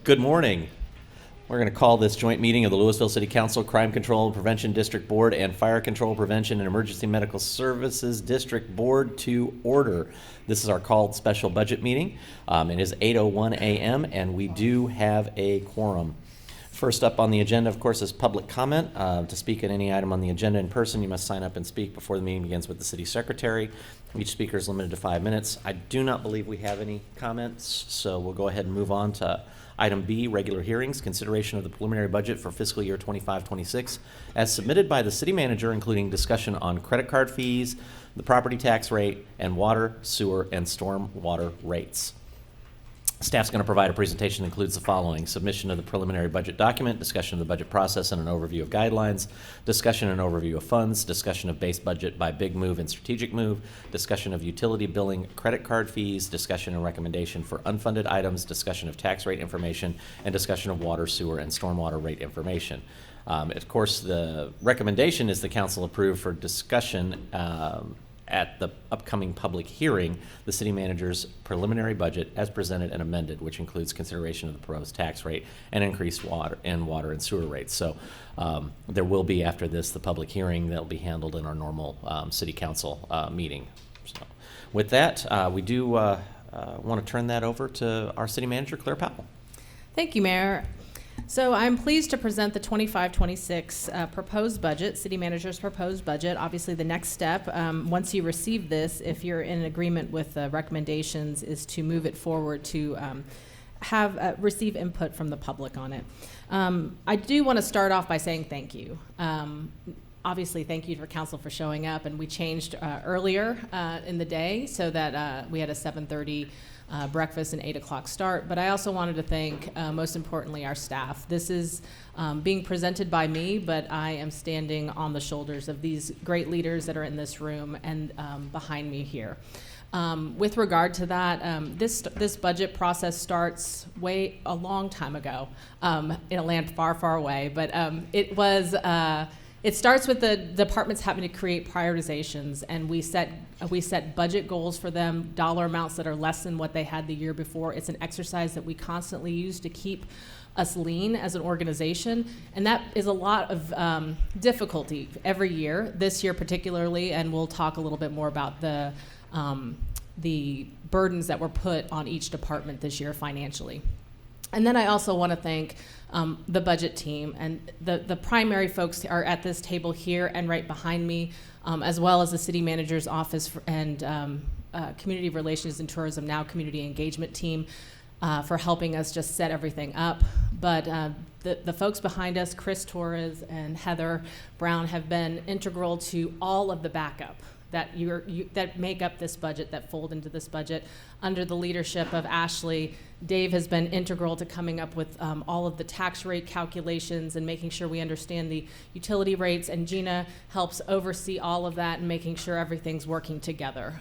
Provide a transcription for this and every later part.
Good morning. We're going to call this joint meeting of the Lewisville City Council, Crime Control and Prevention District Board, and Fire Control, Prevention, and Emergency Medical Services District Board to order. This is our called special budget meeting. It is 8:01 a.m. and we do have a quorum. First up on the agenda, of course, is public comment. To speak at any item on the agenda in person, you must sign up and speak before the meeting begins with the city secretary. Each speaker is limited to 5 minutes. I do not believe we have any comments, so we'll go ahead and move on to item B, regular hearings, consideration of the preliminary budget for fiscal year 25-26, as submitted by the city manager, including discussion on credit card fees, the property tax rate, and water, sewer, and storm water rates. Staff's going to provide a presentation that includes the following: submission of the preliminary budget document, discussion of the budget process and an overview of guidelines, discussion and overview of funds, discussion of base budget by big move and strategic move, discussion of utility billing, credit card fees, discussion and recommendation for unfunded items, discussion of tax rate information, and discussion of water, sewer, and stormwater rate information. Of course, the recommendation is the council approve for discussion at the upcoming public hearing, the city manager's preliminary budget as presented and amended, which includes consideration of the proposed tax rate and increased water and sewer rates. So there will be, after this, the public hearing that will be handled in our normal city council meeting. So with that, we do want to turn that over to our city manager, Claire Powell. Thank you, Mayor. So I'm pleased to present the 25-26 proposed budget, city manager's proposed budget. Obviously, the next step, once you receive this, if you're in agreement with the recommendations, is to move it forward to receive input from the public on it. I do want to start off by saying thank you. Obviously, thank you for council for showing up, and we changed earlier in the day so that we had a 7:30 breakfast and 8 o'clock start. But I also wanted to thank, most importantly, our staff. This is being presented by me, but I am standing on the shoulders of these great leaders that are in this room and behind me here. With regard to that, this budget process starts a long time ago in a land far, far away. But it starts with the departments having to create prioritizations, and we set budget goals for them, dollar amounts that are less than what they had the year before. It's an exercise that we constantly use to keep us lean as an organization, and that is a lot of difficulty every year, this year particularly, and we'll talk a little bit more about the burdens that were put on each department this year financially. And then I also want to thank the budget team, and the primary folks are at this table here and right behind me, as well as the city manager's office and community relations and tourism, now community engagement team, for helping us just set everything up. But the folks behind us, Chris Torres and Heather Brown, have been integral to all of the backup that that make up this budget, that fold into this budget. Under the leadership of Ashley, Dave has been integral to coming up with all of the tax rate calculations and making sure we understand the utility rates, and Gina helps oversee all of that and making sure everything's working together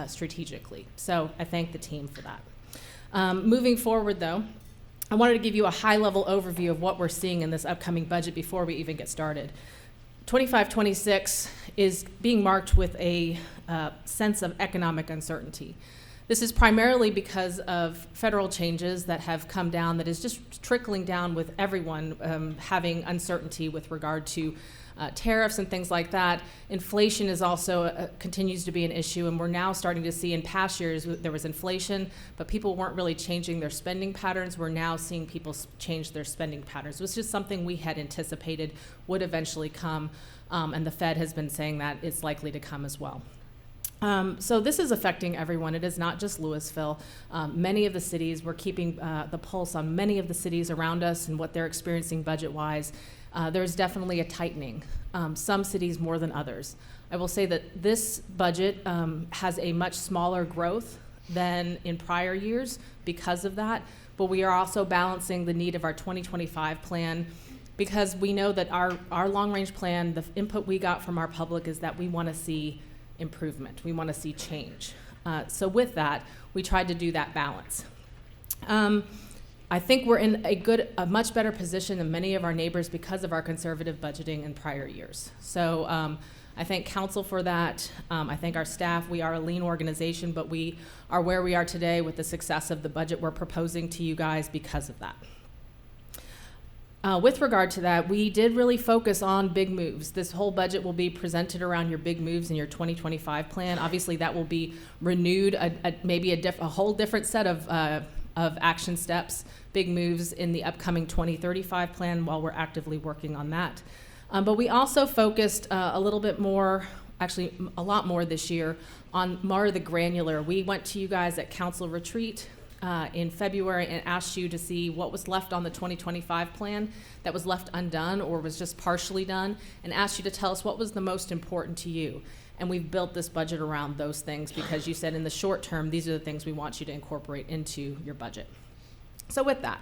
strategically. So I thank the team for that. Moving forward, though, I wanted to give you a high-level overview of what we're seeing in this upcoming budget before we even get started. 25-26 is being marked with a sense of economic uncertainty. This is primarily because of federal changes that have come down that is just trickling down with everyone having uncertainty with regard to tariffs and things like that. Inflation is also continues to be an issue, and we're now starting to see, in past years there was inflation, but people weren't really changing their spending patterns. We're now seeing people change their spending patterns, which is something we had anticipated would eventually come, and the Fed has been saying that it's likely to come as well. So this is affecting everyone. It is not just Lewisville. Many of the cities, we're keeping the pulse on many of the cities around us and what they're experiencing budget-wise. There's definitely a tightening, some cities more than others. I will say that this budget has a much smaller growth than in prior years because of that, but we are also balancing the need of our 2025 plan, because we know that our long-range plan, the input we got from our public is that we want to see improvement. We want to see change. So with that, we tried to do that balance. I think we're in a much better position than many of our neighbors because of our conservative budgeting in prior years. So I thank council for that. I thank our staff. We are a lean organization, but we are where we are today with the success of the budget we're proposing to you guys because of that. With regard to that, we did really focus on big moves. This whole budget will be presented around your big moves in your 2025 plan. Obviously, that will be renewed, maybe a whole different set of action steps, big moves in the upcoming 2035 plan while we're actively working on that. But we also focused a little bit more, actually a lot more this year, on more of the granular. We went to you guys at council retreat in February and asked you to see what was left on the 2025 plan that was left undone or was just partially done, and asked you to tell us what was the most important to you. And we've built this budget around those things because you said in the short term, these are the things we want you to incorporate into your budget. So with that,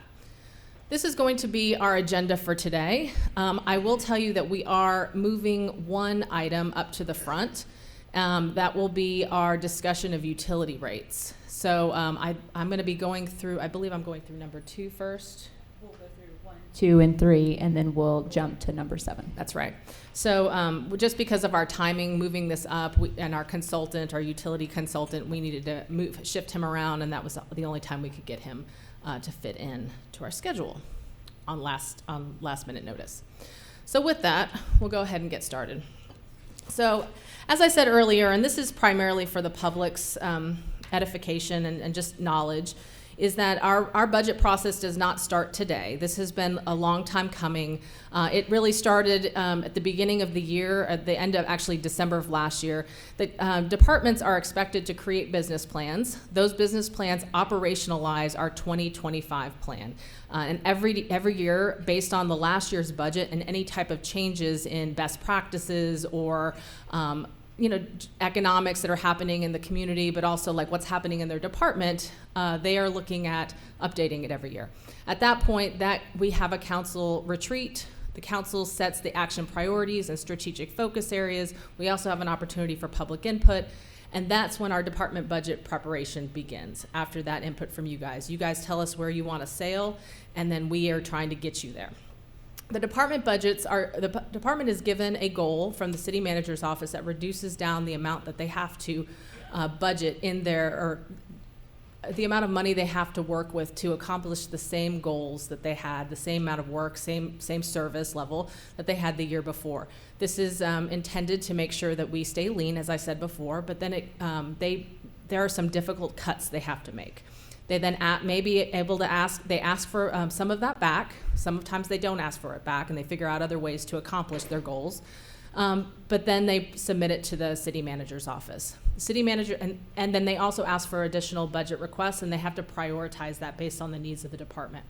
this is going to be our agenda for today. I will tell you that we are moving one item up to the front. That will be our discussion of utility rates. So I'm going to be going through, I believe I'm going through number 2 first. We'll go through 1, 2, and 3, and then we'll jump to number 7. That's right. So just because of our timing, moving this up, and our consultant, our utility consultant, we needed to shift him around, and that was the only time we could get him to fit in to our schedule on last minute notice. So with that, we'll go ahead and get started. So as I said earlier, and this is primarily for the public's edification and just knowledge, is that our budget process does not start today. This has been a long time coming. It really started at the beginning of the year, at the end of actually December of last year. The departments are expected to create business plans. Those business plans operationalize our 2025 plan. And every year, based on the last year's budget and any type of changes in best practices or economics that are happening in the community, but also like what's happening in their department, they are looking at updating it every year. At that point, that we have a council retreat. The council sets the action priorities and strategic focus areas. We also have an opportunity for public input, and that's when our department budget preparation begins. After that input from you guys tell us where you want to sail, and then we are trying to get you there. The department department is given a goal from the city manager's office that reduces down the amount that they have to budget in or the amount of money they have to work with to accomplish the same goals that they had, the same amount of work, same service level that they had the year before. This is intended to make sure that we stay lean, as I said before, but then there are some difficult cuts they have to make. They then may be able to ask for some of that back. Sometimes they don't ask for it back, and they figure out other ways to accomplish their goals. But then they submit it to the city manager's office. The city manager, and then they also ask for additional budget requests, and they have to prioritize that based on the needs of the department.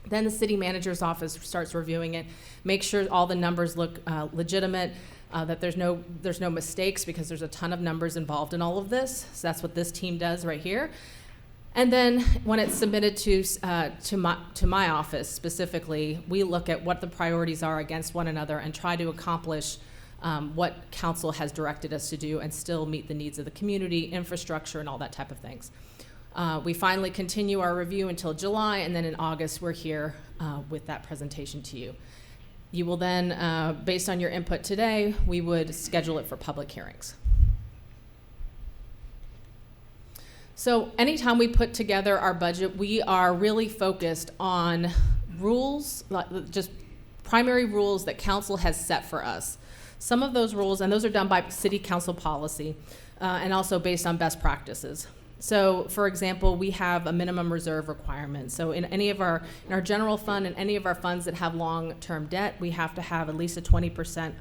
Then the city manager's office starts reviewing it, make sure all the numbers look legitimate, that there's no mistakes, because there's a ton of numbers involved in all of this. So that's what this team does right here. And then when it's submitted to my office specifically, we look at what the priorities are against one another and try to accomplish what council has directed us to do and still meet the needs of the community, infrastructure, and all that type of things. We finally continue our review until July, and then in August we're here with that presentation to you. You will then, based on your input today, we would schedule it for public hearings. So anytime we put together our budget, we are really focused on rules, just primary rules that council has set for us. Some of those rules, and those are done by city council policy, and also based on best practices. So, for example, we have a minimum reserve requirement. So in our general fund and any of our funds that have long-term debt, we have to have at least a 20%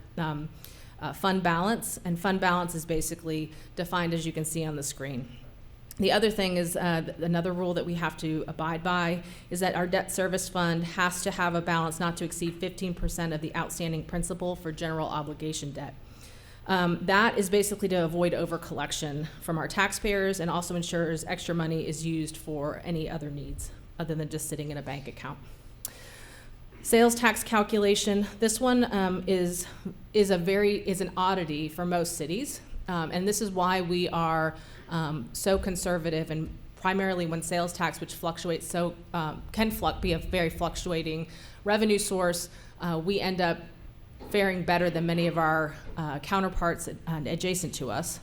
fund balance, and fund balance is basically defined as you can see on the screen. The other thing is, another rule that we have to abide by is that our debt service fund has to have a balance not to exceed 15% of the outstanding principal for general obligation debt. That is basically to avoid over-collection from our taxpayers, and also ensures extra money is used for any other needs other than just sitting in a bank account. Sales tax calculation. This one is an oddity for most cities, and this is why we are so conservative, and primarily when sales tax, which fluctuates be a very fluctuating revenue source, we end up faring better than many of our counterparts adjacent to us.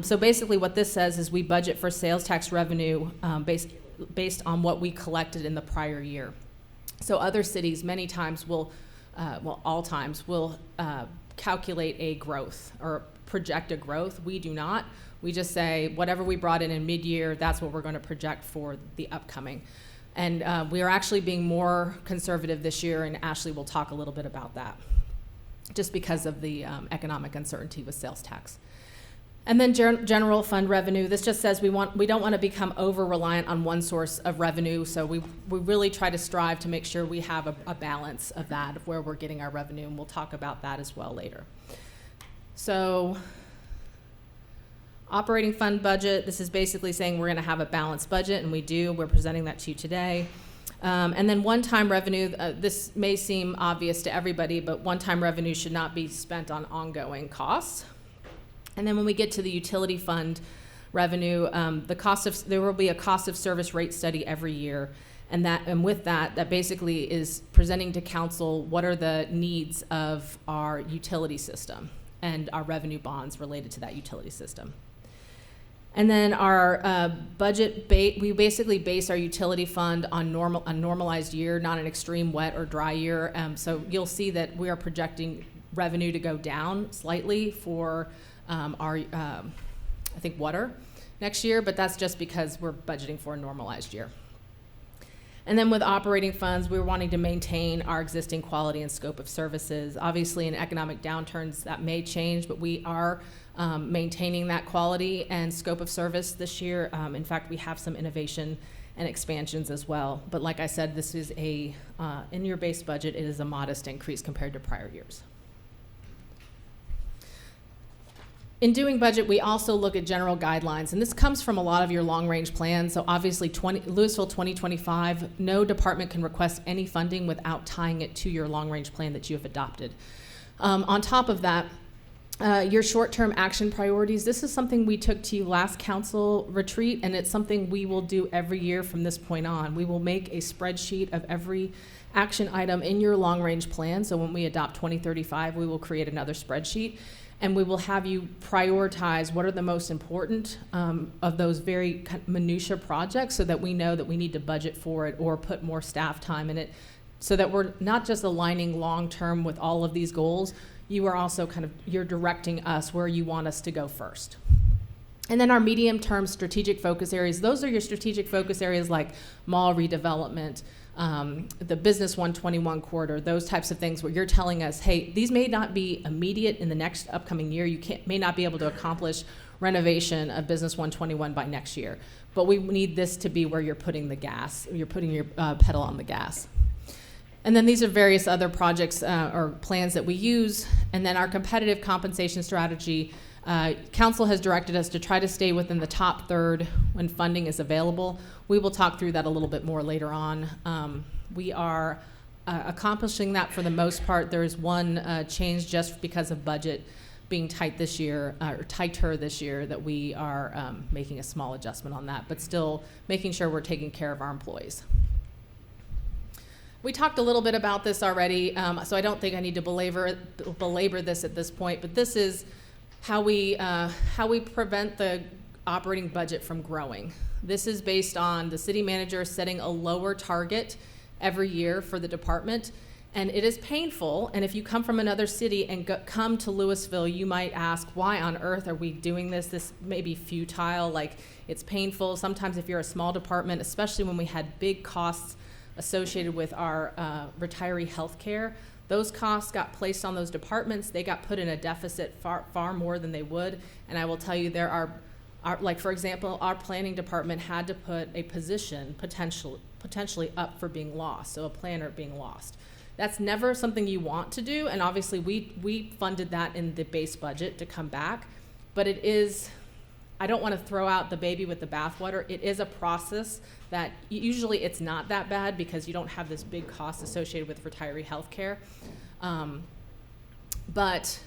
So basically what this says is we budget for sales tax revenue based on what we collected in the prior year. So other cities many times will, all times, will calculate a growth or project a growth. We do not. We just say whatever we brought in mid-year, that's what we're going to project for the upcoming. And we are actually being more conservative this year, and Ashley will talk a little bit about that, just because of the economic uncertainty with sales tax. And then general fund revenue. This just says we don't want to become over-reliant on one source of revenue, so we really try to strive to make sure we have a balance of that, of where we're getting our revenue, and we'll talk about that as well later. So operating fund budget, this is basically saying we're going to have a balanced budget, and we do. We're presenting that to you today. And then one-time revenue, this may seem obvious to everybody, but one-time revenue should not be spent on ongoing costs. And then when we get to the utility fund revenue, there will be a cost of service rate study every year. And with that basically is presenting to council what are the needs of our utility system and our revenue bonds related to that utility system. And then our budget, we basically base our utility fund on a normalized year, not an extreme wet or dry year. So you'll see that we are projecting revenue to go down slightly for our, I think, water next year, but that's just because we're budgeting for a normalized year. And then with operating funds, we're wanting to maintain our existing quality and scope of services. Obviously, in economic downturns, that may change, but we are maintaining that quality and scope of service this year. In fact, we have some innovation and expansions as well. But like I said, this is in your base budget, it is a modest increase compared to prior years. In doing budget, we also look at general guidelines, and this comes from a lot of your long-range plans. So obviously, Lewisville 2025, no department can request any funding without tying it to your long-range plan that you have adopted. On top of that, your short-term action priorities, this is something we took to you last council retreat, and it's something we will do every year from this point on. We will make a spreadsheet of every action item in your long-range plan. So when we adopt 2035, we will create another spreadsheet. And we will have you prioritize what are the most important of those very minutia projects so that we know that we need to budget for it or put more staff time in it so that we're not just aligning long-term with all of these goals. You are also you're directing us where you want us to go first. And then our medium-term strategic focus areas, those are your strategic focus areas like mall redevelopment, the Business 121 corridor, those types of things where you're telling us, hey, these may not be immediate in the next upcoming year. You may not be able to accomplish renovation of Business 121 by next year, but we need this to be where you're putting you're putting your pedal on the gas. And then these are various other projects or plans that we use. And then our competitive compensation strategy, council has directed us to try to stay within the top third when funding is available. We will talk through that a little bit more later on. We are accomplishing that for the most part. There is one change just because of budget being tight this year, or tighter this year, that we are making a small adjustment on that, but still making sure we're taking care of our employees. We talked a little bit about this already, so I don't think I need to belabor this at this point, but this is how we prevent the operating budget from growing. This is based on the city manager setting a lower target every year for the department, and it is painful. And if you come from another city and come to Lewisville, you might ask, why on earth are we doing this? This may be futile, like it's painful. Sometimes if you're a small department, especially when we had big costs associated with our retiree health care, those costs got placed on those departments. They got put in a deficit far more than they would. And I will tell you, there are like, for example, our planning department had to put a position potentially up for being lost, so a planner being lost. That's never something you want to do, and obviously we funded that in the base budget to come back, but it is, I don't want to throw out the baby with the bathwater. It is a process that usually it's not that bad because you don't have this big cost associated with retiree health care. But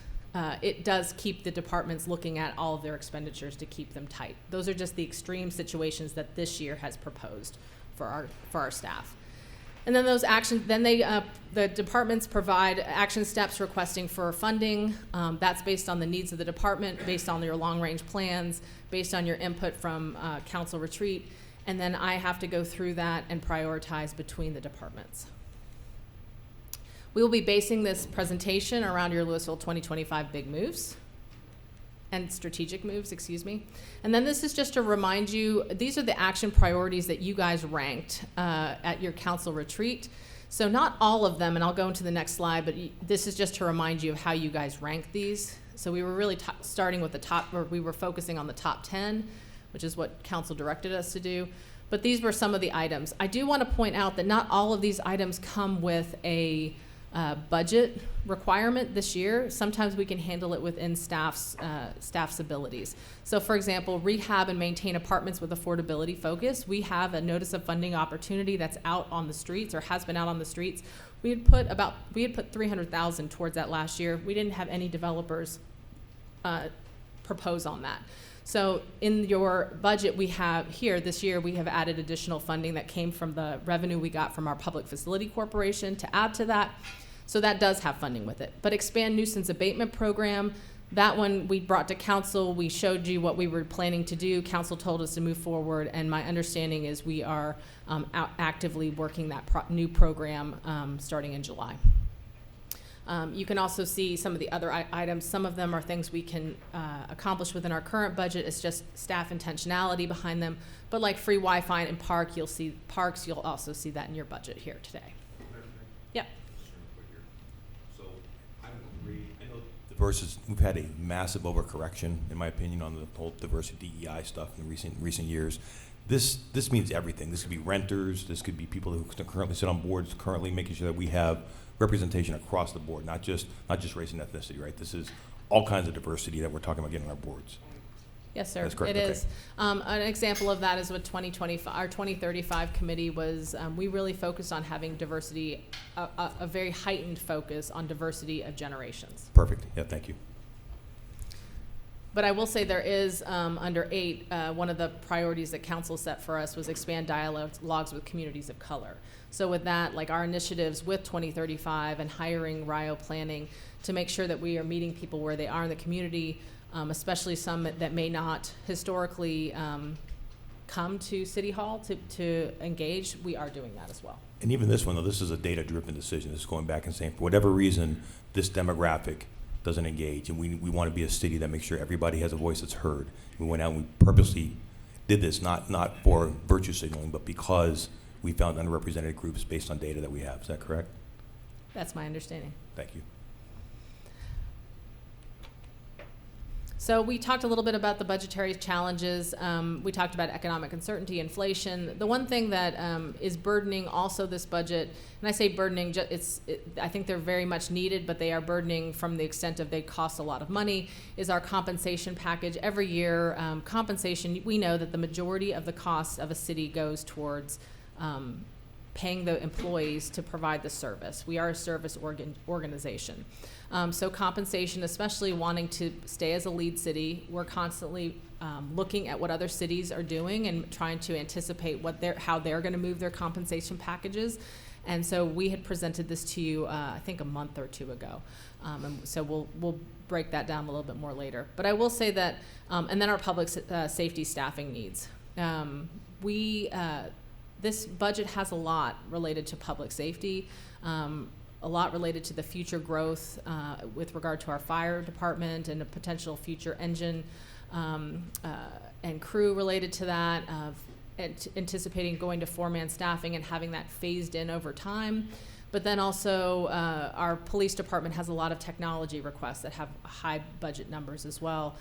it does keep the departments looking at all of their expenditures to keep them tight. Those are just the extreme situations that this year has proposed for our staff. And then those actions, then the departments provide action steps requesting for funding. That's based on the needs of the department, based on your long-range plans, based on your input from council retreat. And then I have to go through that and prioritize between the departments. We will be basing this presentation around your Lewisville 2025 big moves and strategic moves, excuse me. And then this is just to remind you, these are the action priorities that you guys ranked at your council retreat. So not all of them, and I'll go into the next slide, but this is just to remind you of how you guys ranked these. So we were really starting with the top, or we were focusing on the top 10, which is what council directed us to do. But these were some of the items. I do want to point out that not all of these items come with a budget requirement this year. Sometimes we can handle it within staff's abilities. So for example, rehab and maintain apartments with affordability focus. We have a notice of funding opportunity that's out on the streets, or has been out on the streets. We had put $300,000 towards that last year. We didn't have any developers propose on that. So in your budget we have here this year, we have added additional funding that came from the revenue we got from our Public Facility Corporation to add to that. So that does have funding with it. But expand nuisance abatement program, that one we brought to council. We showed you what we were planning to do. Council told us to move forward, and my understanding is we are actively working that new program starting in July. You can also see some of the other items. Some of them are things we can accomplish within our current budget. It's just staff intentionality behind them. But like free Wi-Fi and parks, you'll also see that in your budget here today. Yep. So I don't agree. I know we've had a massive overcorrection, in my opinion, on the whole diversity DEI stuff in recent years. This means everything. This could be renters. This could be people who currently sit on boards, currently making sure that we have representation across the board, not just race and ethnicity, right? This is all kinds of diversity that we're talking about getting on our boards. Yes, sir. That's correct. It is. An example of that is what 2025, our 2035 committee was. We really focused on having diversity, a very heightened focus on diversity of generations. Perfect. Yeah, thank you. But I will say there is, under 8, one of the priorities that council set for us was expand dialogues with communities of color. So with that, like our initiatives with 2035 and hiring RIO planning to make sure that we are meeting people where they are in the community, especially some that may not historically come to City Hall to engage, we are doing that as well. And even this one, though, this is a data-driven decision. This is going back and saying, for whatever reason, this demographic doesn't engage, and we want to be a city that makes sure everybody has a voice that's heard. We went out and we purposely did this, not for virtue signaling, but because we found underrepresented groups based on data that we have. Is that correct? That's my understanding. Thank you. So we talked a little bit about the budgetary challenges. We talked about economic uncertainty, inflation. The one thing that is burdening also this budget, and I say burdening, I think they're very much needed, but they are burdening from the extent of they cost a lot of money, is our compensation package. Every year, compensation, we know that the majority of the cost of a city goes towards paying the employees to provide the service. We are a service organization. So compensation, especially wanting to stay as a lead city, we're constantly looking at what other cities are doing and trying to anticipate how they're going to move their compensation packages. And so we had presented this to you, I think a month or two ago. And so we'll break that down a little bit more later. But I will say that, and then our public safety staffing needs. This budget has a lot related to public safety, a lot related to the future growth with regard to our fire department and a potential future engine and crew related to that, anticipating going to 4-man staffing and having that phased in over time. But then also our police department has a lot of technology requests that have high budget numbers as well.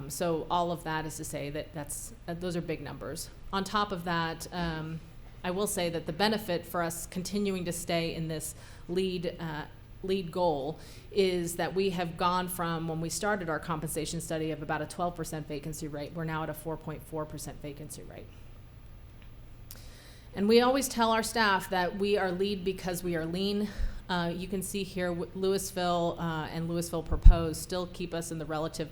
So all of that is to say that those are big numbers. On top of that, I will say that the benefit for us continuing to stay in this lead goal is that we have gone from, when we started our compensation study, of about a 12% vacancy rate. We're now at a 4.4% vacancy rate. And we always tell our staff that we are lead because we are lean. You can see here Lewisville and Lewisville Proposed still keep us in the relative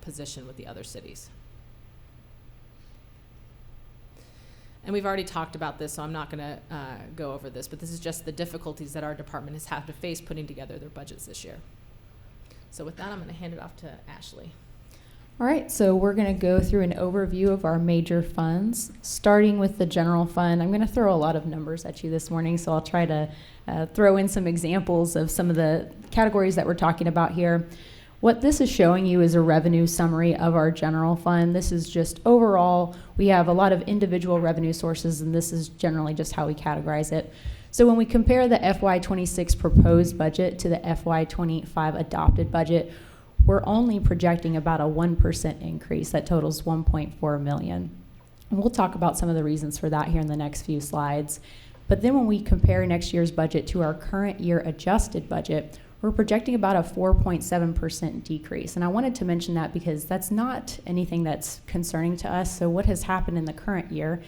position with the other cities. And we've already talked about this, so I'm not going to go over this, but this is just the difficulties that our department has had to face putting together their budgets this year. So with that, I'm going to hand it off to Ashley. All right, so we're going to go through an overview of our major funds, starting with the general fund. I'm going to throw a lot of numbers at you this morning, so I'll try to throw in some examples of some of the categories that we're talking about here. What this is showing you is a revenue summary of our general fund. This is just overall, we have a lot of individual revenue sources, and this is generally just how we categorize it. So when we compare the FY26 proposed budget to the FY25 adopted budget, we're only projecting about a 1% increase that totals $1.4 million. And we'll talk about some of the reasons for that here in the next few slides. But then when we compare next year's budget to our current year adjusted budget, we're projecting about a 4.7% decrease. And I wanted to mention that because that's not anything that's concerning to us. So what has happened in the current year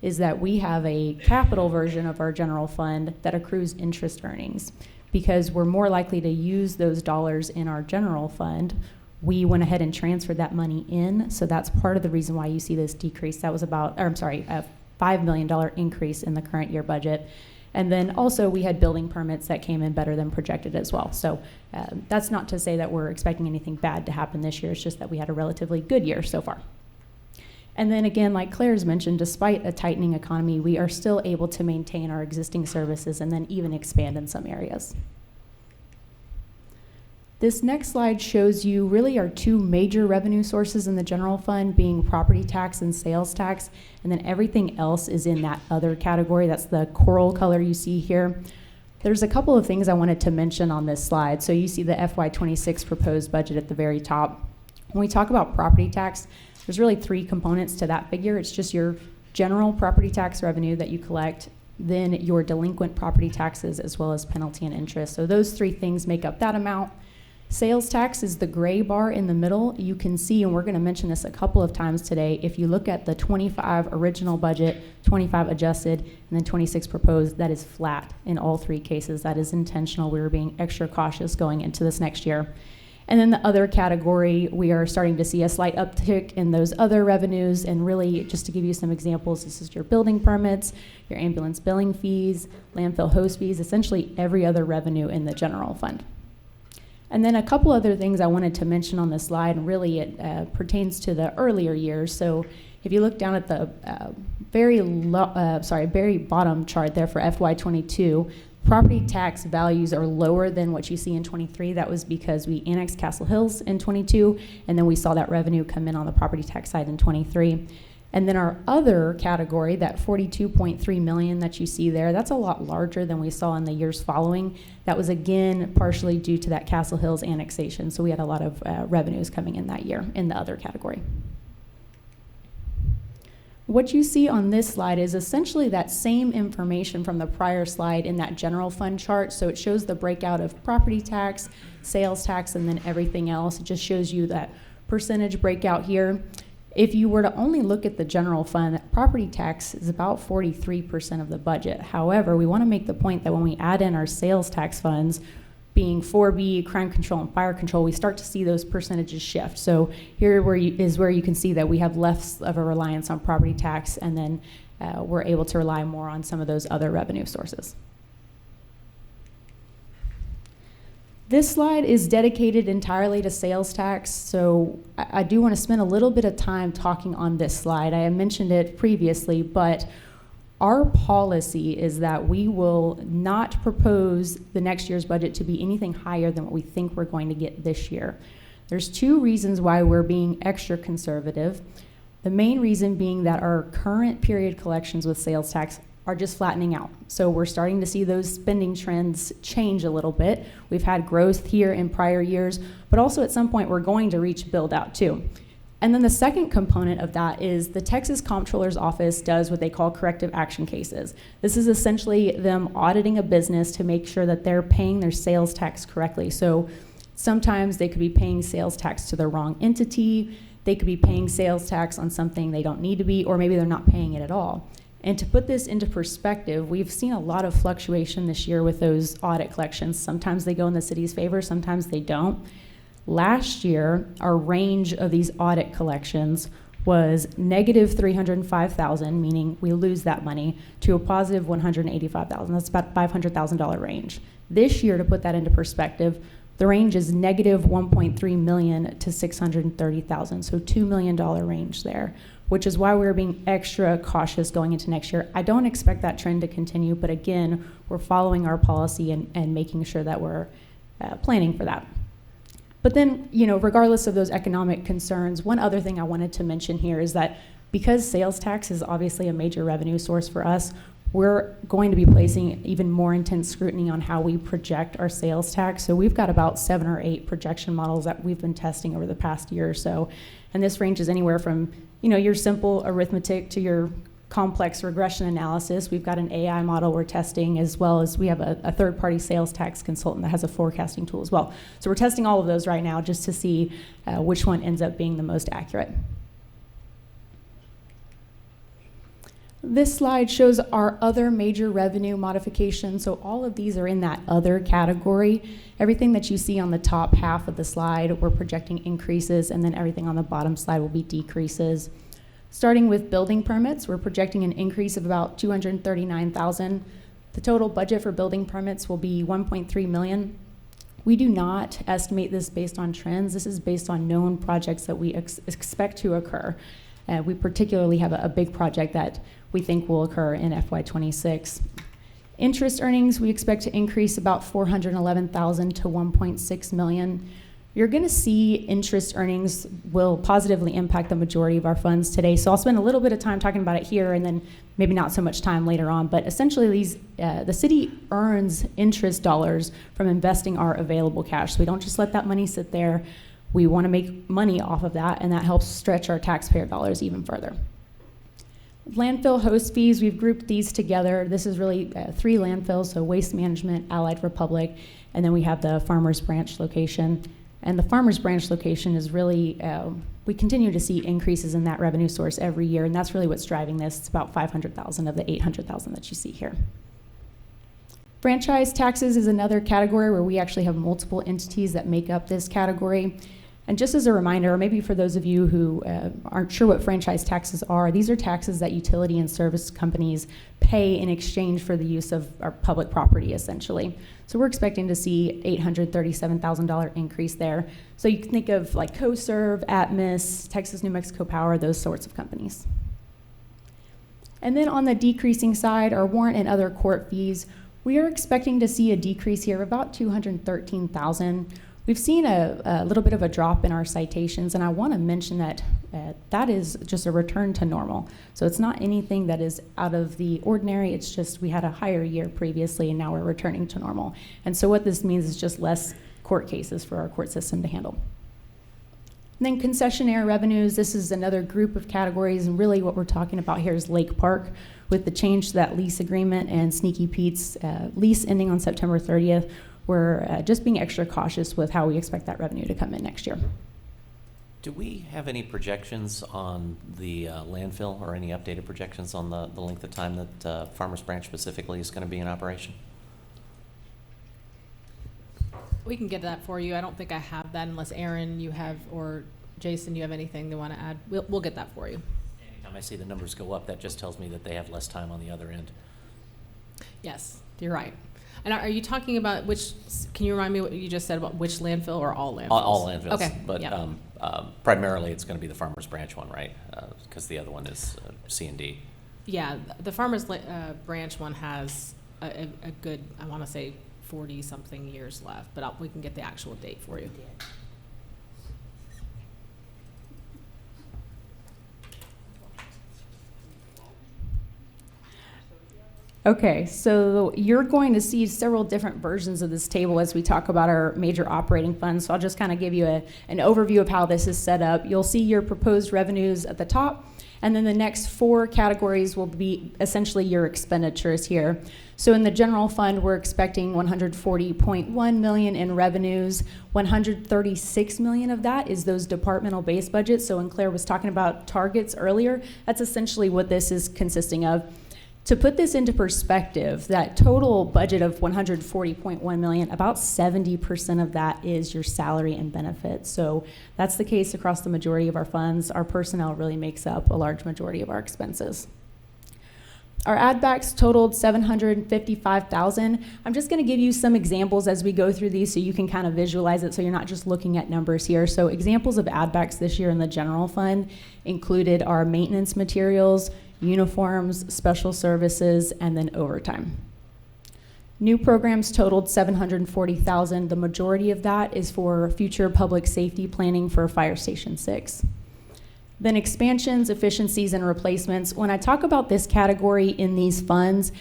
is that we have a capital version of our general fund that accrues interest earnings. Because we're more likely to use those dollars in our general fund, we went ahead and transferred that money in. So that's part of the reason why you see this decrease. That was a $5 million increase in the current year budget. And then also we had building permits that came in better than projected as well. So that's not to say that we're expecting anything bad to happen this year. It's just that we had a relatively good year so far. And then again, like Claire's mentioned, despite a tightening economy, we are still able to maintain our existing services and then even expand in some areas. This next slide shows you really our two major revenue sources in the general fund being property tax and sales tax, and then everything else is in that other category. That's the coral color you see here. There's a couple of things I wanted to mention on this slide. So you see the FY26 proposed budget at the very top. When we talk about property tax, there's really three components to that figure. It's just your general property tax revenue that you collect, then your delinquent property taxes, as well as penalty and interest. So those three things make up that amount. Sales tax is the gray bar in the middle. You can see, and we're going to mention this a couple of times today, if you look at the 25 original budget, 25 adjusted, and then 26 proposed, that is flat in all three cases. That is intentional. We were being extra cautious going into this next year. And then the other category, we are starting to see a slight uptick in those other revenues. And really, just to give you some examples, this is your building permits, your ambulance billing fees, landfill host fees, essentially every other revenue in the general fund. And then a couple other things I wanted to mention on this slide, and really it pertains to the earlier years. So if you look down at the very bottom chart there for FY22, property tax values are lower than what you see in 23. That was because we annexed Castle Hills in 22, and then we saw that revenue come in on the property tax side in 23. And then our other category, that $42.3 million that you see there, that's a lot larger than we saw in the years following. That was again partially due to that Castle Hills annexation. So we had a lot of revenues coming in that year in the other category. What you see on this slide is essentially that same information from the prior slide in that general fund chart. So it shows the breakout of property tax, sales tax, and then everything else. It just shows you that percentage breakout here. If you were to only look at the general fund, property tax is about 43% of the budget. However, we want to make the point that when we add in our sales tax funds, being 4B, crime control, and fire control, we start to see those percentages shift. So here is where you can see that we have less of a reliance on property tax, and then we're able to rely more on some of those other revenue sources. This slide is dedicated entirely to sales tax, so I do want to spend a little bit of time talking on this slide. I had mentioned it previously, but our policy is that we will not propose the next year's budget to be anything higher than what we think we're going to get this year. There's two reasons why we're being extra conservative. The main reason being that our current period collections with sales tax are just flattening out. So we're starting to see those spending trends change a little bit. We've had growth here in prior years, but also at some point we're going to reach build out too. And then the second component of that is the Texas Comptroller's Office does what they call corrective action cases. This is essentially them auditing a business to make sure that they're paying their sales tax correctly. So sometimes they could be paying sales tax to the wrong entity, they could be paying sales tax on something they don't need to be, or maybe they're not paying it at all. And to put this into perspective, we've seen a lot of fluctuation this year with those audit collections. Sometimes they go in the city's favor, sometimes they don't. Last year, our range of these audit collections was negative 305,000, meaning we lose that money, to a positive 185,000. That's about $500,000 range. This year, to put that into perspective, the range is negative 1.3 million to 630,000, so $2 million range there, which is why we're being extra cautious going into next year. I don't expect that trend to continue, but again, we're following our policy and making sure that we're planning for that. But then, regardless of those economic concerns, one other thing I wanted to mention here is that because sales tax is obviously a major revenue source for us, we're going to be placing even more intense scrutiny on how we project our sales tax. So we've got about 7 or 8 projection models that we've been testing over the past year or so. And this ranges anywhere from, your simple arithmetic to your complex regression analysis. We've got an AI model we're testing, as well as we have a third-party sales tax consultant that has a forecasting tool as well. So we're testing all of those right now just to see which one ends up being the most accurate. This slide shows our other major revenue modifications. So all of these are in that other category. Everything that you see on the top half of the slide, we're projecting increases, and then everything on the bottom slide will be decreases. Starting with building permits, we're projecting an increase of about 239,000. The total budget for building permits will be 1.3 million. We do not estimate this based on trends. This is based on known projects that we expect to occur. We particularly have a big project that we think will occur in FY26. Interest earnings, we expect to increase about 411,000 to 1.6 million. You're going to see interest earnings will positively impact the majority of our funds today. So I'll spend a little bit of time talking about it here and then maybe not so much time later on. But essentially, the city earns interest dollars from investing our available cash. So we don't just let that money sit there. We want to make money off of that, and that helps stretch our taxpayer dollars even further. Landfill host fees, we've grouped these together. This is really 3 landfills, so Waste Management, Allied Republic, and then we have the Farmers Branch location. And the Farmers Branch location is really, we continue to see increases in that revenue source every year, and that's really what's driving this. It's about 500,000 of the 800,000 that you see here. Franchise taxes is another category where we actually have multiple entities that make up this category. And just as a reminder, or maybe for those of you who aren't sure what franchise taxes are, these are taxes that utility and service companies pay in exchange for the use of our public property, essentially. So we're expecting to see $837,000 increase there. So you can think of like CoServe, Atmos, Texas New Mexico Power, those sorts of companies. And then on the decreasing side, our warrant and other court fees, we are expecting to see a decrease here of about $213,000. We've seen a little bit of a drop in our citations, and I want to mention that that is just a return to normal. So it's not anything that is out of the ordinary. It's just we had a higher year previously, and now we're returning to normal. And so what this means is just less court cases for our court system to handle. And then concessionaire revenues, this is another group of categories, and really what we're talking about here is Lake Park with the change to that lease agreement and Sneaky Pete's lease ending on September 30th. We're just being extra cautious with how we expect that revenue to come in next year. Do we have any projections on the landfill or any updated projections on the length of time that Farmers Branch specifically is going to be in operation? We can get that for you. I don't think I have that unless Aaron, you have, or Jason, you have anything they want to add. We'll get that for you. Anytime I see the numbers go up, that just tells me that they have less time on the other end. Yes, you're right. And are you talking about can you remind me what you just said about which landfill or all landfills? All landfills. Okay. But yeah. Primarily it's going to be the Farmers Branch one, right? Because the other one is C&D. Yeah, the Farmers Branch one has a good, I want to say, 40-something years left, but we can get the actual date for you. Okay, so you're going to see several different versions of this table as we talk about our major operating funds. So I'll just kind of give you an overview of how this is set up. You'll see your proposed revenues at the top, and then the next 4 categories will be essentially your expenditures here. So in the general fund, we're expecting $140.1 million in revenues. $136 million of that is those departmental base budgets. So when Claire was talking about targets earlier, that's essentially what this is consisting of. To put this into perspective, that total budget of $140.1 million, about 70% of that is your salary and benefits. So that's the case across the majority of our funds. Our personnel really makes up a large majority of our expenses. Our add backs totaled $755,000. I'm just going to give you some examples as we go through these so you can kind of visualize it so you're not just looking at numbers here. So examples of add backs this year in the general fund included our maintenance materials, uniforms, special services, and then overtime. New programs totaled $740,000. The majority of that is for future public safety planning for Fire Station 6. Then expansions, efficiencies, and replacements. When I talk about this category in these funds,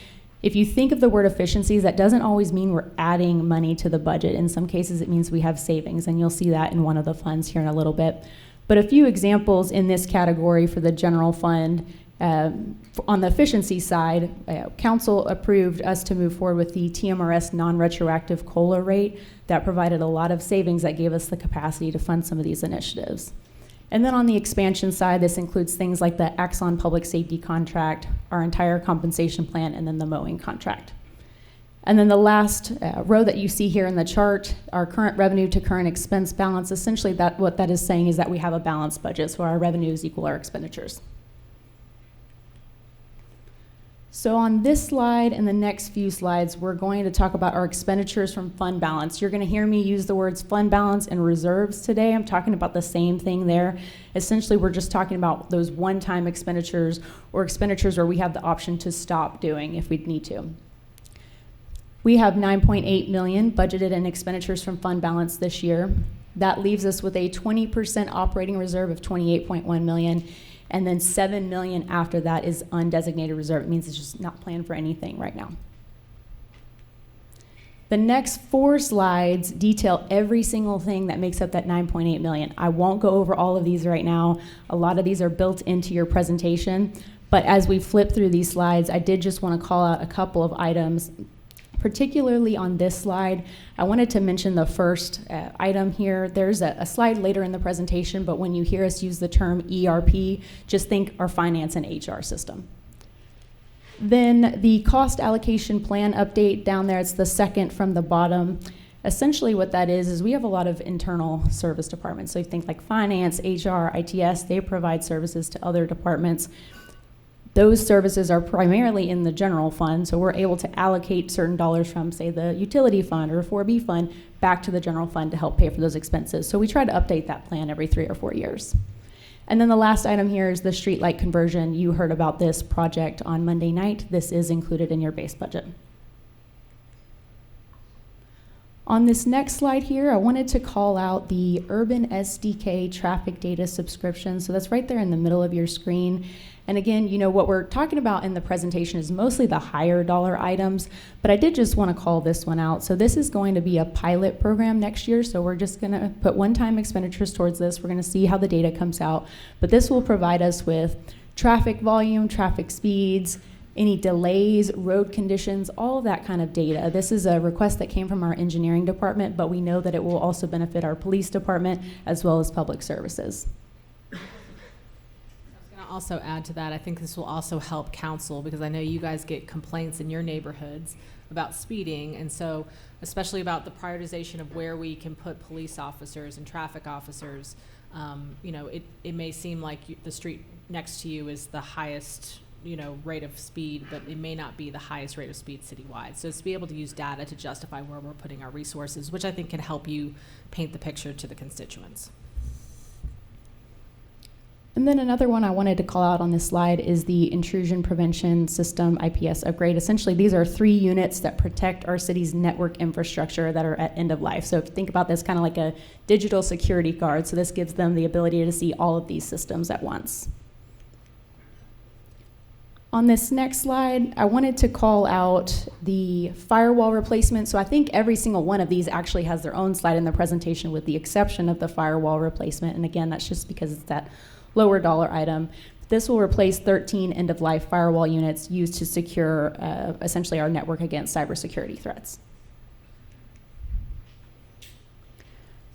if you think of the word efficiencies, that doesn't always mean we're adding money to the budget. In some cases, it means we have savings, and you'll see that in one of the funds here in a little bit. But a few examples in this category for the general fund. On the efficiency side, Council approved us to move forward with the TMRS non-retroactive COLA rate. That provided a lot of savings that gave us the capacity to fund some of these initiatives. And then on the expansion side, this includes things like the Axon Public Safety contract, our entire compensation plan, and then the mowing contract. And then the last row that you see here in the chart, our current revenue to current expense balance, essentially what that is saying is that we have a balanced budget, so our revenues equal our expenditures. So on this slide and the next few slides, we're going to talk about our expenditures from fund balance. You're going to hear me use the words fund balance and reserves today. I'm talking about the same thing there. Essentially, we're just talking about those one-time expenditures or expenditures where we have the option to stop doing if we need to. We have $9.8 million budgeted in expenditures from fund balance this year. That leaves us with a 20% operating reserve of $28.1 million. And then $7 million after that is undesignated reserve. It means it's just not planned for anything right now. The next 4 slides detail every single thing that makes up that $9.8 million. I won't go over all of these right now. A lot of these are built into your presentation. But as we flip through these slides, I did just want to call out a couple of items. Particularly on this slide, I wanted to mention the first item here. There's a slide later in the presentation, but when you hear us use the term ERP, just think our finance and HR system. Then the cost allocation plan update down there, it's the second from the bottom. Essentially what that is we have a lot of internal service departments. So you think like finance, HR, ITS, they provide services to other departments. Those services are primarily in the general fund, so we're able to allocate certain dollars from, say, the utility fund or 4B fund back to the general fund to help pay for those expenses. So we try to update that plan every 3 or 4 years. And then the last item here is the streetlight conversion. You heard about this project on Monday night. This is included in your base budget. On this next slide here, I wanted to call out the Urban SDK traffic data subscription. So that's right there in the middle of your screen. And again, you know, what we're talking about in the presentation is mostly the higher dollar items, but I did just want to call this one out. So this is going to be a pilot program next year. So we're just going to put one-time expenditures towards this. We're going to see how the data comes out, but this will provide us with traffic volume, traffic speeds, any delays, road conditions, all of that kind of data. This is a request that came from our engineering department, but we know that it will also benefit our police department as well as public services. Also add to that, I think this will also help council because I know you guys get complaints in your neighborhoods about speeding, and so especially about the prioritization of where we can put police officers and traffic officers. You know, it may seem like the street next to you is the highest, you know, rate of speed, but it may not be the highest rate of speed citywide. So it's to be able to use data to justify where we're putting our resources, which I think can help you paint the picture to the constituents. And then another one I wanted to call out on this slide is the intrusion prevention system IPS upgrade. Essentially, these are 3 units that protect our city's network infrastructure that are at end of life. So if you think about this kind of like a digital security guard, so this gives them the ability to see all of these systems at once. On this next slide, I wanted to call out the firewall replacement. So I think every single one of these actually has their own slide in the presentation with the exception of the firewall replacement. And again, that's just because it's that lower dollar item. This will replace 13 end-of-life firewall units used to secure essentially our network against cybersecurity threats.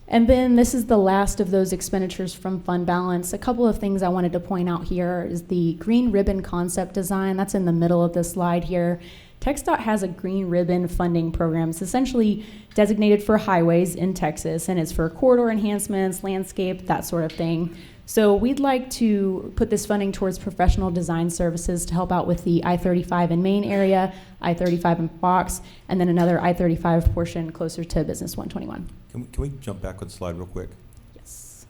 And then this is the last of those expenditures from fund balance. A couple of things I wanted to point out here is the green ribbon concept design. That's in the middle of the slide here. TxDOT has a green ribbon funding program. It's essentially designated for highways in Texas, and it's for corridor enhancements, landscape, that sort of thing. So we'd like to put this funding towards professional design services to help out with the I-35 in Maine area, I-35 in Fox, and then another I-35 portion closer to Business 121. Can we jump back on the slide real quick? Yes.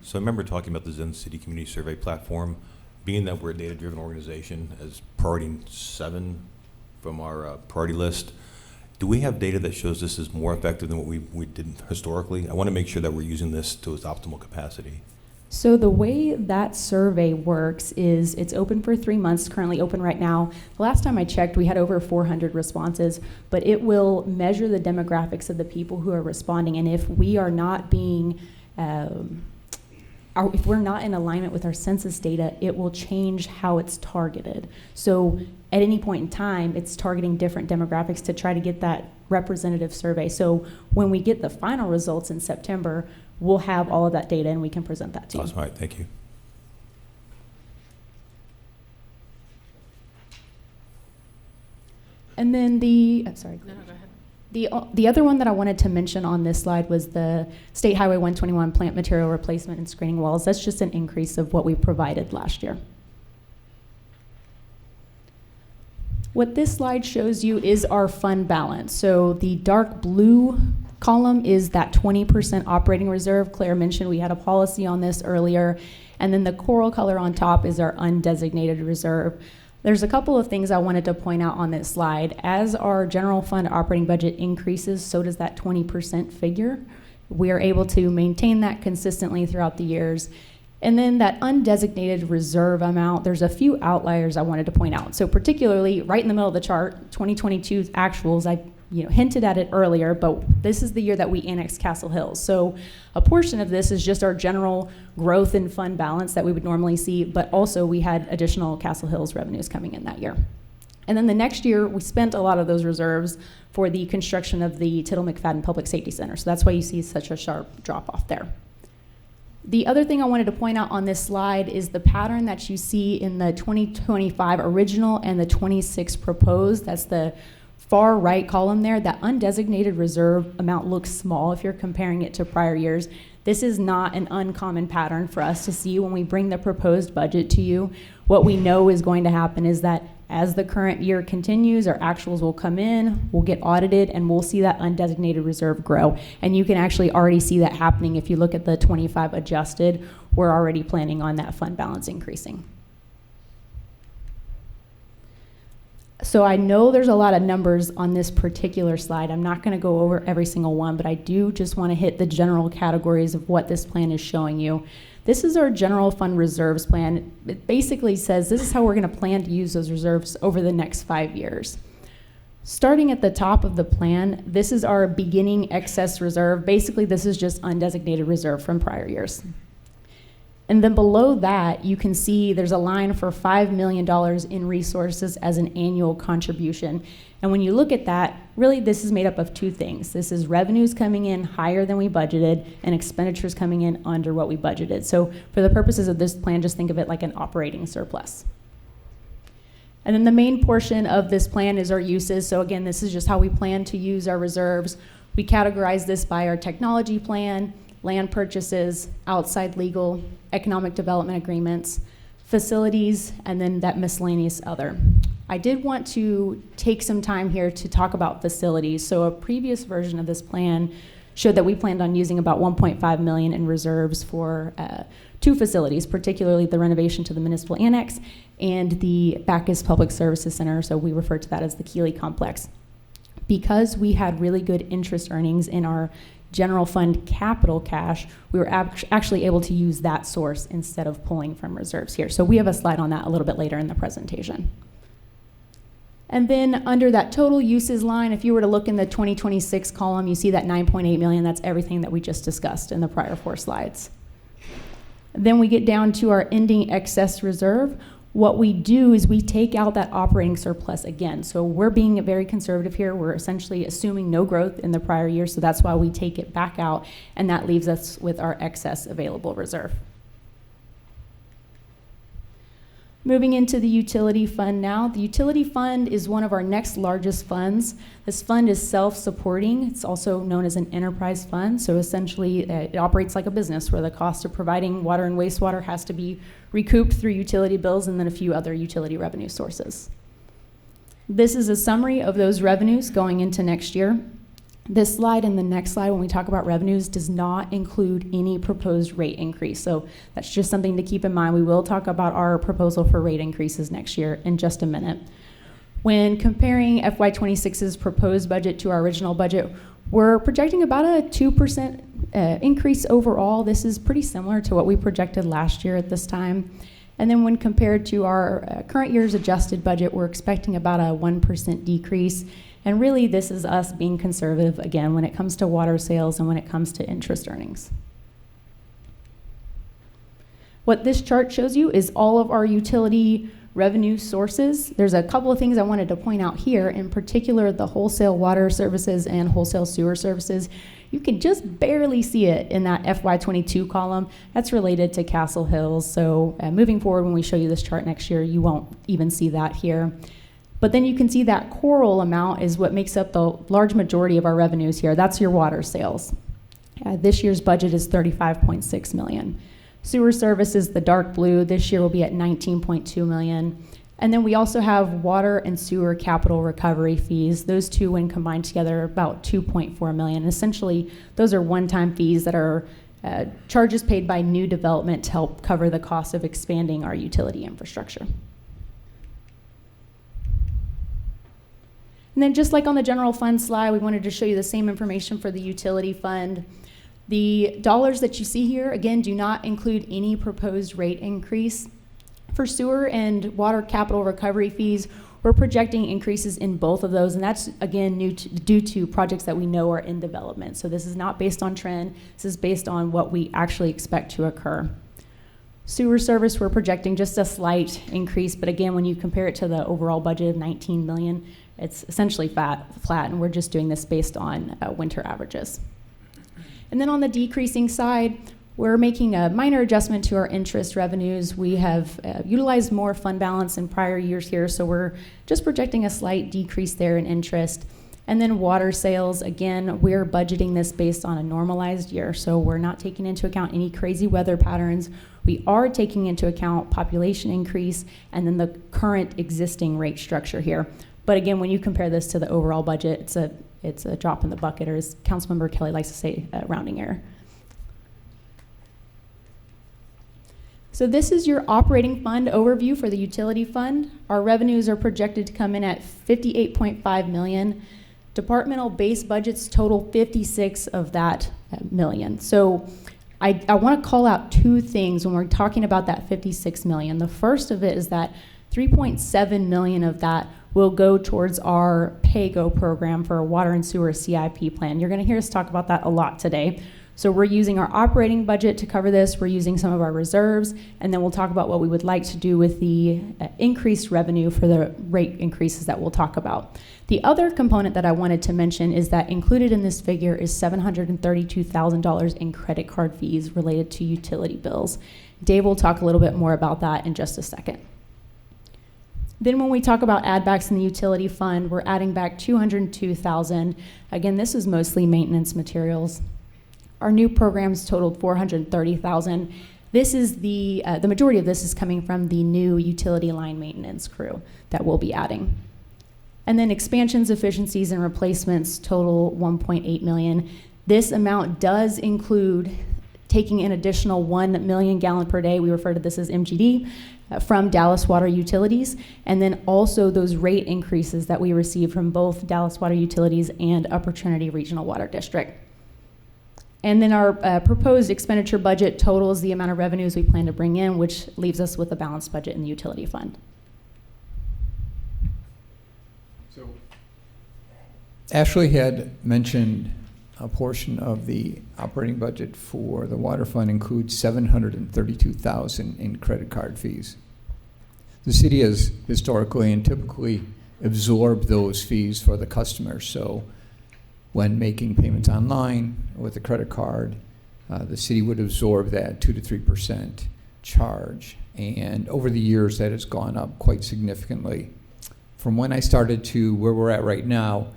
So I remember talking about the Zen City Community Survey platform. Being that we're a data-driven organization, as priority 7 from our priority list, do we have data that shows this is more effective than what we did historically? I want to make sure that we're using this to its optimal capacity. So the way that survey works is it's open for 3 months, currently open right now. The last time I checked, we had over 400 responses, but it will measure the demographics of the people who are responding, and if we are not being if we're not in alignment with our census data, it will change how it's targeted. So at any point in time, it's targeting different demographics to try to get that representative survey. So when we get the final results in September, we'll have all of that data and we can present that to you. Awesome. All right, thank you. And then sorry. No, go ahead. The other one that I wanted to mention on this slide was the State Highway 121 plant material replacement and screening walls. That's just an increase of what we provided last year. What this slide shows you is our fund balance. So the dark blue column is that 20% operating reserve. Claire mentioned we had a policy on this earlier. And then the coral color on top is our undesignated reserve. There's a couple of things I wanted to point out on this slide. As our general fund operating budget increases, so does that 20% figure. We are able to maintain that consistently throughout the years. And then that undesignated reserve amount, there's a few outliers I wanted to point out. So particularly right in the middle of the chart, 2022's actuals, I hinted at it earlier, but this is the year that we annexed Castle Hills. So a portion of this is just our general growth in fund balance that we would normally see, but also we had additional Castle Hills revenues coming in that year. And then the next year, we spent a lot of those reserves for the construction of the Tittle McFadden Public Safety Center. So that's why you see such a sharp drop off there. The other thing I wanted to point out on this slide is the pattern that you see in the 2025 original and the 26 proposed. That's the far right column there. That undesignated reserve amount looks small if you're comparing it to prior years. This is not an uncommon pattern for us to see when we bring the proposed budget to you. What we know is going to happen is that as the current year continues, our actuals will come in, we'll get audited, and we'll see that undesignated reserve grow. And you can actually already see that happening if you look at the 25 adjusted. We're already planning on that fund balance increasing. So I know there's a lot of numbers on this particular slide. I'm not going to go over every single one, but I do just want to hit the general categories of what this plan is showing you. This is our general fund reserves plan. It basically says this is how we're going to plan to use those reserves over the next 5 years. Starting at the top of the plan, this is our beginning excess reserve. Basically, this is just undesignated reserve from prior years. And then below that, you can see there's a line for $5 million in resources as an annual contribution. And when you look at that, really this is made up of two things. This is revenues coming in higher than we budgeted and expenditures coming in under what we budgeted. So for the purposes of this plan, just think of it like an operating surplus. And then the main portion of this plan is our uses. So again, this is just how we plan to use our reserves. We categorize this by our technology plan, land purchases, outside legal, economic development agreements, facilities, and then that miscellaneous other. I did want to take some time here to talk about facilities. So a previous version of this plan showed that we planned on using about $1.5 million in reserves for 2 facilities, particularly the renovation to the municipal annex and the Bacchus Public Services Center. So we refer to that as the Keeley Complex. Because we had really good interest earnings in our general fund capital cash, we were actually able to use that source instead of pulling from reserves here. So we have a slide on that a little bit later in the presentation. And then under that total uses line, if you were to look in the 2026 column, you see that $9.8 million. That's everything that we just discussed in the prior 4 slides. Then we get down to our ending excess reserve. What we do is we take out that operating surplus again. So we're being very conservative here. We're essentially assuming no growth in the prior year, so that's why we take it back out, and that leaves us with our excess available reserve. Moving into the utility fund now. The utility fund is one of our next largest funds. This fund is self-supporting. It's also known as an enterprise fund. So essentially it operates like a business where the cost of providing water and wastewater has to be recouped through utility bills and then a few other utility revenue sources. This is a summary of those revenues going into next year. This slide and the next slide, when we talk about revenues, does not include any proposed rate increase. So that's just something to keep in mind. We will talk about our proposal for rate increases next year in just a minute. When comparing FY26's proposed budget to our original budget, we're projecting about a 2% increase overall. This is pretty similar to what we projected last year at this time. And then when compared to our current year's adjusted budget, we're expecting about a 1% decrease. And really, this is us being conservative, again, when it comes to water sales and when it comes to interest earnings. What this chart shows you is all of our utility revenue sources. There's a couple of things I wanted to point out here, in particular the wholesale water services and wholesale sewer services. You can just barely see it in that FY22 column. That's related to Castle Hills. So moving forward, when we show you this chart next year, you won't even see that here. But then you can see that coral amount is what makes up the large majority of our revenues here. That's your water sales. This year's budget is $35.6 million. Sewer service is the dark blue. This year will be at $19.2 million. And then we also have water and sewer capital recovery fees. Those two, when combined together, are about $2.4 million. Essentially, those are one-time fees that are charges paid by new development to help cover the cost of expanding our utility infrastructure. And then just like on the general fund slide, we wanted to show you the same information for the utility fund. The dollars that you see here, again, do not include any proposed rate increase. For sewer and water capital recovery fees, we're projecting increases in both of those, and that's, again, due to projects that we know are in development. So this is not based on trend. This is based on what we actually expect to occur. Sewer service, we're projecting just a slight increase, but again, when you compare it to the overall budget of $19 million, it's essentially flat, and we're just doing this based on winter averages. And then on the decreasing side, we're making a minor adjustment to our interest revenues. We have utilized more fund balance in prior years here, so we're just projecting a slight decrease there in interest. And then water sales, again, we're budgeting this based on a normalized year, so we're not taking into account any crazy weather patterns. We are taking into account population increase and then the current existing rate structure here. But again, when you compare this to the overall budget, it's a drop in the bucket, or as Councilmember Kelly likes to say, a rounding error. So this is your operating fund overview for the utility fund. Our revenues are projected to come in at $58.5 million. Departmental base budgets total 56 of that million. So I want to call out two things when we're talking about that 56 million. The first of it is that 3.7 million of that will go towards our PAYGO program for a water and sewer CIP plan. You're going to hear us talk about that a lot today. So we're using our operating budget to cover this. We're using some of our reserves, and then we'll talk about what we would like to do with the increased revenue for the rate increases that we'll talk about. The other component that I wanted to mention is that included in this figure is $732,000 in credit card fees related to utility bills. Dave will talk a little bit more about that in just a second. Then when we talk about add backs in the utility fund, we're adding back $202,000. Again, this is mostly maintenance materials. Our new programs totaled $430,000. This is the majority of this is coming from the new utility line maintenance crew that we'll be adding. And then expansions, efficiencies, and replacements total $1.8 million. This amount does include taking an additional 1 million gallon per day, we refer to this as MGD, from Dallas Water Utilities, and then also those rate increases that we received from both Dallas Water Utilities and Upper Trinity Regional Water District. And then our proposed expenditure budget totals the amount of revenues we plan to bring in, which leaves us with a balanced budget in the utility fund. So Ashley had mentioned a portion of the operating budget for the water fund includes $732,000 in credit card fees. The city has historically and typically absorbed those fees for the customer. So when making payments online with a credit card, the city would absorb that 2 to 3% charge. And over the years, that has gone up quite significantly. From when I started to where we're at right now,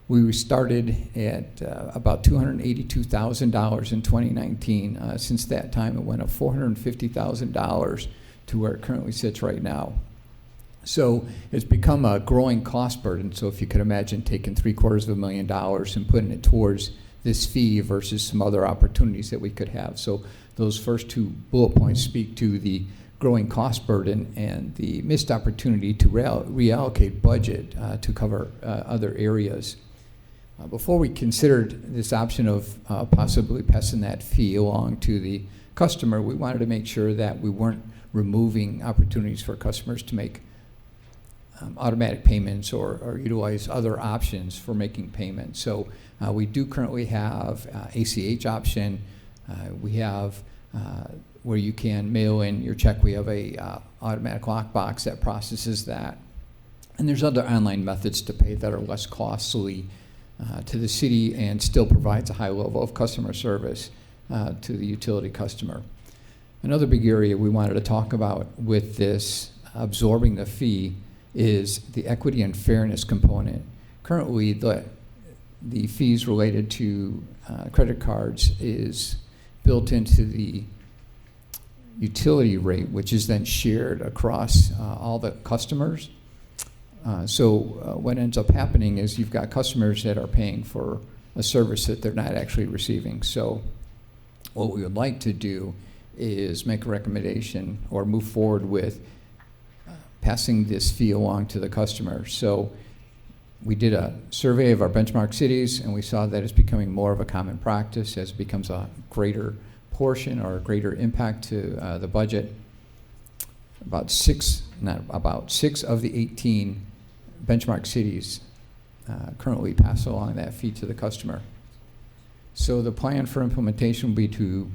we started at about $282,000 in 2019. Since that time, it went up $450,000 to where it currently sits right now. So it's become a growing cost burden. So if you could imagine taking $750,000 and putting it towards this fee versus some other opportunities that we could have. So those first two bullet points speak to the growing cost burden and the missed opportunity to reallocate budget to cover other areas. Before we considered this option of possibly passing that fee along to the customer, we wanted to make sure that we weren't removing opportunities for customers to make automatic payments or utilize other options for making payments. So we do currently have ACH option. We have where you can mail in your check. We have a automatic lockbox that processes that. And there's other online methods to pay that are less costly to the city and still provides a high level of customer service to the utility customer. Another big area we wanted to talk about with this absorbing the fee is the equity and fairness component. Currently, the fees related to credit cards is built into the utility rate, which is then shared across all the customers. So what ends up happening is you've got customers that are paying for a service that they're not actually receiving. So what we would like to do is make a recommendation or move forward with passing this fee along to the customer. So we did a survey of our benchmark cities, and we saw that it's becoming more of a common practice as it becomes a greater portion or a greater impact to the budget. About six of the 18 benchmark cities currently pass along that fee to the customer. So the plan for implementation will be to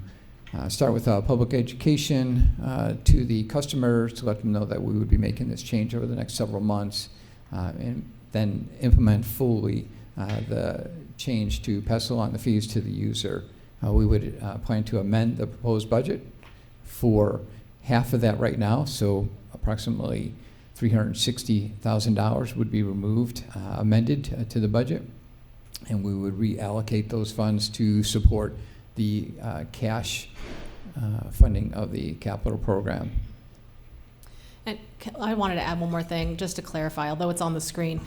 start with public education to the customers to let them know that we would be making this change over the next several months, and then implement fully the change to pass along the fees to the user. We would plan to amend the proposed budget for half of that right now, so approximately $360,000 would be removed, amended to the budget, and we would reallocate those funds to support the cash funding of the capital program. And I wanted to add one more thing, just to clarify, although it's on the screen.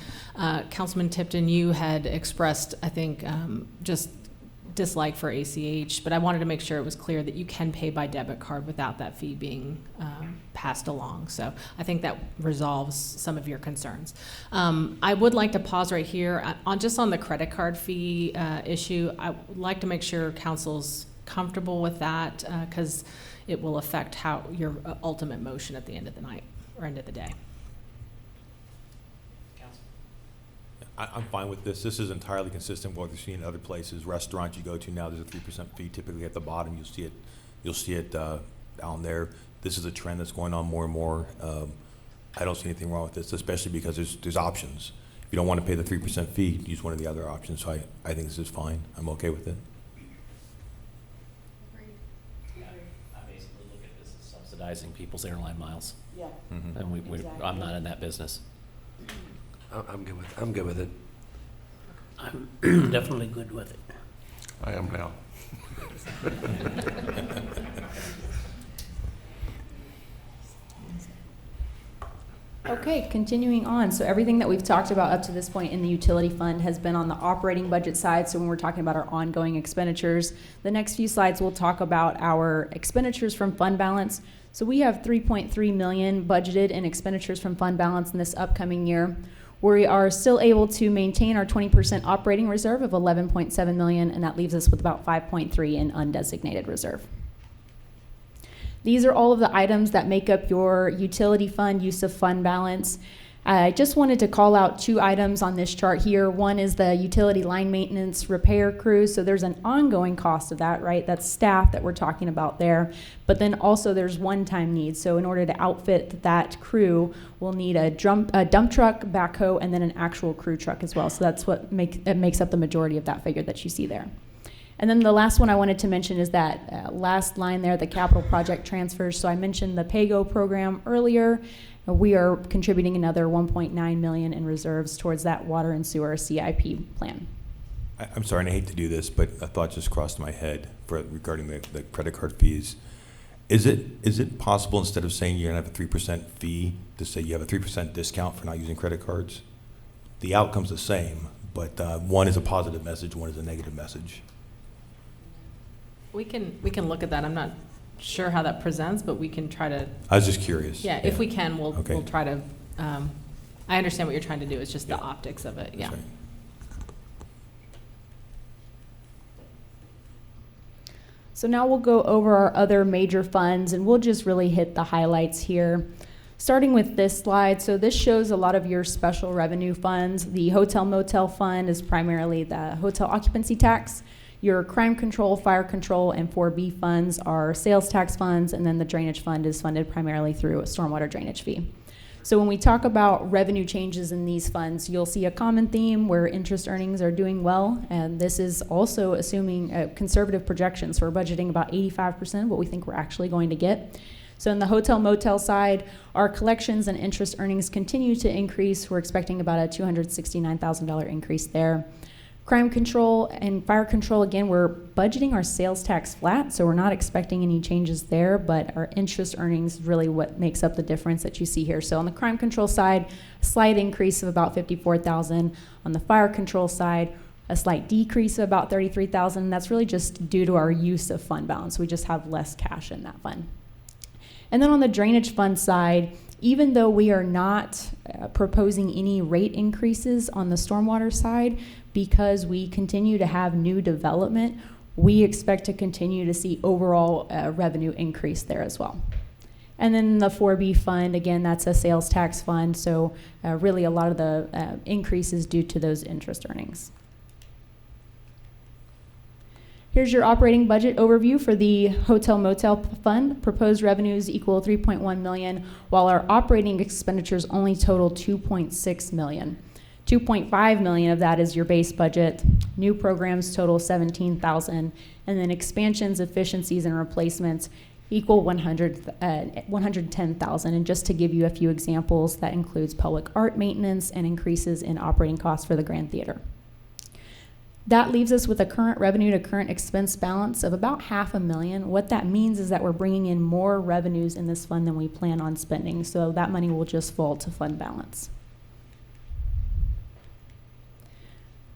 Councilman Tipton, you had expressed, I think, just dislike for ACH, but I wanted to make sure it was clear that you can pay by debit card without that fee being passed along. So I think that resolves some of your concerns. I would like to pause right here on the credit card fee issue. I would like to make sure council's comfortable with that because it will affect how your ultimate motion at the end of the night or end of the day. I'm fine with this. This is entirely consistent with what we've seen in other places. Restaurants you go to now, there's a 3% fee typically at the bottom. You'll see it down there. This is a trend that's going on more and more. I don't see anything wrong with this, especially because there's options. If you don't want to pay the 3% fee, use one of the other options. So I think this is fine. I'm okay with it. I basically look at this as subsidizing people's airline miles. Yeah. Mm-hmm. And Exactly. I'm not in that business. I'm good with it. I'm definitely good with it. I am now. Okay, continuing on. So everything that we've talked about up to this point in the utility fund has been on the operating budget side. So when we're talking about our ongoing expenditures, the next few slides we'll talk about our expenditures from fund balance. So we have $3.3 million budgeted in expenditures from fund balance in this upcoming year. We are still able to maintain our 20% operating reserve of $11.7 million, and that leaves us with about $5.3 in undesignated reserve. These are all of the items that make up your utility fund use of fund balance. I just wanted to call out 2 items on this chart here. One is the utility line maintenance repair crews. So there's an ongoing cost of that, right? That's staff that we're talking about there. But then also there's one-time needs. So in order to outfit that crew, we'll need a dump truck, backhoe, and then an actual crew truck as well. So that's what makes up the majority of that figure that you see there. And then the last one I wanted to mention is that last line there, the capital project transfers. So I mentioned the PAYGO program earlier. We are contributing another $1.9 million in reserves towards that water and sewer CIP plan. I'm sorry, and I hate to do this, but a thought just crossed my head regarding the credit card fees. Is it possible, instead of saying you're going to have a 3% fee, to say you have a 3% discount for not using credit cards? The outcome's the same, but one is a positive message, one is a negative message. We can look at that. I'm not sure how that presents, but we can try to. I was just curious. Yeah, if we can, we'll try to. I understand what you're trying to do. It's just the optics of it. Yeah. Right. So now we'll go over our other major funds, and we'll just really hit the highlights here. Starting with this slide, so this shows a lot of your special revenue funds. The hotel motel fund is primarily the hotel occupancy tax. Your crime control, fire control, and 4B funds are sales tax funds, and then the drainage fund is funded primarily through a stormwater drainage fee. So when we talk about revenue changes in these funds, you'll see a common theme where interest earnings are doing well, and this is also assuming conservative projections. So we're budgeting about 85% of what we think we're actually going to get. So in the hotel motel side, our collections and interest earnings continue to increase. We're expecting about a $269,000 increase there. Crime control and fire control, again, we're budgeting our sales tax flat, so we're not expecting any changes there, but our interest earnings is really what makes up the difference that you see here. So on the crime control side, a slight increase of about $54,000. On the fire control side, a slight decrease of about $33,000. That's really just due to our use of fund balance. We just have less cash in that fund. And then on the drainage fund side, even though we are not proposing any rate increases on the stormwater side, because we continue to have new development, we expect to continue to see overall revenue increase there as well. And then the 4B fund, again, that's a sales tax fund, so really a lot of the increase is due to those interest earnings. Here's your operating budget overview for the hotel motel fund. Proposed revenues equal $3.1 million, while our operating expenditures only total $2.6 million. $2.5 million of that is your base budget. New programs total $17,000, and then expansions, efficiencies, and replacements equal $110,000. And just to give you a few examples, that includes public art maintenance and increases in operating costs for the Grand Theater. That leaves us with a current revenue to current expense balance of about $500,000. What that means is that we're bringing in more revenues in this fund than we plan on spending, so that money will just fall to fund balance.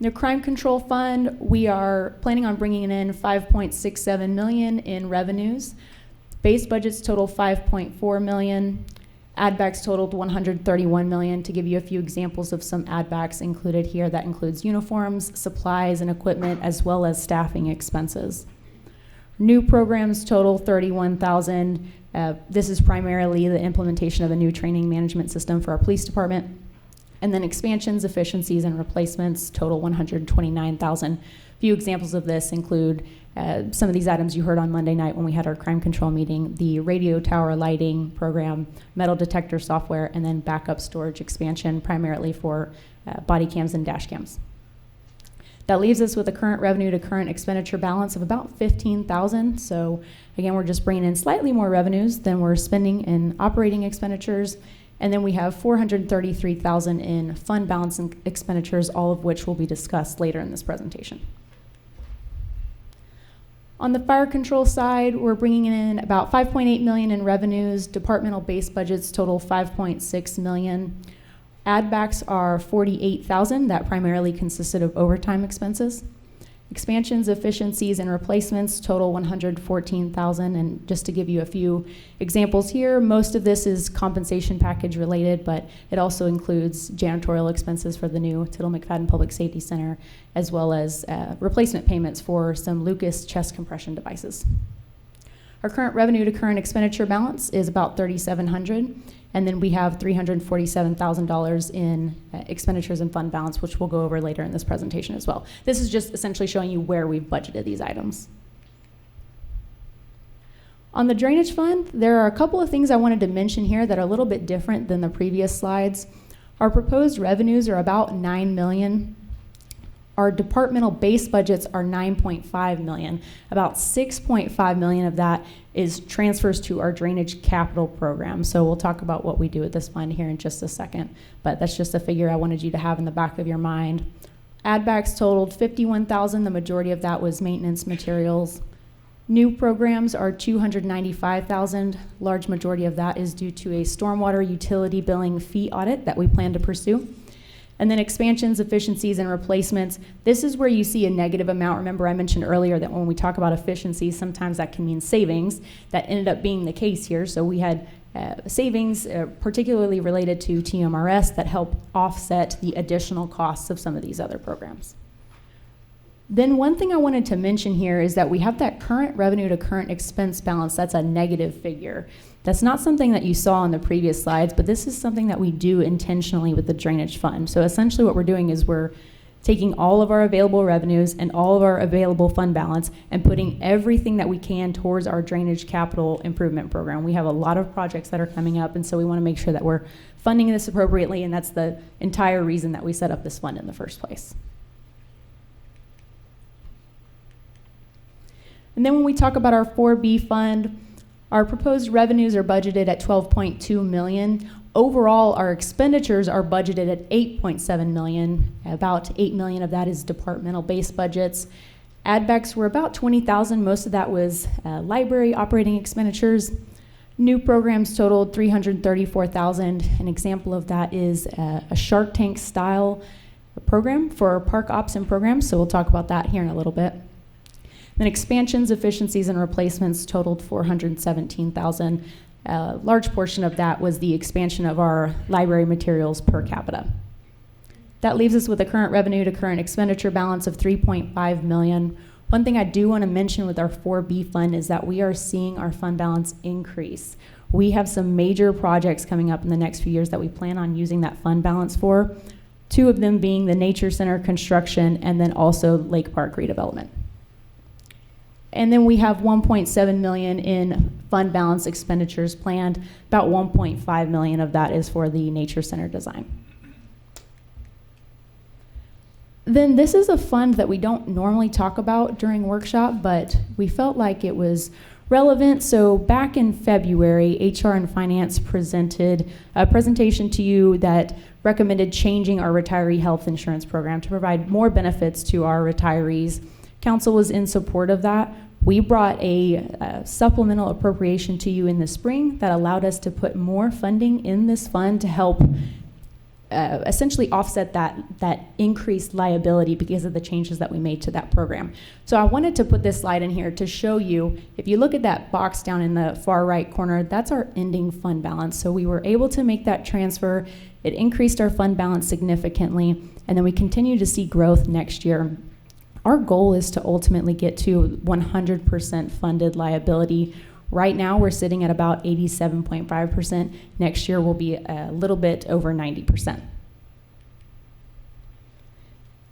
The crime control fund, we are planning on bringing in $5.67 million in revenues. Base budgets total $5.4 million. Add backs totaled $131 million. To give you a few examples of some add backs included here, that includes uniforms, supplies, and equipment, as well as staffing expenses. New programs total $31,000. This is primarily the implementation of a new training management system for our police department. And then expansions, efficiencies, and replacements total $129,000. A few examples of this include some of these items you heard on Monday night when we had our crime control meeting: the radio tower lighting program, metal detector software, and then backup storage expansion, primarily for body cams and dash cams. That leaves us with a current revenue to current expenditure balance of about $15,000. So again, we're just bringing in slightly more revenues than we're spending in operating expenditures. And then we have $433,000 in fund balance and expenditures, all of which will be discussed later in this presentation. On the fire control side, we're bringing in about $5.8 million in revenues. Departmental base budgets total $5.6 million. Add backs are $48,000. That primarily consisted of overtime expenses. Expansions, efficiencies, and replacements total $114,000. And just to give you a few examples here, most of this is compensation package related, but it also includes janitorial expenses for the new Tittle McFadden Public Safety Center, as well as replacement payments for some Lucas chest compression devices. Our current revenue to current expenditure balance is about $3,700, and then we have $347,000 in expenditures and fund balance, which we'll go over later in this presentation as well. This is just essentially showing you where we've budgeted these items. On the drainage fund, there are a couple of things I wanted to mention here that are a little bit different than the previous slides. Our proposed revenues are about $9 million. Our departmental base budgets are $9.5 million. About $6.5 million of that is transfers to our drainage capital program. So we'll talk about what we do with this fund here in just a second, but that's just a figure I wanted you to have in the back of your mind. Add backs totaled $51,000. The majority of that was maintenance materials. New programs are $295,000. Large majority of that is due to a stormwater utility billing fee audit that we plan to pursue. And then expansions, efficiencies, and replacements. This is where you see a negative amount. Remember, I mentioned earlier that when we talk about efficiencies, sometimes that can mean savings. That ended up being the case here. So we had savings, particularly related to TMRS, that help offset the additional costs of some of these other programs. Then one thing I wanted to mention here is that we have that current revenue to current expense balance. That's a negative figure. That's not something that you saw on the previous slides, but this is something that we do intentionally with the drainage fund. So essentially what we're doing is we're taking all of our available revenues and all of our available fund balance and putting everything that we can towards our drainage capital improvement program. We have a lot of projects that are coming up, and so we want to make sure that we're funding this appropriately, and that's the entire reason that we set up this fund in the first place. And then when we talk about our 4B fund, our proposed revenues are budgeted at $12.2 million. Overall, our expenditures are budgeted at $8.7 million. About $8 million of that is departmental base budgets. Add backs were about $20,000. Most of that was library operating expenditures. New programs totaled $334,000. An example of that is a Shark Tank style program for park ops and programs. So we'll talk about that here in a little bit. Then expansions, efficiencies, and replacements totaled $417,000. A large portion of that was the expansion of our library materials per capita. That leaves us with a current revenue to current expenditure balance of $3.5 million. One thing I do want to mention with our 4B fund is that we are seeing our fund balance increase. We have some major projects coming up in the next few years that we plan on using that fund balance for, 2 of them being the Nature Center construction and then also Lake Park redevelopment. And then we have $1.7 million in fund balance expenditures planned. About $1.5 million of that is for the Nature Center design. Then this is a fund that we don't normally talk about during workshop, but we felt like it was relevant. So back in February, HR and Finance presented a presentation to you that recommended changing our retiree health insurance program to provide more benefits to our retirees. Council was in support of that. We brought a supplemental appropriation to you in the spring that allowed us to put more funding in this fund to help essentially offset that increased liability because of the changes that we made to that program. So I wanted to put this slide in here to show you, if you look at that box down in the far right corner, that's our ending fund balance. So we were able to make that transfer. It increased our fund balance significantly, and then we continue to see growth next year. Our goal is to ultimately get to 100% funded liability. Right now, we're sitting at about 87.5%. Next year, we'll be a little bit over 90%.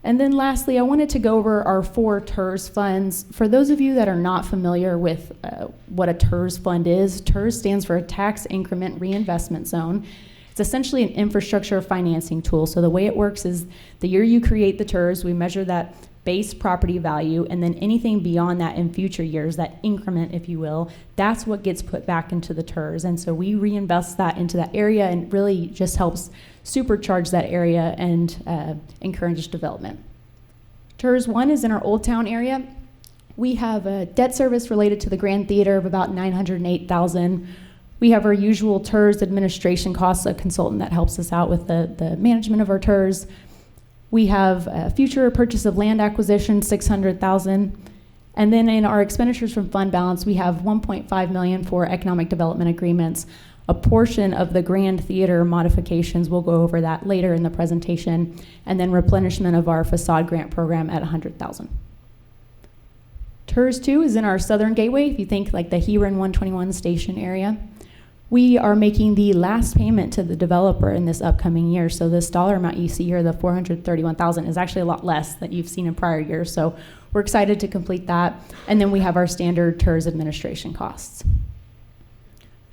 And then lastly, I wanted to go over our 4 TERS funds. For those of you that are not familiar with what a TERS fund is, TERS stands for a Tax Increment Reinvestment Zone. It's essentially an infrastructure financing tool. So the way it works is the year you create the TERS, we measure that base property value, and then anything beyond that in future years, that increment, if you will, that's what gets put back into the TERS. And so we reinvest that into that area, and really just helps supercharge that area and encourage development. TERS 1 is in our Old Town area. We have a debt service related to the Grand Theater of about $908,000. We have our usual TERS administration costs, a consultant that helps us out with the management of our TERS. We have a future purchase of land acquisition, $600,000. And then in our expenditures from fund balance, we have $1.5 million for economic development agreements. A portion of the Grand Theater modifications, we'll go over that later in the presentation. And then replenishment of our facade grant program at $100,000. TERS 2 is in our southern gateway, if you think like the Hebron 121 station area. We are making the last payment to the developer in this upcoming year. So this dollar amount you see here, the $431,000, is actually a lot less than you've seen in prior years. So we're excited to complete that. And then we have our standard TERS administration costs.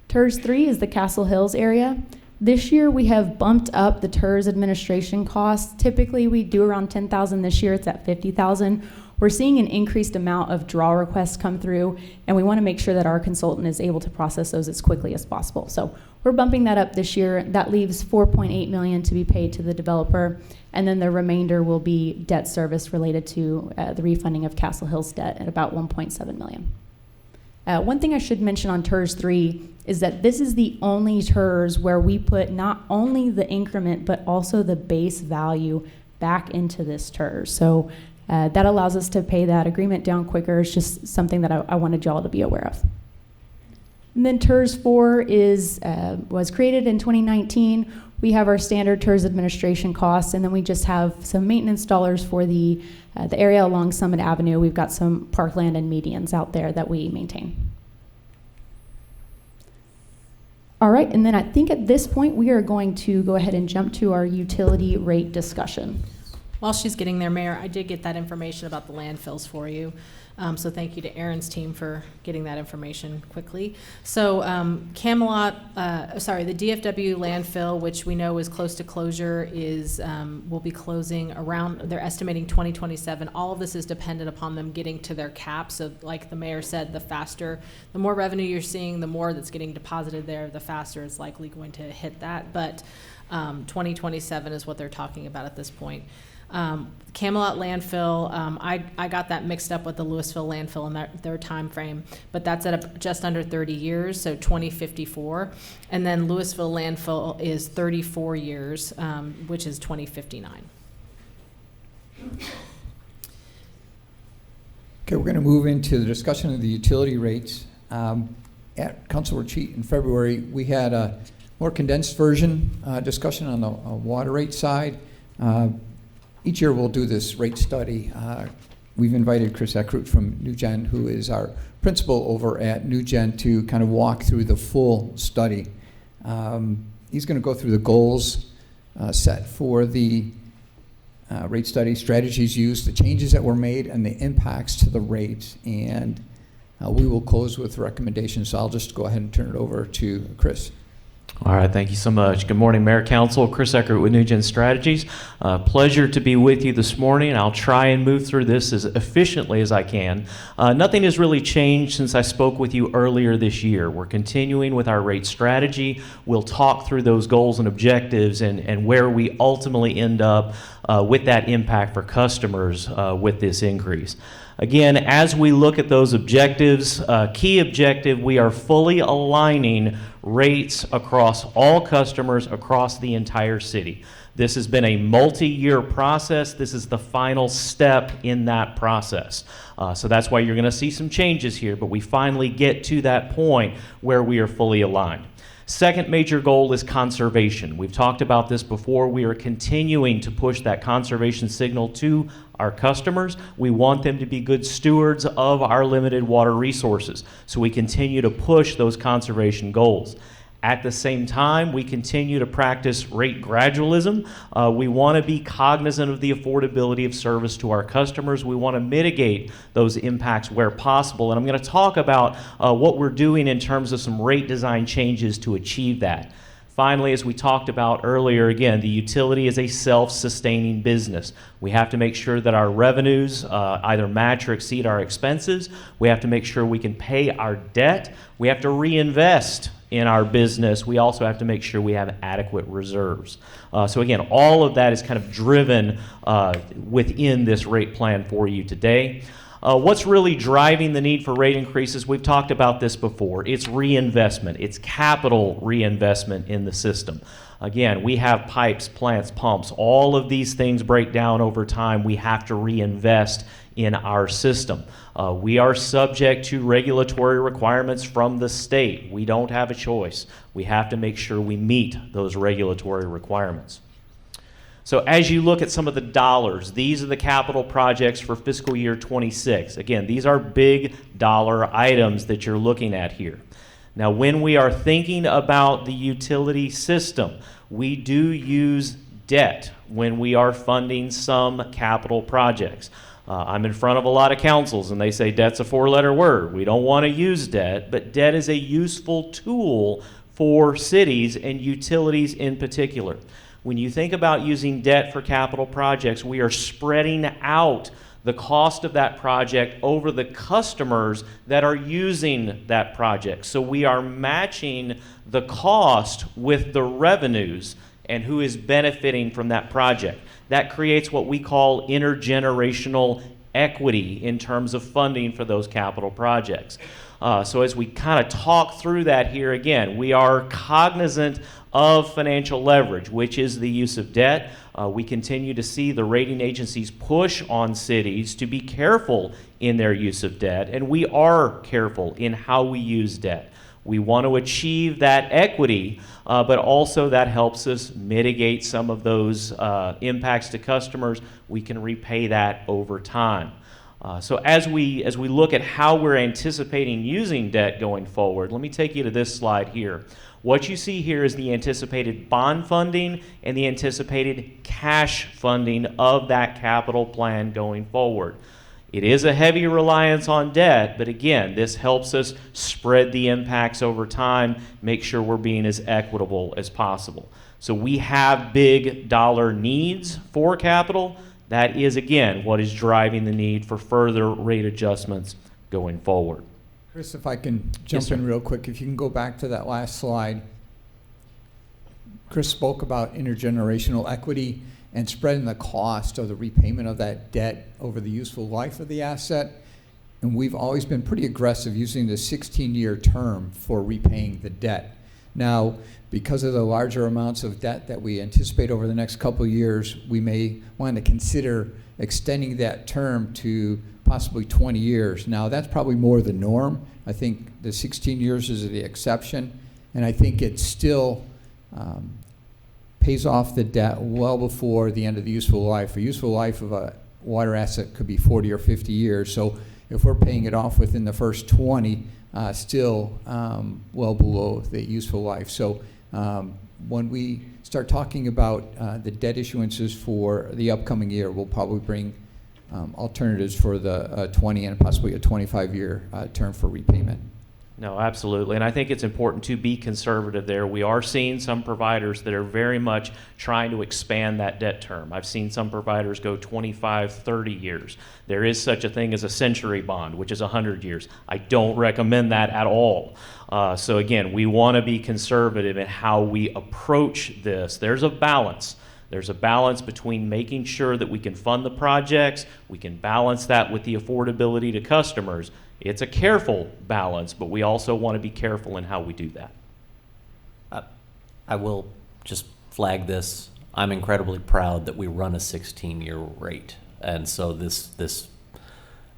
TERS 3 is the Castle Hills area. This year we have bumped up the TERS administration costs. Typically we do around $10,000. This year it's at $50,000. We're seeing an increased amount of draw requests come through, and we want to make sure that our consultant is able to process those as quickly as possible. So we're bumping that up this year. That leaves $4.8 million to be paid to the developer, and then the remainder will be debt service related to the refunding of Castle Hills debt at about $1.7 million. One thing I should mention on TERS 3 is that this is the only TERS where we put not only the increment but also the base value back into this TERS. So that allows us to pay that agreement down quicker. It's just something that I wanted y'all to be aware of. And then TERS 4 was created in 2019. We have our standard TERS administration costs, and then we just have some maintenance dollars for the area along Summit Avenue. We've got some parkland and medians out there that we maintain. All right, and then I think at this point we are going to go ahead and jump to our utility rate discussion. While she's getting there, Mayor, I did get that information about the landfills for you. So thank you to Erin's team for getting that information quickly. So the DFW landfill, which we know is close to closure, will be closing around, they're estimating 2027. All of this is dependent upon them getting to their cap. So like the mayor said, the more revenue you're seeing, the more that's getting deposited there, the faster it's likely going to hit that. But 2027 is what they're talking about at this point. Camelot landfill, I got that mixed up with the Lewisville landfill and their time frame, but that's at just under 30 years, so 2054. And then Lewisville landfill is 34 years, which is 2059. Okay, we're going to move into the discussion of the utility rates. At council retreat in February, we had a more condensed version discussion on the water rate side. Each year we'll do this rate study. We've invited Chris Eckroot from NewGen, who is our principal over at NewGen, to kind of walk through the full study. He's going to go through the goals set for the rate study, strategies used, the changes that were made, and the impacts to the rates. And we will close with recommendations. So I'll just go ahead and turn it over to Chris. All right, thank you so much. Good morning, Mayor, Council. Chris Eckert with NewGen Strategies. Pleasure to be with you this morning. I'll try and move through this as efficiently as I can. Nothing has really changed since I spoke with you earlier this year. We're continuing with our rate strategy. We'll talk through those goals and objectives and where we ultimately end up with that impact for customers with this increase. Again, as we look at those objectives, key objective, we are fully aligning rates across all customers across the entire city. This has been a multi-year process. This is the final step in that process. So that's why you're going to see some changes here, but we finally get to that point where we are fully aligned. Second major goal is conservation. We've talked about this before. We are continuing to push that conservation signal to our customers. We want them to be good stewards of our limited water resources. So we continue to push those conservation goals. At the same time, we continue to practice rate gradualism. We want to be cognizant of the affordability of service to our customers. We want to mitigate those impacts where possible. And I'm going to talk about what we're doing in terms of some rate design changes to achieve that. Finally, as we talked about earlier, again, the utility is a self-sustaining business. We have to make sure that our revenues either match or exceed our expenses. We have to make sure we can pay our debt. We have to reinvest in our business. We also have to make sure we have adequate reserves. So again, all of that is kind of driven within this rate plan for you today. What's really driving the need for rate increases? We've talked about this before. It's reinvestment. It's capital reinvestment in the system. Again, we have pipes, plants, pumps. All of these things break down over time. We have to reinvest in our system. We are subject to regulatory requirements from the state. We don't have a choice. We have to make sure we meet those regulatory requirements. So as you look at some of the dollars, these are the capital projects for fiscal year 26. Again, these are big dollar items that you're looking at here. Now, when we are thinking about the utility system, we do use debt when we are funding some capital projects. I'm in front of a lot of councils and they say debt's a 4-letter word. We don't want to use debt, but debt is a useful tool for cities and utilities in particular. When you think about using debt for capital projects, we are spreading out the cost of that project over the customers that are using that project. So we are matching the cost with the revenues and who is benefiting from that project. That creates what we call intergenerational equity in terms of funding for those capital projects. So as we kind of talk through that here again, we are cognizant of financial leverage, which is the use of debt. We continue to see the rating agencies push on cities to be careful in their use of debt, and we are careful in how we use debt. We want to achieve that equity, but also that helps us mitigate some of those impacts to customers. We can repay that over time. So as we look at how we're anticipating using debt going forward, let me take you to this slide here. What you see here is the anticipated bond funding and the anticipated cash funding of that capital plan going forward. It is a heavy reliance on debt, but again, this helps us spread the impacts over time, make sure we're being as equitable as possible. So we have big dollar needs for capital. That is, again, what is driving the need for further rate adjustments going forward. Chris, if I can jump in real quick, if you can go back to that last slide. Chris spoke about intergenerational equity and spreading the cost of the repayment of that debt over the useful life of the asset. And we've always been pretty aggressive using the 16-year term for repaying the debt. Now, because of the larger amounts of debt that we anticipate over the next couple of years, we may want to consider extending that term to possibly 20 years. Now, that's probably more the norm. I think the 16 years is the exception, and I think it still pays off the debt well before the end of the useful life. A useful life of a water asset could be 40 or 50 years, so if we're paying it off within the first 20, still well below the useful life. So when we start talking about the debt issuances for the upcoming year, we'll probably bring alternatives for the 20 and possibly a 25-year term for repayment. No, absolutely. And I think it's important to be conservative there. We are seeing some providers that are very much trying to expand that debt term. I've seen some providers go 25, 30 years. There is such a thing as a century bond, which is 100 years. I don't recommend that at all. So again, we want to be conservative in how we approach this. There's a balance. There's a balance between making sure that we can fund the projects, we can balance that with the affordability to customers. It's a careful balance, but we also want to be careful in how we do that. I will just flag this. I'm incredibly proud that we run a 16-year rate. And so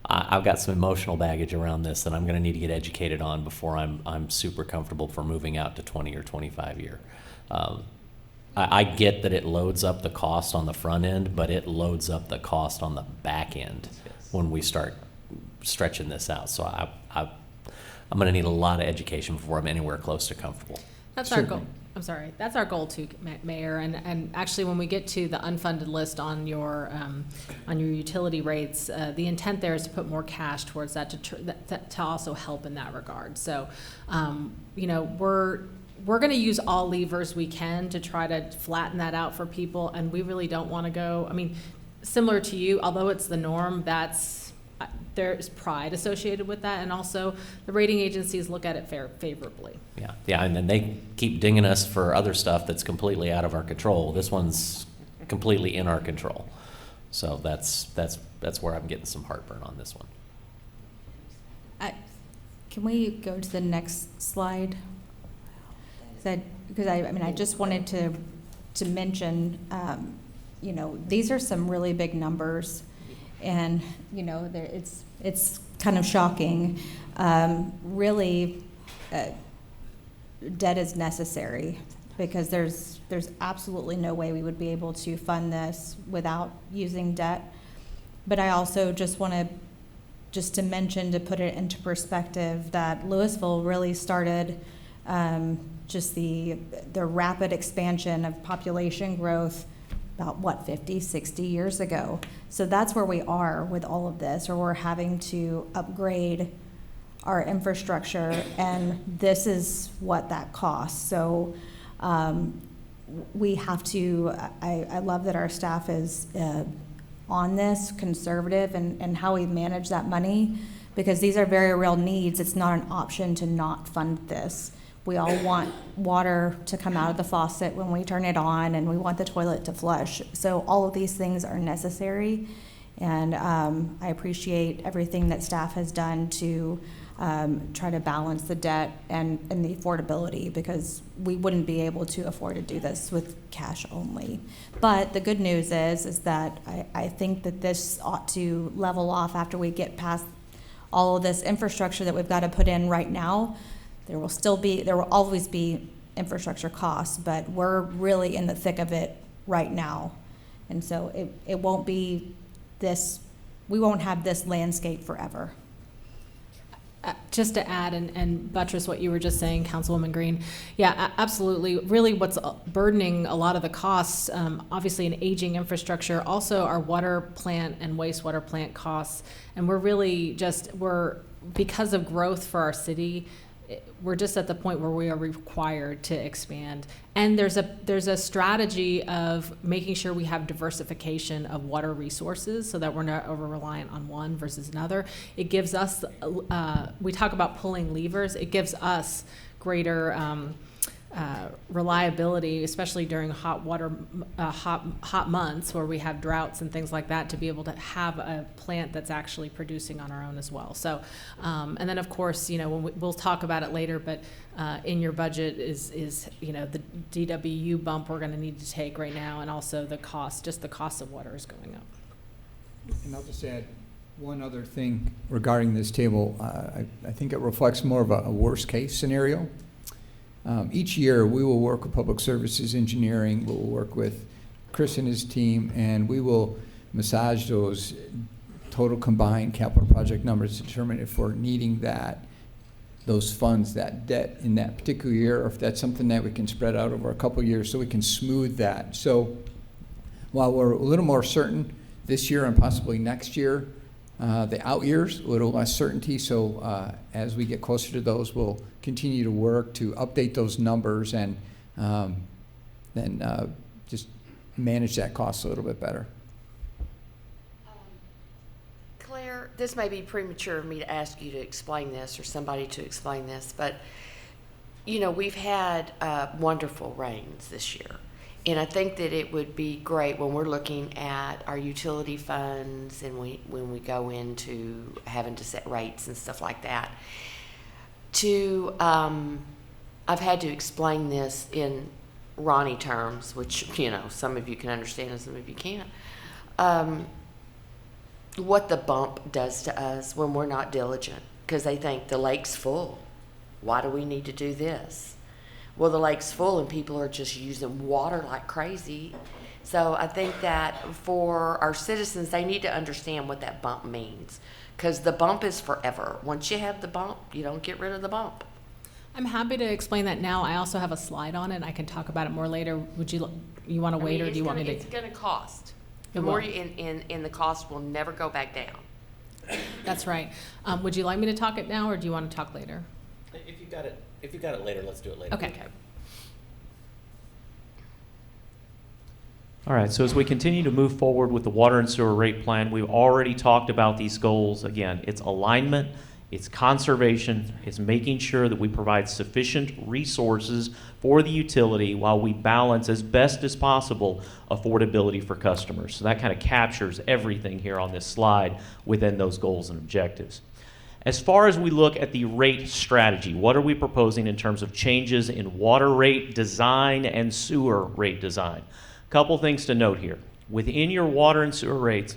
I've got some emotional baggage around this that I'm going to need to get educated on before I'm super comfortable for moving out to 20 or 25 year. I get that it loads up the cost on the front end, but it loads up the cost on the back end when we start stretching this out. So I'm going to need a lot of education before I'm anywhere close to comfortable. That's our goal. I'm sorry. That's our goal too, Mayor. And actually, when we get to the unfunded list on your utility rates, the intent there is to put more cash towards that to also help in that regard. So, we're going to use all levers we can to try to flatten that out for people, and we really don't want to go. I mean, similar to you, although it's the norm, there's pride associated with that, and also the rating agencies look at it favorably. Yeah, and then they keep dinging us for other stuff that's completely out of our control. This one's completely in our control. So that's where I'm getting some heartburn on this one. Can we go to the next slide? Because I just wanted to mention, these are some really big numbers, and it's kind of shocking. Really, debt is necessary. because there's absolutely no way we would be able to fund this without using debt. But I also just want to mention, to put it into perspective, that Lewisville really started just the rapid expansion of population growth about 50, 60 years ago. So that's where we are with all of this, or we're having to upgrade our infrastructure, and this is what that costs. So we have to, I love that our staff is on this, conservative, and how we manage that money, because these are very real needs. It's not an option to not fund this. We all want water to come out of the faucet when we turn it on, and we want the toilet to flush. So all of these things are necessary, and I appreciate everything that staff has done to try to balance the debt and the affordability, because we wouldn't be able to afford to do this with cash only. But the good news is that I think that this ought to level off after we get past all of this infrastructure that we've got to put in right now. There will always be infrastructure costs, but we're really in the thick of it right now. And so it won't be this, we won't have this landscape forever. Just to add and buttress what you were just saying, Councilwoman Green, yeah, absolutely. Really what's burdening a lot of the costs, obviously an aging infrastructure, also our water plant and wastewater plant costs. And we're really because of growth for our city, we're just at the point where we are required to expand. And there's a strategy of making sure we have diversification of water resources so that we're not over reliant on one versus another. It gives us, we talk about pulling levers, it gives us greater reliability, especially during hot months where we have droughts and things like that, to be able to have a plant that's actually producing on our own as well. So, and then of course, we'll talk about it later, but in your budget is the DWU bump we're going to need to take right now, and also the cost of water is going up. And I'll just add one other thing regarding this table. I think it reflects more of a worst case scenario. Each year, we will work with Public Services Engineering, we will work with Chris and his team, and we will massage those total combined capital project numbers to determine if we're needing those funds, that debt in that particular year, or if that's something that we can spread out over a couple of years so we can smooth that. So while we're a little more certain this year and possibly next year, the out years, a little less certainty. So as we get closer to those, we'll continue to work to update those numbers and then just manage that cost a little bit better. Claire, this may be premature of me to ask you to explain this or somebody to explain this, but we've had wonderful rains this year. And I think that it would be great when we're looking at our utility funds and when we go into having to set rates and stuff like that, I've had to explain this in Ronnie terms, which, some of you can understand and some of you can't, what the bump does to us when we're not diligent, because they think the lake's full. Why do we need to do this? Well, the lake's full and people are just using water like crazy. So I think that for our citizens, they need to understand what that bump means, because the bump is forever. Once you have the bump, you don't get rid of the bump. I'm happy to explain that now. I also have a slide on it. I can talk about it more later. Would you want to wait, or do you want me to? It's going to cost. The It more will. in the cost will never go back down. That's right. Would you like me to talk it now, or do you want to talk later? If you got it later, let's do it later. Okay. All right, so as we continue to move forward with the water and sewer rate plan, we've already talked about these goals. Again, it's alignment, it's conservation, it's making sure that we provide sufficient resources for the utility while we balance as best as possible affordability for customers. So that kind of captures everything here on this slide within those goals and objectives. As far as we look at the rate strategy, what are we proposing in terms of changes in water rate design and sewer rate design? Couple things to note here. Within your water and sewer rates,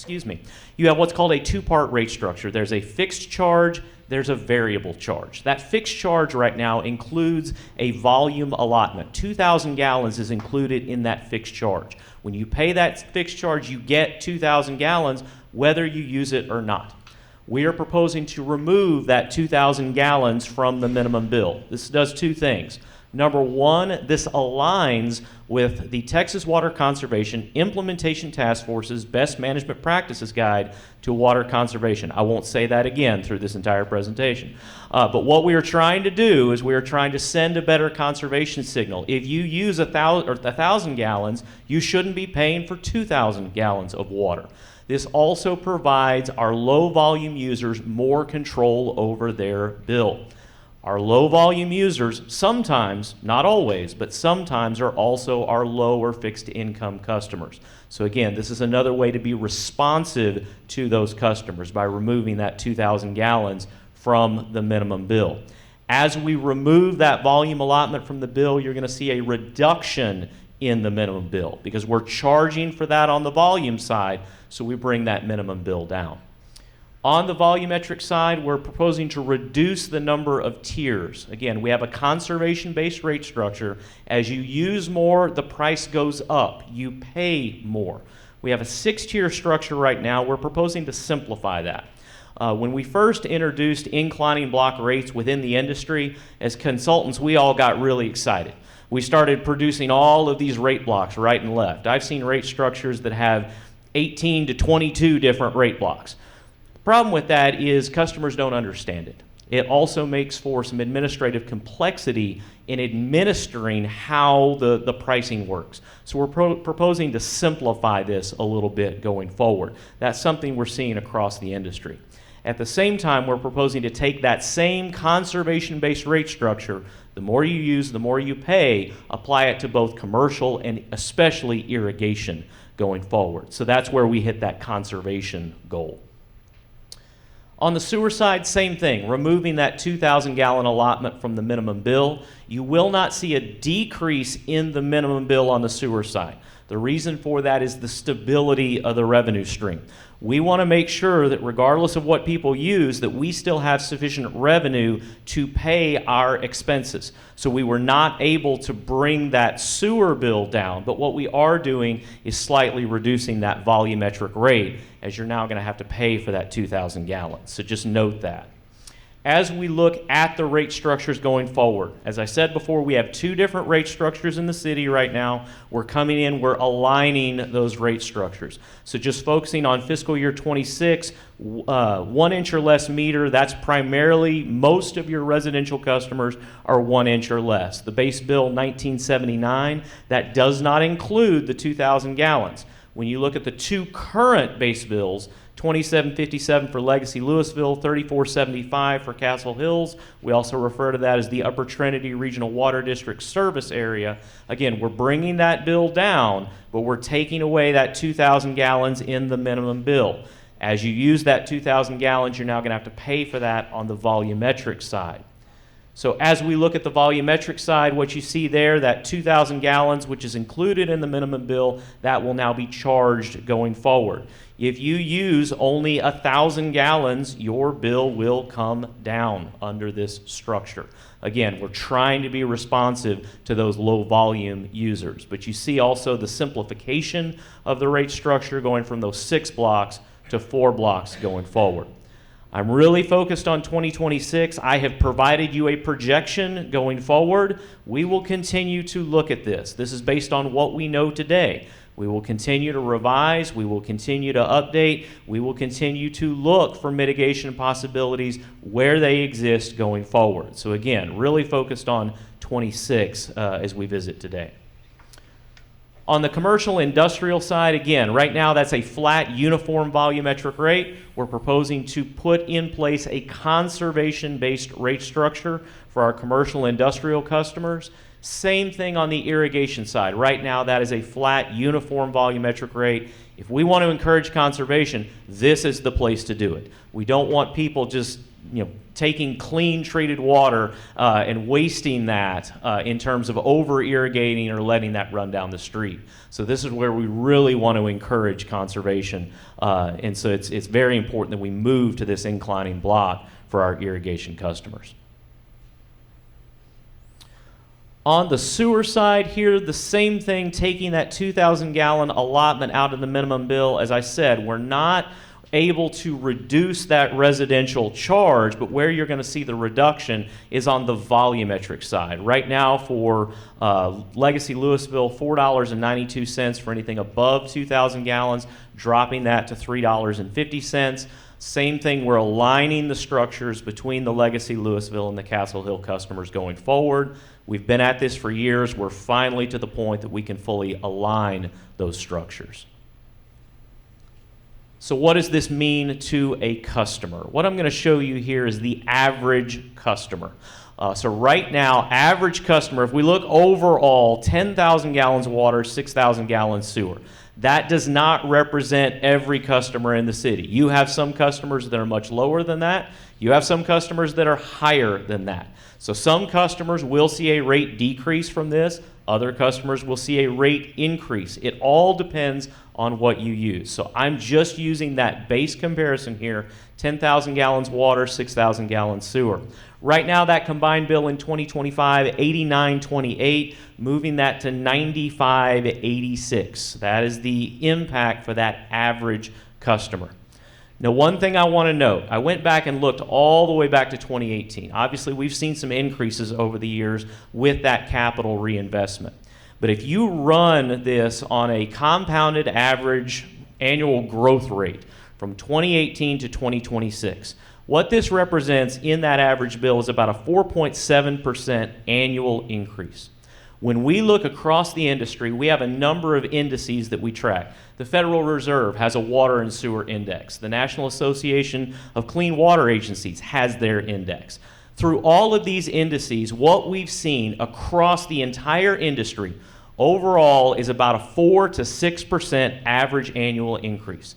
you have what's called a two-part rate structure. There's a fixed charge, there's a variable charge. That fixed charge right now includes a volume allotment. 2,000 gallons is included in that fixed charge. When you pay that fixed charge, you get 2,000 gallons whether you use it or not. We are proposing to remove that 2,000 gallons from the minimum bill. This does two things. Number one, this aligns with the Texas Water Conservation Implementation Task Force's Best Management Practices Guide to Water Conservation. I won't say that again through this entire presentation. But what we are trying to do is we are trying to send a better conservation signal. If you use 1,000 gallons, you shouldn't be paying for 2,000 gallons of water. This also provides our low volume users more control over their bill. Our low volume users sometimes, not always, but sometimes are also our low or fixed income customers. So again, this is another way to be responsive to those customers by removing that 2,000 gallons from the minimum bill. As we remove that volume allotment from the bill, you're going to see a reduction in the minimum bill because we're charging for that on the volume side, so we bring that minimum bill down. On the volumetric side, we're proposing to reduce the number of tiers. Again, we have a conservation-based rate structure. As you use more, the price goes up. You pay more. We have a 6-tier structure right now. We're proposing to simplify that. When we first introduced inclining block rates within the industry, as consultants, we all got really excited. We started producing all of these rate blocks right and left. I've seen rate structures that have 18 to 22 different rate blocks. Problem with that is customers don't understand it. It also makes for some administrative complexity in administering how the pricing works. So we're proposing to simplify this a little bit going forward. That's something we're seeing across the industry. At the same time, we're proposing to take that same conservation-based rate structure, the more you use, the more you pay, apply it to both commercial and especially irrigation going forward. So that's where we hit that conservation goal. On the sewer side, same thing, removing that 2,000 gallon allotment from the minimum bill. You will not see a decrease in the minimum bill on the sewer side. The reason for that is the stability of the revenue stream. We want to make sure that regardless of what people use, that we still have sufficient revenue to pay our expenses. So we were not able to bring that sewer bill down, but what we are doing is slightly reducing that volumetric rate, as you're now going to have to pay for that 2,000 gallons. So just note that. As we look at the rate structures going forward, as I said before, we have 2 different rate structures in the city right now. We're coming in, we're aligning those rate structures. So just focusing on fiscal year 26, 1 inch or less meter, that's primarily most of your residential customers are 1 inch or less. The base bill 1979, that does not include the 2,000 gallons. When you look at the 2 current base bills, 2757 for Legacy Lewisville, 3475 for Castle Hills. We also refer to that as the Upper Trinity Regional Water District service area. Again, we're bringing that bill down, but we're taking away that 2,000 gallons in the minimum bill. As you use that 2,000 gallons, you're now going to have to pay for that on the volumetric side. So as we look at the volumetric side, what you see there, that 2,000 gallons, which is included in the minimum bill, that will now be charged going forward. If you use only 1,000 gallons, your bill will come down under this structure. Again, we're trying to be responsive to those low volume users. But you see also the simplification of the rate structure going from those 6 blocks to 4 blocks going forward. I'm really focused on 2026. I have provided you a projection going forward. We will continue to look at this. This is based on what we know today. We will continue to revise. We will continue to update. We will continue to look for mitigation possibilities where they exist going forward. So again, really focused on 26 as we visit today. On the commercial industrial side, again, right now that's a flat uniform volumetric rate. We're proposing to put in place a conservation-based rate structure for our commercial industrial customers. Same thing on the irrigation side. Right now that is a flat uniform volumetric rate. If we want to encourage conservation, this is the place to do it. We don't want people just taking clean treated water and wasting that in terms of over irrigating or letting that run down the street. So this is where we really want to encourage conservation, and so it's very important that we move to this inclining block for our irrigation customers. On the sewer side here, the same thing, taking that 2,000 gallon allotment out of the minimum bill. As I said, we're not able to reduce that residential charge, but where you're going to see the reduction is on the volumetric side. Right now for Legacy Lewisville, $4.92 for anything above 2,000 gallons, dropping that to $3.50. Same thing, we're aligning the structures between the Legacy Lewisville and the Castle Hill customers going forward. We've been at this for years. We're finally to the point that we can fully align those structures. So what does this mean to a customer? What I'm going to show you here is the average customer. So right now, average customer, if we look overall, 10,000 gallons of water, 6,000 gallons sewer. That does not represent every customer in the city. You have some customers that are much lower than that. You have some customers that are higher than that. So some customers will see a rate decrease from this. Other customers will see a rate increase. It all depends on what you use. So I'm just using that base comparison here, 10,000 gallons water, 6,000 gallons sewer. Right now, that combined bill in 2025, $89.28, moving that to $95.86. That is the impact for that average customer. Now, one thing I want to note, I went back and looked all the way back to 2018. Obviously, we've seen some increases over the years with that capital reinvestment. But if you run this on a compounded average annual growth rate from 2018 to 2026, what this represents in that average bill is about a 4.7% annual increase. When we look across the industry, we have a number of indices that we track. The Federal Reserve has a water and sewer index. The National Association of Clean Water Agencies has their index. Through all of these indices, what we've seen across the entire industry overall is about a 4 to 6% average annual increase.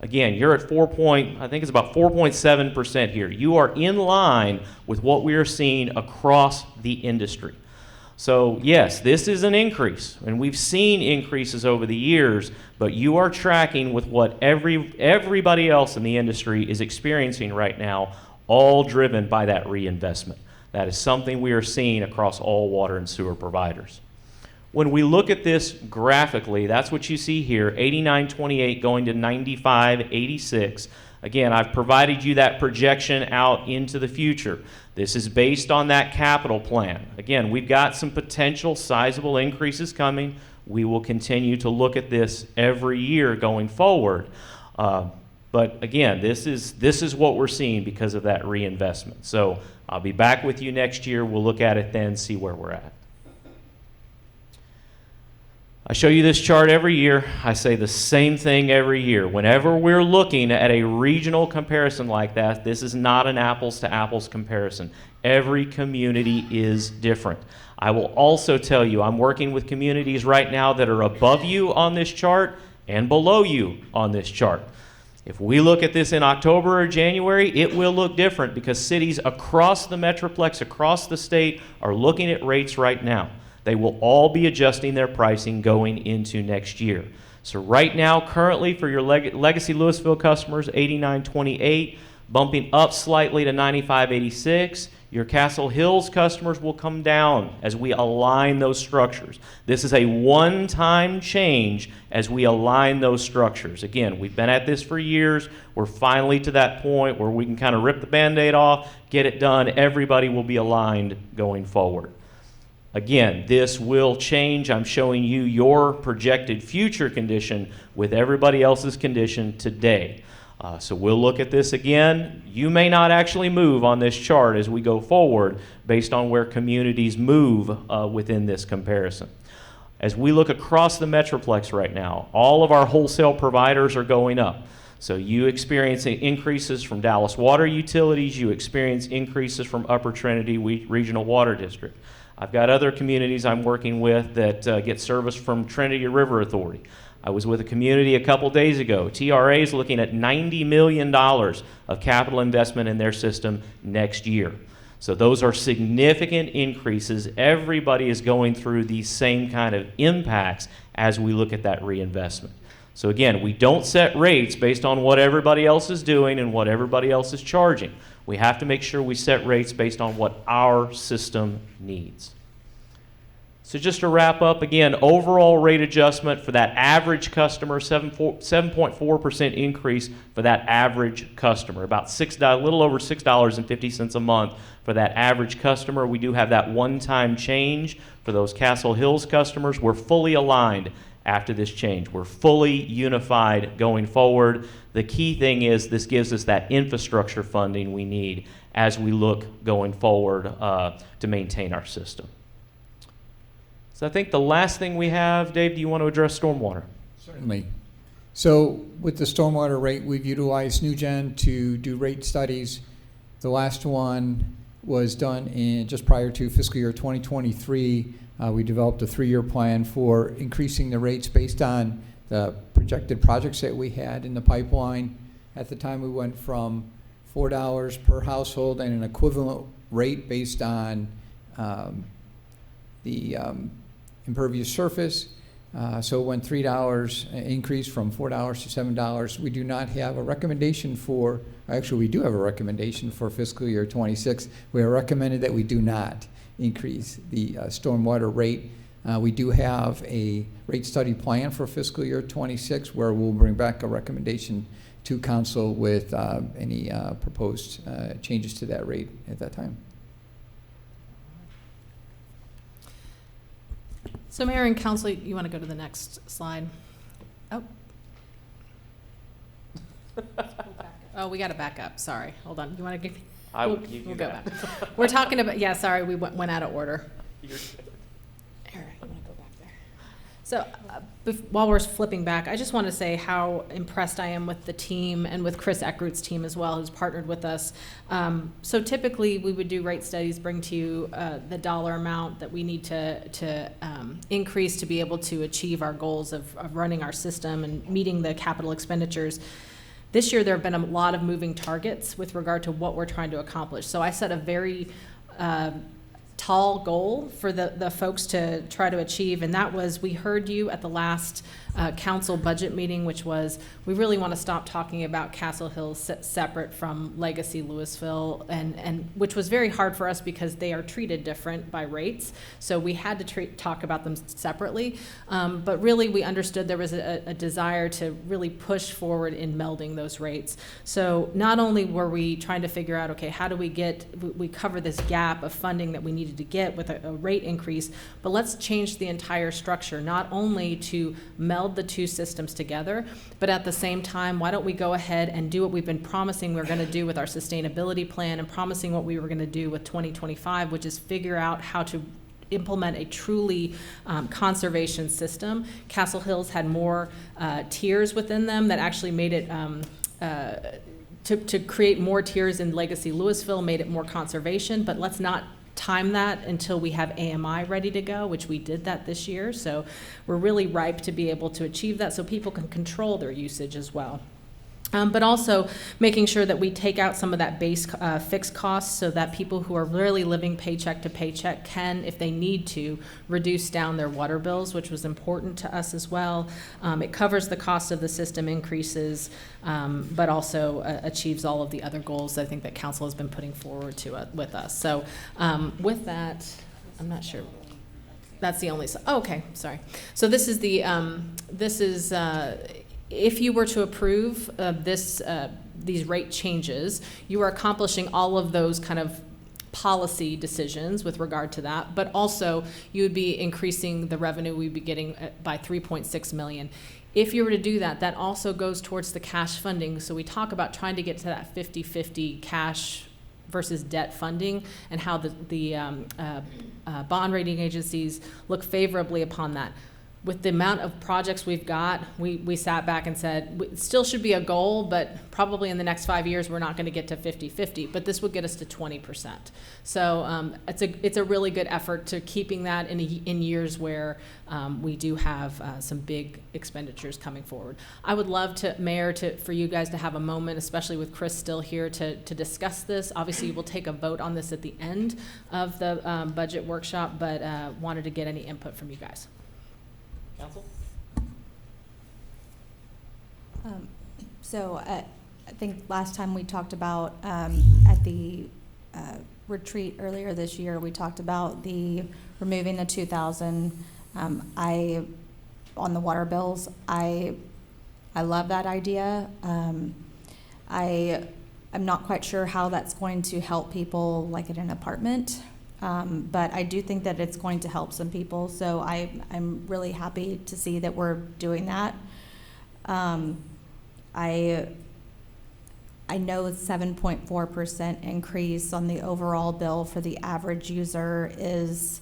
Again, you're at I think it's about 4.7% here. You are in line with what we are seeing across the industry. So yes, this is an increase, and we've seen increases over the years, but you are tracking with what everybody else in the industry is experiencing right now, all driven by that reinvestment. That is something we are seeing across all water and sewer providers. When we look at this graphically, that's what you see here, 89.28 going to 95.86. Again, I've provided you that projection out into the future. This is based on that capital plan. Again, we've got some potential sizable increases coming. We will continue to look at this every year going forward. But again, this is what we're seeing because of that reinvestment. So I'll be back with you next year. We'll look at it then, see where we're at. I show you this chart every year. I say the same thing every year. Whenever we're looking at a regional comparison like that, this is not an apples to apples comparison. Every community is different. I will also tell you, I'm working with communities right now that are above you on this chart and below you on this chart. If we look at this in October or January, it will look different because cities across the Metroplex, across the state, are looking at rates right now. They will all be adjusting their pricing going into next year. So right now, currently for your Legacy Lewisville customers, $89.28, bumping up slightly to $95.86. Your Castle Hills customers will come down as we align those structures. This is a one-time change as we align those structures. Again, we've been at this for years. We're finally to that point where we can kind of rip the Band-Aid off, get it done. Everybody will be aligned going forward. Again, this will change. I'm showing you your projected future condition with everybody else's condition today. So we'll look at this again. You may not actually move on this chart as we go forward based on where communities move within this comparison. As we look across the Metroplex right now, all of our wholesale providers are going up. So you experience increases from Dallas Water Utilities. You experience increases from Upper Trinity Regional Water District. I've got other communities I'm working with that get service from Trinity River Authority. I was with a community a couple days ago. TRA is looking at $90 million of capital investment in their system next year. So those are significant increases. Everybody is going through these same kind of impacts as we look at that reinvestment. So again, we don't set rates based on what everybody else is doing and what everybody else is charging. We have to make sure we set rates based on what our system needs. So just to wrap up, again, overall rate adjustment for that average customer, 7.4% increase for that average customer, about a little over $6.50 a month for that average customer. We do have that one-time change for those Castle Hills customers. We're fully aligned after this change. We're fully unified going forward. The key thing is this gives us that infrastructure funding we need as we look going forward to maintain our system. So I think the last thing we have, Dave, do you want to address stormwater? Certainly. So with the stormwater rate, we've utilized NewGen to do rate studies. The last one was done in just prior to fiscal year 2023. We developed a 3-year plan for increasing the rates based on the projected projects that we had in the pipeline. At the time, we went from $4 per household and an equivalent rate based on the impervious surface. So it went $3 increase from $4 to $7. We do not have a recommendation for, actually we do have a recommendation for fiscal year 26. We have recommended that we do not increase the stormwater rate. We do have a rate study plan for fiscal year 26 where we'll bring back a recommendation to council with any proposed changes to that rate at that time. So Mayor and Council, you want to go to the next slide? Oh. Oh, we got to back up. Sorry. Hold on. You want to give? We'll go back. We're talking about, yeah, sorry, we went out of order. Here, you want to go back there. So while we're flipping back, I just want to say how impressed I am with the team and with Chris Eckroot's team as well, who's partnered with us. So typically we would do rate studies, bring to you the dollar amount that we need to increase to be able to achieve our goals of running our system and meeting the capital expenditures. This year, there have been a lot of moving targets with regard to what we're trying to accomplish. So I set a very tall goal for the folks to try to achieve, and that was, we heard you at the last council budget meeting, which was, we really want to stop talking about Castle Hills separate from Legacy Lewisville, and which was very hard for us because they are treated different by rates. So we had to talk about them separately. But really, we understood there was a desire to really push forward in melding those rates. So not only were we trying to figure out, okay, how do we cover this gap of funding that we needed to get with a rate increase, but let's change the entire structure, not only to meld the two systems together, but at the same time, why don't we go ahead and do what we've been promising we're going to do with our sustainability plan and promising what we were going to do with 2025, which is figure out how to implement a truly conservation system. Castle Hills had more tiers within them that actually made it to create more tiers in Legacy Lewisville, made it more conservation, but let's not time that until we have AMI ready to go, which we did that this year. So we're really ripe to be able to achieve that so people can control their usage as well. But also making sure that we take out some of that base fixed costs so that people who are really living paycheck to paycheck can, if they need to, reduce down their water bills, which was important to us as well. It covers the cost of the system increases, but also achieves all of the other goals I think that council has been putting forward to with us. So with that, I'm not sure. That's the only, oh, okay, sorry. So this is the, if you were to approve these rate changes, you are accomplishing all of those kind of policy decisions with regard to that, but also you would be increasing the revenue we'd be getting by $3.6 million. If you were to do that, that also goes towards the cash funding. So we talk about trying to get to that 50-50 cash versus debt funding and how the bond rating agencies look favorably upon that. With the amount of projects we've got, we sat back and said, it still should be a goal, but probably in the next 5 years, we're not going to get to 50-50, but this would get us to 20%. So it's a really good effort to keeping that in years where we do have some big expenditures coming forward. I would love to, Mayor, for you guys to have a moment, especially with Chris still here, to discuss this. Obviously, we'll take a vote on this at the end of the budget workshop, but wanted to get any input from you guys. Council? So I think last time we talked about, at the retreat earlier this year, we talked about removing the 2,000. On the water bills, I love that idea. I'm not quite sure how that's going to help people like in an apartment, but I do think that it's going to help some people. So I'm really happy to see that we're doing that. I know a 7.4% increase on the overall bill for the average user is,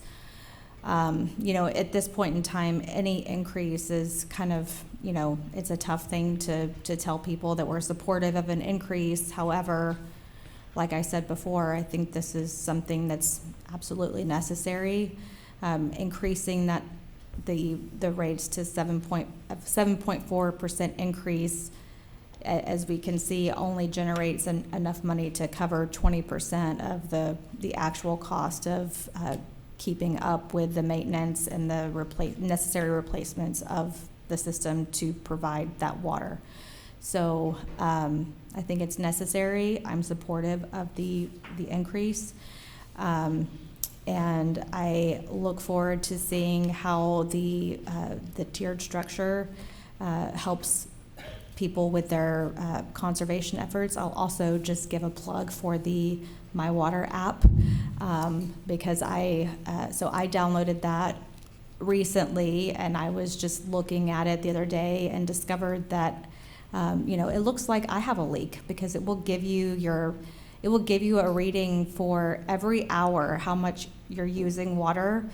at this point in time, any increase is kind of, it's a tough thing to tell people that we're supportive of an increase. However, like I said before, I think this is something that's absolutely necessary. Increasing the rates to 7.4% increase, as we can see, only generates enough money to cover 20% of the actual cost of keeping up with the maintenance and the necessary replacements of the system to provide that water. So I think it's necessary. I'm supportive of the increase. And I look forward to seeing how the tiered structure helps people with their conservation efforts. I'll also just give a plug for the My Water app, because I downloaded that recently, and I was just looking at it the other day and discovered that it looks like I have a leak, because it will give you a reading for every hour how much you're using water.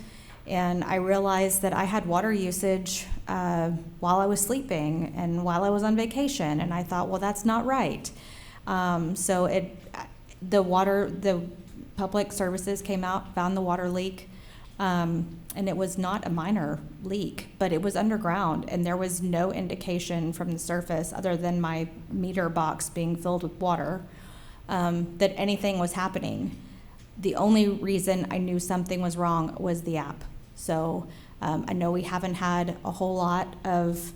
And I realized that I had water usage while I was sleeping and while I was on vacation, and I thought, well, that's not right. So the public services came out, found the water leak, and it was not a minor leak, but it was underground, and there was no indication from the surface other than my meter box being filled with water that anything was happening. The only reason I knew something was wrong was the app. So I know we haven't had a whole lot of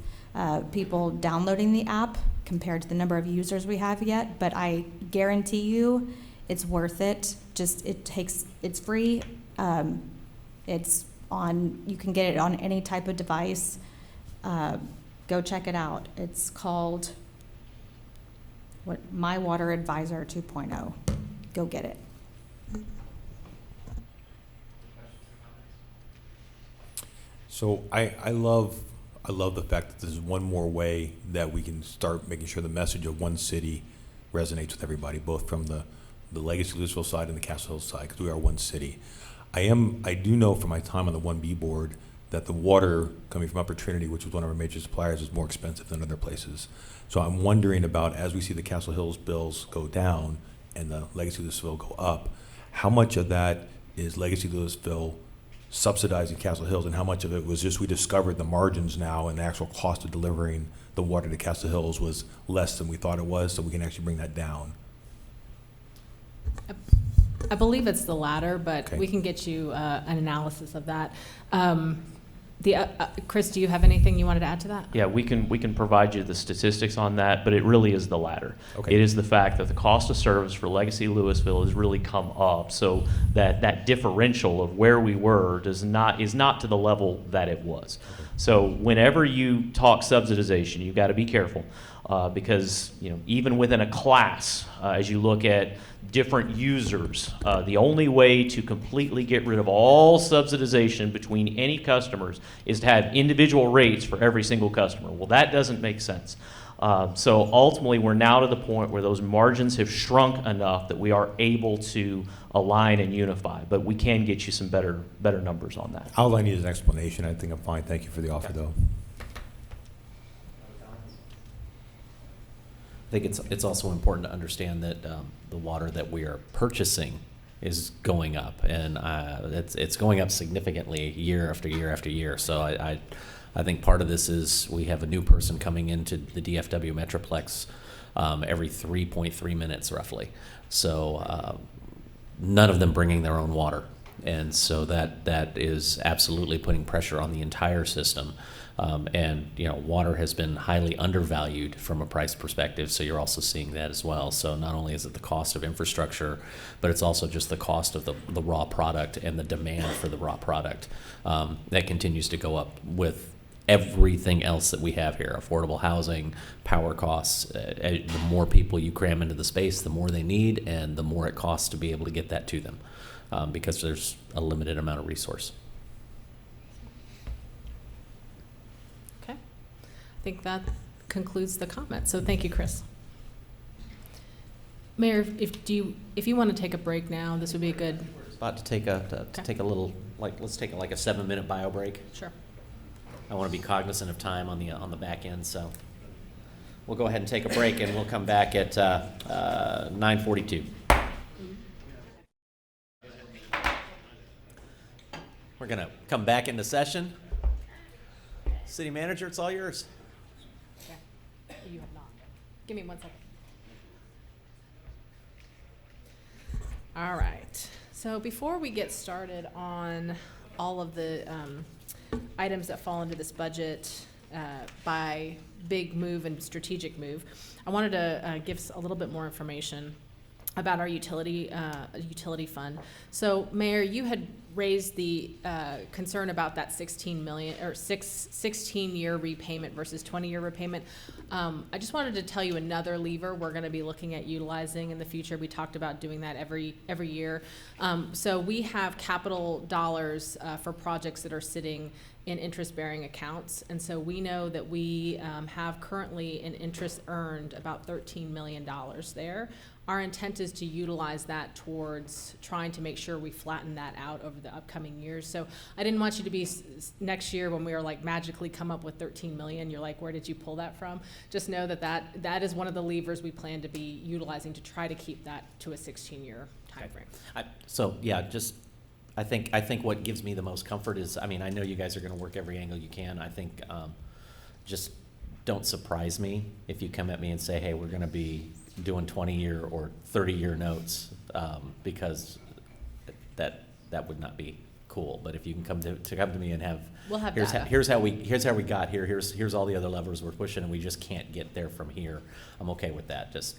people downloading the app compared to the number of users we have yet, but I guarantee you it's worth it. It's free. It's on, you can get it on any type of device. Go check it out. It's called My Water Advisor 2.0. Go get it. So I love the fact that this is one more way that we can start making sure the message of one city resonates with everybody, both from the legacy Lewisville side and the Castle Hills side, because we are one city. I do know from my time on the 1B board that the water coming from Upper Trinity, which was one of our major suppliers, is more expensive than other places. So I'm wondering about, as we see the Castle Hills bills go down and the legacy Lewisville go up, how much of that is legacy Lewisville subsidizing Castle Hills, and how much of it was just we discovered the margins now and the actual cost of delivering the water to Castle Hills was less than we thought it was, so we can actually bring that down? I believe it's the latter, but Okay. we can get you an analysis of that. Chris, do you have anything you wanted to add to that? Yeah, we can provide you the statistics on that, but it really is the latter. Okay. It is the fact that the cost of service for Legacy Lewisville has really come up, so that differential of where we were is not to the level that it was. Okay. So whenever you talk subsidization, you've got to be careful, because even within a class, as you look at different users, the only way to completely get rid of all subsidization between any customers is to have individual rates for every single customer. Well, that doesn't make sense. So ultimately, we're now to the point where those margins have shrunk enough that we are able to align and unify, but we can get you some better numbers on that. All I need is an explanation. I think I'm fine. Thank you for the offer, though. I think it's also important to understand that the water that we are purchasing is going up, and it's going up significantly year after year after year. So I think part of this is we have a new person coming into the DFW Metroplex every 3.3 minutes roughly. So none of them bringing their own water. And so that is absolutely putting pressure on the entire system. And water has been highly undervalued from a price perspective, so you're also seeing that as well. So not only is it the cost of infrastructure, but it's also just the cost of the raw product and the demand for the raw product that continues to go up with everything else that we have here: affordable housing, power costs. The more people you cram into the space, the more they need, and the more it costs to be able to get that to them, because there's a limited amount of resource. Okay. I think that concludes the comment. So thank you, Chris. Mayor, if you want to take a break now, this would be a good. About to take a little, let's take a 7-minute bio break. Sure. I want to be cognizant of time on the back end, so we'll go ahead and take a break, and we'll come back at 9:42. We're going to come back into session. City Manager, it's all yours. Yeah. You have not. Give me 1 second. All right. So before we get started on all of the items that fall into this budget by big move and strategic move, I wanted to give a little bit more information about our utility fund. So, Mayor, you had raised the concern about that 16-year repayment versus 20-year repayment. I just wanted to tell you another lever we're going to be looking at utilizing in the future. We talked about doing that every year. So we have capital dollars for projects that are sitting in interest-bearing accounts, and so we know that we have currently an interest earned about $13 million there. Our intent is to utilize that towards trying to make sure we flatten that out over the upcoming years. So I didn't want you to be next year when we are magically come up with 13 million. You're like, where did you pull that from? Just know that is one of the levers we plan to be utilizing to try to keep that to a 16-year time frame. I think what gives me the most comfort is, I know you guys are going to work every angle you can. I think just don't surprise me if you come at me and say, hey, we're going to be doing 20-year or 30-year notes, because that would not be cool. But if you can come to me and have, we'll have here's data. Here's how we got here. Here's all the other levers we're pushing, and we just can't get there from here. I'm okay with that. Just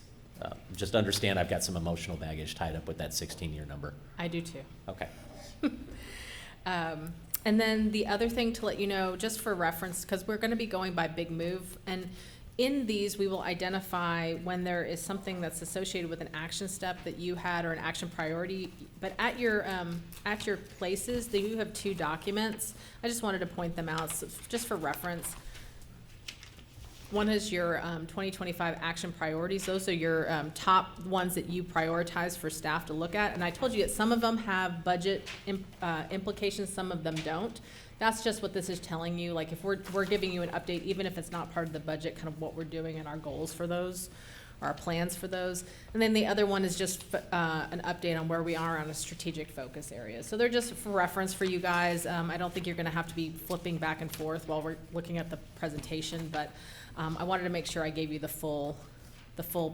understand I've got some emotional baggage tied up with that 16-year number. I do too. Okay. And then the other thing to let you know, just for reference, because we're going to be going by big move, and in these we will identify when there is something that's associated with an action step that you had or an action priority. But at your places, you have 2 documents. I just wanted to point them out just for reference. One is your 2025 action priorities. Those are your top ones that you prioritize for staff to look at. And I told you that some of them have budget implications, some of them don't. That's just what this is telling you. Like if we're giving you an update, even if it's not part of the budget, kind of what we're doing and our goals for those, our plans for those. And then the other one is just an update on where we are on a strategic focus area. So they're just for reference for you guys. I don't think you're going to have to be flipping back and forth while we're looking at the presentation, but I wanted to make sure I gave you the full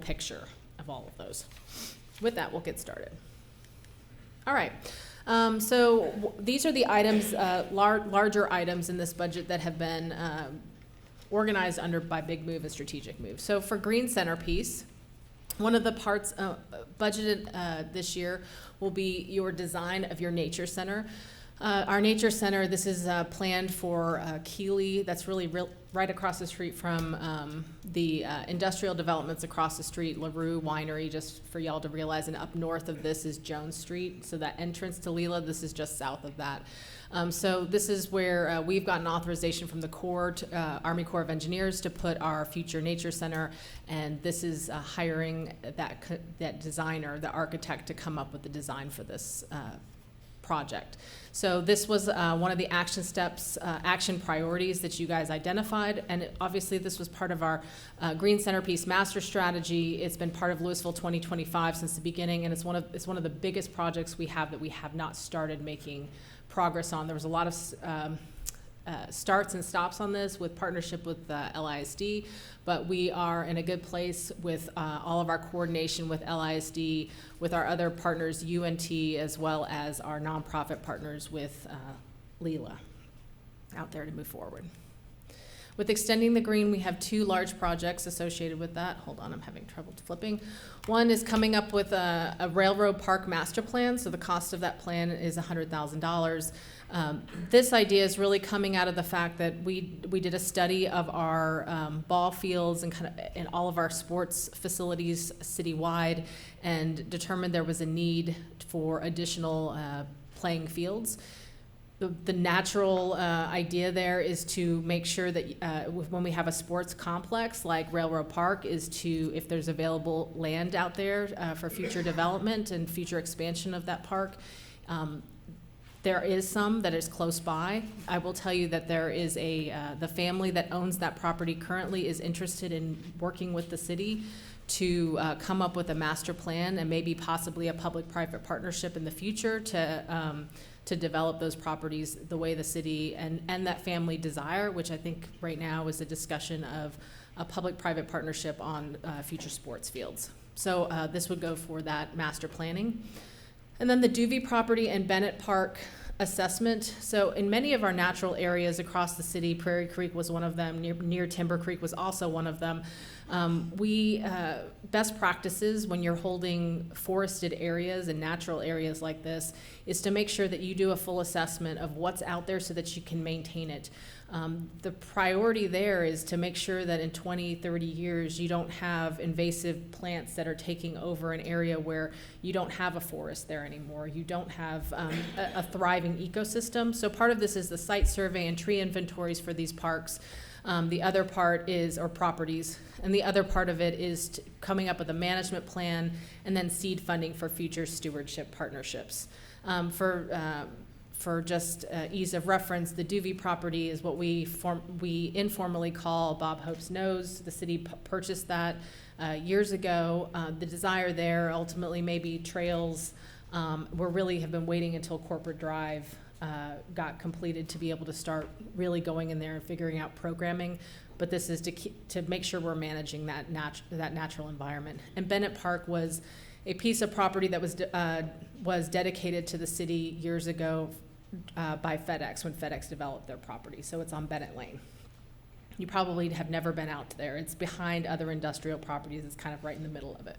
picture of all of those. With that, we'll get started. All right. These are the items, larger items in this budget that have been organized by big move and strategic move. So for Green Centerpiece, one of the parts budgeted this year will be your design of your nature center. Our nature center, this is planned for Keeley. That's really right across the street from the industrial developments across the street, LaRue Winery, just for y'all to realize. And up north of this is Jones Street. So that entrance to Leela, this is just south of that. So this is where we've gotten authorization from the Corps, Army Corps of Engineers, to put our future nature center. And this is hiring that designer, the architect, to come up with the design for this project. So this was one of the action steps, action priorities that you guys identified, and obviously this was part of our Green Centerpiece Master Strategy. It's been part of Lewisville 2025 since the beginning, and it's one of the biggest projects we have that we have not started making progress on. There was a lot of starts and stops on this with partnership with LISD, but we are in a good place with all of our coordination with LISD, with our other partners, UNT, as well as our nonprofit partners with Leela out there to move forward. With extending the green, we have 2 large projects associated with that. Hold on, I'm having trouble flipping. One is coming up with a railroad park master plan, so the cost of that plan is $100,000. This idea is really coming out of the fact that we did a study of our ball fields and all of our sports facilities citywide, and determined there was a need for additional playing fields. The natural idea there is to make sure that when we have a sports complex like Railroad Park, is to, if there's available land out there for future development and future expansion of that park, there is some that is close by. I will tell you that there is the family that owns that property currently is interested in working with the city to come up with a master plan and maybe possibly a public-private partnership in the future to develop those properties the way the city and that family desire, which I think right now is a discussion of a public-private partnership on future sports fields. So this would go for that master planning. And then the Duvie property and Bennett Park assessment. So in many of our natural areas across the city, Prairie Creek was one of them, near Timber Creek was also one of them. Best practices when you're holding forested areas and natural areas like this is to make sure that you do a full assessment of what's out there so that you can maintain it. The priority there is to make sure that in 20, 30 years you don't have invasive plants that are taking over an area where you don't have a forest there anymore. You don't have a thriving ecosystem. So part of this is the site survey and tree inventories for these parks. The other part is, or properties, and the other part of it is coming up with a management plan and then seed funding for future stewardship partnerships. For just ease of reference, the Duvie property is what we informally call Bob Hope's Nose. The city purchased that years ago. The desire there ultimately may be trails. We really have been waiting until Corporate Drive got completed to be able to start really going in there and figuring out programming. But this is to make sure we're managing that natural environment. And Bennett Park was a piece of property that was dedicated to the city years ago by FedEx when FedEx developed their property. So it's on Bennett Lane. You probably have never been out there. It's behind other industrial properties. It's kind of right in the middle of it.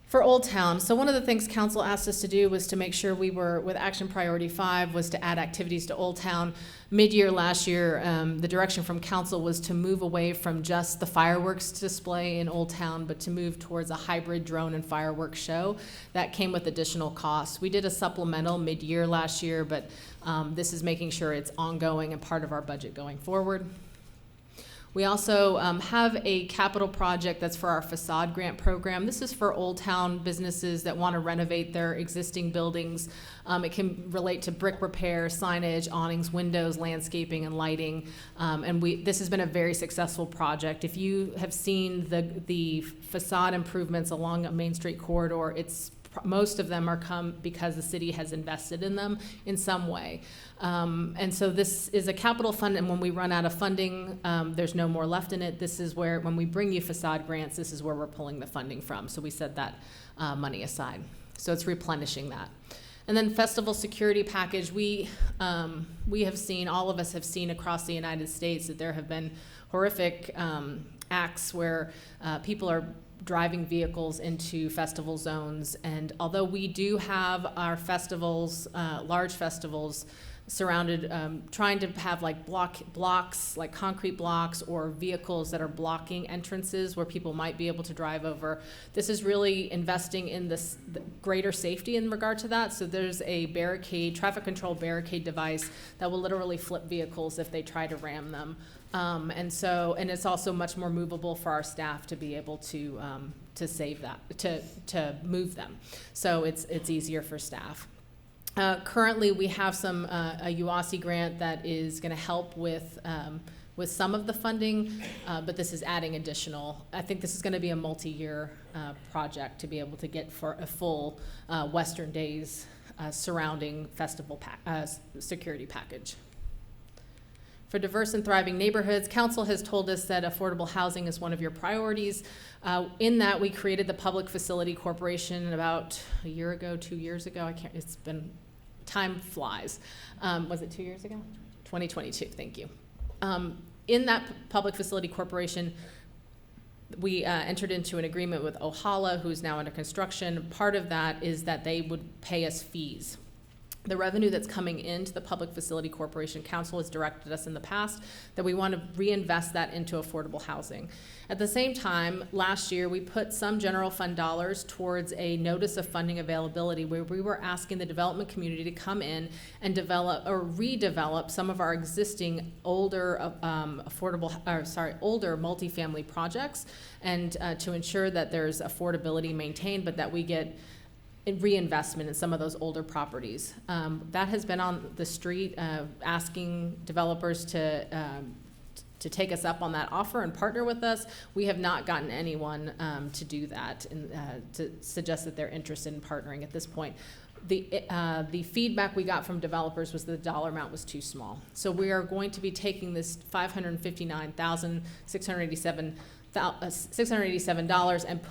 For Old Town, so one of the things council asked us to do was to make sure we were, with Action Priority 5, was to add activities to Old Town. Mid-year last year, the direction from council was to move away from just the fireworks display in Old Town, but to move towards a hybrid drone and fireworks show. That came with additional costs. We did a supplemental mid-year last year, but this is making sure it's ongoing and part of our budget going forward. We also have a capital project that's for our facade grant program. This is for Old Town businesses that want to renovate their existing buildings. It can relate to brick repair, signage, awnings, windows, landscaping, and lighting. This has been a very successful project. If you have seen the facade improvements along a Main Street corridor, most of them are come because the city has invested in them in some way. And so this is a capital fund, and when we run out of funding, there's no more left in it. This is where, when we bring you facade grants, this is where we're pulling the funding from. So we set that money aside. So it's replenishing that. And then festival security package, we have seen, all of us have seen across the United States that there have been horrific acts where people are driving vehicles into festival zones. And although we do have our festivals, large festivals, surrounded, trying to have like blocks, like concrete blocks or vehicles that are blocking entrances where people might be able to drive over. This is really investing in the greater safety in regard to that. So there's a traffic control barricade device that will literally flip vehicles if they try to ram them. And it's also much more movable for our staff to be able to save that, to move them. So it's easier for staff. Currently, we have a UASI grant that is going to help with some of the funding, but this is adding additional. I think this is going to be a multi-year project to be able to get for a full Western Days surrounding festival security package. For diverse and thriving neighborhoods, council has told us that affordable housing is one of your priorities. In that, we created the Public Facility Corporation about a year ago, 2 years ago. It's been, time flies. Was it 2 years ago? 2022, thank you. In that Public Facility Corporation, we entered into an agreement with Ohala, who's now under construction. Part of that is that they would pay us fees. The revenue that's coming into the Public Facility Corporation, council has directed us in the past that we want to reinvest that into affordable housing. At the same time, last year, we put some general fund dollars towards a notice of funding availability where we were asking the development community to come in and develop or redevelop some of our existing older older multifamily projects, and to ensure that there's affordability maintained, but that we get reinvestment in some of those older properties. That has been on the street, asking developers to take us up on that offer and partner with us. We have not gotten anyone to do that and to suggest that they're interested in partnering at this point. The feedback we got from developers was the dollar amount was too small. So we are going to be taking this $559,687 and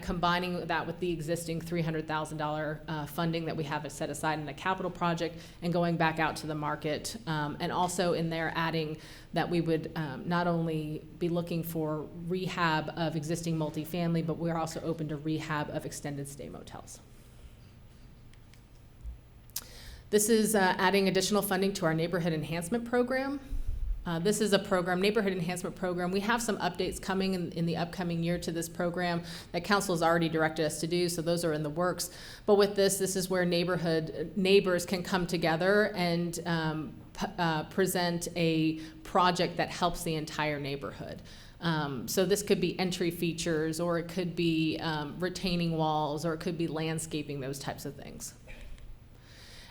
combining that with the existing $300,000 funding that we have set aside in a capital project, and going back out to the market, and also in there adding that we would not only be looking for rehab of existing multifamily, but we're also open to rehab of extended stay motels. This is adding additional funding to our neighborhood enhancement program. This is a program, neighborhood enhancement program. We have some updates coming in the upcoming year to this program that council has already directed us to do, so those are in the works. But with this is where neighbors can come together and present a project that helps the entire neighborhood. So this could be entry features, or it could be retaining walls, or it could be landscaping, those types of things.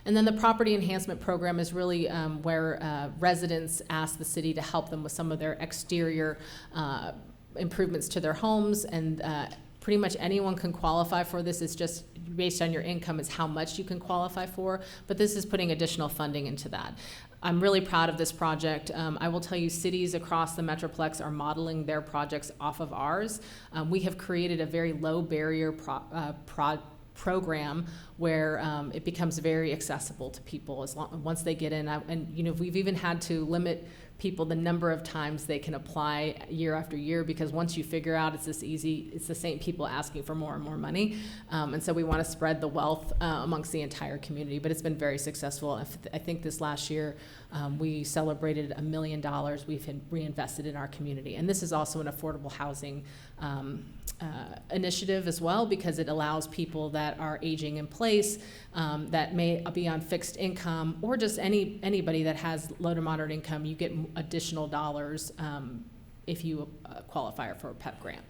And then the property enhancement program is really where residents ask the city to help them with some of their exterior improvements to their homes, and pretty much anyone can qualify for this. It's just based on your income is how much you can qualify for, but this is putting additional funding into that. I'm really proud of this project. I will tell you, cities across the Metroplex are modeling their projects off of ours. We have created a very low barrier program where it becomes very accessible to people once they get in. And we've even had to limit people the number of times they can apply year after year, because once you figure out it's this easy, it's the same people asking for more and more money. And so we want to spread the wealth amongst the entire community, but it's been very successful. I think this last year we celebrated $1 million we've reinvested in our community. And this is also an affordable housing initiative as well, because it allows people that are aging in place, that may be on fixed income, or just anybody that has low to moderate income. You get additional dollars if you qualify for a PEP grant.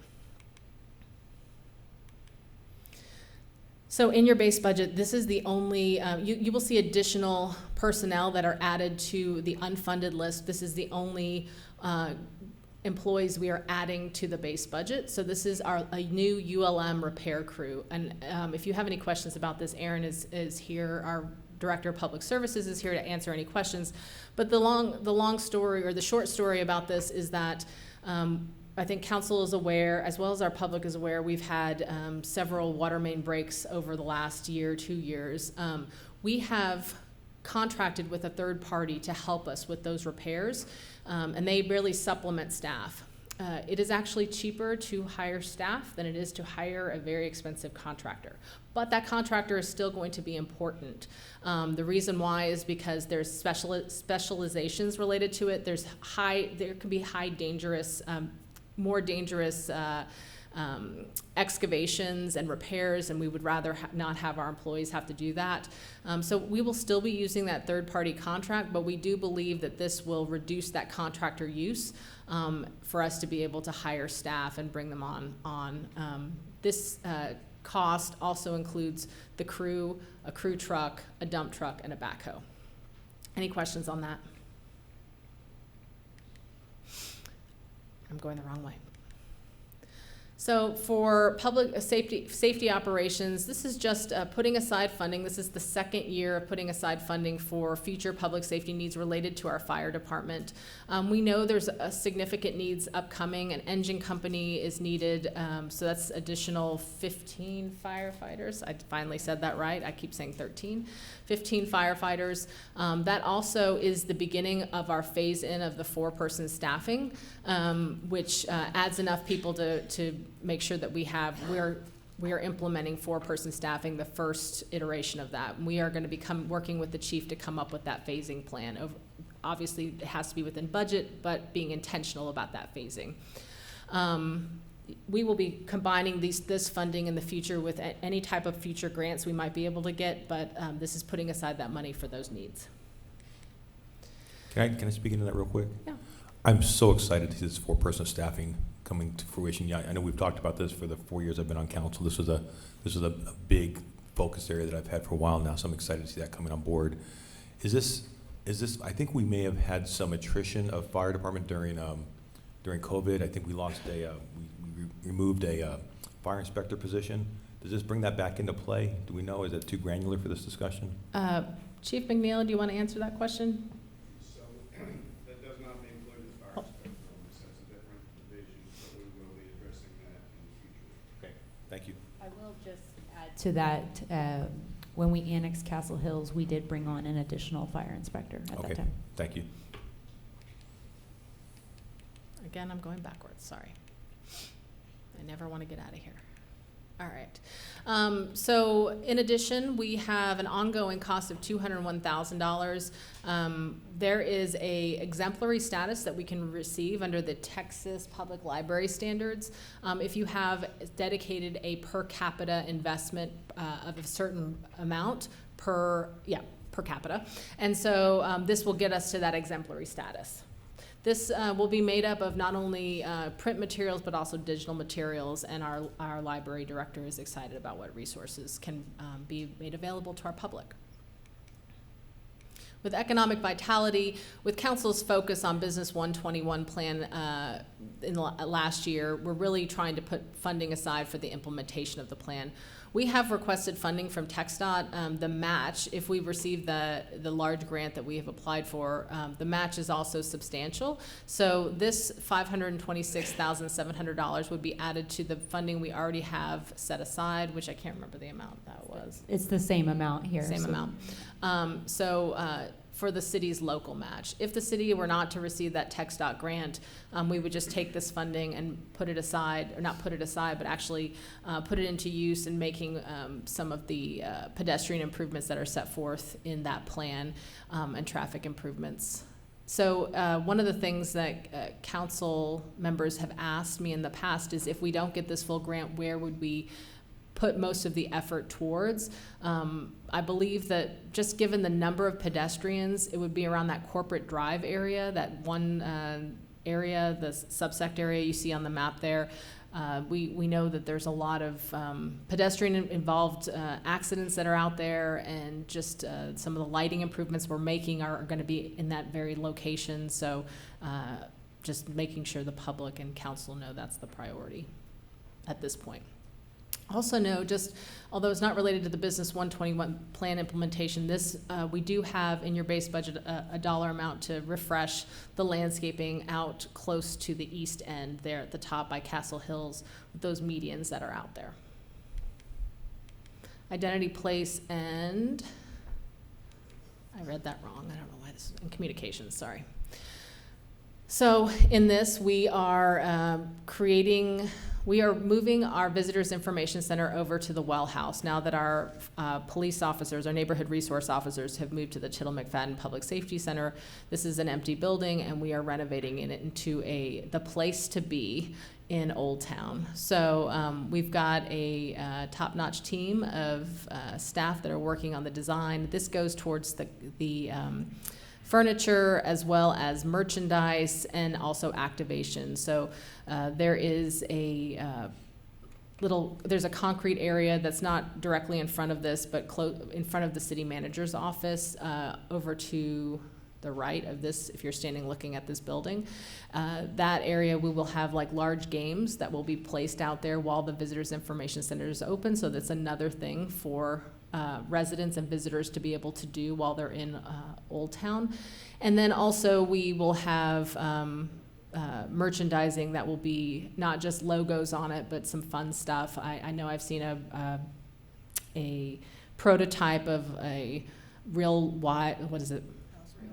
So in your base budget, this is the only, you will see additional personnel that are added to the unfunded list. This is the only employees we are adding to the base budget. So this is a new ULM repair crew. And if you have any questions about this, Aaron is here. Our Director of Public Services is here to answer any questions. But the long story, or the short story about this, is that I think council is aware, as well as our public is aware, we've had several water main breaks over the last year, 2 years. We have contracted with a third party to help us with those repairs, and they really supplement staff. It is actually cheaper to hire staff than it is to hire a very expensive contractor. But that contractor is still going to be important. The reason why is because there's specializations related to it. There can be high dangerous, more dangerous excavations and repairs, and we would rather not have our employees have to do that. So we will still be using that third-party contract, but we do believe that this will reduce that contractor use for us to be able to hire staff and bring them on. This cost also includes the crew, a crew truck, a dump truck, and a backhoe. Any questions on that? I'm going the wrong way. So for public safety operations, this is just putting aside funding. This is the second year of putting aside funding for future public safety needs related to our fire department. We know there's significant needs upcoming. An engine company is needed, so that's additional 15 firefighters. I finally said that right. I keep saying 13. 15 firefighters. That also is the beginning of our phase-in of the 4-person staffing, which adds enough people to make sure that we are implementing 4-person staffing, the first iteration of that. And we are going to be working with the chief to come up with that phasing plan. Obviously, it has to be within budget, but being intentional about that phasing. We will be combining this funding in the future with any type of future grants we might be able to get, but this is putting aside that money for those needs. Can I speak into that real quick? Yeah. I'm so excited to see this 4-person staffing coming to fruition. Yeah, I know we've talked about this for the 4 years I've been on council. This was a big focus area that I've had for a while now, so I'm excited to see that coming on board. Is this? I think we may have had some attrition of fire department during COVID. I think we lost we removed a fire inspector position. Does this bring that back into play? Do we know? Is it too granular for this discussion? Chief McNeil, do you want to answer that question? So that does not include the fire inspector. That's a different division, so we will be addressing that in the future. Okay, thank you. I will just add to that, when we annexed Castle Hills, we did bring on an additional fire inspector at that time. Thank you. Again, I'm going backwards, sorry. I never want to get out of here. All right. So in addition, we have an ongoing cost of $201,000. There is a exemplary status that we can receive under the Texas Public Library standards. If you have dedicated a per capita investment of a certain amount per capita. And so this will get us to that exemplary status. This will be made up of not only print materials, but also digital materials, and our library director is excited about what resources can be made available to our public. With economic vitality, with council's focus on Business 121 plan in the last year, we're really trying to put funding aside for the implementation of the plan. We have requested funding from TxDOT. The match, if we receive the large grant that we have applied for, the match is also substantial. So this $526,700 would be added to the funding we already have set aside, which I can't remember the amount that was. It's the same amount here. Same amount. For the city's local match. If the city were not to receive that TxDOT grant, we would just take this funding and put it aside, or not put it aside, but actually put it into use in making some of the pedestrian improvements that are set forth in that plan and traffic improvements. So one of the things that council members have asked me in the past is if we don't get this full grant, where would we put most of the effort towards? I believe that just given the number of pedestrians, it would be around that corporate drive area, that one area, the subsect area you see on the map there. We know that there's a lot of pedestrian involved accidents that are out there, and just some of the lighting improvements we're making are going to be in that very location. So just making sure the public and council know that's the priority at this point. Also know, just although it's not related to the Business 121 plan implementation, this we do have in your base budget a dollar amount to refresh the landscaping out close to the east end there at the top by Castle Hills, with those medians that are out there. Identity, place, and I read that wrong. I don't know why this is in communications, sorry. So in this, we are moving our Visitors Information Center over to the Well House now that our police officers, our neighborhood resource officers, have moved to the Tittle McFadden Public Safety Center. This is an empty building, and we are renovating it into the place to be in Old Town. So we've got a top-notch team of staff that are working on the design. This goes towards the furniture as well as merchandise and also activation. So there is there's a concrete area that's not directly in front of this, but in front of the city manager's office over to the right of this, if you're standing looking at this building. That area, we will have like large games that will be placed out there while the Visitors Information Center is open. So that's another thing for residents and visitors to be able to do while they're in Old Town. And then also we will have merchandising that will be not just logos on it, but some fun stuff. I know I've seen a prototype of a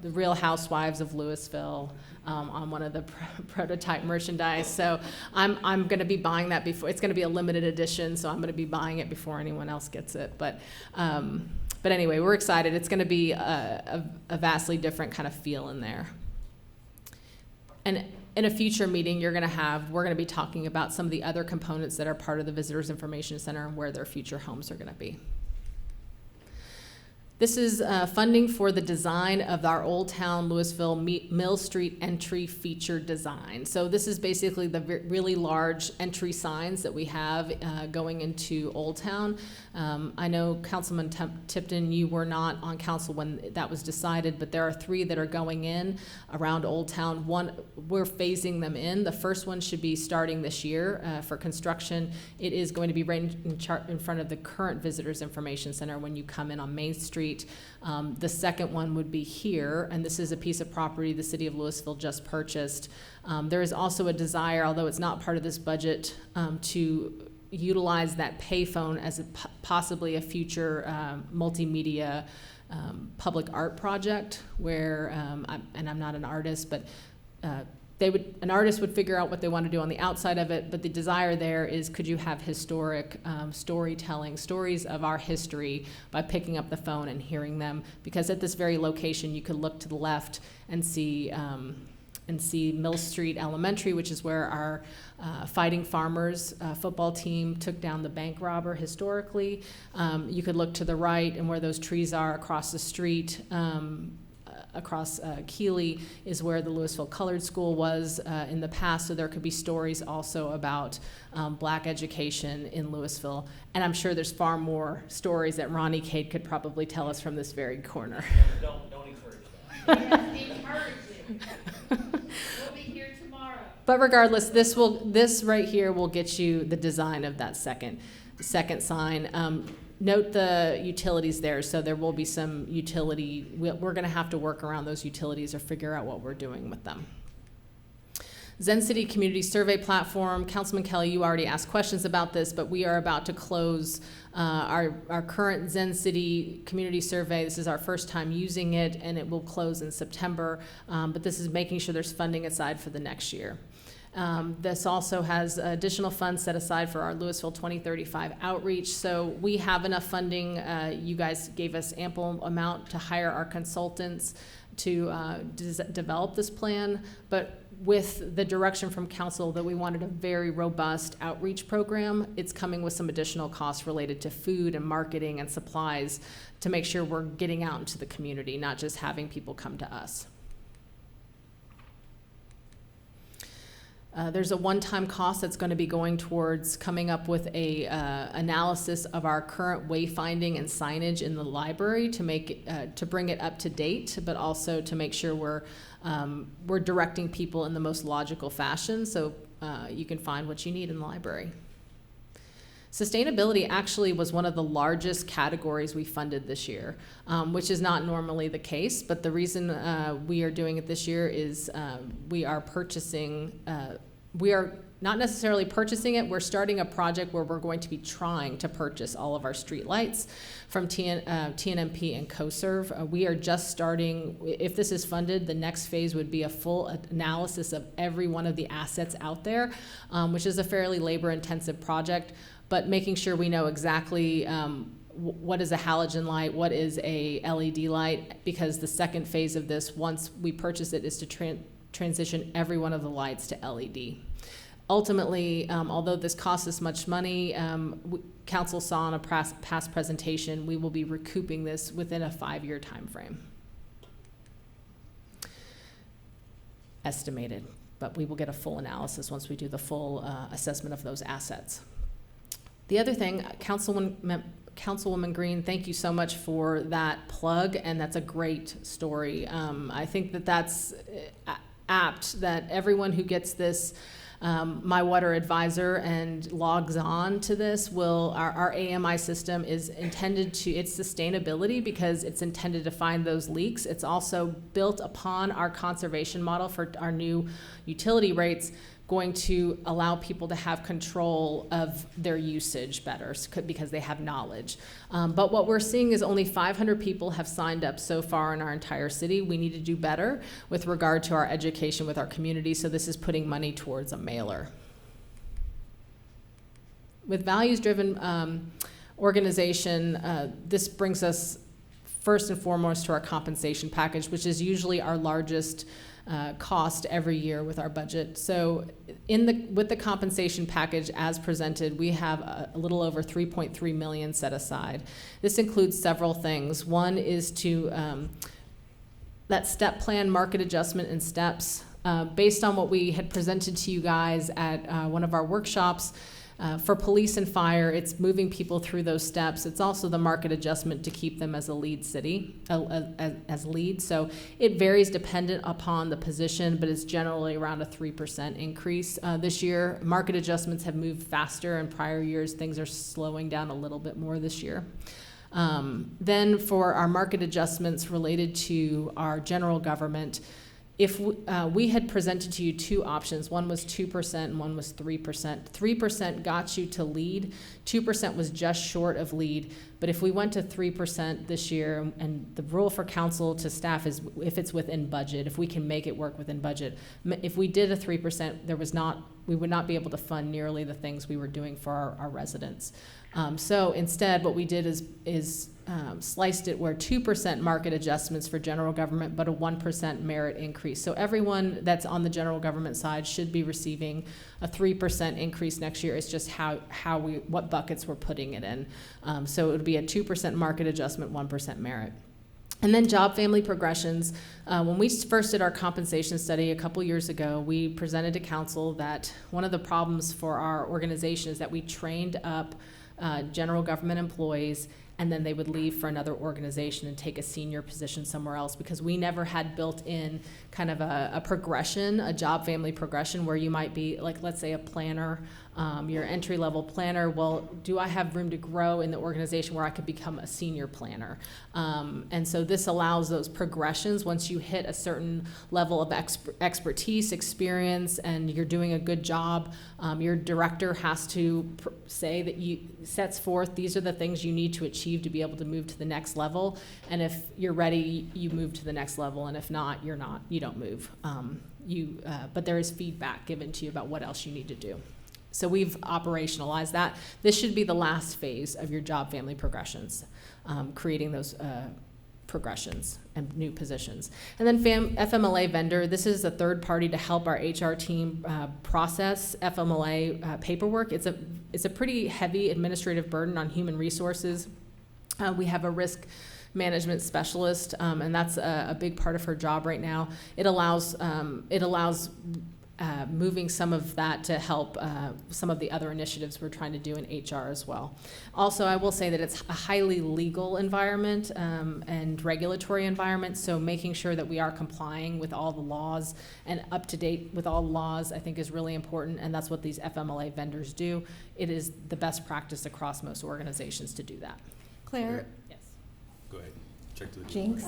the Real Housewives of Louisville on one of the prototype merchandise. So I'm going to be buying that before. It's going to be a limited edition, so I'm going to be buying it before anyone else gets it. But anyway, we're excited. It's going to be a vastly different kind of feel in there. And in a future meeting, we're going to be talking about some of the other components that are part of the Visitors Information Center and where their future homes are going to be. This is funding for the design of our Old Town Louisville Mill Street entry feature design. So this is basically the really large entry signs that we have going into Old Town. I know Councilman Tipton, you were not on council when that was decided, but there are 3 that are going in around Old Town. One, we're phasing them in. The first one should be starting this year for construction. It is going to be right in front of the current Visitors Information Center when you come in on Main Street. The second one would be here, and this is a piece of property the city of Lewisville just purchased. There is also a desire, although it's not part of this budget, to utilize that payphone as possibly a future multimedia public art project where, and I'm not an artist, but an artist would figure out what they want to do on the outside of it, but the desire there is, could you have historic storytelling, stories of our history by picking up the phone and hearing them? Because at this very location, you could look to the left and see Mill Street Elementary, which is where our Fighting Farmers football team took down the bank robber historically. You could look to the right, and where those trees are across the street, across Keeley is where the Lewisville Colored School was in the past, so there could be stories also about black education in Lewisville. And I'm sure there's far more stories that Ronnie Cade could probably tell us from this very corner. Don't encourage that. Yes, encourage it. We'll be here tomorrow. But regardless, this right here will get you the design of that second sign. Note the utilities there, so there will be some utility. We're going to have to work around those utilities or figure out what we're doing with them. Zen City Community Survey Platform. Councilman Kelly, you already asked questions about this, but we are about to close our current Zen City Community Survey. This is our first time using it, and it will close in September, but this is making sure there's funding aside for the next year. This also has additional funds set aside for our Lewisville 2035 outreach. So we have enough funding. You guys gave us ample amount to hire our consultants to develop this plan. But with the direction from council that we wanted a very robust outreach program, it's coming with some additional costs related to food and marketing and supplies to make sure we're getting out into the community, not just having people come to us. There's a one-time cost that's going to be going towards coming up with a analysis of our current wayfinding and signage in the library to make to bring it up to date, but also to make sure we're directing people in the most logical fashion, so you can find what you need in the library. Sustainability actually was one of the largest categories we funded this year, which is not normally the case, but the reason we are doing it this year is we are not necessarily purchasing it, we're starting a project where we're going to be trying to purchase all of our street lights from TNMP and CoServe. We are just starting, if this is funded, the next phase would be a full analysis of every one of the assets out there, which is a fairly labor-intensive project, but making sure we know exactly what is a halogen light, what is a LED light, because the second phase of this, once we purchase it, is to transition every one of the lights to LED. Ultimately, although this costs us much money, council saw in a past presentation, we will be recouping this within a 5-year time frame. Estimated, but we will get a full analysis once we do the full assessment of those assets. The other thing, Councilman Councilwoman Green, thank you so much for that plug, and that's a great story. I think that that's apt that everyone who gets this My Water Advisor and logs on to this our AMI system is intended to, it's sustainability because it's intended to find those leaks. It's also built upon our conservation model for our new utility rates, going to allow people to have control of their usage better because they have knowledge. But what we're seeing is only 500 people have signed up so far in our entire city. We need to do better with regard to our education with our community, so this is putting money towards a mailer. With values-driven organization, this brings us first and foremost to our compensation package, which is usually our largest cost every year with our budget. So with the compensation package as presented, we have a little over 3.3 million set aside. This includes several things. One is to that step plan market adjustment and steps. Based on what we had presented to you guys at one of our workshops, for police and fire, it's moving people through those steps. It's also the market adjustment to keep them as a lead city, as lead. So it varies dependent upon the position, but it's generally around a 3% increase. This year, market adjustments have moved faster. In prior years, things are slowing down a little bit more this year. Then for our market adjustments related to our general government, if we had presented to you two options, one was 2% and one was 3%. 3% got you to lead, 2% was just short of lead. But if we went to 3% this year, and the rule for council to staff is if it's within budget, if we can make it work within budget. If we did a 3%, we would not be able to fund nearly the things we were doing for our residents. So instead, what we did is sliced it where 2% market adjustments for general government, but a 1% merit increase. So everyone that's on the general government side should be receiving a 3% increase next year. It's just what buckets we're putting it in. So it would be a 2% market adjustment, 1% merit. And then job family progressions. When we first did our compensation study a couple years ago, we presented to council that one of the problems for our organization is that we trained up general government employees, and then they would leave for another organization and take a senior position somewhere else, because we never had built in kind of a progression, a job family progression, where you might be, like, let's say a planner, your entry-level planner. Well, do I have room to grow in the organization where I could become a senior planner? And so this allows those progressions. Once you hit a certain level of expertise, experience, and you're doing a good job, your director has to say that sets forth, these are the things you need to achieve to be able to move to the next level. And if you're ready, you move to the next level. And if not, you don't move. But there is feedback given to you about what else you need to do. So we've operationalized that. This should be the last phase of your job family progressions, creating those progressions and new positions. And then FMLA vendor, this is a third party to help our HR team process FMLA paperwork. It's a pretty heavy administrative burden on human resources. We have a risk management specialist, and that's a big part of her job right now. It allows moving some of that to help some of the other initiatives we're trying to do in HR as well. Also, I will say that it's a highly legal environment and regulatory environment, so making sure that we are complying with all the laws and up to date with all the laws, I think, is really important, and that's what these FMLA vendors do. It is the best practice across most organizations to do that. Claire? Yes. Go ahead. Check to the Jinx?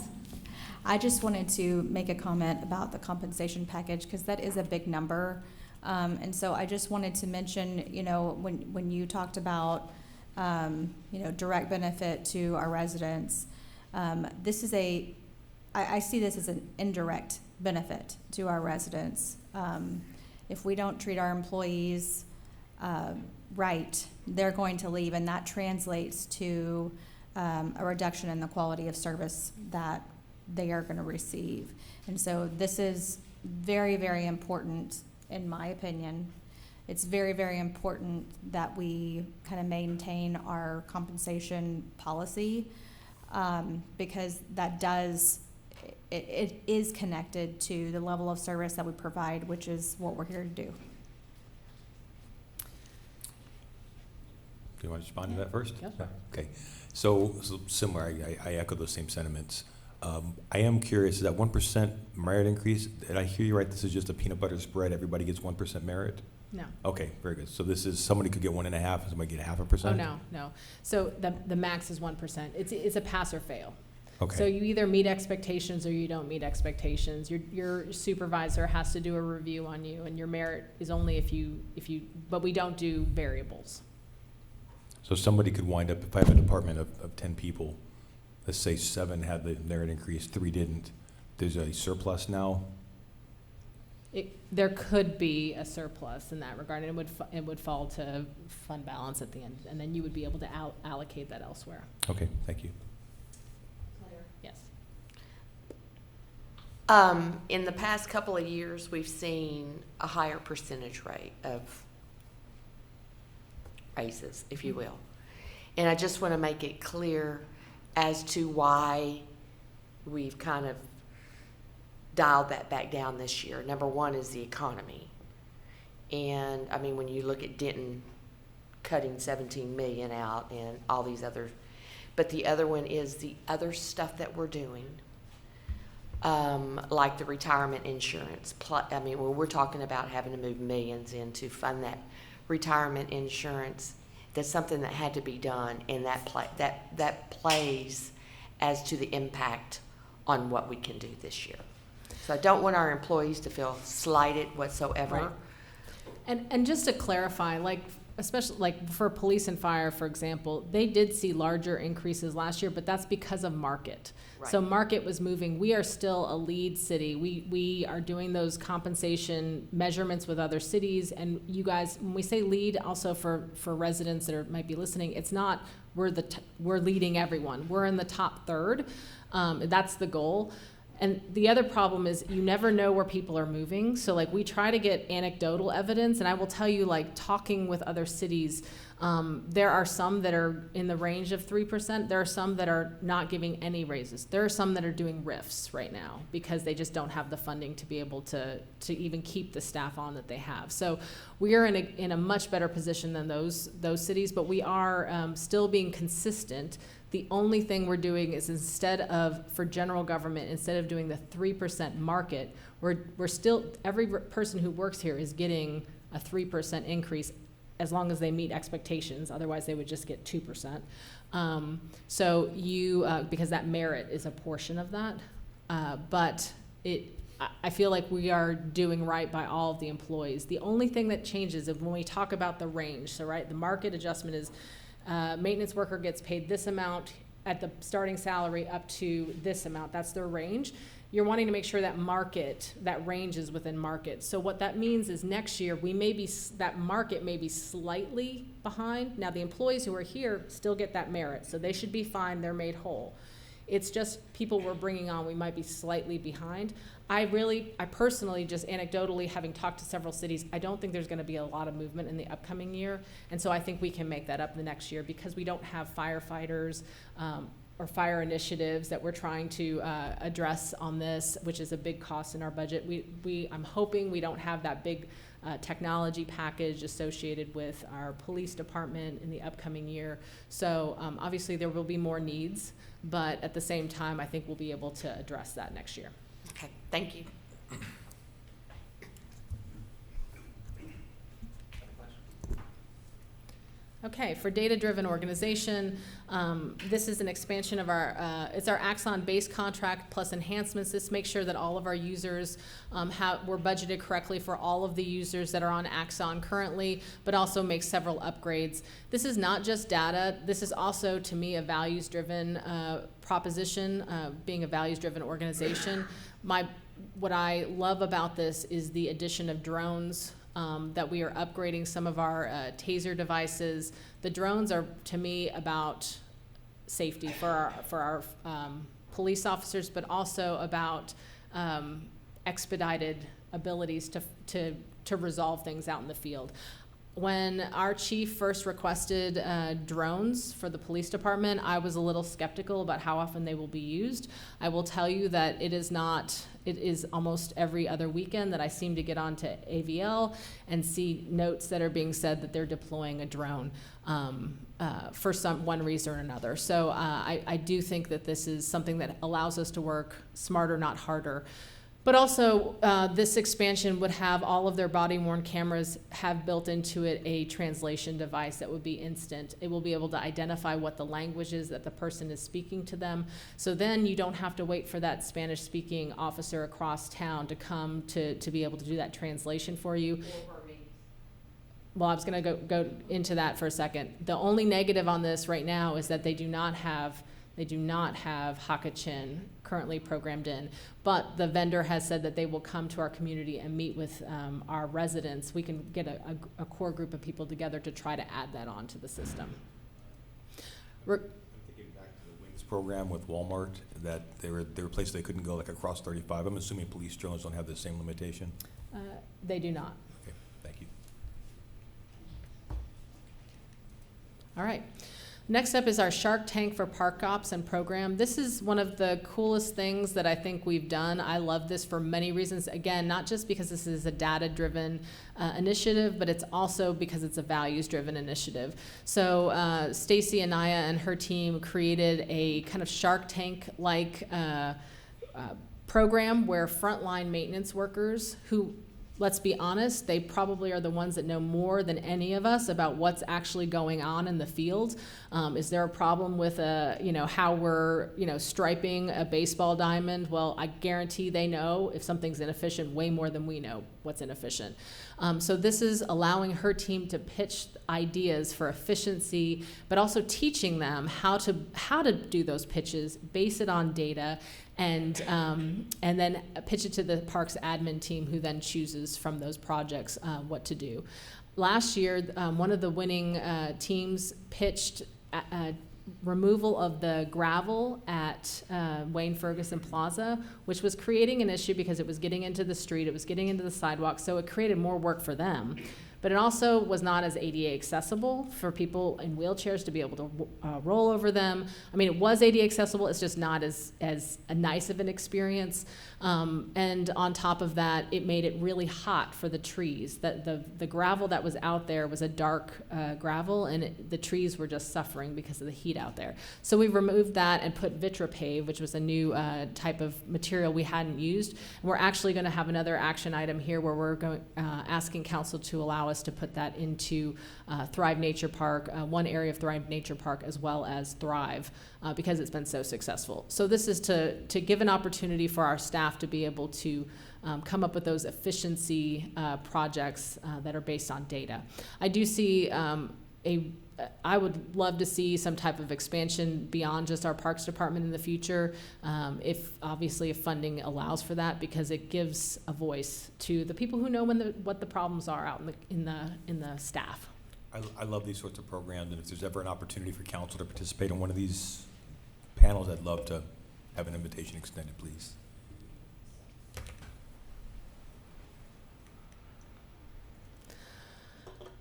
I just wanted to make a comment about the compensation package, because that is a big number. And so I just wanted to mention, when you talked about, direct benefit to our residents, this is I see this as an indirect benefit to our residents. If we don't treat our employees right, they're going to leave, and that translates to a reduction in the quality of service that they are going to receive. And so this is very, very important, in my opinion. It's very, very important that we kind of maintain our compensation policy, because that it is connected to the level of service that we provide, which is what we're here to do. Do you want to respond to that first? Yeah. Okay. So similar, I echo those same sentiments. I am curious, is that 1% merit increase, did I hear you right? This is just a peanut butter spread, everybody gets 1% merit? No. Okay, very good. So this is, somebody could get 1.5, and somebody get 0.5%? Oh, no. So the max is 1%. It's a pass or fail. Okay. So you either meet expectations or you don't meet expectations. Your supervisor has to do a review on you, and your merit is only if you, but we don't do variables. So somebody could wind up, if I have a department of 10 people, let's say 7 had the merit increase, 3 didn't, there's a surplus now? There could be a surplus in that regard, and it would fall to fund balance at the end, and then you would be able to allocate that elsewhere. Okay, thank you. Yes. In the past couple of years, we've seen a higher percentage rate of raises, if you will. And I just want to make it clear as to why we've kind of dialed that back down this year. Number one is the economy. And I mean, when you look at Denton cutting 17 million out and all these others, but the other one is the other stuff that we're doing, like the retirement insurance. I mean, when we're talking about having to move millions in to fund that retirement insurance, that's something that had to be done, and that plays as to the impact on what we can do this year. So I don't want our employees to feel slighted whatsoever. Right. And just to clarify, like, especially like for police and fire, for example, they did see larger increases last year, but that's because of market. Right. So market was moving. We are still a lead city. We are doing those compensation measurements with other cities. And you guys, when we say lead, also for residents that might be listening, it's not we're leading everyone. We're in the top third. That's the goal. And the other problem is you never know where people are moving. So like we try to get anecdotal evidence, and I will tell you, like talking with other cities, there are some that are in the range of 3%. There are some that are not giving any raises. There are some that are doing RIFs right now because they just don't have the funding to be able to even keep the staff on that they have. So we are in a much better position than those cities, but we are still being consistent. The only thing we're doing is for general government, instead of doing the 3% market, we're still, every person who works here is getting a 3% increase as long as they meet expectations. Otherwise, they would just get 2%. So because that merit is a portion of that. But I feel like we are doing right by all of the employees. The only thing that changes is when we talk about the range. So, right, the market adjustment is maintenance worker gets paid this amount at the starting salary up to this amount. That's their range. You're wanting to make sure that range is within market. So what that means is next year that market may be slightly behind. Now the employees who are here still get that merit, so they should be fine. They're made whole. It's just people we're bringing on, we might be slightly behind. I personally, just anecdotally, having talked to several cities, I don't think there's going to be a lot of movement in the upcoming year. And so I think we can make that up the next year because we don't have firefighters or fire initiatives that we're trying to address on this, which is a big cost in our budget. I'm hoping we don't have that big technology package associated with our police department in the upcoming year. So obviously there will be more needs, but at the same time, I think we'll be able to address that next year. Okay, thank you. Okay, for data-driven organization, this is an expansion of it's our Axon-based contract plus enhancements. This makes sure that all of our users were budgeted correctly for all of the users that are on Axon currently, but also makes several upgrades. This is not just data. This is also, to me, a values-driven proposition, being a values-driven organization. What I love about this is the addition of drones, that we are upgrading some of our taser devices. The drones are, to me, about safety for our police officers, but also about expedited abilities to resolve things out in the field. When our chief first requested drones for the police department, I was a little skeptical about how often they will be used. I will tell you that it is almost every other weekend that I seem to get onto AVL and see notes that are being said that they're deploying a drone for one reason or another. So I do think that this is something that allows us to work smarter, not harder. But also, this expansion would have all of their body-worn cameras have built into it a translation device that would be instant. It will be able to identify what the language is that the person is speaking to them. So then you don't have to wait for that Spanish-speaking officer across town to come to be able to do that translation for you. Well, I was going to go into that for a second. The only negative on this right now is that they do not have Hakachin currently programmed in, but the vendor has said that they will come to our community and meet with our residents. We can get a core group of people together to try to add that onto the system. I'm thinking back to the Wings program with Walmart, that there were places they couldn't go, like across 35. I'm assuming police drones don't have the same limitation. They do not. Okay, thank you. All right. Next up is our Shark Tank for Park Ops and program. This is one of the coolest things that I think we've done. I love this for many reasons. Again, not just because this is a data-driven initiative, but it's also because it's a values-driven initiative. So Stacy Anaya and her team created a kind of Shark Tank-like program where frontline maintenance workers who, let's be honest, they probably are the ones that know more than any of us about what's actually going on in the field. Is there a problem with how we're striping a baseball diamond? Well, I guarantee they know if something's inefficient way more than we know what's inefficient. So this is allowing her team to pitch ideas for efficiency, but also teaching them how to do those pitches, base it on data, and then pitch it to the parks admin team, who then chooses from those projects what to do. Last year, one of the winning teams pitched removal of the gravel at Wayne Ferguson Plaza, which was creating an issue because it was getting into the street, it was getting into the sidewalk, so it created more work for them. But it also was not as ADA accessible for people in wheelchairs to be able to roll over them. I mean, it was ADA accessible, it's just not as nice of an experience. And on top of that, it made it really hot for the trees. The gravel that was out there was a dark gravel, and the trees were just suffering because of the heat out there. So we removed that and put VitraPave, which was a new type of material we hadn't used. And we're actually going to have another action item here where we're asking council to allow us to put that into Thrive Nature Park, one area of Thrive Nature Park, as well as Thrive, because it's been so successful. So this is to give an opportunity for our staff to be able to come up with those efficiency projects that are based on data. I do see I would love to see some type of expansion beyond just our Parks Department in the future, if funding allows for that, because it gives a voice to the people who know what the problems are out in the staff. I love these sorts of programs, and if there's ever an opportunity for council to participate in one of these panels, I'd love to have an invitation extended, please.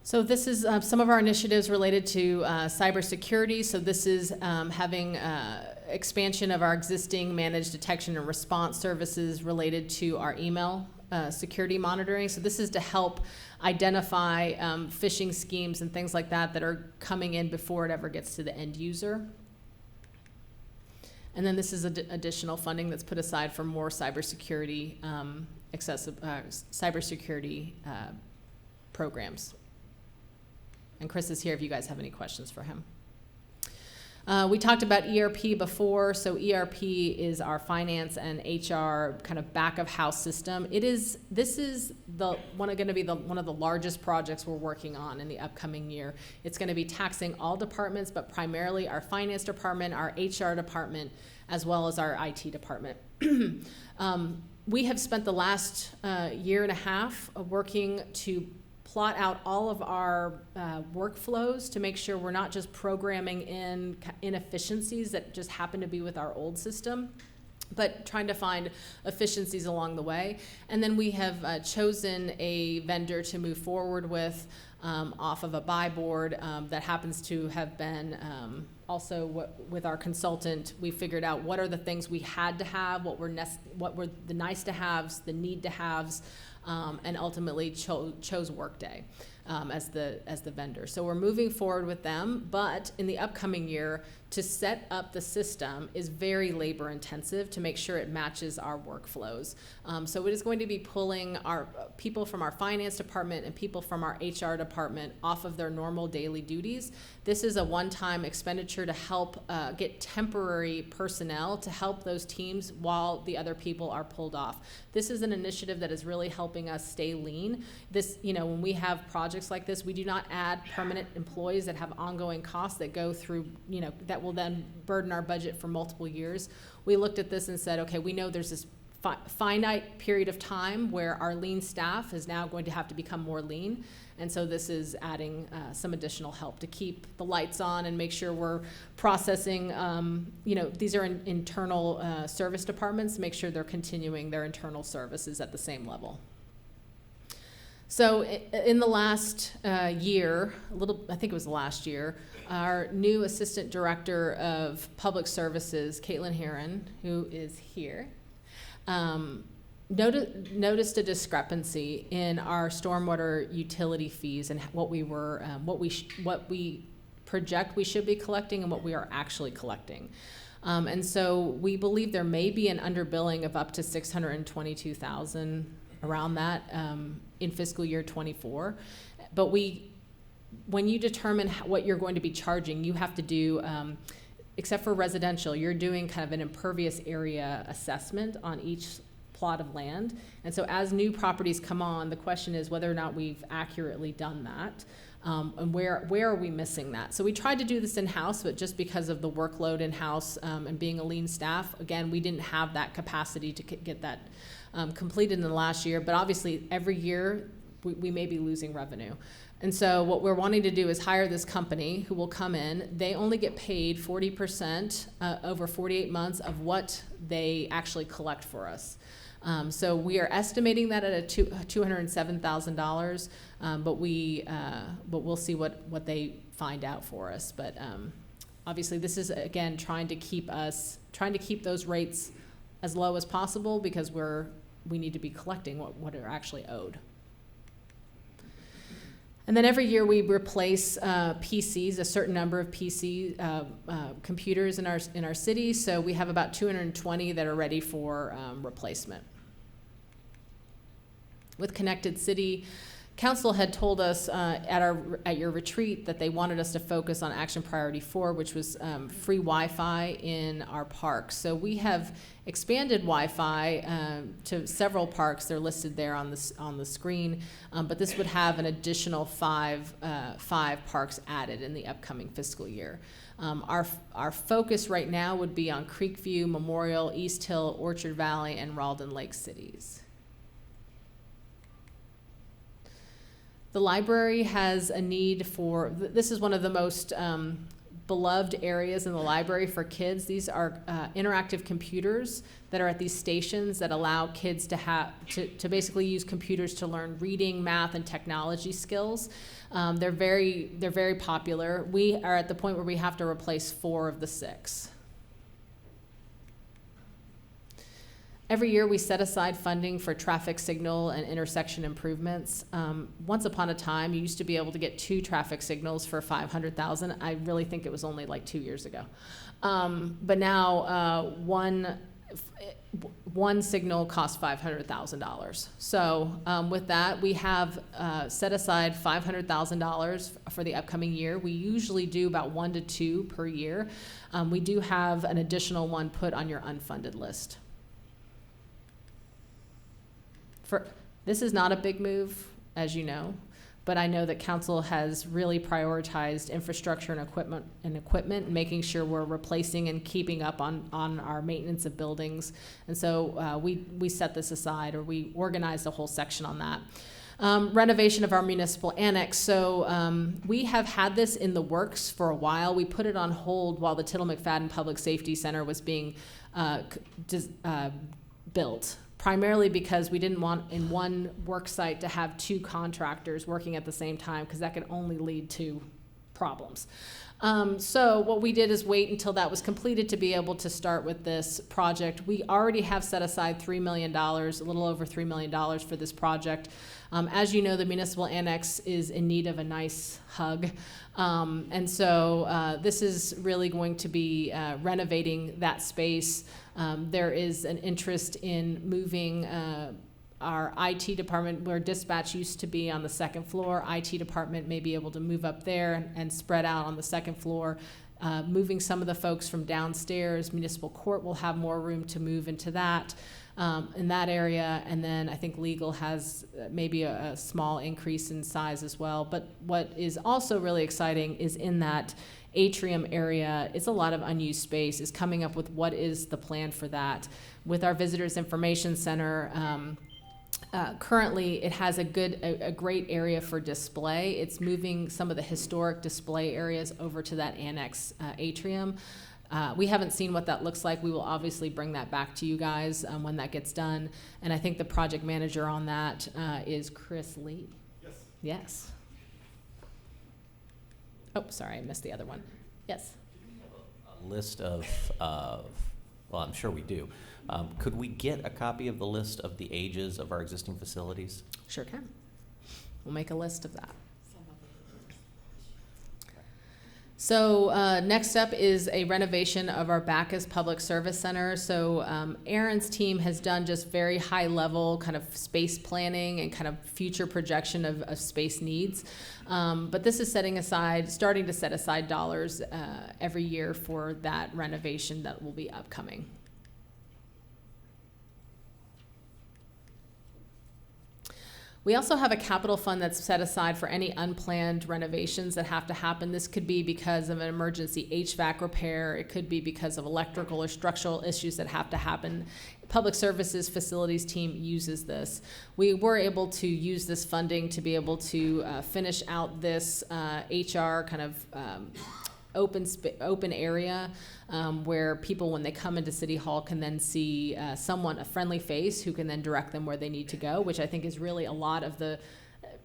So this is some of our initiatives related to cybersecurity. So this is having expansion of our existing managed detection and response services related to our email security monitoring. So this is to help identify phishing schemes and things like that are coming in before it ever gets to the end user. And then this is additional funding that's put aside for more cybersecurity cybersecurity programs. And Chris is here if you guys have any questions for him. We talked about ERP before. So ERP is our finance and HR kind of back of house system. This is going to be one of the largest projects we're working on in the upcoming year. It's going to be taxing all departments, but primarily our finance department, our HR department, as well as our IT department. We have spent the last year and a half working to plot out all of our workflows to make sure we're not just programming in inefficiencies that just happen to be with our old system, but trying to find efficiencies along the way. And then we have chosen a vendor to move forward with off of a buy board that happens to have been also with our consultant. We figured out what are the things we had to have, what were the nice to haves, the need to haves, and ultimately chose Workday as the vendor. So we're moving forward with them, but in the upcoming year, to set up the system is very labor intensive to make sure it matches our workflows. So it is going to be pulling our people from our finance department and people from our HR department off of their normal daily duties. This is a one-time expenditure to help get temporary personnel to help those teams while the other people are pulled off. This is an initiative that is really helping us stay lean. This, when we have projects like this, we do not add permanent employees that have ongoing costs that go through, that will then burden our budget for multiple years. We looked at this and said, okay, we know there's this finite period of time where our lean staff is now going to have to become more lean. And so this is adding some additional help to keep the lights on and make sure we're processing, these are internal service departments, make sure they're continuing their internal services at the same level. So in the last year, I think it was the last year, our new Assistant Director of Public Services, Caitlin Heron, who is here, noticed a discrepancy in our stormwater utility fees and what we project we should be collecting and what we are actually collecting. And so we believe there may be an underbilling of up to $622,000 around that in fiscal year 24. But when you determine what you're going to be charging, you have to do, except for residential, you're doing kind of an impervious area assessment on each plot of land. And so as new properties come on, the question is whether or not we've accurately done that. And where are we missing that? So we tried to do this in-house, but just because of the workload in-house and being a lean staff, again, we didn't have that capacity to get that completed in the last year. But obviously, every year, we may be losing revenue. And so what we're wanting to do is hire this company who will come in. They only get paid 40% over 48 months of what they actually collect for us. So we are estimating that at $207,000, but we'll see what they find out for us. But obviously, this is again trying to keep those rates as low as possible because we need to be collecting what are actually owed. And then every year we replace PCs, a certain number of PC computers in our city. So we have about 220 that are ready for replacement. With Connected City, Council had told us at your retreat that they wanted us to focus on action priority 4, which was free Wi-Fi in our parks. So we have expanded Wi-Fi to several parks. They're listed there on the screen, but this would have an additional five parks added in the upcoming fiscal year. Our focus right now would be on Creekview, Memorial, East Hill, Orchard Valley, and Rawdon Lake cities. The library has a need for, this is one of the most beloved areas in the library for kids. These are interactive computers that are at these stations that allow kids to basically use computers to learn reading, math, and technology skills. They're very popular. We are at the point where we have to replace 4 of the 6. Every year we set aside funding for traffic signal and intersection improvements. Once upon a time, you used to be able to get 2 traffic signals for $500,000. I really think it was only like 2 years ago. But now one signal costs $500,000. So with that, we have set aside $500,000 for the upcoming year. We usually do about 1 to 2 per year. We do have an additional one put on your unfunded list. This is not a big move, as you know, but I know that council has really prioritized infrastructure and equipment, making sure we're replacing and keeping up on our maintenance of buildings. And so we set this aside, or we organized a whole section on that. Renovation of our municipal annex. So we have had this in the works for a while. We put it on hold while the Tittle McFadden Public Safety Center was being built, primarily because we didn't want in one work site to have two contractors working at the same time, because that could only lead to problems. So what we did is wait until that was completed to be able to start with this project. We already have set aside $3 million, a little over $3 million for this project. As you know, the municipal annex is in need of a nice hug. And so this is really going to be renovating that space. There is an interest in moving our IT department, where dispatch used to be on the second floor. IT department may be able to move up there and spread out on the second floor. Moving some of the folks from downstairs. Municipal court will have more room to move into that, in that area. And then I think legal has maybe a small increase in size as well. But what is also really exciting is in that atrium area, it's a lot of unused space, is coming up with what is the plan for that. With our Visitors Information Center, currently, it has a great area for display. It's moving some of the historic display areas over to that annex atrium. We haven't seen what that looks like. We will obviously bring that back to you guys when that gets done. And I think the project manager on that is Chris Lee. Yes. Yes. Oh, sorry, I missed the other one. Yes. A list of well, I'm sure we do. Could we get a copy of the list of the ages of our existing facilities? Sure can. We'll make a list of that. So next up is a renovation of our Bacchus Public Service Center. So Aaron's team has done just very high level kind of space planning and kind of future projection of space needs. But this is starting to set aside dollars every year for that renovation that will be upcoming. We also have a capital fund that's set aside for any unplanned renovations that have to happen. This could be because of an emergency HVAC repair. It could be because of electrical or structural issues that have to happen. Public Services Facilities team uses this. We were able to use this funding to be able to finish out this HR kind of open area where people, when they come into City Hall, can then see a friendly face who can then direct them where they need to go, which I think is really a lot of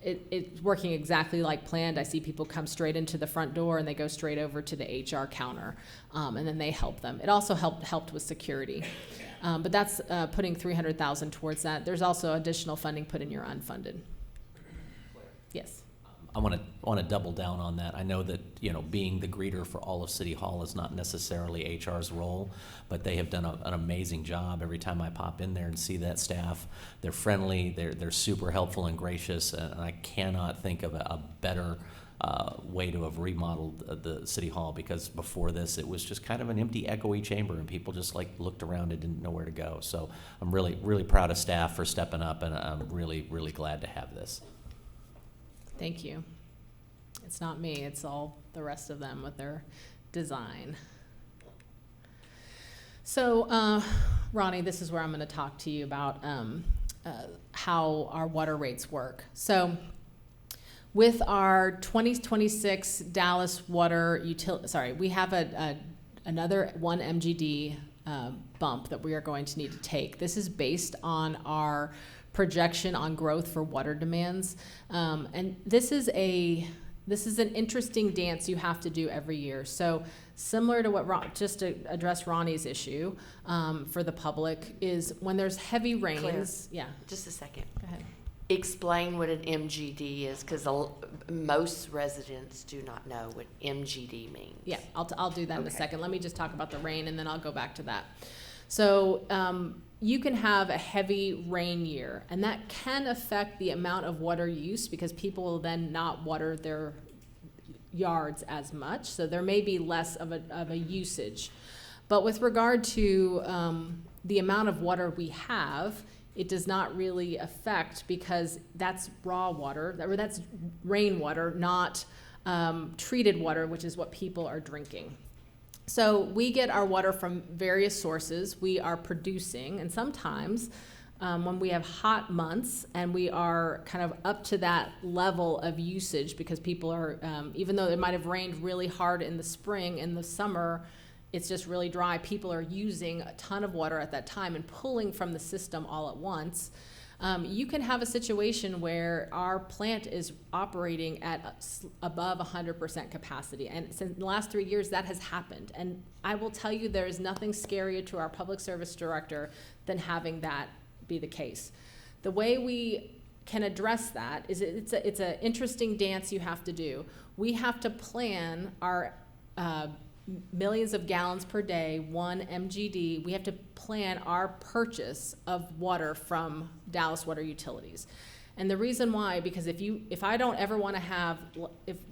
it's working exactly like planned. I see people come straight into the front door and they go straight over to the HR counter, and then they help them. It also helped with security. But that's putting $300,000 towards that. There's also additional funding put in your unfunded. Yes. I want to double down on that. I know that, being the greeter for all of City Hall is not necessarily HR's role, but they have done an amazing job. Every time I pop in there and see that staff, they're friendly, they're super helpful and gracious, and I cannot think of a better way to have remodeled the City Hall, because before this it was just kind of an empty, echoey chamber, and people just looked around and didn't know where to go. So I'm really, really proud of staff for stepping up, and I'm really, really glad to have this. Thank you. It's not me, it's all the rest of them with their design. So, Ronnie, this is where I'm going to talk to you about how our water rates work. So, with our 2026 Dallas water utility, we have another 1 MGD bump that we are going to need to take. This is based on our projection on growth for water demands, and this is an interesting dance you have to do every year. So similar to what just to address Ronnie's issue for the public is when there's heavy rains. Claire, yeah. Just a second. Go ahead. Explain what an MGD is, because most residents do not know what MGD means. Yeah, I'll do that in a second. Let me just talk about the rain, and then I'll go back to that. So you can have a heavy rain year, and that can affect the amount of water use, because people will then not water their yards as much. So there may be less of a usage. But with regard to the amount of water we have, it does not really affect, because that's raw water, or that's rainwater, not treated water, which is what people are drinking. So we get our water from various sources. We are producing, and sometimes when we have hot months and we are kind of up to that level of usage, because people are, even though it might have rained really hard in the spring, in the summer, it's just really dry, people are using a ton of water at that time and pulling from the system all at once, you can have a situation where our plant is operating at above 100% capacity. And since the last 3 years, that has happened. And I will tell you, there is nothing scarier to our public service director than having that be the case. The way we can address that is it's an interesting dance you have to do. We have to plan our millions of gallons per day, 1 MGD. We have to plan our purchase of water from Dallas Water Utilities. And the reason why, because if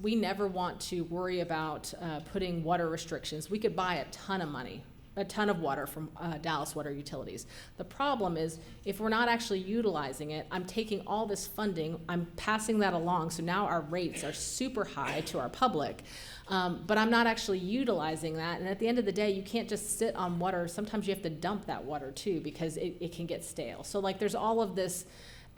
we never want to worry about putting water restrictions, we could buy a ton of water from Dallas Water Utilities. The problem is, if we're not actually utilizing it, I'm taking all this funding, I'm passing that along, so now our rates are super high to our public, but I'm not actually utilizing that, and at the end of the day, you can't just sit on water. Sometimes you have to dump that water too, because it can get stale. So like, there's all of this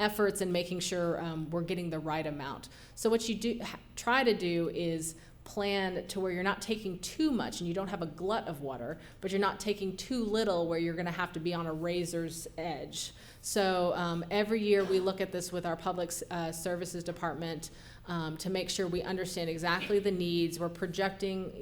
efforts in making sure we're getting the right amount. So what you try to do is plan to where you're not taking too much and you don't have a glut of water, but you're not taking too little where you're going to have to be on a razor's edge. So every year we look at this with our public services department to make sure we understand exactly the needs. We're projecting,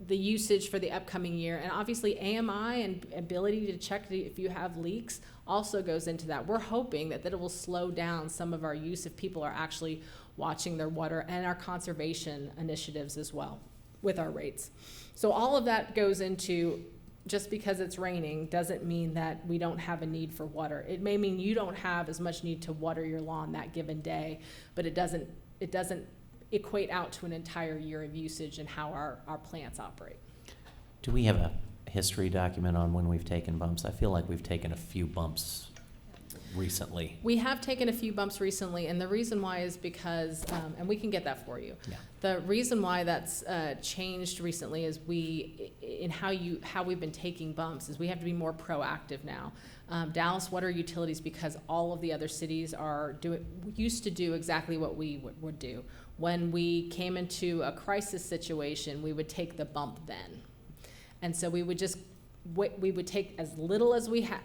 the usage for the upcoming year, and obviously AMI and ability to check if you have leaks also goes into that. We're hoping that it will slow down some of our use if people are actually watching their water, and our conservation initiatives as well with our rates. So all of that goes into, just because it's raining doesn't mean that we don't have a need for water. It may mean you don't have as much need to water your lawn that given day, but it doesn't equate out to an entire year of usage and how our plants operate. Do we have a history document on when we've taken bumps? I feel like we've taken a few bumps recently. We have taken a few bumps recently, and the reason why is because, and we can get that for you. Yeah. The reason why that's changed recently is how we've been taking bumps is we have to be more proactive now. Dallas Water Utilities, because all of the other cities used to do exactly what we would do. When we came into a crisis situation, we would take the bump then. And so we would take as little as we had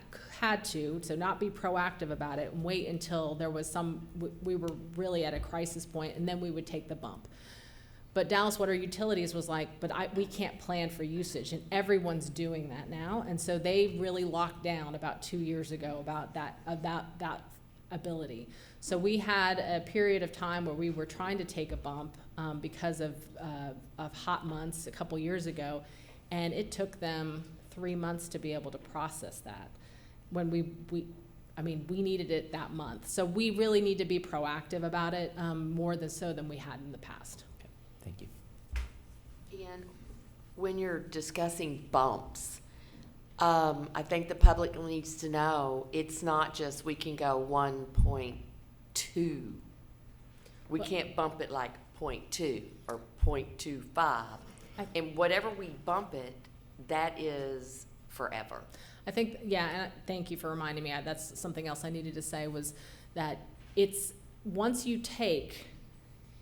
to not be proactive about it, and wait until there was we were really at a crisis point, and then we would take the bump. But Dallas Water Utilities was like, we can't plan for usage, and everyone's doing that now. And so they really locked down about 2 years ago about that ability. So we had a period of time where we were trying to take a bump because of hot months a couple years ago, and it took them 3 months to be able to process that. When we needed it that month. So we really need to be proactive about it more than we had in the past. Okay. Thank you. And when you're discussing bumps, I think the public needs to know it's not just we can go 1.2. We can't bump it like 0.2 or 0.25. And whatever we bump it, that is forever. I think, and thank you for reminding me. That's something else I needed to say, was that once you take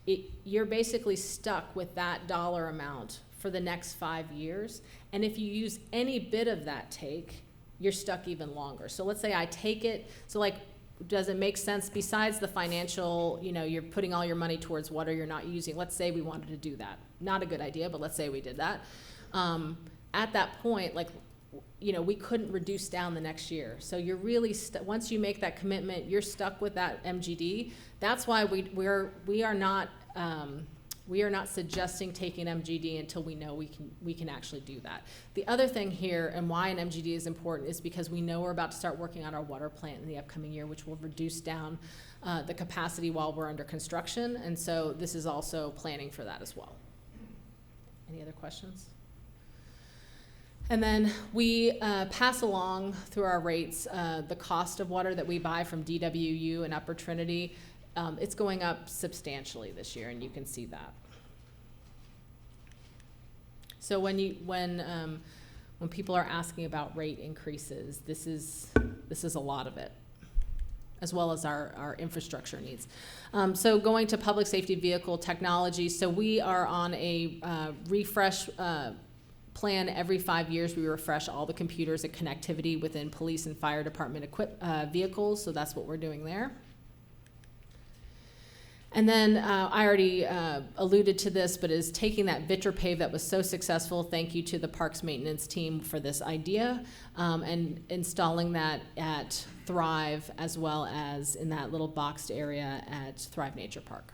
it, you're basically stuck with that dollar amount for the next 5 years. And if you use any bit of that take, you're stuck even longer. So let's say I take it, does it make sense besides the financial, you're putting all your money towards water you're not using. Let's say we wanted to do that. Not a good idea, but let's say we did that. At that point, we couldn't reduce down the next year. So you're really, once you make that commitment, you're stuck with that MGD. That's why we are not suggesting taking MGD until we know we can actually do that. The other thing here, and why an MGD is important, is because we know we're about to start working on our water plant in the upcoming year, which will reduce down the capacity while we're under construction. And so this is also planning for that as well. Any other questions? And then we pass along through our rates the cost of water that we buy from DWU and Upper Trinity. It's going up substantially this year, and you can see that. So when people are asking about rate increases, this is a lot of it, as well as our infrastructure needs. So going to public safety vehicle technology, so we are on a refresh plan, every 5 years we refresh all the computers and connectivity within police and fire department vehicles, so that's what we're doing there. And then I already alluded to this, but is taking that VitraPave that was so successful, thank you to the Parks Maintenance team for this idea, and installing that at Thrive as well as in that little boxed area at Thrive Nature Park.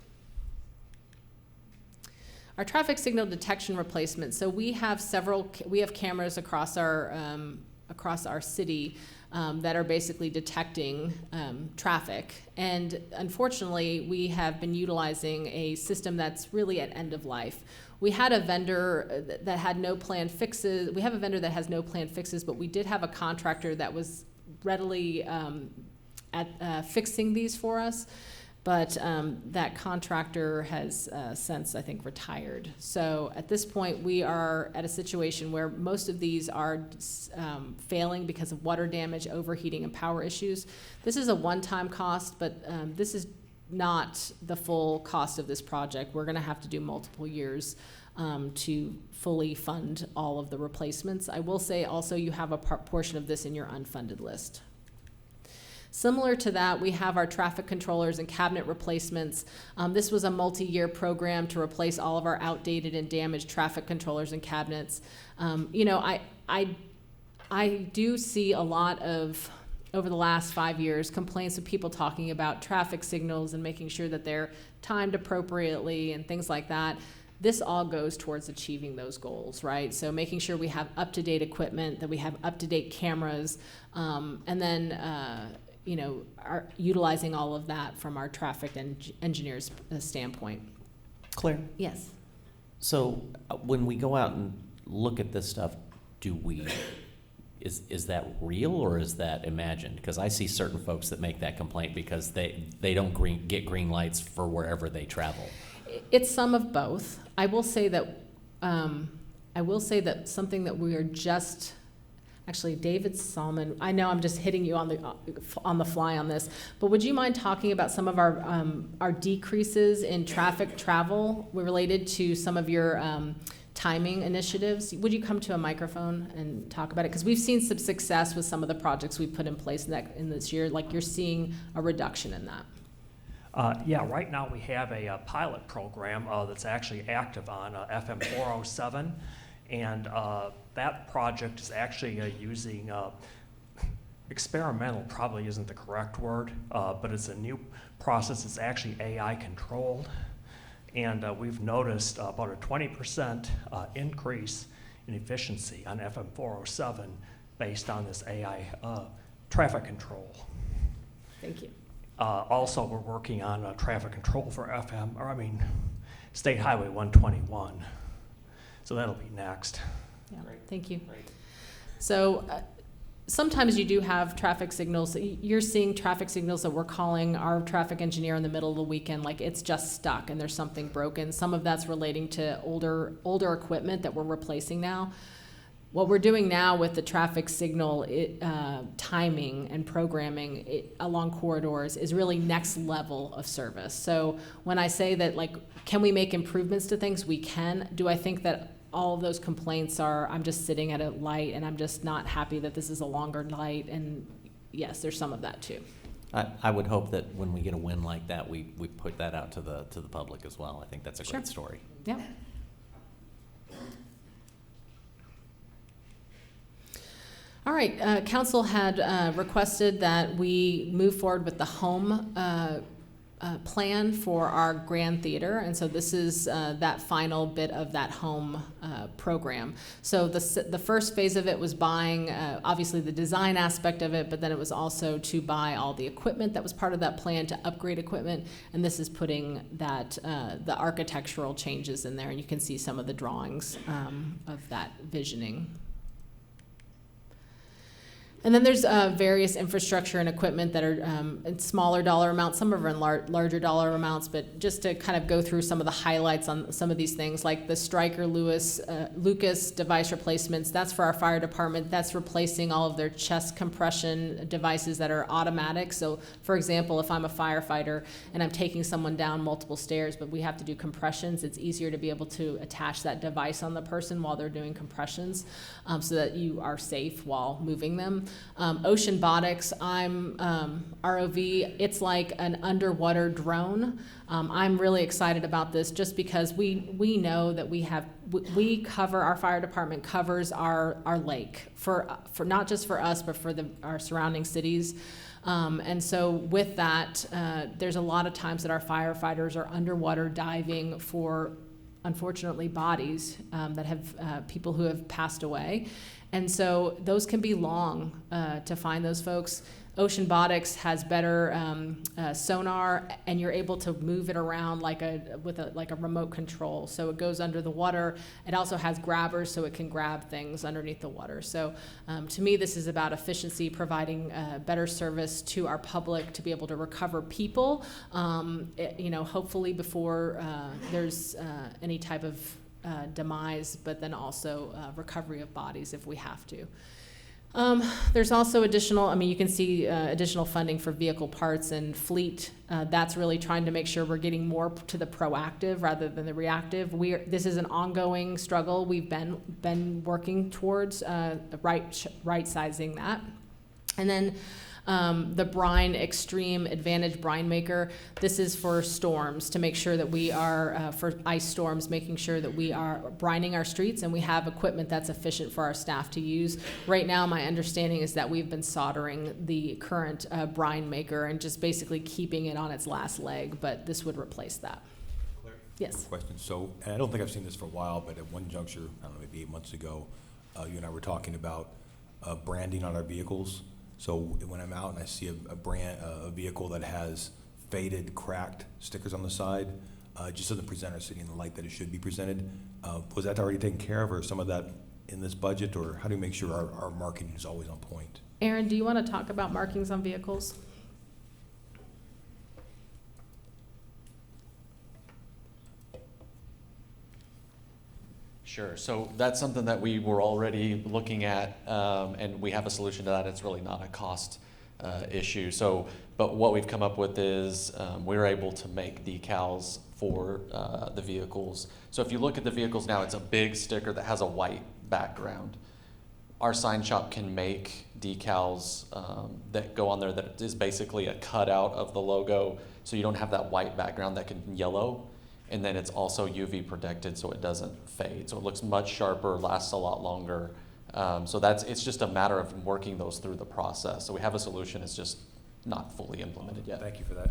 Our traffic signal detection replacement. So we have cameras across our city that are basically detecting traffic. And unfortunately, we have been utilizing a system that's really at end of life. We had a vendor that had no planned fixes. We have a vendor that has no planned fixes, but we did have a contractor that was readily at fixing these for us. But that contractor has since, I think, retired. So at this point, we are at a situation where most of these are failing because of water damage, overheating, and power issues. This is a one-time cost, but this is not the full cost of this project. We're going to have to do multiple years to fully fund all of the replacements. I will say also you have a portion of this in your unfunded list. Similar to that, we have our traffic controllers and cabinet replacements. This was a multi-year program to replace all of our outdated and damaged traffic controllers and cabinets. I do see a lot of, over the last 5 years, complaints of people talking about traffic signals and making sure that they're timed appropriately and things like that. This all goes towards achieving those goals, right? So making sure we have up-to-date equipment, that we have up-to-date cameras, and then are utilizing all of that from our traffic engineer's standpoint. Claire? Yes. So when we go out and look at this stuff, is that real or is that imagined? Because I see certain folks that make that complaint because they don't get green lights for wherever they travel. It's some of both. I will say that something that we are just. Actually, David Salmon, I know I'm just hitting you on the fly on this, but would you mind talking about some of our decreases in traffic travel related to some of your timing initiatives? Would you come to a microphone and talk about it? Because we've seen some success with some of the projects we've put in place in this year. Like you're seeing a reduction in that. Right now we have a pilot program that's actually active on FM 407. And that project is actually using experimental, probably isn't the correct word, but it's a new process. It's actually AI controlled. And we've noticed about a 20% increase in efficiency on FM 407 based on this AI traffic control. Thank you. Also, we're working on traffic control for State Highway 121. So that'll be next. Yeah, thank you. Great. So sometimes you do have traffic signals. You're seeing traffic signals that we're calling our traffic engineer in the middle of the weekend, like it's just stuck and there's something broken. Some of that's relating to older equipment that we're replacing now. What we're doing now with the traffic signal timing and programming along corridors is really next level of service. So when I say that, can we make improvements to things? We can. Do I think that all of those complaints I'm just sitting at a light and I'm just not happy that this is a longer light? And yes, there's some of that too. I would hope that when we get a win like that, we put that out to the public as well. I think that's a great story. Yeah. All right, council had requested that we move forward with the home plan for our Grand Theater, and so this is that final bit of that home program. So the first phase of it was buying, obviously the design aspect of it, but then it was also to buy all the equipment that was part of that plan, to upgrade equipment, and this is putting that the architectural changes in there, and you can see some of the drawings of that visioning. And then there's various infrastructure and equipment that are in smaller dollar amounts. Some of them are in larger dollar amounts, but just to kind of go through some of the highlights on some of these things, like the Stryker Lucas device replacements. That's for our fire department. That's replacing all of their chest compression devices that are automatic. So, for example, if I'm a firefighter and I'm taking someone down multiple stairs, but we have to do compressions, it's easier to be able to attach that device on the person while they're doing compressions, so that you are safe while moving them. Ocean Botics, I'm ROV. It's like an underwater drone. I'm really excited about this just because we know that we cover, our fire department covers our lake for not just for us, but for our surrounding cities. And so with that, there's a lot of times that our firefighters are underwater diving for, unfortunately, bodies that have people who have passed away. And so those can be long to find those folks. Ocean Botics has better sonar, and you're able to move it around like a remote control. So it goes under the water. It also has grabbers, so it can grab things underneath the water. So to me, this is about efficiency, providing better service to our public to be able to recover people. Hopefully before there's any type of demise, but then also recovery of bodies if we have to. There's also additional, you can see additional funding for vehicle parts and fleet. That's really trying to make sure we're getting more to the proactive rather than the reactive. This is an ongoing struggle. We've been working towards right sizing that. And then the brine extreme advantage brine maker. This is for storms, to make sure that we are, for ice storms, making sure that we are brining our streets and we have equipment that's efficient for our staff to use. Right now, my understanding is that we've been soldering the current brine maker and just basically keeping it on its last leg, but this would replace that. Claire? Yes. Question. So, and I don't think I've seen this for a while, but at one juncture, I don't know, maybe 8 months ago, you and I were talking about branding on our vehicles. So when I'm out and I see a vehicle that has faded, cracked stickers on the side, just doesn't present our city in the light that it should be presented. Was that already taken care of, or some of that in this budget, or how do we make sure our marketing is always on point? Aaron, do you want to talk about markings on vehicles? Sure. So that's something that we were already looking at, and we have a solution to that. It's really not a cost issue. So, but what we've come up with is we're able to make decals for the vehicles. So if you look at the vehicles now, it's a big sticker that has a white background. Our sign shop can make decals that go on there that is basically a cutout of the logo, so you don't have that white background that can yellow. And then it's also UV protected, so it doesn't fade. So it looks much sharper, lasts a lot longer. So it's just a matter of working those through the process. So we have a solution, it's just not fully implemented yet. Thank you for that.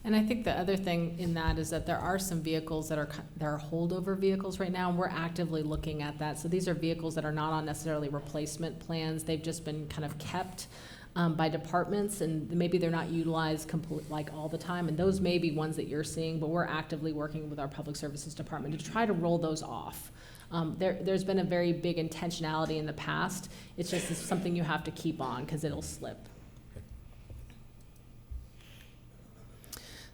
And I think the other thing in that is that there are some vehicles that are holdover vehicles right now, and we're actively looking at that. So these are vehicles that are not on necessarily replacement plans. They've just been kind of kept by departments, and maybe they're not utilized all the time, and those may be ones that you're seeing, but we're actively working with our public services department to try to roll those off. There's been a very big intentionality in the past. It's just something you have to keep on because it'll slip.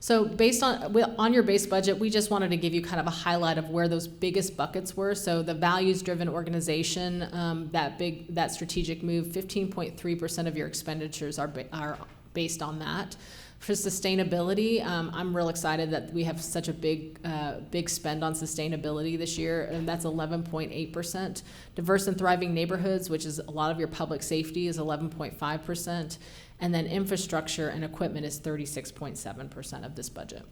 So based on your base budget, we just wanted to give you kind of a highlight of where those biggest buckets were. So the values-driven organization, that strategic move, 15.3% of your expenditures are based on that. For sustainability, I'm real excited that we have such a big spend on sustainability this year, and that's 11.8%. Diverse and thriving neighborhoods, which is a lot of your public safety, is 11.5%. And then infrastructure and equipment is 36.7% of this budget.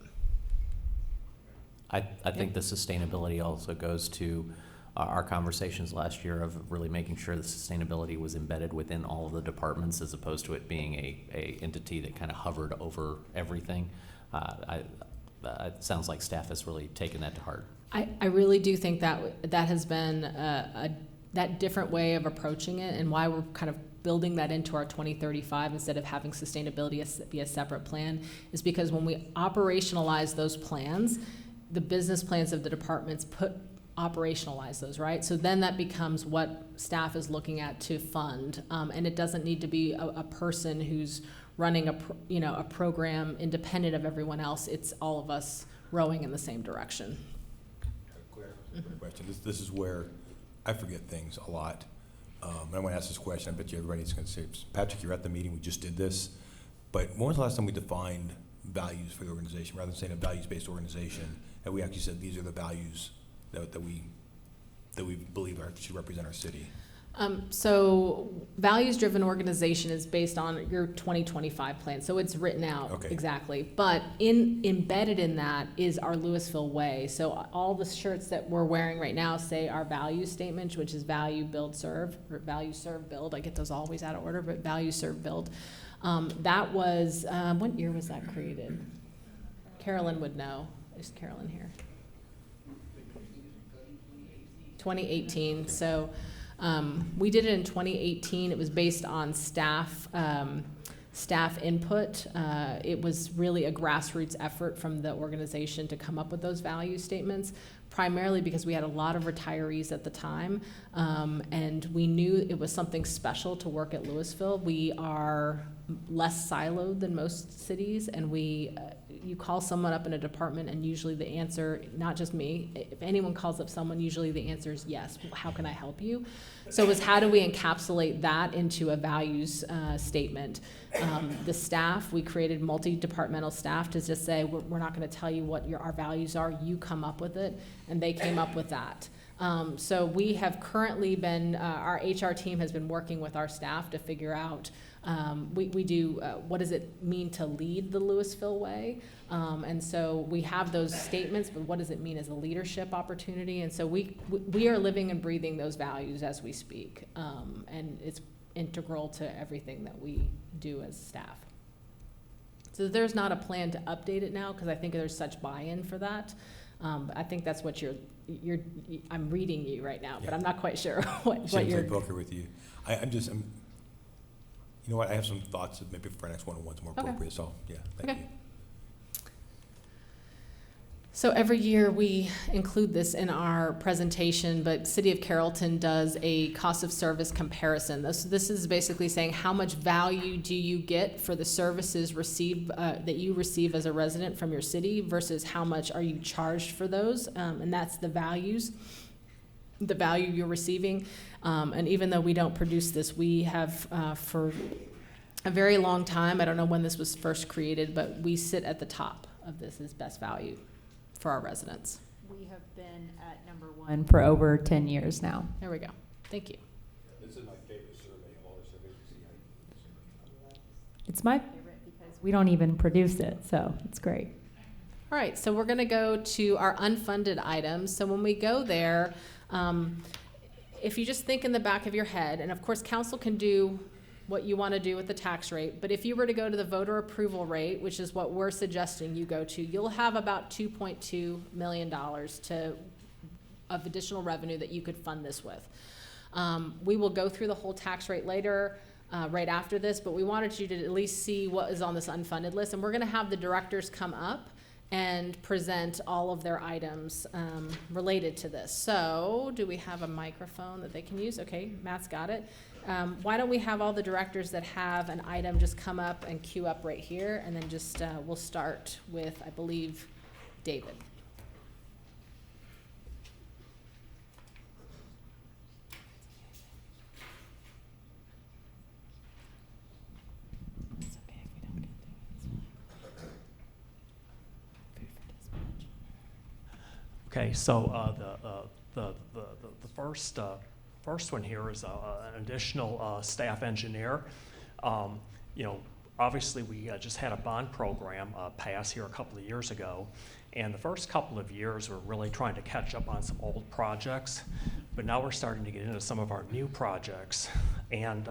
I think the sustainability also goes to our conversations last year of really making sure the sustainability was embedded within all of the departments as opposed to it being a entity that kind of hovered over everything. It sounds like staff has really taken that to heart. I really do think that has been that different way of approaching it, and why we're kind of building that into our 2035 instead of having sustainability be a separate plan is because when we operationalize those plans, the business plans of the departments put operationalize those, right? So then that becomes what staff is looking at to fund, and it doesn't need to be a person who's running a program independent of everyone else. It's all of us rowing in the same direction. Quick question. This is where I forget things a lot. I want to ask this question. I bet you everybody's going to say, Patrick, you're at the meeting. We just did this. But when was the last time we defined values for the organization, rather than saying a values-based organization, and we actually said these are the values that we believe should represent our city? So values-driven organization is based on your 2025 plan. So it's written out exactly. But embedded in that is our Lewisville way. So all the shirts that we're wearing right now say our value statement, which is value, build, serve, or value, serve, build. I get those always out of order, but value, serve, build. That was, what year was that created? Carolyn would know. Is Carolyn here? 2018. So we did it in 2018. It was based on staff input. It was really a grassroots effort from the organization to come up with those value statements, primarily because we had a lot of retirees at the time, and we knew it was something special to work at Lewisville. We are less siloed than most cities, and you call someone up in a department and usually the answer, not just me, if anyone calls up someone, usually the answer is yes. How can I help you? So it was, how do we encapsulate that into a values statement? The staff, we created multi-departmental staff to just say, we're not going to tell you what our values are, you come up with it, and they came up with that. So we have currently been, our HR team has been working with our staff to figure out, we do, what does it mean to lead the Lewisville way? And so we have those statements, but what does it mean as a leadership opportunity? And so we are living and breathing those values as we speak, and it's integral to everything that we do as staff. So there's not a plan to update it now, because I think there's such buy-in for that. I think that's what I'm reading you right now, but I'm not quite sure what you're. Play poker with you. I'm you know what? I have some thoughts that maybe for our next one-on-one's more appropriate. So yeah, thank you. So every year we include this in our presentation, but City of Carrollton does a cost of service comparison. This is basically saying how much value do you get for the services that you receive as a resident from your city versus how much are you charged for those, and that's the value you're receiving. And even though we don't produce this, we have for a very long time, I don't know when this was first created, but we sit at the top of this as best value for our residents. We have been at #1 for over 10 years now. There we go. Thank you. This is my favorite survey of all the surveys we see. It's my favorite because we don't even produce it, so it's great. All right, so we're going to go to our unfunded items. So when we go there, if you just think in the back of your head, and of course council can do what you want to do with the tax rate, but if you were to go to the voter approval rate, which is what we're suggesting you go to, you'll have about $2.2 million of additional revenue that you could fund this with. We will go through the whole tax rate later, right after this, but we wanted you to at least see what is on this unfunded list, and we're going to have the directors come up and present all of their items related to this. So do we have a microphone that they can use? Okay, Matt's got it. Why don't we have all the directors that have an item just come up and queue up right here, and then just we'll start with, I believe, David. Okay, so the first one here is an additional staff engineer. Obviously we just had a bond program pass here a couple of years ago, and the first couple of years we're really trying to catch up on some old projects, but now we're starting to get into some of our new projects, and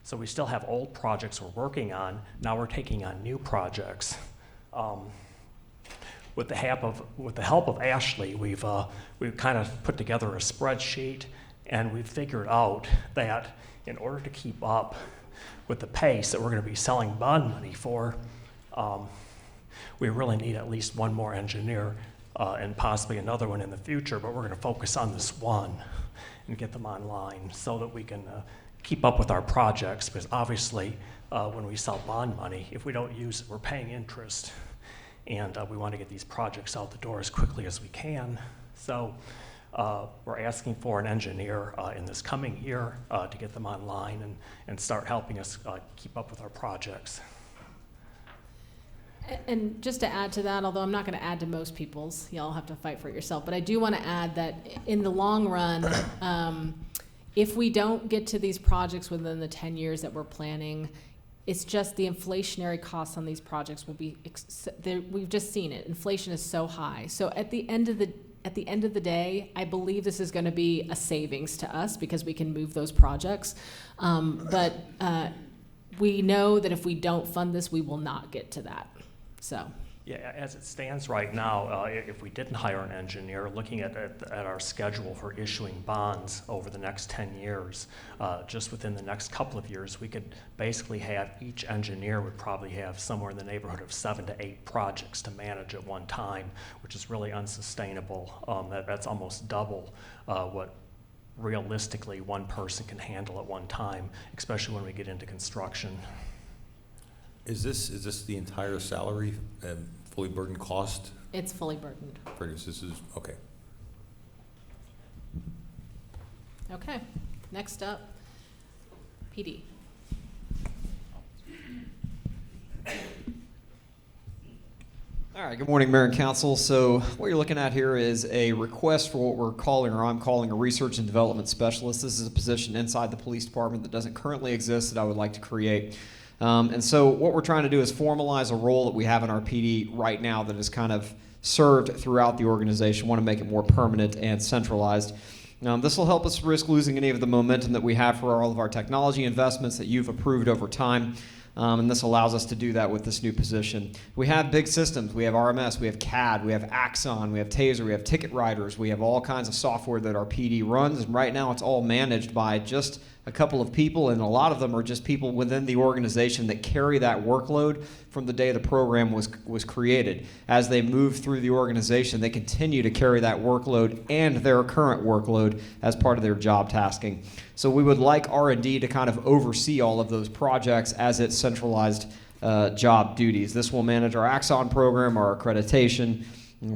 so we still have old projects we're working on. Now we're taking on new projects. With the help of Ashley, we've kind of put together a spreadsheet, and we've figured out that in order to keep up with the pace that we're going to be selling bond money for, we really need at least one more engineer and possibly another one in the future, but we're going to focus on this one and get them online so that we can keep up with our projects, because obviously when we sell bond money, if we don't use it, we're paying interest, and we want to get these projects out the door as quickly as we can. So we're asking for an engineer in this coming year to get them online and start helping us keep up with our projects. And just to add to that, although I'm not going to add to most people's, y'all have to fight for it yourself, but I do want to add that in the long run, if we don't get to these projects within the 10 years that we're planning, it's just the inflationary costs on these projects will be, we've just seen it. Inflation is so high. So at the end of the day, I believe this is going to be a savings to us because we can move those projects. But we know that if we don't fund this, we will not get to that. So. Yeah, as it stands right now, if we didn't hire an engineer, looking at our schedule for issuing bonds over the next 10 years, just within the next couple of years, we could basically have each engineer would probably have somewhere in the neighborhood of 7 to 8 projects to manage at one time, which is really unsustainable. That's almost double what realistically one person can handle at one time, especially when we get into construction. Is this the entire salary and fully burdened cost? It's fully burdened. This is okay. Okay. Next up, PD. All right, good morning, Mayor and Council. So what you're looking at here is a request for what we're calling, or I'm calling, a research and development specialist. This is a position inside the police department that doesn't currently exist that I would like to create. And so what we're trying to do is formalize a role that we have in our PD right now that is kind of served throughout the organization. We want to make it more permanent and centralized. This will help us risk losing any of the momentum that we have for all of our technology investments that you've approved over time. And this allows us to do that with this new position. We have big systems. We have RMS, we have CAD, we have Axon, we have Taser, we have Ticket Riders. We have all kinds of software that our PD runs, and right now it's all managed by just a couple of people, and a lot of them are just people within the organization that carry that workload from the day the program was created. As they move through the organization, they continue to carry that workload and their current workload as part of their job tasking. So we would like R&D to kind of oversee all of those projects as its centralized job duties. This will manage our Axon program, our accreditation,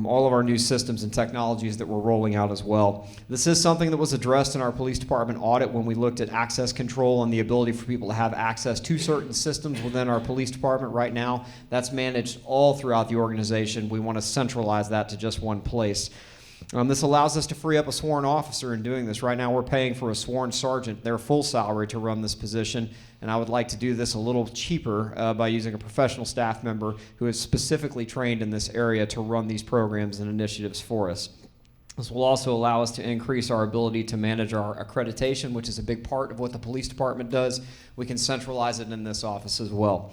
all of our new systems and technologies that we're rolling out as well. This is something that was addressed in our police department audit when we looked at access control and the ability for people to have access to certain systems within our police department. Right now, that's managed all throughout the organization. We want to centralize that to just one place. This allows us to free up a sworn officer in doing this. Right now, we're paying for a sworn sergeant their full salary to run this position, and I would like to do this a little cheaper by using a professional staff member who is specifically trained in this area to run these programs and initiatives for us. This will also allow us to increase our ability to manage our accreditation, which is a big part of what the police department does. We can centralize it in this office as well.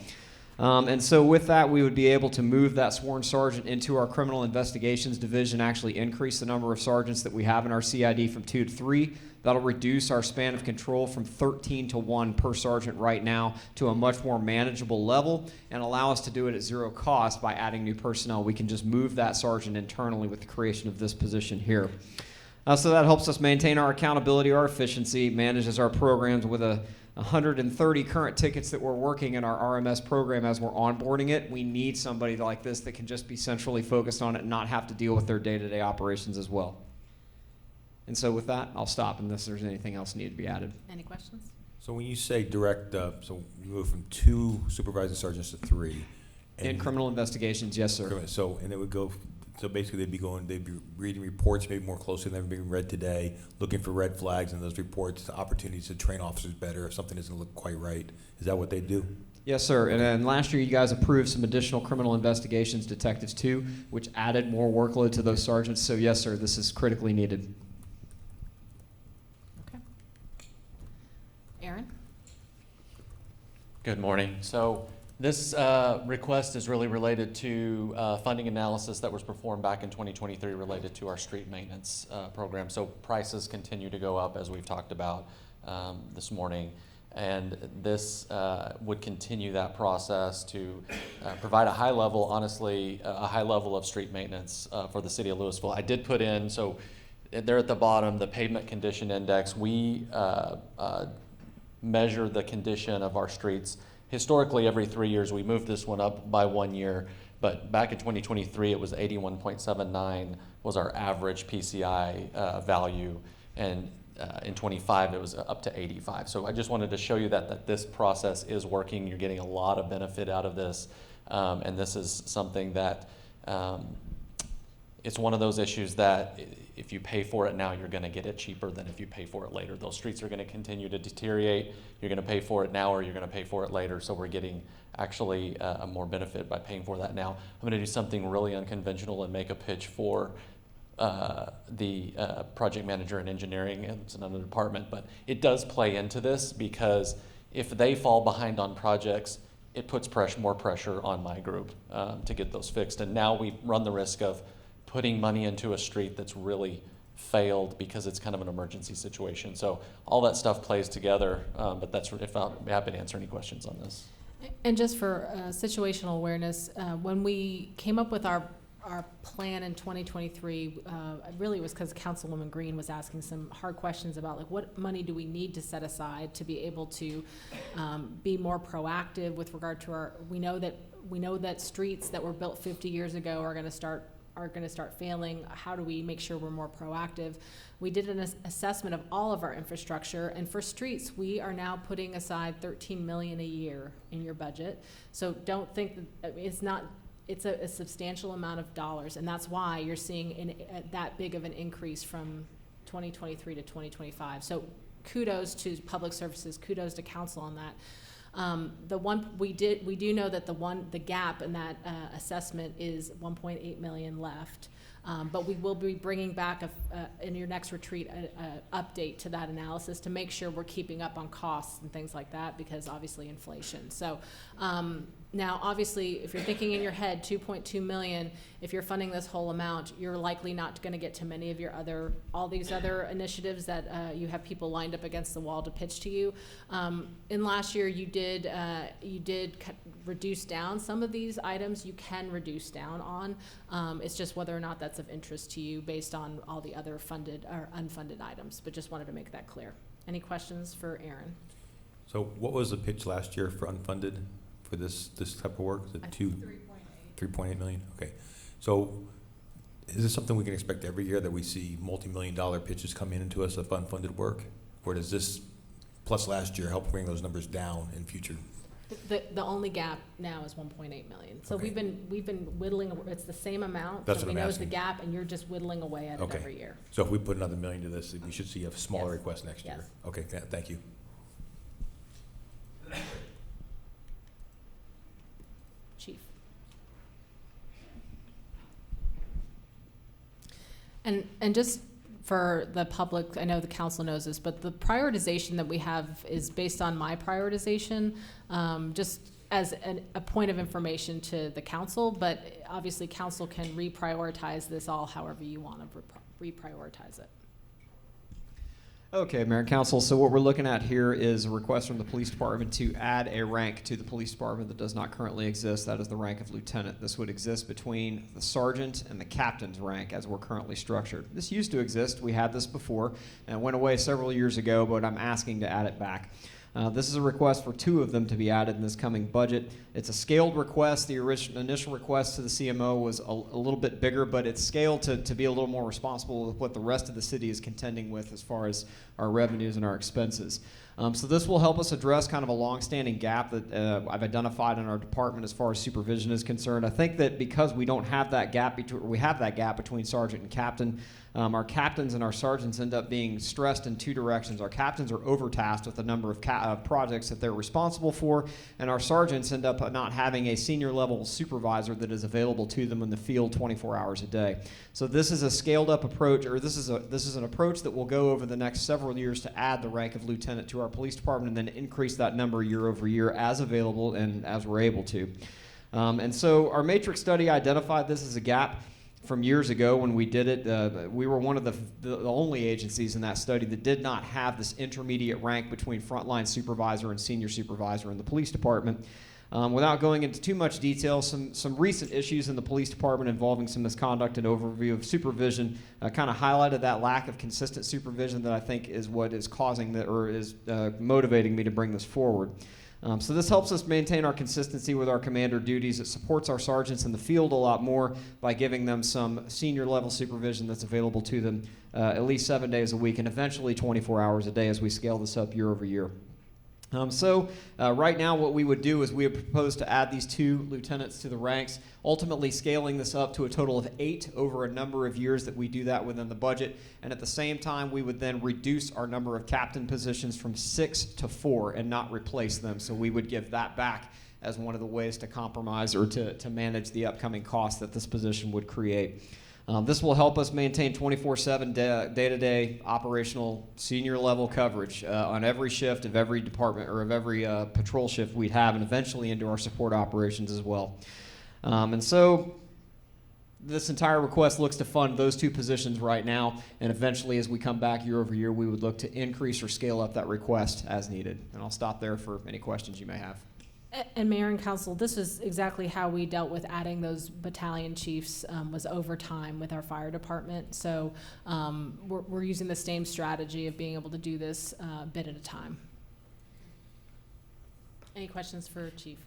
And so with that, we would be able to move that sworn sergeant into our criminal investigations division, actually increase the number of sergeants that we have in our CID from 2 to 3. That'll reduce our span of control from 13 to 1 per sergeant right now to a much more manageable level, and allow us to do it at zero cost by adding new personnel. We can just move that sergeant internally with the creation of this position here. So that helps us maintain our accountability, our efficiency, manages our programs with 130 current tickets that we're working in our RMS program as we're onboarding it. We need somebody like this that can just be centrally focused on it and not have to deal with their day-to-day operations as well. And so with that, I'll stop unless there's anything else needed to be added. Any questions? So when you say direct, so we move from 2 supervising sergeants to 3. In criminal investigations, yes, sir. So, and it would go, so basically they'd be reading reports maybe more closely than they've been read today, looking for red flags in those reports, opportunities to train officers better if something doesn't look quite right. Is that what they do? Yes, sir. And then last year you guys approved some additional criminal investigations detectives too, which added more workload to those sergeants. So yes, sir, this is critically needed. Okay. Aaron? Good morning. So this request is really related to funding analysis that was performed back in 2023 related to our street maintenance program. So prices continue to go up as we've talked about this morning. And this would continue that process to provide a high level, honestly, a high level of street maintenance for the city of Lewisville. I did put in, so there at the bottom, the pavement condition index. We measure the condition of our streets. Historically, every 3 years, we moved this one up by 1 year. But back in 2023, it was 81.79 was our average PCI value. And in 25, it was up to 85. So I just wanted to show you that this process is working. You're getting a lot of benefit out of this. And this is something that it's one of those issues that if you pay for it now, you're going to get it cheaper than if you pay for it later. Those streets are going to continue to deteriorate. You're going to pay for it now or you're going to pay for it later. So we're getting actually a more benefit by paying for that now. I'm going to do something really unconventional and make a pitch for the project manager in engineering. It's another department, but it does play into this because if they fall behind on projects, it puts more pressure on my group to get those fixed. And now we run the risk of putting money into a street that's really failed because it's kind of an emergency situation. So all that stuff plays together, but that's if I'm happy to answer any questions on this. And just for situational awareness, when we came up with our plan in 2023, really was because Councilwoman Green was asking some hard questions about like what money do we need to set aside to be able to be more proactive with regard to our. We know that streets that were built 50 years ago are going to start failing. How do we make sure we're more proactive? We did an assessment of all of our infrastructure, and for streets, we are now putting aside $13 million a year in your budget. So don't think that it's a substantial amount of dollars, and that's why you're seeing that big of an increase from 2023 to 2025. So kudos to Public Services, kudos to Council on that. The one we do know that the gap in that assessment is 1.8 million left, but we will be bringing back in your next retreat a update to that analysis to make sure we're keeping up on costs and things like that because obviously inflation. So now obviously if you're thinking in your head 2.2 million, if you're funding this whole amount, you're likely not going to get to many of your all these other initiatives that you have people lined up against the wall to pitch to you. In last year you did reduce down some of these items you can reduce down on. It's just whether or not that's of interest to you based on all the other funded or unfunded items, but just wanted to make that clear. Any questions for Aaron? So what was the pitch last year for unfunded for this type of work? Is it 3.8 million? Okay. So is this something we can expect every year that we see multi-million-dollar pitches come into us of unfunded work? Or does this, plus last year, help bring those numbers down in future? The only gap now is 1.8 million. So okay. we've been whittling. It's the same amount. That's so what we I'm know asking. the gap, and you're just whittling away at okay. it every year. So if we put another $1 million to this, we should see a smaller Yes. request next Yes. year. Okay, thank you. Chief. And just for the public, I know the council knows this, but the prioritization that we have is based on my prioritization, just as a point of information to the council, but obviously council can reprioritize this all however you want to reprioritize it. Okay, Mayor and Council, so what we're looking at here is a request from the police department to add a rank to the police department that does not currently exist. That is the rank of lieutenant. This would exist between the sergeant and the captain's rank as we're currently structured. This used to exist. We had this before, and it went away several years ago, but I'm asking to add it back. This is a request for 2 of them to be added in this coming budget. It's a scaled request. The initial request to the CMO was a little bit bigger, but it's scaled to be a little more responsible with what the rest of the city is contending with as far as our revenues and our expenses. So this will help us address kind of a long-standing gap that I've identified in our department as far as supervision is concerned. I think that because we don't have that gap between sergeant and captain, our captains and our sergeants end up being stressed in 2 directions. Our captains are overtasked with a number of projects that they're responsible for, and our sergeants end up not having a senior level supervisor that is available to them in the field 24 hours a day. So this is a scaled up approach, or this is an approach that will go over the next several years to add the rank of lieutenant to our police department and then increase that number year over year as available and as we're able to. And so our matrix study identified this as a gap. from years ago when we did it. We were one of the only agencies in that study that did not have this intermediate rank between frontline supervisor and senior supervisor in the police department. Without going into too much detail, some recent issues in the police department involving some misconduct and overview of supervision kind of highlighted that lack of consistent supervision that I think is what is causing that, or is motivating me to bring this forward. So this helps us maintain our consistency with our commander duties. It supports our sergeants in the field a lot more by giving them some senior level supervision that's available to them at least 7 days a week and eventually 24 hours a day as we scale this up year over year. Right now what we would do is we would propose to add these 2 lieutenants to the ranks, ultimately scaling this up to a total of 8 over a number of years that we do that within the budget. And at the same time, we would then reduce our number of captain positions from 6 to 4 and not replace them. So we would give that back as one of the ways to compromise or to manage the upcoming costs that this position would create. This will help us maintain 24/7 day-to-day operational senior level coverage on every shift of every department or of every patrol shift we'd have, and eventually into our support operations as well. And so this entire request looks to fund those 2 positions right now, and eventually as we come back year over year, we would look to increase or scale up that request as needed. And I'll stop there for any questions you may have. And Mayor and Council, this is exactly how we dealt with adding those battalion chiefs, was over time with our fire department. So we're using the same strategy of being able to do this a bit at a time. Any questions for Chief?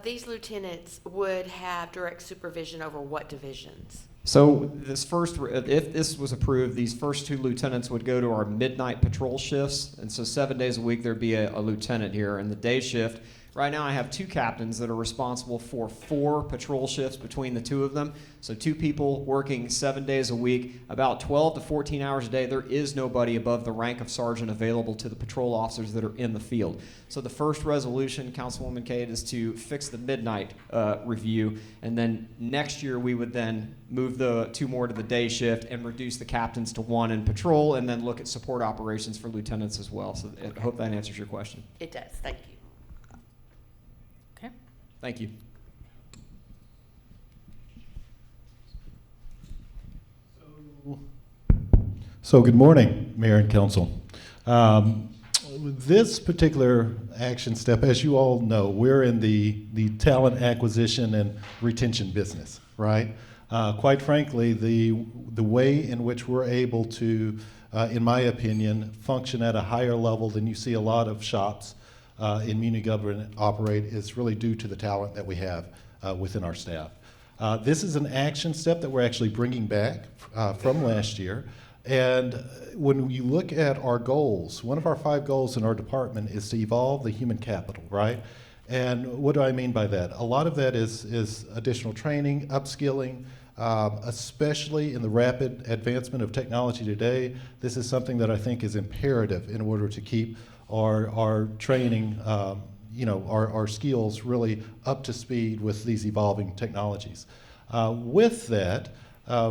These lieutenants would have direct supervision over what divisions? So if this was approved, these first 2 lieutenants would go to our midnight patrol shifts, and so 7 days a week there'd be a lieutenant here. In the day shift, right now I have 2 captains that are responsible for 4 patrol shifts between the 2 of them. So 2 people working 7 days a week, about 12 to 14 hours a day. There is nobody above the rank of sergeant available to the patrol officers that are in the field. So the first resolution, Councilwoman Cade, is to fix the midnight review, and then next year we would then move the 2 more to the day shift and reduce the captains to 1 in patrol, and then look at support operations for lieutenants as well. So I hope that answers your question. It does. Thank you. Okay. Thank you. So good morning, Mayor and Council. This particular action step, as you all know, we're in the talent acquisition and retention business, right? Quite frankly, the way in which we're able to, in my opinion, function at a higher level than you see a lot of shops in muni government operate is really due to the talent that we have within our staff. This is an action step that we're actually bringing back from last year. And when you look at our goals, one of our 5 goals in our department is to evolve the human capital, right? And what do I mean by that? A lot of that is additional training, upskilling, especially in the rapid advancement of technology today. This is something that I think is imperative in order to keep our training, our skills really up to speed with these evolving technologies. With that,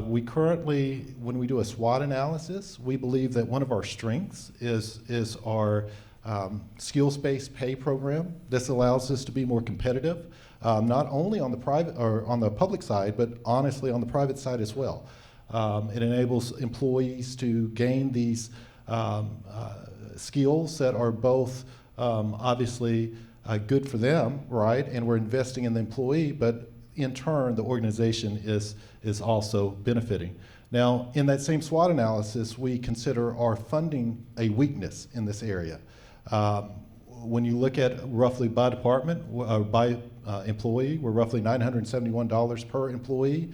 we currently, when we do a SWOT analysis, we believe that one of our strengths is our skills-based pay program. This allows us to be more competitive, not only on the private or on the public side, but honestly on the private side as well. It enables employees to gain these skills that are both obviously good for them, right? And we're investing in the employee, but in turn, the organization is also benefiting. Now, in that same SWOT analysis, we consider our funding a weakness in this area. When you look at roughly by department, by employee, we're roughly $971 per employee.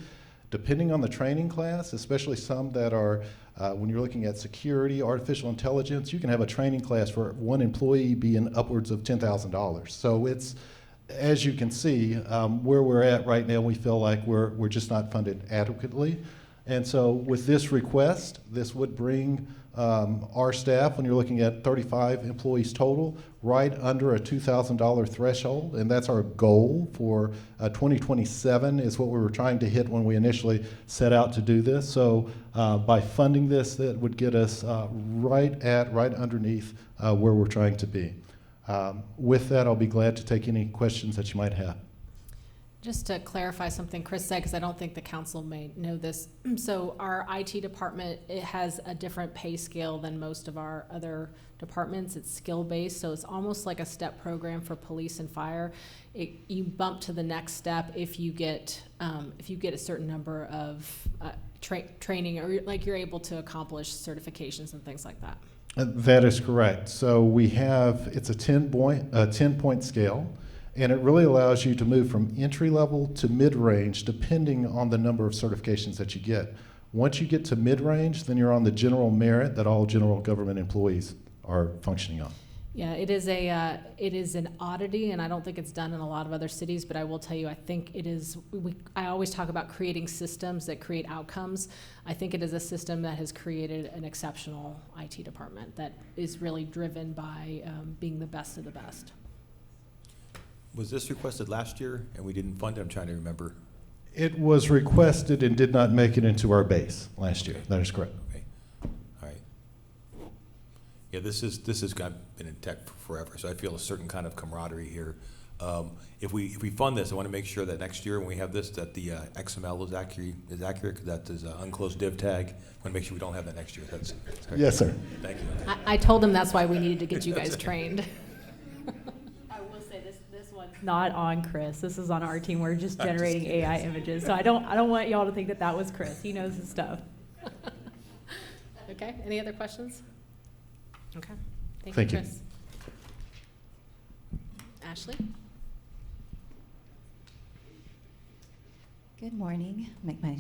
Depending on the training class, especially some that are, when you're looking at security, artificial intelligence, you can have a training class for 1 employee being upwards of $10,000. So it's, as you can see, where we're at right now, we feel like we're just not funded adequately. And so with this request, this would bring our staff, when you're looking at 35 employees total, right under a $2,000 threshold, and that's our goal for 2027 is what we were trying to hit when we initially set out to do this. So by funding this, that would get us right underneath where we're trying to be. With that, I'll be glad to take any questions that you might have. Just to clarify something Chris said, because I don't think the council may know this. So our IT department, it has a different pay scale than most of our other departments. It's skill-based, so it's almost like a step program for police and fire. You bump to the next step if you get a certain number of training, or like you're able to accomplish certifications and things like that. That is correct. So it's a 10-point scale. And it really allows you to move from entry level to mid-range depending on the number of certifications that you get. Once you get to mid-range, then you're on the general merit that all general government employees are functioning on. Yeah, it is an oddity, and I don't think it's done in a lot of other cities, but I will tell you, I think it is, I always talk about creating systems that create outcomes. I think it is a system that has created an exceptional IT department that is really driven by being the best of the best. Was this requested last year and we didn't fund it? I'm trying to remember. It was requested and did not make it into our base last year. That is correct. Okay. All right. Yeah, this has been in tech for forever, so I feel a certain kind of camaraderie here. If we fund this, I want to make sure that next year when we have this, that the XML is accurate, because that is an unclosed div tag. I want to make sure we don't have that next year. That's yes, sir. Thank you. I told him that's why we needed to get you guys trained. I will say this one's not on Chris. This is on our team. We're just generating AI images. So I don't want y'all to think that was Chris. He knows his stuff. Okay, any other questions? Okay, Thank you. Chris. Ashley? Good morning. Make my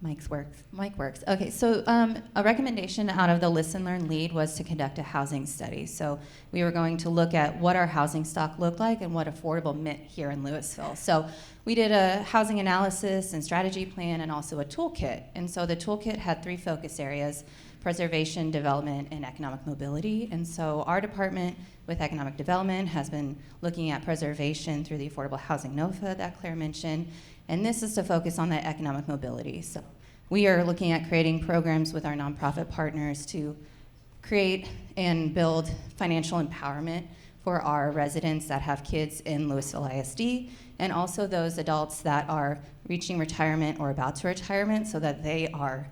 mic works. Okay, so a recommendation out of the Listen, Learn, Lead was to conduct a housing study. So we were going to look at what our housing stock looked like and what affordable meant here in Lewisville. So we did a housing analysis and strategy plan and also a toolkit. And so the toolkit had 3 focus areas: preservation, development, and economic mobility. And so our department with economic development has been looking at preservation through the affordable housing NOFA that Claire mentioned. And this is to focus on the economic mobility. So we are looking at creating programs with our nonprofit partners to create and build financial empowerment for our residents that have kids in Lewisville ISD, and also those adults that are reaching retirement or about to retirement, so that they are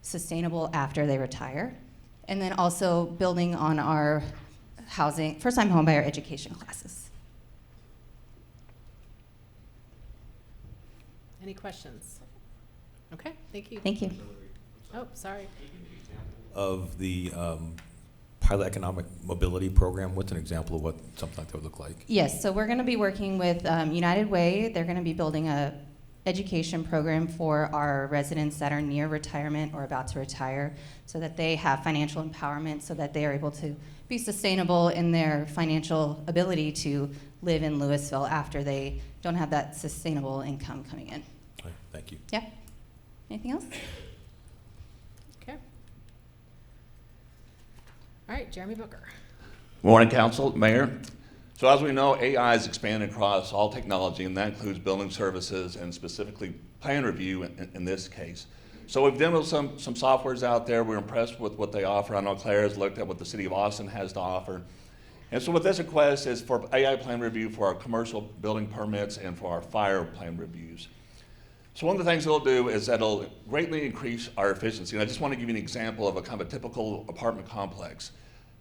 sustainable after they retire. And then also building on our housing, first-time homebuyer education classes. Any questions? Okay, thank you. Thank you. Oh, sorry. Of the pilot economic mobility program, what's an example of what something like that would look like? Yes, so we're going to be working with United Way. They're going to be building a education program for our residents that are near retirement or about to retire, so that they have financial empowerment, so that they are able to be sustainable in their financial ability to live in Lewisville after they don't have that sustainable income coming in. Okay, thank you. Yeah. Anything else? Okay. All right, Jeremy Booker. Morning, Council, Mayor. So as we know, AI is expanding across all technology, and that includes building services and specifically plan review in this case. So we've demoed some softwares out there. We're impressed with what they offer. I know Claire has looked at what the City of Austin has to offer. And so what this request is for AI plan review for our commercial building permits and for our fire plan reviews. So one of the things it'll do is that it'll greatly increase our efficiency. And I just want to give you an example of a kind of a typical apartment complex.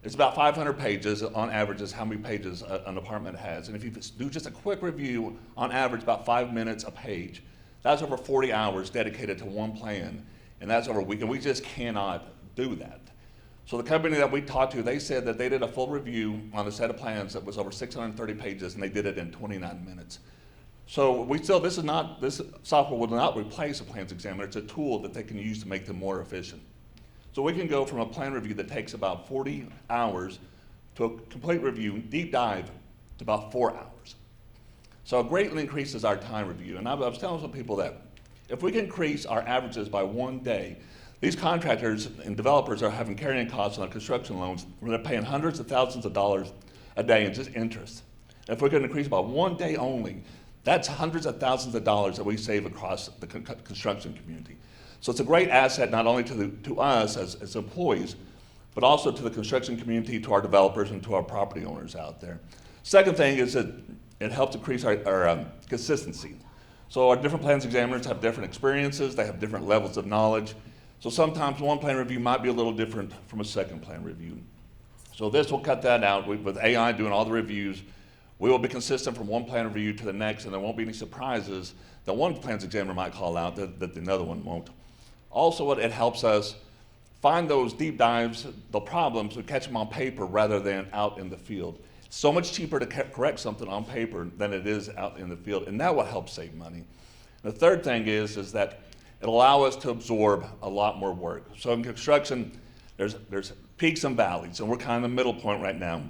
It's about 500 pages on average is how many pages an apartment has. And if you do just a quick review, on average about 5 minutes a page, that's over 40 hours dedicated to one plan. And that's over a week, and we just cannot do that. So the company that we talked to, they said that they did a full review on a set of plans that was over 630 pages, and they did it in 29 minutes. So this software will not replace a plans examiner. It's a tool that they can use to make them more efficient. So we can go from a plan review that takes about 40 hours to a complete review, deep dive, to about 4 hours. So it greatly increases our time review. And I was telling some people that if we can increase our averages by 1 day, these contractors and developers are having carrying costs on their construction loans. They're paying hundreds of thousands of dollars a day in just interest. And if we can increase by 1 day only, that's hundreds of thousands of dollars that we save across the construction community. So it's a great asset not only to us as employees, but also to the construction community, to our developers, and to our property owners out there. Second thing is that it helps increase our consistency. So our different plans examiners have different experiences, they have different levels of knowledge. So sometimes one plan review might be a little different from a second plan review. So this will cut that out. With AI doing all the reviews, we will be consistent from one plan review to the next, and there won't be any surprises that one plans examiner might call out that another one won't. Also, it helps us find those deep dives, the problems, and catch them on paper rather than out in the field. So much cheaper to correct something on paper than it is out in the field, and that will help save money. The third thing is that it'll allow us to absorb a lot more work. So in construction, there's peaks and valleys, and we're kind of in the middle point right now.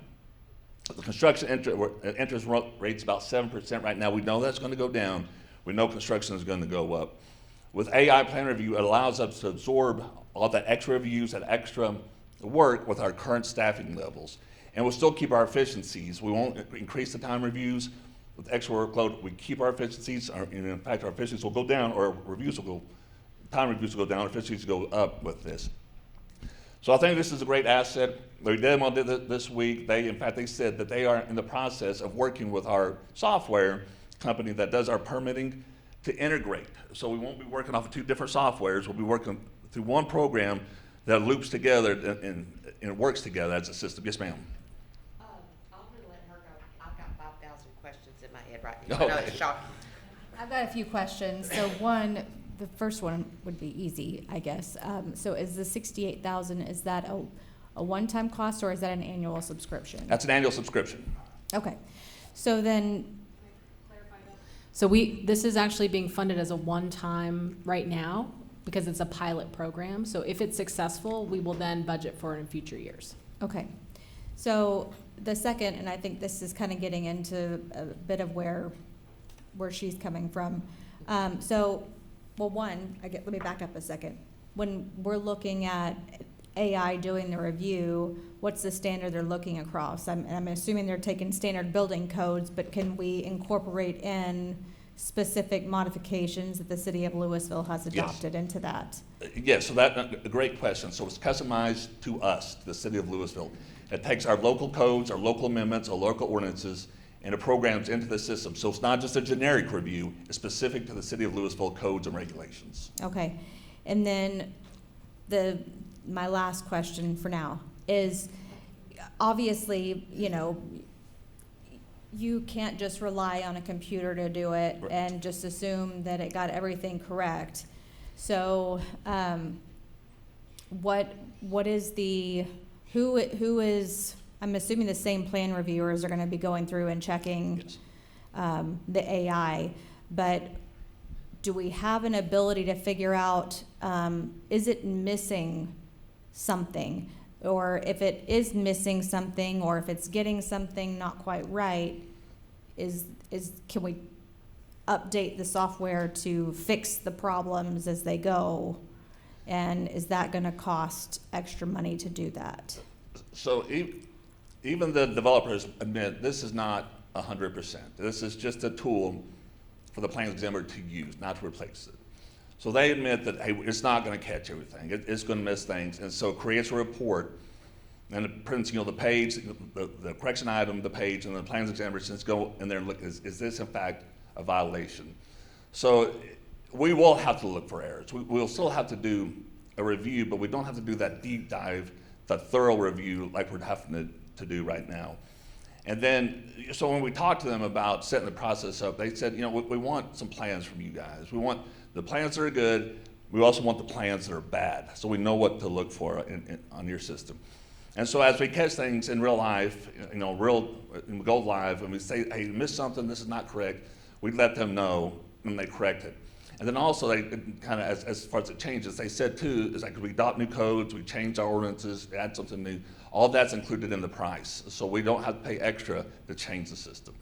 The construction interest rate's about 7% right now. We know that's going to go down. We know construction is going to go up. With AI plan review, it allows us to absorb all that extra reviews, that extra work with our current staffing levels. And we'll still keep our efficiencies. We won't increase the time reviews with extra workload. We keep our efficiencies. In fact, our efficiencies will go down, or time reviews will go down, efficiencies will go up with this. So I think this is a great asset. They demoed it this week. They said that they are in the process of working with our software company that does our permitting to integrate. So we won't be working off of two different softwares. We'll be working through one program that loops together and works together as a system. Yes, ma'am. I'm going to let her go. I've got 5,000 questions in my head right now. I know it's shocking. I've got a few questions. So one, the first one would be easy, I guess. So is the $68,000, is that a one-time cost, or is that an annual subscription? That's an annual subscription. Okay. So then, So this is actually being funded as a one-time right now because it's a pilot program. So if it's successful, we will then budget for it in future years. okay. So the second, and I think this is kind of getting into a bit of where she's coming from. Let me back up a second. When we're looking at AI doing the review, what's the standard they're looking across? I'm assuming they're taking standard building codes, but can we incorporate in specific modifications that the city of Lewisville has adopted into that? Yes, so that's a great question. So it's customized to us, to the city of Lewisville. It takes our local codes, our local amendments, our local ordinances, and it programs into the system. So it's not just a generic review, it's specific to the city of Lewisville codes and regulations. Okay. And then my last question for now is, obviously, you can't just rely on a computer to do it and just assume that it got everything correct. So what is who is, I'm assuming the same plan reviewers are going to be going through and checking the AI, but do we have an ability to figure out, is it missing something? Or if it is missing something, or if it's getting something not quite right, can we update the software to fix the problems as they go? And is that going to cost extra money to do that? So even the developers admit this is not 100%. This is just a tool for the plan examiner to use, not to replace it. So they admit that, hey, it's not going to catch everything. It's going to miss things. And so it creates a report, and it prints, the page, the correction item, the page, and the plans examiner says, go in there and look, is this in fact a violation? So we will have to look for errors. We'll still have to do a review, but we don't have to do that deep dive, that thorough review like we're having to do right now. And then, so when we talked to them about setting the process up, they said, we want some plans from you guys. We want the plans that are good. We also want the plans that are bad, so we know what to look for on your system. And so as we catch things in real life, and we go live and we say, hey, you missed something, this is not correct, we let them know and they correct it. And then also they kind of, as far as it changes, they said too, is like we adopt new codes, we change our ordinances, add something new, all that's included in the price. So we don't have to pay extra to change the system.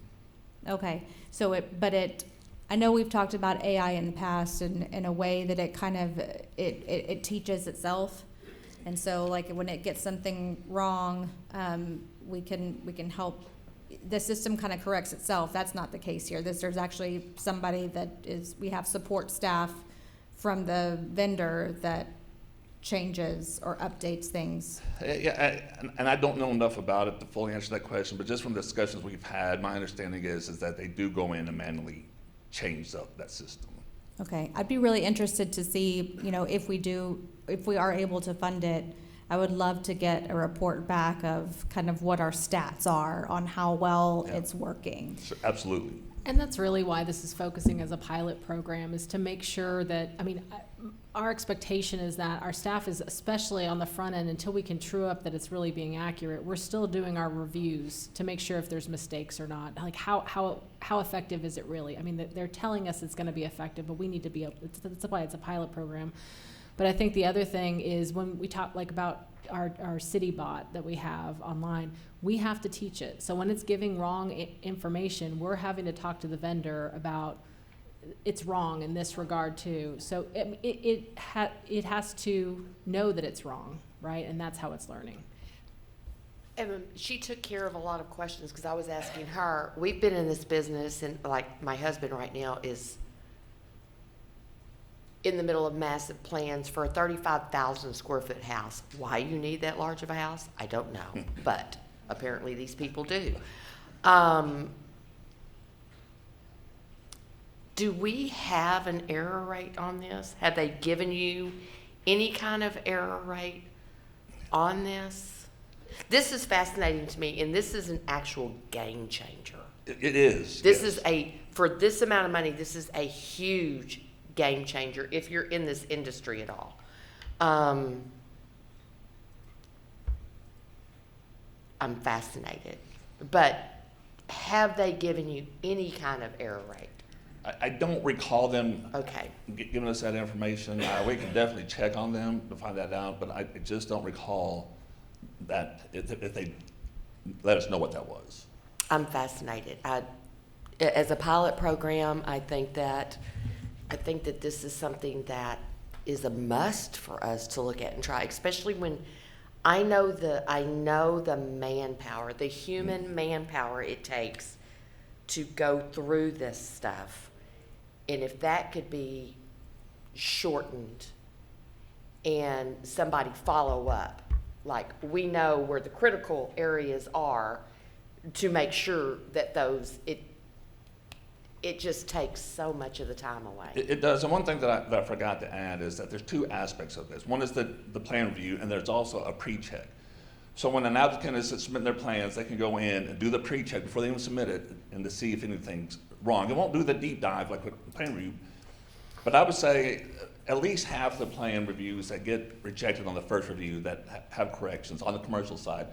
Okay, so I know we've talked about AI in the past in a way that it kind of, it teaches itself. And so like when it gets something wrong, we can help, the system kind of corrects itself. That's not the case here. There's actually somebody we have support staff from the vendor that changes or updates things. Yeah, and I don't know enough about it to fully answer that question, but just from the discussions we've had, my understanding is that they do go in and manually change that system. Okay, I'd be really interested to see, if we are able to fund it, I would love to get a report back of kind of what our stats are on how well it's working. So, absolutely. And that's really why this is focusing as a pilot program, is to make sure that, our expectation is that our staff is, especially on the front end, until we can true up that it's really being accurate, we're still doing our reviews to make sure if there's mistakes or not. Like how effective is it really? They're telling us it's going to be effective, but we need to be, that's why it's a pilot program. But I think the other thing is when we talk about our city bot that we have online, we have to teach it. So when it's giving wrong information, we're having to talk to the vendor about it's wrong in this regard too. So it has to know that it's wrong, right? And that's how it's learning. And she took care of a lot of questions because I was asking her. We've been in this business, and like my husband right now is in the middle of massive plans for a 35,000 square foot house. Why you need that large of a house, I don't know, but apparently these people do. Do we have an error rate on this? Have they given you any kind of error rate on this? This is fascinating to me, and this is an actual game changer. It is. This is for this amount of money, this is a huge game changer if you're in this industry at all. I'm fascinated. But have they given you any kind of error rate? I don't recall them Okay. giving us that information. We can definitely check on them to find that out, but I just don't recall that if they let us know what that was. I'm fascinated. As a pilot program, I think that this is something that is a must for us to look at and try, especially when I know the manpower, the human manpower it takes to go through this stuff. And if that could be shortened and somebody follow up, like we know where the critical areas are to make sure that it just takes so much of the time away. It does. And one thing that I forgot to add is that there's two aspects of this. One is the plan review, and there's also a pre-check. So when an applicant is submitting their plans, they can go in and do the pre-check before they even submit it and to see if anything's wrong. They won't do the deep dive like with the plan review. But I would say at least half the plan reviews that get rejected on the first review that have corrections on the commercial side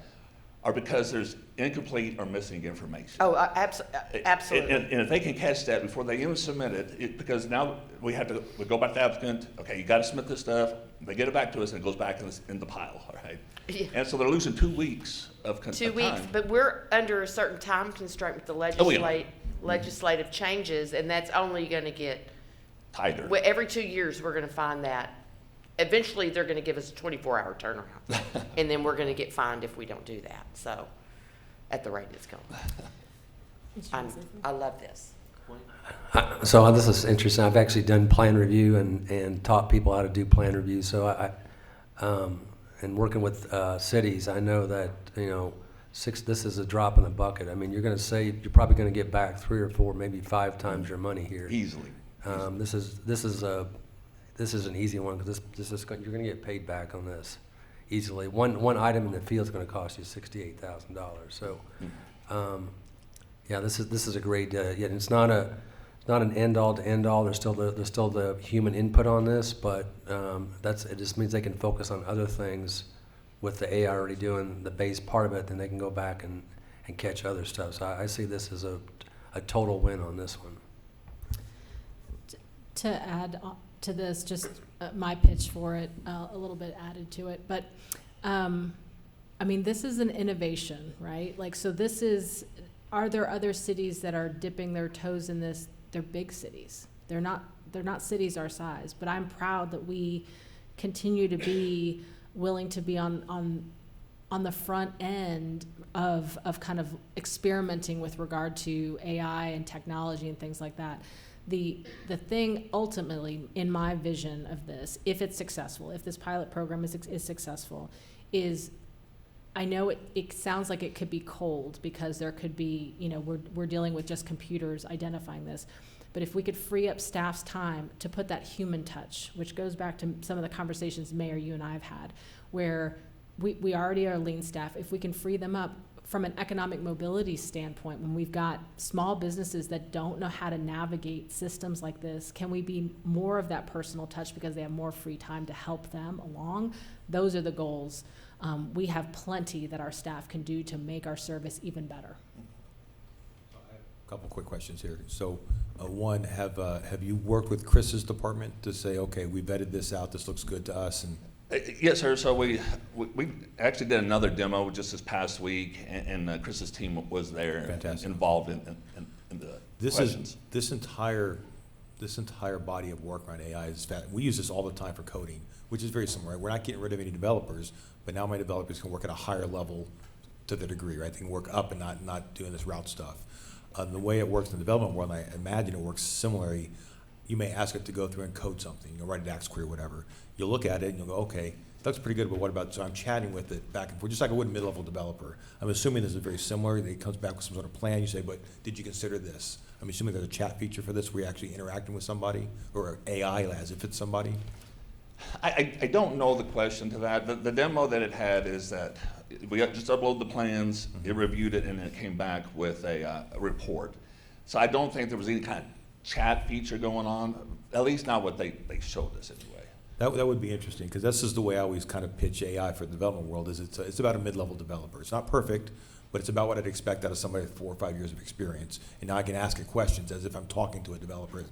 are because there's incomplete or missing information. Oh, absolutely. And if they can catch that before they even submit it, because now we go back to the applicant, okay, you gotta submit this stuff, they get it back to us and it goes back in the pile, all right? Yeah. And so they're losing 2 weeks of time. 2 weeks, but we're under a certain time constraint with the legislative changes, and that's only gonna get tighter. Every 2 years, we're gonna find that eventually they're gonna give us a 24-hour turnaround. And then we're gonna get fined if we don't do that, so, at the rate it's going. I love this. So this is interesting. I've actually done plan review and taught people how to do plan review. So and working with cities, I know that this is a drop in the bucket. I mean, you're going to save. You're probably going to get back 3 or 4, maybe 5 times your money here. Easily. This is an easy one because you're going to get paid back on this easily. One item in the field is going to cost you $68,000. So. Yeah, this is a great. It's not an end all to end all. There's still the human input on this, but it just means they can focus on other things with the AI already doing the base part of it. Then they can go back and catch other stuff. So I see this as a total win on this one. To add to this, just my pitch for it, a little bit added to it, but this is an innovation, right? Are there other cities that are dipping their toes in this? They're big cities. They're not cities our size, but I'm proud that we continue to be willing to be on the front end of kind of experimenting with regard to AI and technology and things like that. The thing ultimately, in my vision of this, if it's successful, if this pilot program is successful, is I know it sounds like it could be cold because there could be, we're dealing with just computers identifying this. But if we could free up staff's time to put that human touch, which goes back to some of the conversations, Mayor, you and I have had, where we already are lean staff. If we can free them up from an economic mobility standpoint, when we've got small businesses that don't know how to navigate systems like this, can we be more of that personal touch because they have more free time to help them along? Those are the goals. We have plenty that our staff can do to make our service even better. A couple quick questions here. So, one, have you worked with Chris's department to say, okay, we vetted this out, this looks good to us, and Yes, sir. So we actually did another demo just this past week, and Chris's team was there, Fantastic. involved in the questions. This entire body of work around AI is we use this all the time for coding, which is very similar. Right? We're not getting rid of any developers, but now my developers can work at a higher level to the degree, right? They can work up and not doing this route stuff. The way it works in the development world, I imagine it works similarly. You may ask it to go through and code something, write a DAX query, whatever. You'll look at it and you'll go, okay, that's pretty good, but what about, so I'm chatting with it back and forth, just like I would a mid-level developer. I'm assuming this is very similar. It comes back with some sort of plan. You say, but did you consider this? I'm assuming there's a chat feature for this where you're actually interacting with somebody, or AI as if it's somebody? I don't know the question to that. The demo that it had is that we just upload the plans, it reviewed it, and it came back with a report. So I don't think there was any kind of chat feature going on, at least not what they showed us anyway. That would be interesting, because this is the way I always kind of pitch AI for the development world, is it's about a mid-level developer. It's not perfect, but it's about what I'd expect out of somebody with 4 or 5 years of experience. And now I can ask it questions as if I'm talking to a developer,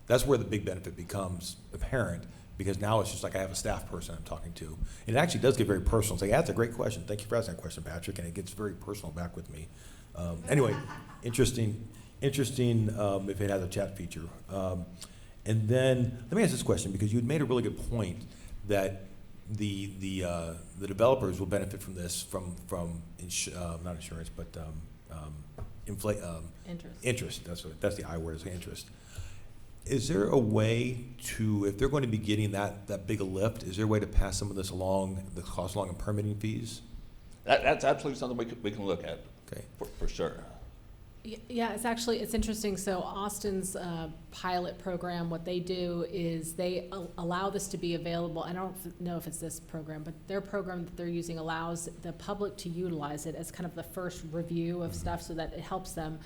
that's where the big benefit becomes apparent, because now it's just like I have a staff person I'm talking to. And it actually does get very personal. It's like, yeah, that's a great question. Thank you for asking that question, Patrick. And it gets very personal back with me. Anyway, interesting if it has a chat feature. And then let me ask this question, because you had made a really good point that the developers will benefit from this from not insurance, but interest. That's the I word, is interest. Is there a way to, if they're going to be getting that big a lift, is there a way to pass some of this along, the cost along in permitting fees? That's absolutely something we can look at. Okay, for sure. Yeah, it's interesting. So Austin's pilot program, what they do is they allow this to be available. I don't know if it's this program, but their program that they're using allows the public to utilize it as kind of the first review of stuff, so that it helps them.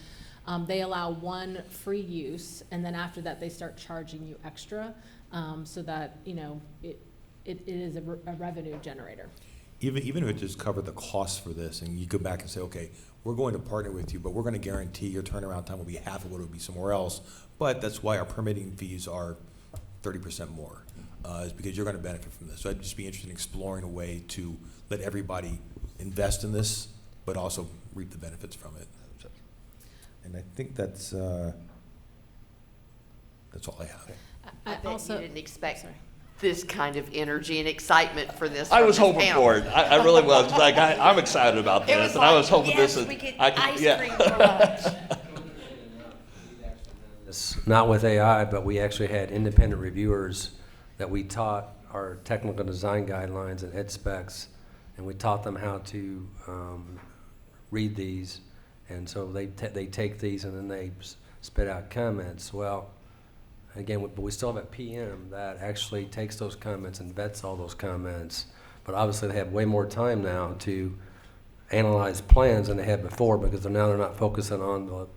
They allow one free use, and then after that they start charging you extra, so that it is a revenue generator. Even if it just covered the cost for this, and you go back and say, okay, we're going to partner with you, but we're going to guarantee your turnaround time will be half of what it would be somewhere else. But that's why our permitting fees are 30% more, is because you're going to benefit from this. So I'd just be interested in exploring a way to let everybody invest in this, but also reap the benefits from it. And I think that's all I have. I bet you didn't expect this kind of energy and excitement for this. I was hoping for it. I really was. Like I'm excited about this, and I was hoping this is. Cream for lunch. It's not with AI, but we actually had independent reviewers that we taught our technical design guidelines and ed specs, and we taught them how to read these, and so they take these and then they spit out comments. Well, again, but we still have a PM that actually takes those comments and vets all those comments. But obviously they have way more time now to analyze plans than they had before, because they're not focusing on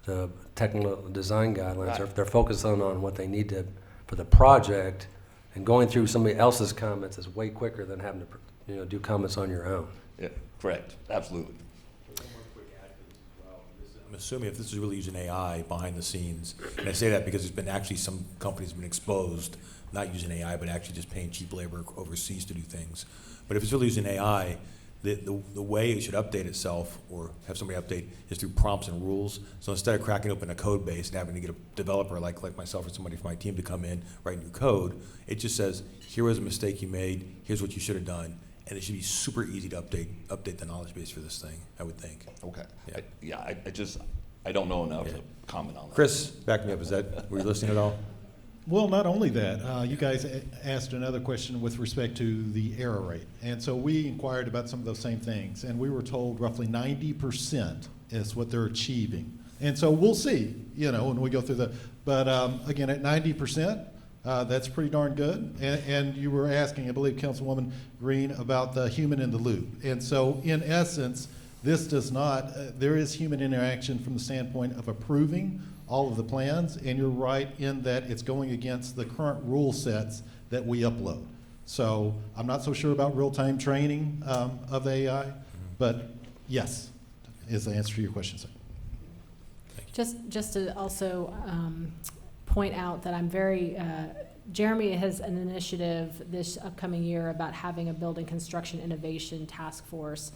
the technical design guidelines. Right. They're focusing on what they need to for the project, and going through somebody else's comments is way quicker than having to do comments on your own. Yeah, correct. Absolutely. I'm assuming if this is really using AI behind the scenes, and I say that because there's been actually some companies have been exposed, not using AI, but actually just paying cheap labor overseas to do things. But if it's really using AI, the way it should update itself, or have somebody update, is through prompts and rules. So instead of cracking open a code base and having to get a developer like myself or somebody from my team to come in, write new code, it just says, here was a mistake you made, here's what you should have done. And it should be super easy to update the knowledge base for this thing, I would think. Okay. Yeah. I don't know enough to comment on that. Chris, back me up. Were you listening at all? Well, not only that, you guys asked another question with respect to the error rate. And so we inquired about some of those same things, and we were told roughly 90% is what they're achieving. And so we'll see, when we go through but again, at 90%, that's pretty darn good. And you were asking, I believe, Councilwoman Green, about the human in the loop. And so in essence, this does not, there is human interaction from the standpoint of approving all of the plans, and you're right in that it's going against the current rule sets that we upload. So I'm not so sure about real-time training of AI, but yes, is the answer to your question, sir. Just to also point out that I'm very, Jeremy has an initiative this upcoming year about having a building construction innovation task force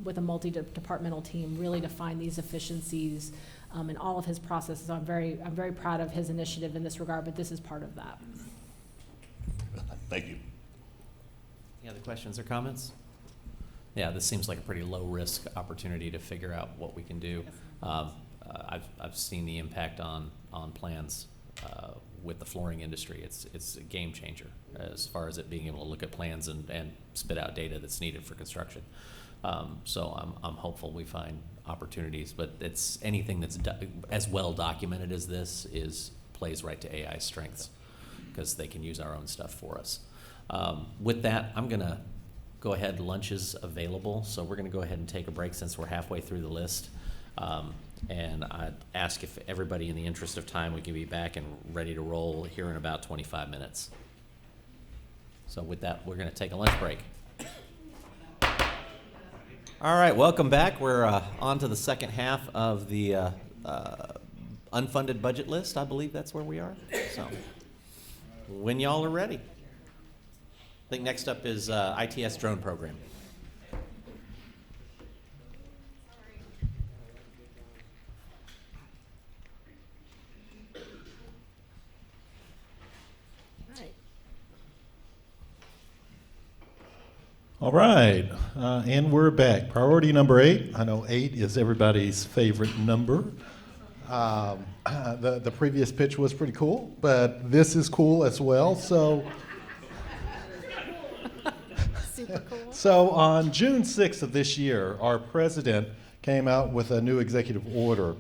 with a multi-departmental team, really to find these efficiencies in all of his processes. I'm very proud of his initiative in this regard, but this is part of that. Thank you. Any other questions or comments? Yeah, this seems like a pretty low-risk opportunity to figure out what we can do. I've seen the impact on plans with the flooring industry. It's a game changer as far as it being able to look at plans and spit out data that's needed for construction. So I'm hopeful we find opportunities, but it's anything that's as well documented as this plays right to AI's strengths, because they can use our own stuff for us. With that, I'm gonna go ahead. Lunch is available, so we're gonna go ahead and take a break since we're halfway through the list. And I'd ask if everybody, in the interest of time, we can be back and ready to roll here in about 25 minutes. So with that, we're gonna take a lunch break. All right, welcome back. We're on to the second half of the unfunded budget list. I believe that's where we are. So when y'all are ready. I think next up is ITS drone program. All right, and we're back. Priority number 8. I know 8 is everybody's favorite number. The previous pitch was pretty cool, but this is cool as well. So, Super cool. So on June 6th of this year, our president came out with a new executive order,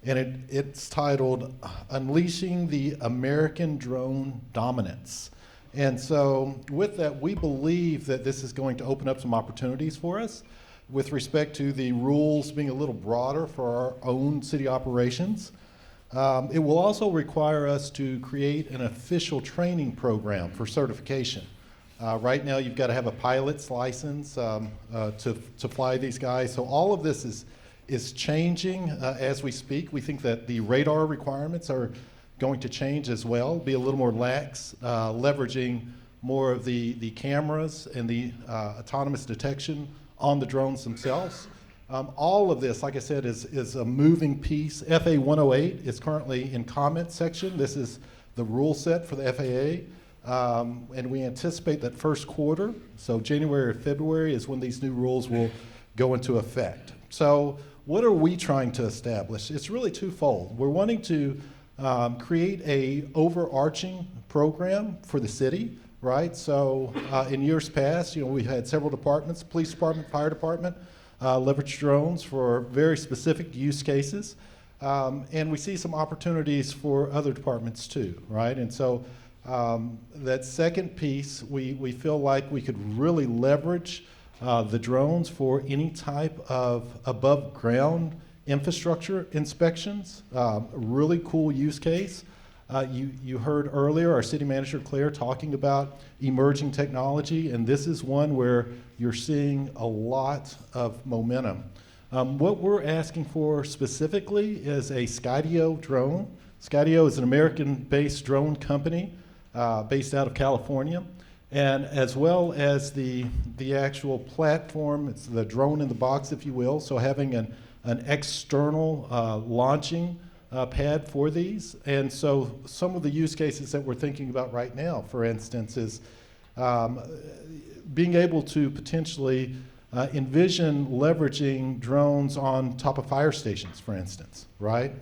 and it's titled Unleashing the American Drone Dominance. And so with that, we believe that this is going to open up some opportunities for us with respect to the rules being a little broader for our own city operations. It will also require us to create an official training program for certification. Right now, you've got to have a pilot's license to fly these guys. So all of this is changing as we speak. We think that the radar requirements are going to change as well, be a little more lax, leveraging more of the cameras and the autonomous detection on the drones themselves. All of this, like I said, is a moving piece. FA 108 is currently in comment section. This is the rule set for the FAA, and we anticipate that first quarter, so January or February, is when these new rules will go into effect. So what are we trying to establish? It's really twofold. We're wanting to create a overarching program for the city, right? So in years past, we've had several departments, police department, fire department, leverage drones for very specific use cases. And we see some opportunities for other departments too, right? And so that second piece, we feel like we could really leverage the drones for any type of above ground infrastructure inspections. Really cool use case. You heard earlier our city manager Claire talking about emerging technology, and this is one where you're seeing a lot of momentum. What we're asking for specifically is a Skydio drone. Skydio is an American-based drone company based out of California, and as well as the actual platform. It's the drone in the box, if you will. So having an external launching pad for these. And so some of the use cases that we're thinking about right now, for instance, is being able to potentially envision leveraging drones on top of fire stations, for instance, right?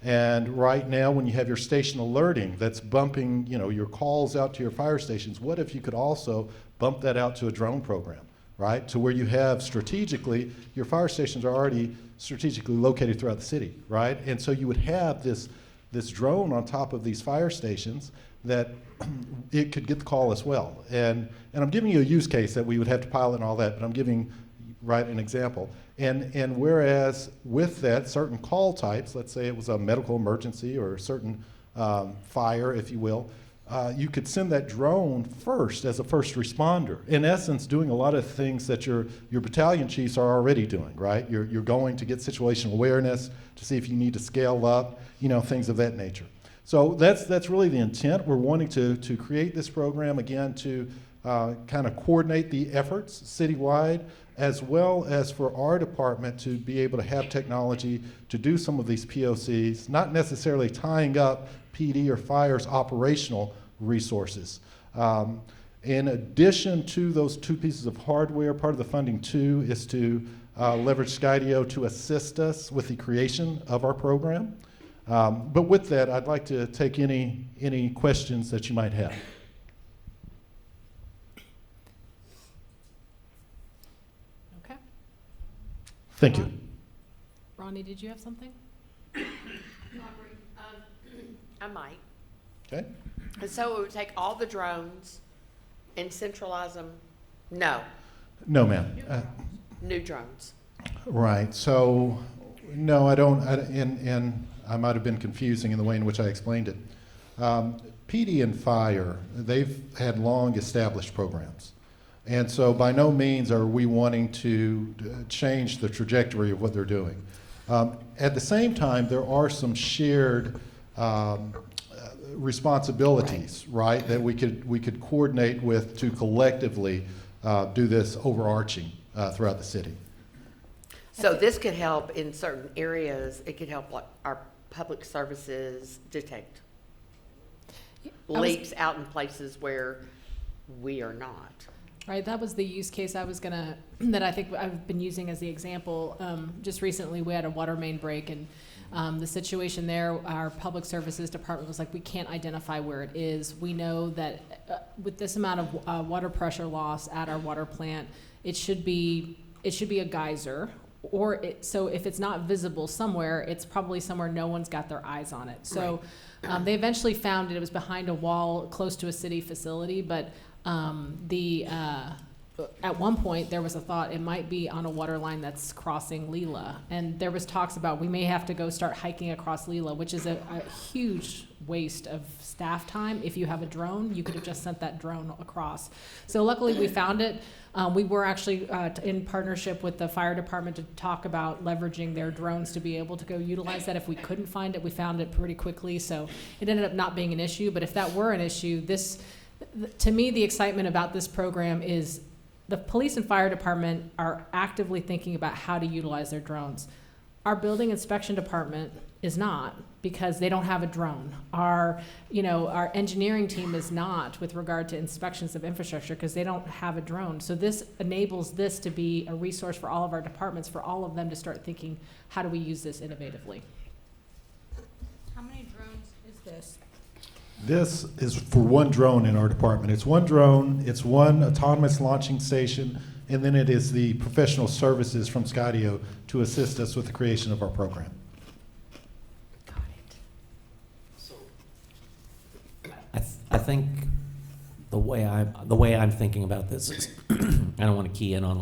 And right now, when you have your station alerting that's bumping, your calls out to your fire stations, what if you could also bump that out to a drone program, right? To where you have strategically, your fire stations are already strategically located throughout the city, right? And so you would have this drone on top of these fire stations that it could get the call as well. And I'm giving you a use case that we would have to pilot and all that, but I'm giving, right, an example. And whereas with that, certain call types, let's say it was a medical emergency or a certain fire, if you will, you could send that drone first as a first responder. In essence, doing a lot of things that your battalion chiefs are already doing, right? You're going to get situational awareness to see if you need to scale up, things of that nature. So that's really the intent. We're wanting to create this program, again, to kind of coordinate the efforts citywide, as well as for our department to be able to have technology to do some of these POCs, not necessarily tying up PD or fire's operational resources. In addition to those two pieces of hardware, part of the funding too is to leverage Skydio to assist us with the creation of our program. But with that, I'd like to take any questions that you might have. Okay. Thank you. Ronnie, did you have something? I might. Okay. And so it would take all the drones and centralize them? No. No, ma'am. New drones. Right. So, no, I don't. And I might have been confusing in the way in which I explained it. PD and fire, they've had long established programs. And so by no means are we wanting to change the trajectory of what they're doing. At the same time, there are some shared responsibilities, right, that we could coordinate with to collectively do this overarching throughout the city. So this could help in certain areas. It could help like our public services detect leaks out in places where we are not. Right, that was the use case that I think I've been using as the example. Just recently, we had a water main break, and the situation there, our public services department was like, we can't identify where it is. We know that with this amount of water pressure loss at our water plant, it should be a geyser, so if it's not visible somewhere, it's probably somewhere no one's got their eyes on it. So they eventually found it was behind a wall close to a city facility, but at one point there was a thought it might be on a water line that's crossing Leela, and there was talks about we may have to go start hiking across Leela, which is a huge waste of staff time. If you have a drone, you could have just sent that drone across. So luckily we found it. We were actually in partnership with the fire department to talk about leveraging their drones to be able to go utilize that. If we couldn't find it, we found it pretty quickly, so it ended up not being an issue. But if that were an issue, to me, the excitement about this program is the police and fire department are actively thinking about how to utilize their drones. Our building inspection department is not, because they don't have a drone. Our engineering team is not with regard to inspections of infrastructure because they don't have a drone. So this enables this to be a resource for all of our departments, for all of them to start thinking, how do we use this innovatively? How many drones is this? This is for one drone in our department. It's one drone, it's one autonomous launching station, and then it is the professional services from Skydio to assist us with the creation of our program. Got it. So I think the way I'm thinking about this is I don't want to key in on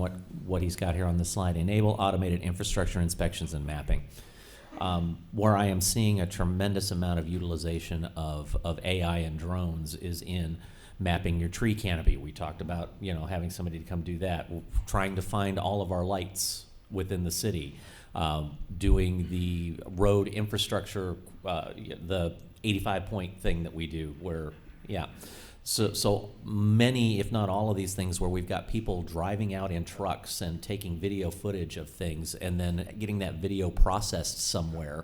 what he's got here on this slide. Enable automated infrastructure inspections and mapping. Where I am seeing a tremendous amount of utilization of AI and drones is in mapping your tree canopy. We talked about having somebody to come do that. We're trying to find all of our lights within the city, doing the road infrastructure, the 85-point thing that we do. So many, if not all of these things where we've got people driving out in trucks and taking video footage of things and then getting that video processed somewhere,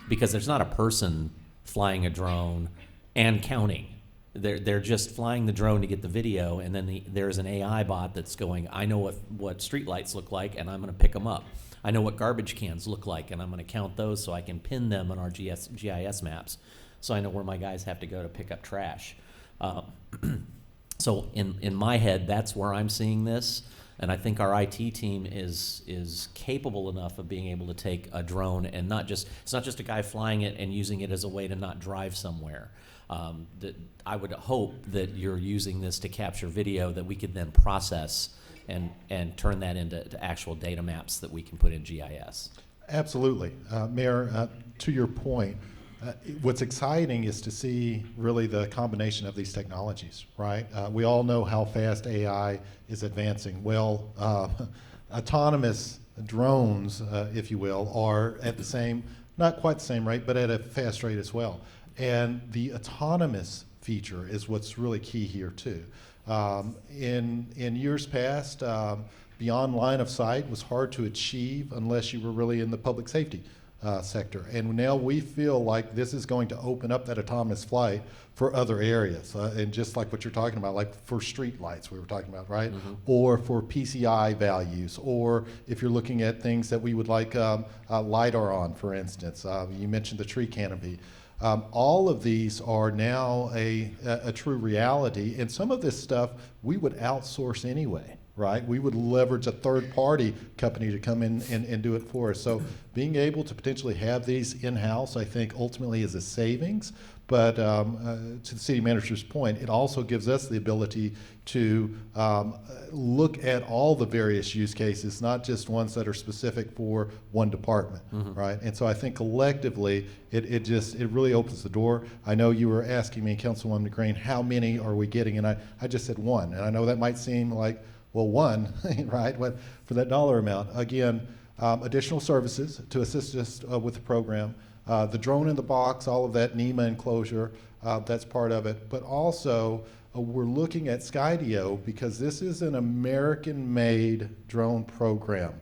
because there's not a person flying a drone and counting. They're just flying the drone to get the video, and then there's an AI bot that's going, I know what street lights look like, and I'm going to pick them up. I know what garbage cans look like, and I'm going to count those so I can pin them on our GIS maps, so I know where my guys have to go to pick up trash. So in my head, that's where I'm seeing this. And I think our IT team is capable enough of being able to take a drone and it's not just a guy flying it and using it as a way to not drive somewhere. That I would hope that you're using this to capture video that we could then process and turn that into actual data maps that we can put in GIS. Absolutely. Mayor, to your point, what's exciting is to see really the combination of these technologies, right? We all know how fast AI is advancing. Well, autonomous drones, if you will, are at the same, not quite the same rate, but at a fast rate as well. And the autonomous feature is what's really key here too. In years past, beyond line of sight was hard to achieve unless you were really in the public safety sector. And now we feel like this is going to open up that autonomous flight for other areas. And just like what you're talking about, like for street lights we were talking about, right? Mm-hmm. Or for PCI values, or if you're looking at things that we would like LiDAR on, for instance. You mentioned the tree canopy. All of these are now a true reality, and some of this stuff we would outsource anyway, right? We would leverage a third-party company to come in and do it for us. So being able to potentially have these in-house, I think, ultimately is a savings. But to the city manager's point, it also gives us the ability to look at all the various use cases, not just ones that are specific for one department, mm-hmm. right? And so I think collectively, it really opens the door. I know you were asking me, Councilwoman McGrain, how many are we getting? And I just said one. And I know that might seem like, well, one, right? But for that dollar amount, again, additional services to assist us with the program. The drone in the box, all of that NEMA enclosure, that's part of it. But also, we're looking at Skydio because this is an American-made drone program.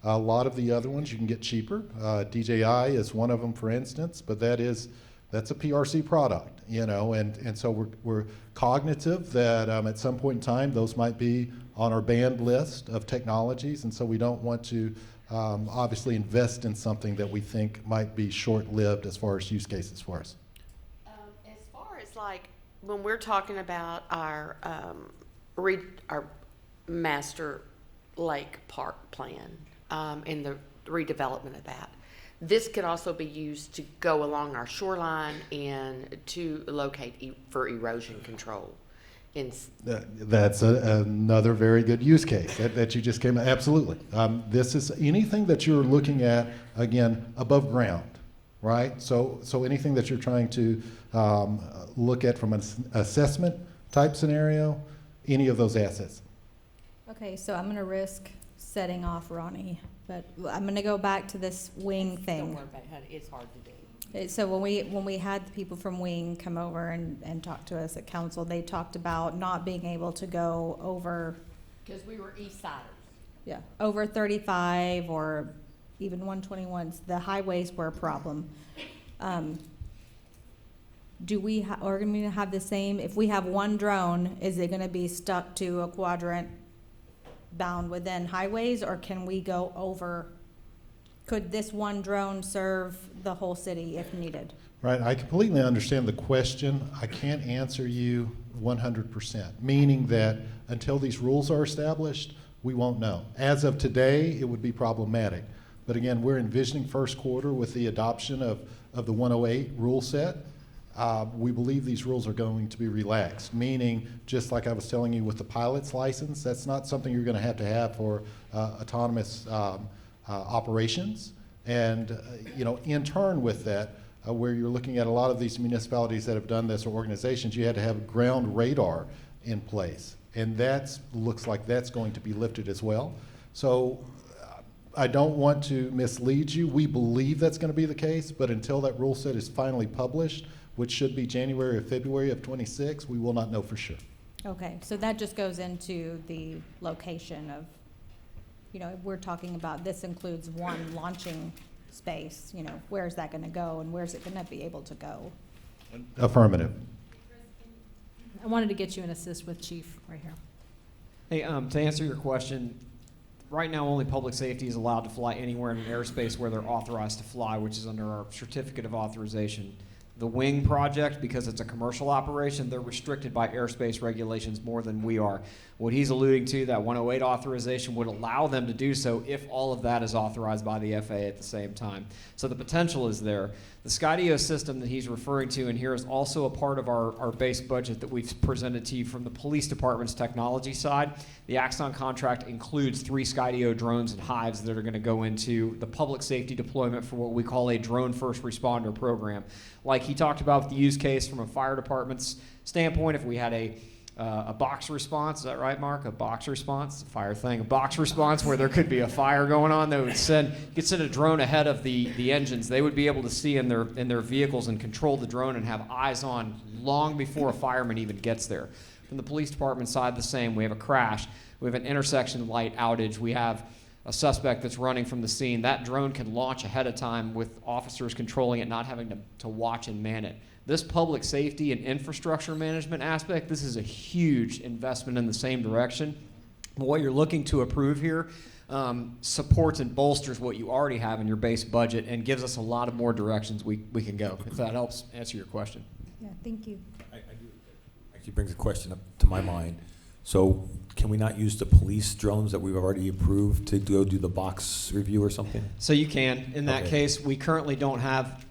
A lot of the other ones you can get cheaper. DJI is one of them, for instance, but that's a PRC product, and so we're cognitive that at some point in time those might be on our banned list of technologies, and so we don't want to obviously invest in something that we think might be short-lived as far as use cases for us. As far as like when we're talking about our master lake park plan and the redevelopment of that, this could also be used to go along our shoreline and to locate for erosion control. That's another very good use case that you just came. Absolutely. This is anything that you're looking at, again, above ground, right? So anything that you're trying to look at from an assessment type scenario, any of those assets. Okay, so I'm going to risk setting off Ronnie, but I'm going to go back to this wing thing. Don't worry about it, honey. It's hard to do. So when we had the people from Wing come over and talk to us at council, they talked about not being able to go over. Because we were east siders. Yeah, over 35 or even 121s. The highways were a problem. Do we are going to have the same? If we have one drone, is it going to be stuck to a quadrant bound within highways, or can we go over? Could this one drone serve the whole city if needed? Right, I completely understand the question. I can't answer you 100%, meaning that until these rules are established, we won't know. As of today, it would be problematic. But again, we're envisioning first quarter with the adoption of the 108 rule set. We believe these rules are going to be relaxed, meaning just like I was telling you with the pilot's license, that's not something you're going to have for autonomous operations. And in turn with that, where you're looking at a lot of these municipalities that have done this or organizations, you had to have ground radar in place. And that looks like that's going to be lifted as well. So I don't want to mislead you. We believe that's going to be the case, but until that rule set is finally published, which should be January or February of 26, we will not know for sure. Okay, so that just goes into the location of, we're talking about this includes one launching space, where's that going to go and where's it going to be able to go? Affirmative. I wanted to get you an assist with Chief right here. Hey, to answer your question, right now only public safety is allowed to fly anywhere in an airspace where they're authorized to fly, which is under our certificate of authorization. the wing project, because it's a commercial operation, they're restricted by airspace regulations more than we are. What he's alluding to, that 108 authorization would allow them to do so if all of that is authorized by the FAA at the same time. So the potential is there. The Skydio system that he's referring to in here is also a part of our base budget that we've presented to you from the police department's technology side. The Axon contract includes 3 Skydio drones and hives that are going to go into the public safety deployment for what we call a drone first responder program. Like he talked about with the use case from a fire department's standpoint, if we had a box response, is that right, Mark? A box response, a fire thing. A box response where there could be a fire going on. They would you could send a drone ahead of the engines. They would be able to see in their vehicles and control the drone and have eyes on long before a fireman even gets there. From the police department side, the same. We have a crash. We have an intersection light outage. We have a suspect that's running from the scene. That drone can launch ahead of time with officers controlling it, not having to watch and man it. This public safety and infrastructure management aspect, this is a huge investment in the same direction. What you're looking to approve here supports and bolsters what you already have in your base budget and gives us a lot of more directions we can go, if that helps answer your question. Yeah, thank you. I do. Actually brings a question up to my mind. So can we not use the police drones that we've already approved to go do the box review or something? So you can. In that case, we currently don't have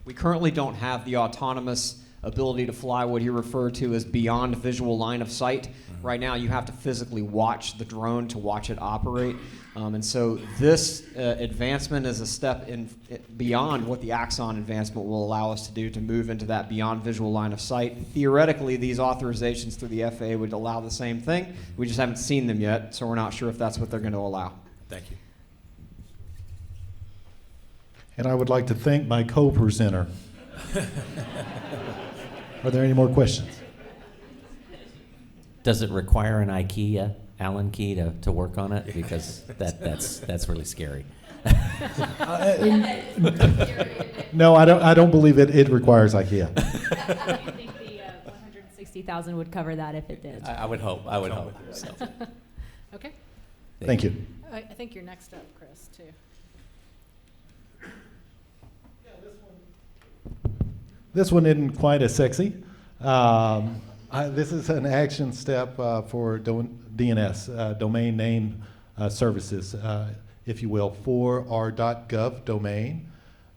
the autonomous ability to fly what he referred to as beyond visual line of sight. Mm-hmm. Right now, you have to physically watch the drone to watch it operate. And so this advancement is a step beyond what the Axon advancement will allow us to do to move into that beyond visual line of sight. Theoretically, these authorizations through the FAA would allow the same thing. We just haven't seen them yet, so we're not sure if that's what they're going to allow. Thank you. And I would like to thank my co-presenter. Are there any more questions? Does it require an IKEA Allen key to work on it? Because that's really scary. No, I don't believe it requires IKEA. I think the 160,000 would cover that if it did. I would hope. So. Okay. Thank you. I think you're next up, Chris, too. This one isn't quite as sexy. This is an action step for DNS, domain name services, if you will, for our .gov domain.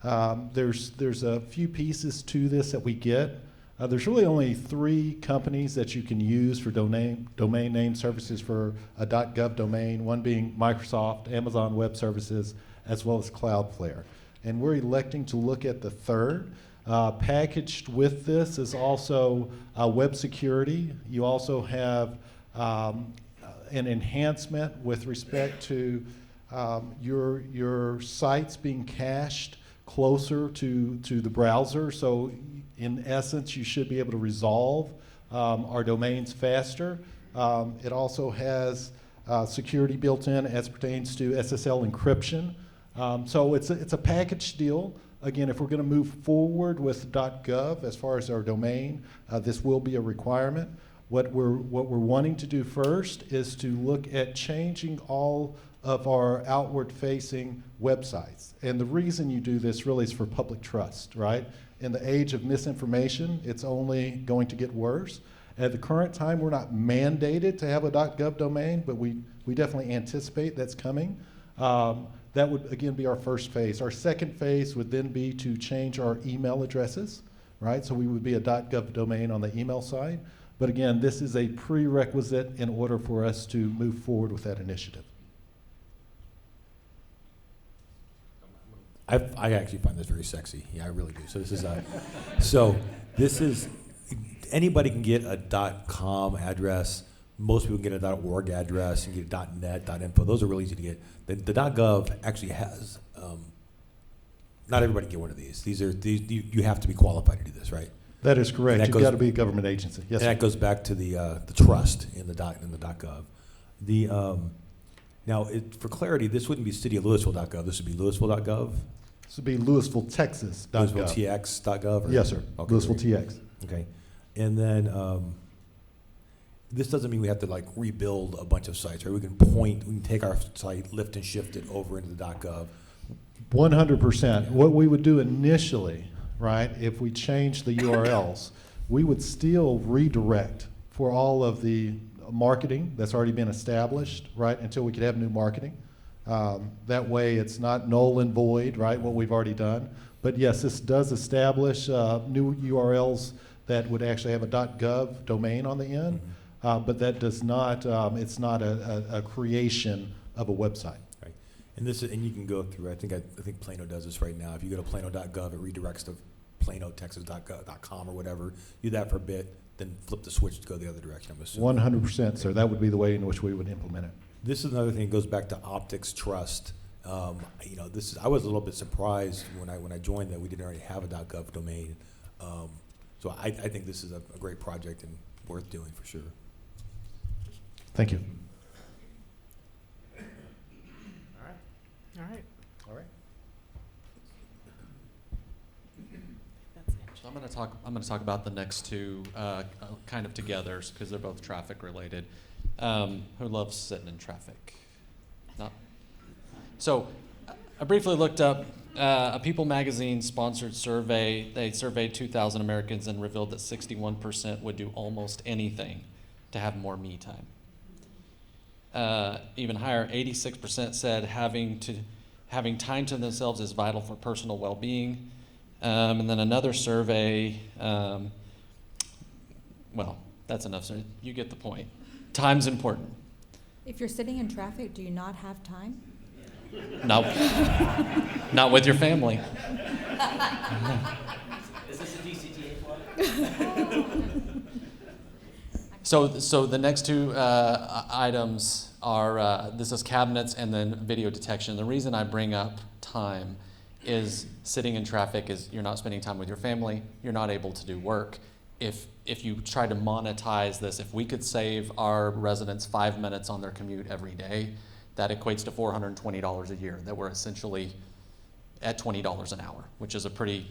There's a few pieces to this that we get. There's really only 3 companies that you can use for domain name services for a .gov domain, one being Microsoft, Amazon Web Services, as well as Cloudflare. And we're electing to look at the third. Packaged with this is also web security. You also have an enhancement with respect to your sites being cached closer to the browser. So in essence, you should be able to resolve our domains faster. It also has security built in as pertains to SSL encryption. So it's a package deal. Again, if we're going to move forward with .gov as far as our domain, this will be a requirement. What we're wanting to do first is to look at changing all of our outward-facing websites. And the reason you do this really is for public trust, right? In the age of misinformation, it's only going to get worse. At the current time, we're not mandated to have a .gov domain, but we definitely anticipate that's coming. That would, again, be our first phase. Our second phase would then be to change our email addresses, right? So we would be a .gov domain on the email side. But again, this is a prerequisite in order for us to move forward with that initiative. I actually find this very sexy. Yeah, I really do. So this is anybody can get a .com address. Most people can get a .org address and get a .net, .info. Those are really easy to get. The .gov actually has. Not everybody can get one of these. You have to be qualified to do this, right? That is correct. You've got to be a government agency. Yes. And that goes back to the trust in the .gov. Now, for clarity, this wouldn't be city of Lewisville.gov. This would be Lewisville.gov. This would be Louisville, Texas. LewisvilleTX.gov. Yes, sir. Okay, Louisville TX. Okay, and then this doesn't mean we have to rebuild a bunch of sites, right? We can take our site, lift and shift it over into the .gov. 100%. What we would do initially right? If we change the URLs, we would still redirect for all of the marketing that's already been established, right, until we could have new marketing. That way it's not null and void, right, what we've already done. But yes, this does establish new URLs that would actually have a .gov domain on the end, but that does not, it's not a creation of a website. Right. And you can go through, I think Plano does this right now. If you go to plano.gov, it redirects to planotexas.com or whatever. Do that for a bit, then flip the switch to go the other direction, I'm assuming. 100%, sir. That would be the way in which we would implement it. This is another thing that goes back to optics trust. I was a little bit surprised when I joined that we didn't already have a .gov domain. So I think this is a great project and worth doing for sure. Thank you. All right. So I'm going to talk about the next two kind of together because they're both traffic related. Who loves sitting in traffic? No. So I briefly looked up a People magazine sponsored survey. They surveyed 2,000 Americans and revealed that 61% would do almost anything to have more me time. Even higher, 86% said having time to themselves is vital for personal well-being. And then another survey, well, that's enough, sir. You get the point. Time's important. If you're sitting in traffic, do you not have time? No, not with your family. Is this a DCTA plug? So the next two items are, this is cabinets and then video detection. The reason I bring up time is sitting in traffic is you're not spending time with your family, you're not able to do work. If you try to monetize this, if we could save our residents 5 minutes on their commute every day, that equates to $420 a year, that we're essentially at $20 an hour, which is a pretty,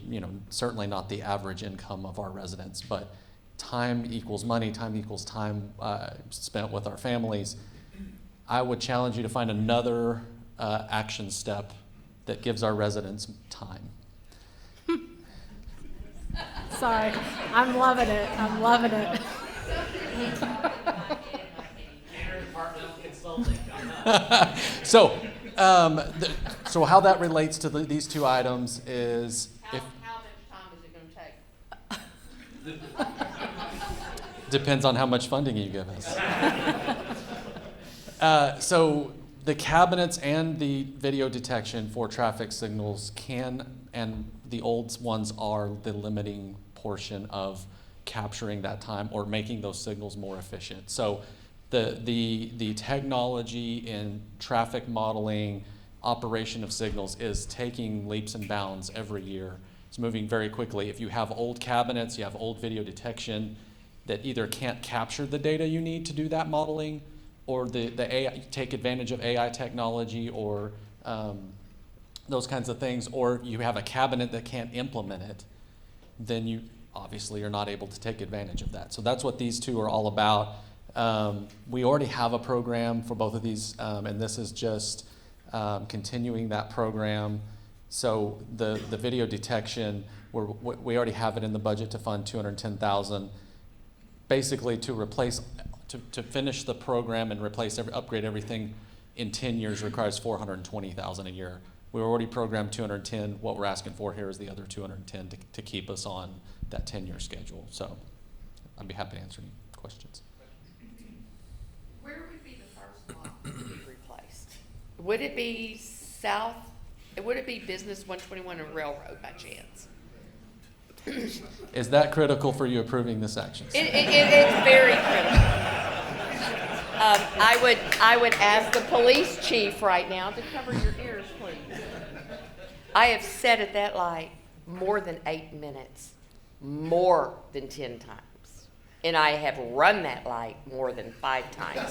certainly not the average income of our residents, but time equals money, time equals time spent with our families. I would challenge you to find another action step that gives our residents time. Sorry, I'm loving it. I'm loving it. So how that relates to these two items is how much time is it going to take? Depends on how much funding you give us. So the cabinets and the video detection for traffic signals can, and the old ones are the limiting portion of capturing that time or making those signals more efficient. So the technology in traffic modeling, operation of signals is taking leaps and bounds every year. It's moving very quickly. If you have old cabinets, you have old video detection that either can't capture the data you need to do that modeling, or the AI, take advantage of AI technology or those kinds of things, or you have a cabinet that can't implement it, then you obviously are not able to take advantage of that. So that's what these two are all about. We already have a program for both of these, and this is just continuing that program. So the video detection, we already have it in the budget to fund $210,000, basically to replace, to finish the program and upgrade everything in 10 years requires $420,000 a year. We already programmed 210. What we're asking for here is the other 210 to keep us on that 10-year schedule. So I'd be happy to answer any questions. Where would be the first lot to be replaced? Would it be south? Would it be Business 121 and Railroad by chance? Is that critical for you approving this action? It's very critical. I would ask the police chief right now to cover your ears, please. I have sat at that light more than 8 minutes, more than 10 times. And I have run that light more than 5 times.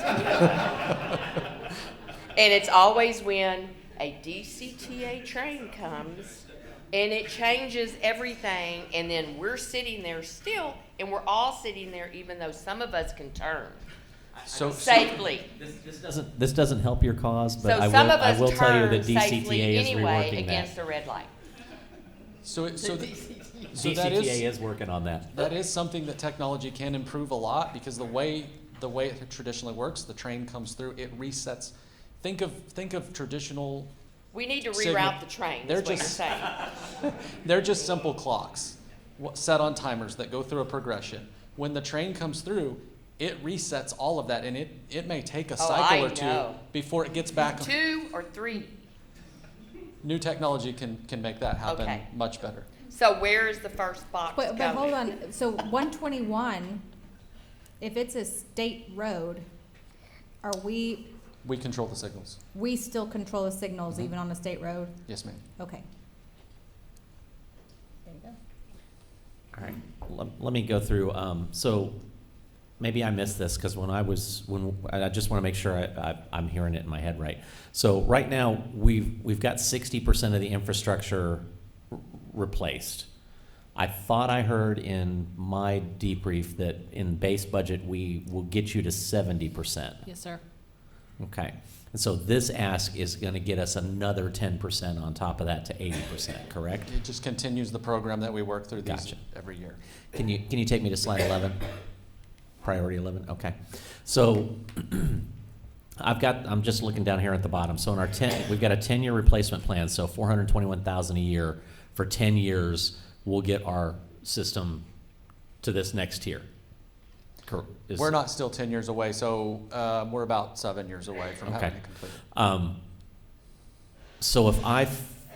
And it's always when a DCTA train comes and it changes everything, and then we're sitting there still, and we're all sitting there even though some of us can turn. Safely. This doesn't help your cause, but So I some of us will tell you that turn safely DCTA is anyway reworking against that. a red light. So that DCTA is working on that. That is something that technology can improve a lot, because the way it traditionally works, the train comes through, it resets. Think of traditional. We need to signal. reroute the train, is what you're saying. They're just simple clocks set on timers that go through a progression. When the train comes through, it resets all of that, and it may take a cycle or two before it gets back. 2 or 3. New technology can make that happen much better. So where is the first box But going? hold on, so 121, if it's a state road, are we control the signals. we still control the signals even on a state road? Yes, ma'am. Okay. There you go. All right, let me go through. So maybe I missed this because I just want to make sure I'm hearing it in my head right. So right now we've got 60% of the infrastructure replaced. I thought I heard in my debrief that in base budget we will get you to 70%. Yes, sir. Okay, and so this ask is going to get us another 10% on top of that to 80%, correct? It just continues the program that we work through these every year. Can you take me to slide 11? Priority 11. Okay, so I'm just looking down here at the bottom. So in our we've got a 10-year replacement plan. So $421,000 a year for 10 years. We'll get our system to this next tier. We're not still 10 years away, so we're about 7 years away from having it completed. So if I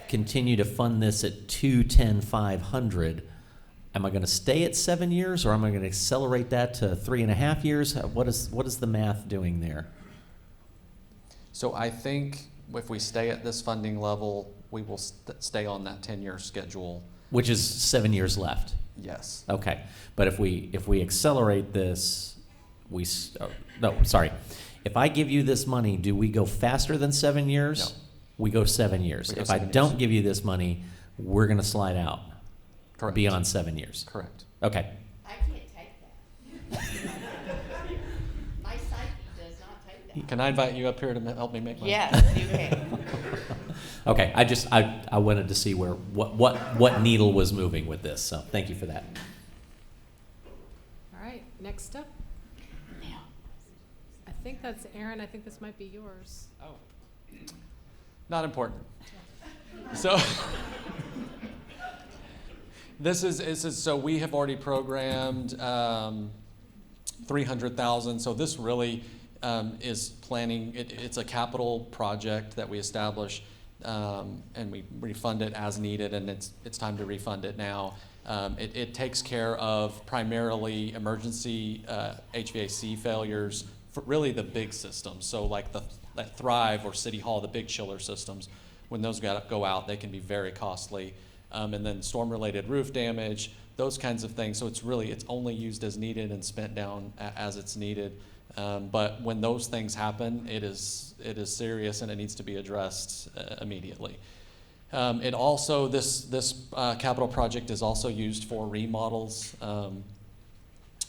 continue to fund this at 210,500, am I going to stay at 7 years, or am I going to accelerate that to 3.5 years? What is the math doing there? So I think if we stay at this funding level, we will stay on that 10-year schedule. Which is 7 years left. Yes. Okay, but if we accelerate this, if I give you this money, do we go faster than 7 years? No. We go 7 years. If I don't give you this money, we're going to slide out. Correct. Beyond 7 years. Correct. Okay. I can't take that. My psyche does not take that. Can I invite you up here to help me make my? Yes, you can. Okay, I wanted to see where what needle was moving with this, so thank you for that. All right, next up. I think that's Aaron. I think this might be yours. Oh. Not important. So this is so we have already programmed 300,000. So this really is planning. It's a capital project that we establish. And we refund it as needed, and it's time to refund it now. It takes care of primarily emergency HVAC failures for really the big systems. So like like Thrive or City Hall, the big chiller systems, when those go out, they can be very costly. And then storm-related roof damage, those kinds of things. So it's only used as needed and spent down as it's needed. But when those things happen, it is serious, and it needs to be addressed immediately. It also this capital project is also used for remodels.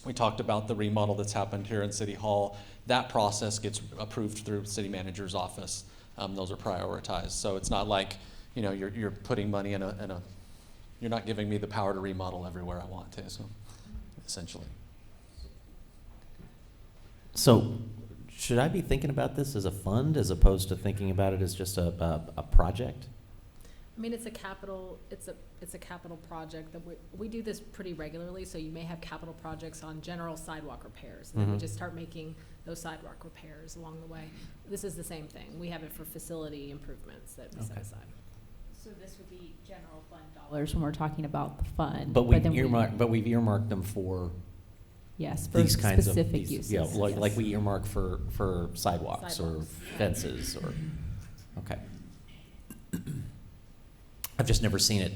We talked about the remodel that's happened here in City Hall. That process gets approved through City Manager's office. Those are prioritized. So it's not like you're putting money in a you're not giving me the power to remodel everywhere I want to. So essentially. So should I be thinking about this as a fund as opposed to thinking about it as just a project? I mean, it's a capital project that we do this pretty regularly. So you may have capital projects on general sidewalk repairs, and then we just start making those sidewalk repairs along the way. This is the same thing. We have it for facility improvements that we set aside. So this would be general fund dollars when we're talking about the fund. But we've earmarked them for. Yes, for these kinds specific of uses. Yeah, like yes. we earmark for sidewalks or fences or. Okay. I've just never seen it.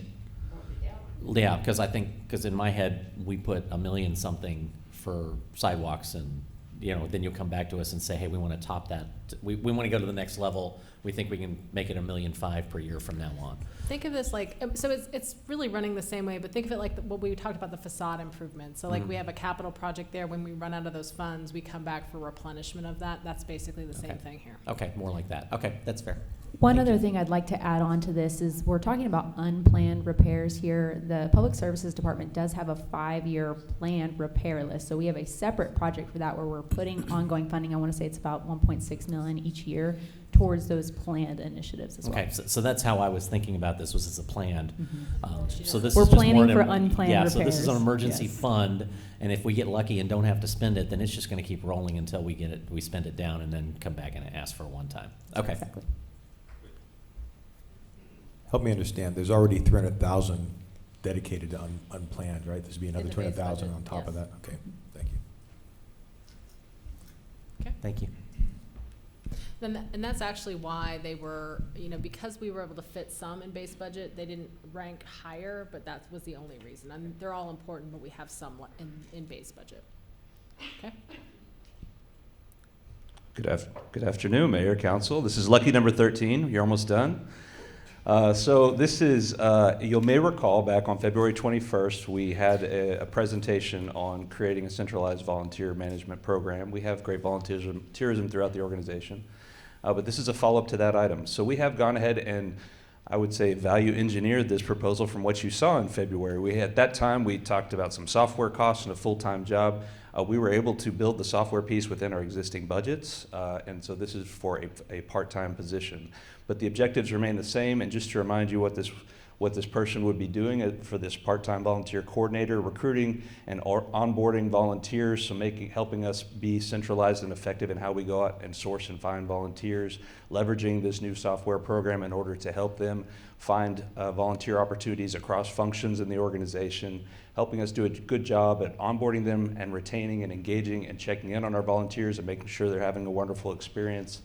Yeah, because in my head we put $1 million something for sidewalks, and then you'll come back to us and say, hey, we want to top that. We want to go to the next level. we think we can make it $1.5 million per year from now on. Think of this like, so it's really running the same way, but think of it like what we talked about, the facade improvement. So like we have a capital project there. When we run out of those funds, we come back for replenishment of that. That's basically the same thing here. Okay, more like that. Okay, that's fair. One other thing I'd like to add on to this is we're talking about unplanned repairs here. The Public Services Department does have a 5-year planned repair list. So we have a separate project for that where we're putting ongoing funding. I want to say it's about $1.6 million each year towards those planned initiatives as well. Okay, so that's how I was thinking about this, was as a planned. So this We're is just planning more for unplanned so this is an repairs, emergency yes. fund, and if we get lucky and don't have to spend it, then it's just going to keep rolling until we get it, we spend it down, and then come back and ask for a one-time. Okay. Exactly. Help me understand, there's already 300,000 dedicated to unplanned, right? There's be another In the base 200,000 budget, on top of yes. that? Okay, thank you. Okay. Thank you. And that's actually why they were, because we were able to fit some in base budget, they didn't rank higher, but that was the only reason. I mean, they're all important, but we have some in base budget. Okay. Good afternoon, Mayor, Council. This is lucky number 13. You're almost done. So this is, you may recall, back on February 21st, we had a presentation on creating a centralized volunteer management program. We have great volunteerism throughout the organization, but this is a follow-up to that item. So we have gone ahead and, I would say, value engineered this proposal from what you saw in February. At that time, we talked about some software costs and a full-time job. We were able to build the software piece within our existing budgets, and so this is for a part-time position. But the objectives remain the same, and just to remind you what this person would be doing for this part-time volunteer coordinator, recruiting and onboarding volunteers, so helping us be centralized and effective in how we go out and source and find volunteers, leveraging this new software program in order to help them find volunteer opportunities across functions in the organization, helping us do a good job at onboarding them and retaining and engaging and checking in on our volunteers and making sure they're having a wonderful experience.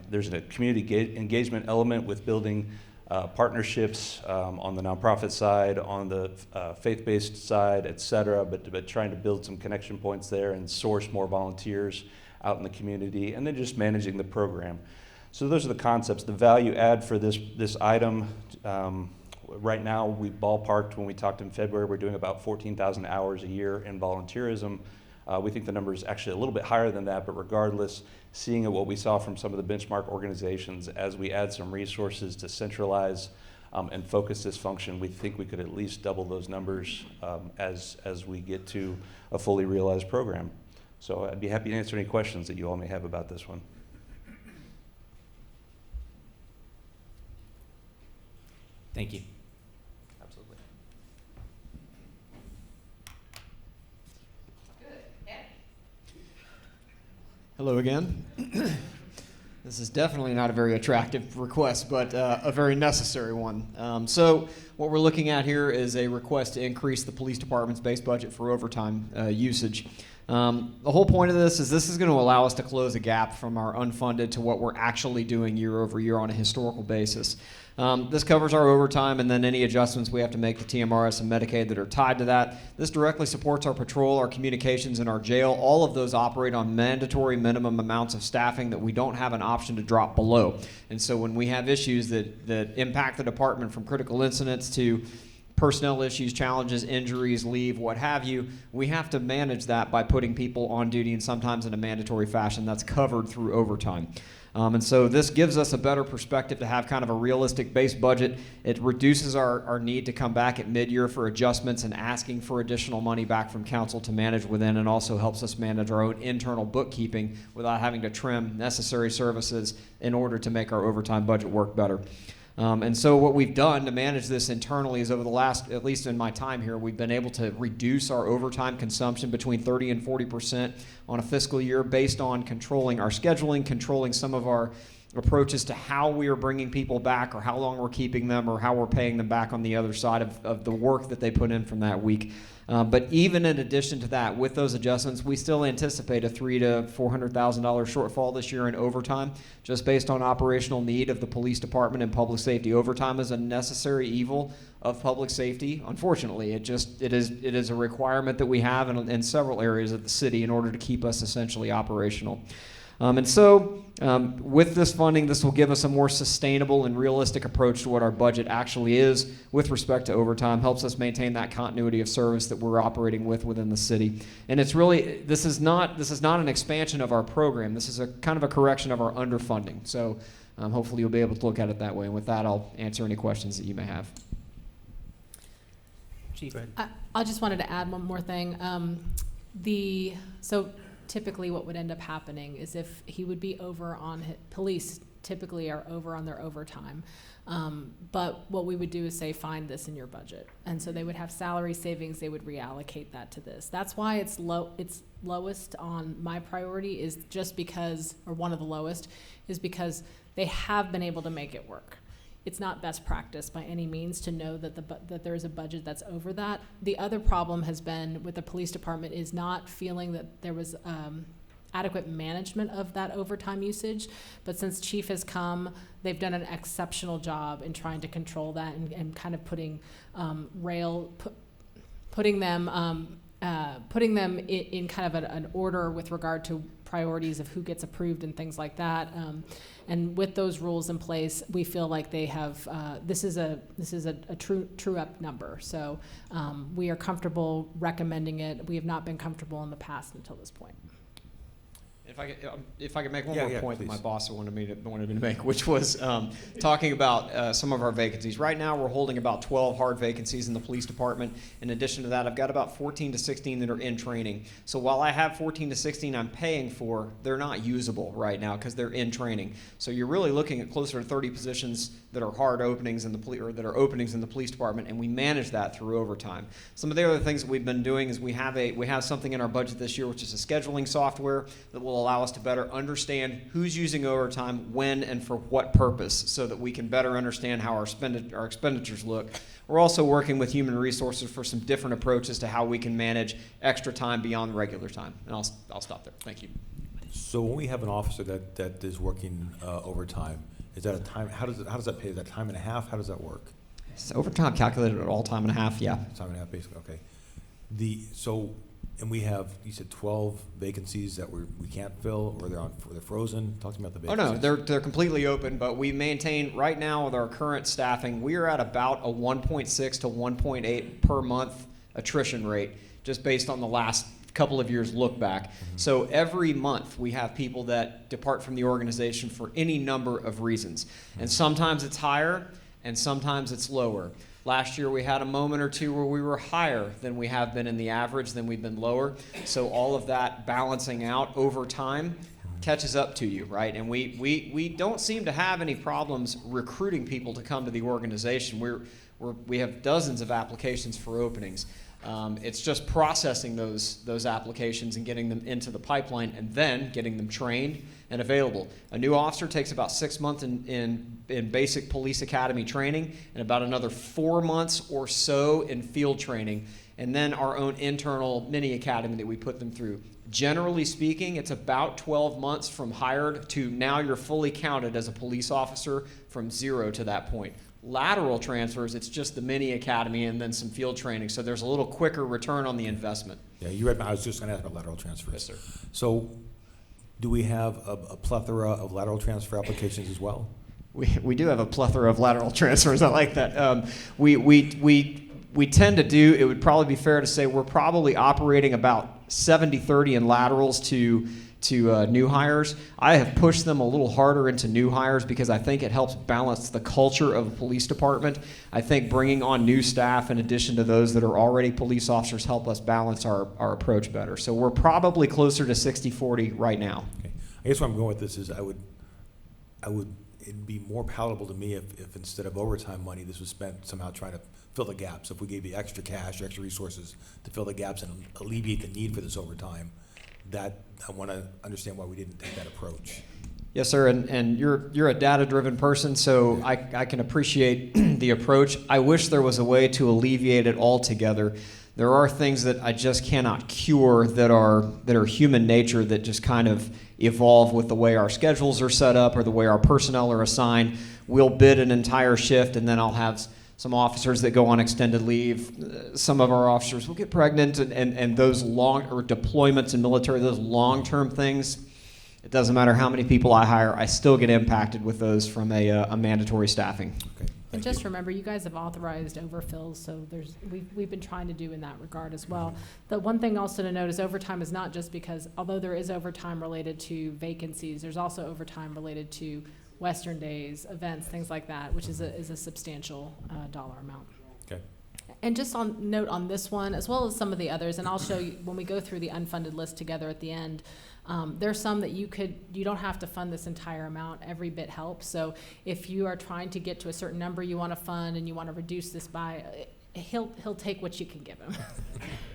There's a community engagement element with building partnerships on the nonprofit side, on the faith-based side, et cetera, but trying to build some connection points there and source more volunteers out in the community, and then just managing the program. So those are the concepts. The value add for this item, right now we ballparked when we talked in February, we're doing about 14,000 hours a year in volunteerism. We think the number is actually a little bit higher than that, but regardless, seeing what we saw from some of the benchmark organizations, as we add some resources to centralize and focus this function, we think we could at least double those numbers as we get to a fully realized program. So I'd be happy to answer any questions that you all may have about this one. Thank you. Absolutely. Hello again. This is definitely not a very attractive request, but a very necessary one. So what we're looking at here is a request to increase the police department's base budget for overtime usage. The whole point of this is going to allow us to close a gap from our unfunded to what we're actually doing year over year on a historical basis. This covers our overtime and then any adjustments we have to make to TMRS and Medicaid that are tied to that. This directly supports our patrol, our communications, and our jail. All of those operate on mandatory minimum amounts of staffing that we don't have an option to drop below. And so when we have issues that impact the department, from critical incidents to personnel issues, challenges, injuries, leave, what have you, we have to manage that by putting people on duty, and sometimes in a mandatory fashion that's covered through overtime. And so this gives us a better perspective to have kind of a realistic base budget. It reduces our need to come back at mid-year for adjustments and asking for additional money back from council to manage within, and also helps us manage our own internal bookkeeping without having to trim necessary services in order to make our overtime budget work better. And so what we've done to manage this internally is, over the last, at least in my time here, we've been able to reduce our overtime consumption between 30 and 40% on a fiscal year, based on controlling our scheduling, controlling some of our approaches to how we are bringing people back, or how long we're keeping them, or how we're paying them back on the other side of the work that they put in from that week. But even in addition to that, with those adjustments, we still anticipate a $300,000 to $400,000 shortfall this year in overtime, just based on operational need of the police department and public safety. Overtime is a necessary evil of public safety. Unfortunately, it is a requirement that we have in several areas of the city in order to keep us essentially operational. With this funding, this will give us a more sustainable and realistic approach to what our budget actually is with respect to overtime, helps us maintain that continuity of service that we're operating within the city. And it's really, this is not an expansion of our program. This is a kind of a correction of our underfunding. So hopefully you'll be able to look at it that way. And with that, I'll answer any questions that you may have. Chief, I just wanted to add one more thing. So typically what would end up happening is if he would be over on police typically are over on their overtime. But what we would do is say, find this in your budget. And so they would have salary savings, they would reallocate that to this. That's why it's lowest on my priority, is just because, or one of the lowest, is because they have been able to make it work. It's not best practice by any means to know that there is a budget that's over that. The other problem has been with the police department is not feeling that there was adequate management of that overtime usage. But since Chief has come, they've done an exceptional job in trying to control that and kind of putting them in kind of an order with regard to priorities of who gets approved and things like that. And with those rules in place, we feel like they have, this is a true up number. So we are comfortable recommending it. We have not been comfortable in the past until this point. If I could make one more point that my boss wanted me to make, which was talking about some of our vacancies. Right now, we're holding about 12 hard vacancies in the police department. In addition to that, I've got about 14 to 16 that are in training. So while I have 14 to 16 I'm paying for, they're not usable right now because they're in training. So you're really looking at closer to 30 positions that are hard openings in the or that are openings in the police department, and we manage that through overtime. Some of the other things that we've been doing is we have something in our budget this year, which is a scheduling software that will allow us to better understand who's using overtime, when, and for what purpose, so that we can better understand how our expenditures look. We're also working with human resources for some different approaches to how we can manage extra time beyond regular time. And I'll stop there. Thank you. So when we have an officer that is working overtime, is that a time? How does that pay? Is that time and a half? How does that work? It's overtime calculated at all time and a half. Yeah. Time and a half, basically. Okay. And we have, you said 12 vacancies that we can't fill, or they're frozen. Talk to me about the vacancies. Oh no, they're completely open, but we maintain right now with our current staffing, we are at about a 1.6 to 1.8 per month attrition rate, just based on the last couple of years look back. Mm-hmm. So every month we have people that depart from the organization for any number of reasons. And sometimes it's higher and sometimes it's lower. Last year we had a moment or two where we were higher than we have been in the average, than we've been lower. So all of that balancing out over time catches up to you, right? And we don't seem to have any problems recruiting people to come to the organization. We have dozens of applications for openings. It's just processing those applications and getting them into the pipeline, and then getting them trained and available. A new officer takes about 6 months in basic police academy training, and about another 4 months or so in field training, and then our own internal mini academy that we put them through. Generally speaking, it's about 12 months from hired to now you're fully counted as a police officer, from 0 to that point. Lateral transfers, it's just the mini academy and then some field training, so there's a little quicker return on the investment. Yeah, you read. I was just going to ask about lateral transfers. Yes, sir. So, do we have a plethora of lateral transfer applications as well? We do have a plethora of lateral transfers. I like that. We tend to do. It would probably be fair to say we're probably operating about 70-30 in laterals to new hires. I have pushed them a little harder into new hires because I think it helps balance the culture of a police department. I think bringing on new staff in addition to those that are already police officers help us balance our approach better. So we're probably closer to 60-40 right now. Okay. I guess where I'm going with this is it'd be more palatable to me if instead of overtime money, this was spent somehow trying to fill the gaps. If we gave you extra cash or extra resources to fill the gaps and alleviate the need for this overtime, that I want to understand why we didn't take that approach. Yes, sir, and you're a data-driven person, so I can appreciate the approach. I wish there was a way to alleviate it altogether. There are things that I just cannot cure that are human nature, that just kind of evolve with the way our schedules are set up or the way our personnel are assigned. We'll bid an entire shift, and then I'll have some officers that go on extended leave. Some of our officers will get pregnant, and those deployments in military, those long-term things, It doesn't matter how many people I hire, I still get impacted with those from a mandatory staffing. Okay. And just remember, you guys have authorized overfills, so we've been trying to do in that regard as well. The one thing also to note is overtime is not just because, although there is overtime related to vacancies, there's also overtime related to Western days, events, things like that, which is a substantial dollar amount. Okay. And just on note on this one, as well as some of the others, and I'll show you when we go through the unfunded list together at the end, there's some that you don't have to fund this entire amount. Every bit helps. So if you are trying to get to a certain number you want to fund and you want to reduce this by, he'll take what you can give him.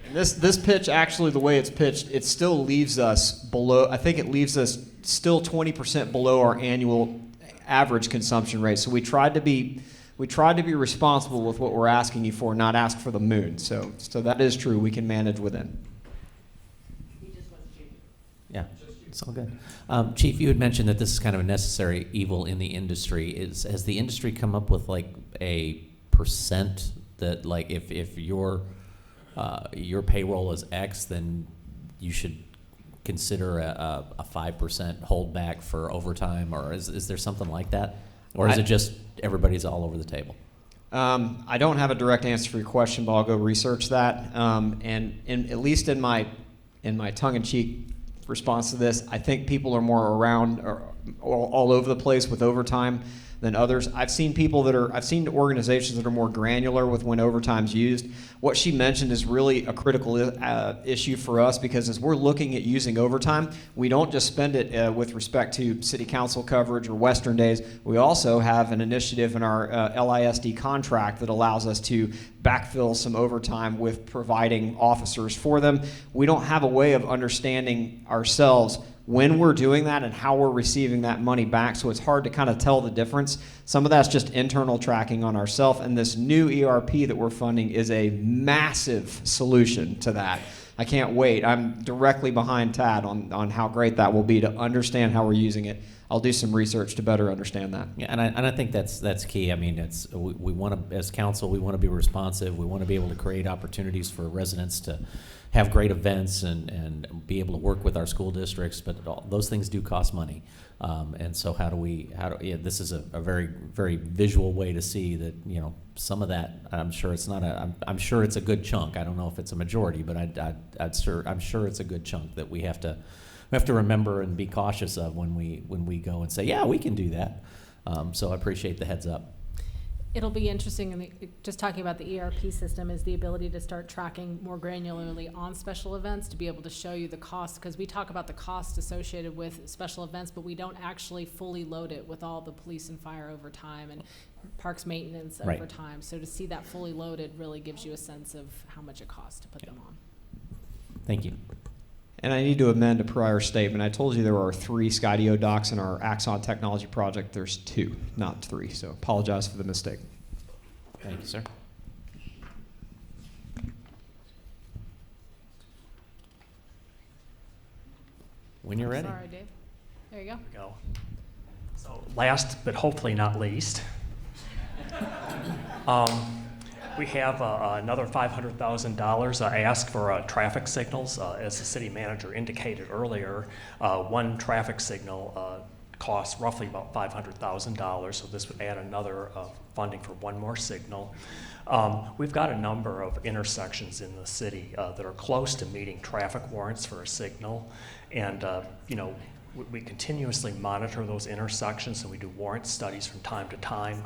And this pitch, actually, the way it's pitched, it still leaves us below. I think it leaves us still 20% below our annual average consumption rate. So we tried to be responsible with what we're asking you for, not ask for the moon. So that is true. We can manage within. Yeah, it's all good. Chief, you had mentioned that this is kind of a necessary evil in the industry. Has the industry come up with like a percent that, like, if your payroll is X, then you should consider a 5% holdback for overtime, or is there something like that? Or is it just everybody's all over the table? I don't have a direct answer for your question, but I'll go research that. And at least in my tongue-in-cheek response to this, I think people are more around or all over the place with overtime than others. I've seen organizations that are more granular with when overtime's used. What she mentioned is really a critical issue for us, because as we're looking at using overtime, we don't just spend it with respect to city council coverage or Western days. We also have an initiative in our LISD contract that allows us to backfill some overtime with providing officers for them. We don't have a way of understanding ourselves when we're doing that and how we're receiving that money back, so it's hard to kind of tell the difference. Some of that's just internal tracking on ourselves, and this new ERP that we're funding is a massive solution to that. I can't wait. I'm directly behind Tad on how great that will be to understand how we're using it. I'll do some research to better understand that. Yeah, and I think that's key. I mean, we want to, as council, we want to be responsive. We want to be able to create opportunities for residents to have great events and be able to work with our school districts, but those things do cost money. And so this is a very, very visual way to see that, some of that, I'm sure it's a good chunk. I don't know if it's a majority, but I'm sure it's a good chunk that we have to remember and be cautious of when we go and say, yeah, we can do that. So I appreciate the heads up. It'll be interesting, just talking about the ERP system, is the ability to start tracking more granularly on special events, to be able to show you the cost, because we talk about the cost associated with special events, but we don't actually fully load it with all the police and fire overtime and parks maintenance overtime. So to see that fully loaded really gives you a sense of how much it costs to put them on. Thank you. And I need to amend a prior statement. I told you there are 3 Skydio docks in our Axon technology project. There's 2, not 3. So apologize for the mistake. Thank you, sir. When you're ready. Sorry, Dave. There you go. So last, but hopefully not least, we have another $500,000 asked for traffic signals. As the city manager indicated earlier, one traffic signal costs roughly about $500,000, so this would add another funding for one more signal. We've got a number of intersections in the city that are close to meeting traffic warrants for a signal, and we continuously monitor those intersections, and we do warrant studies from time to time,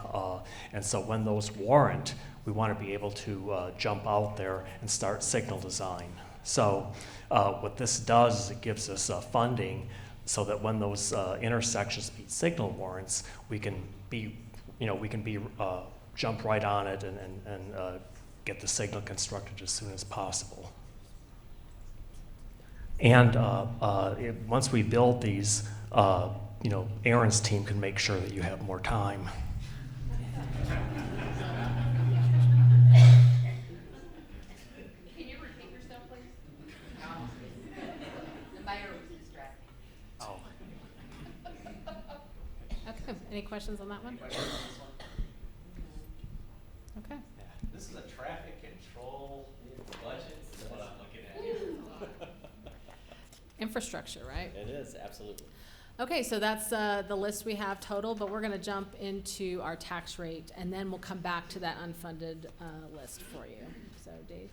and so when those warrant, we want to be able to jump out there and start signal design. So what this does is it gives us funding so that when those intersections meet signal warrants, we can jump right on it and get the signal constructed as soon as possible. And once we build these, Aaron's team can make sure that you have more time. Can you repeat yourself, please? The mayor was distracted. Oh. Okay, any questions on that one? Okay. This is a traffic control budget, is what I'm looking at here. infrastructure, right? It is, absolutely. Okay, so that's the list we have total, but we're going to jump into our tax rate, and then we'll come back to that unfunded list for you. So, Dave.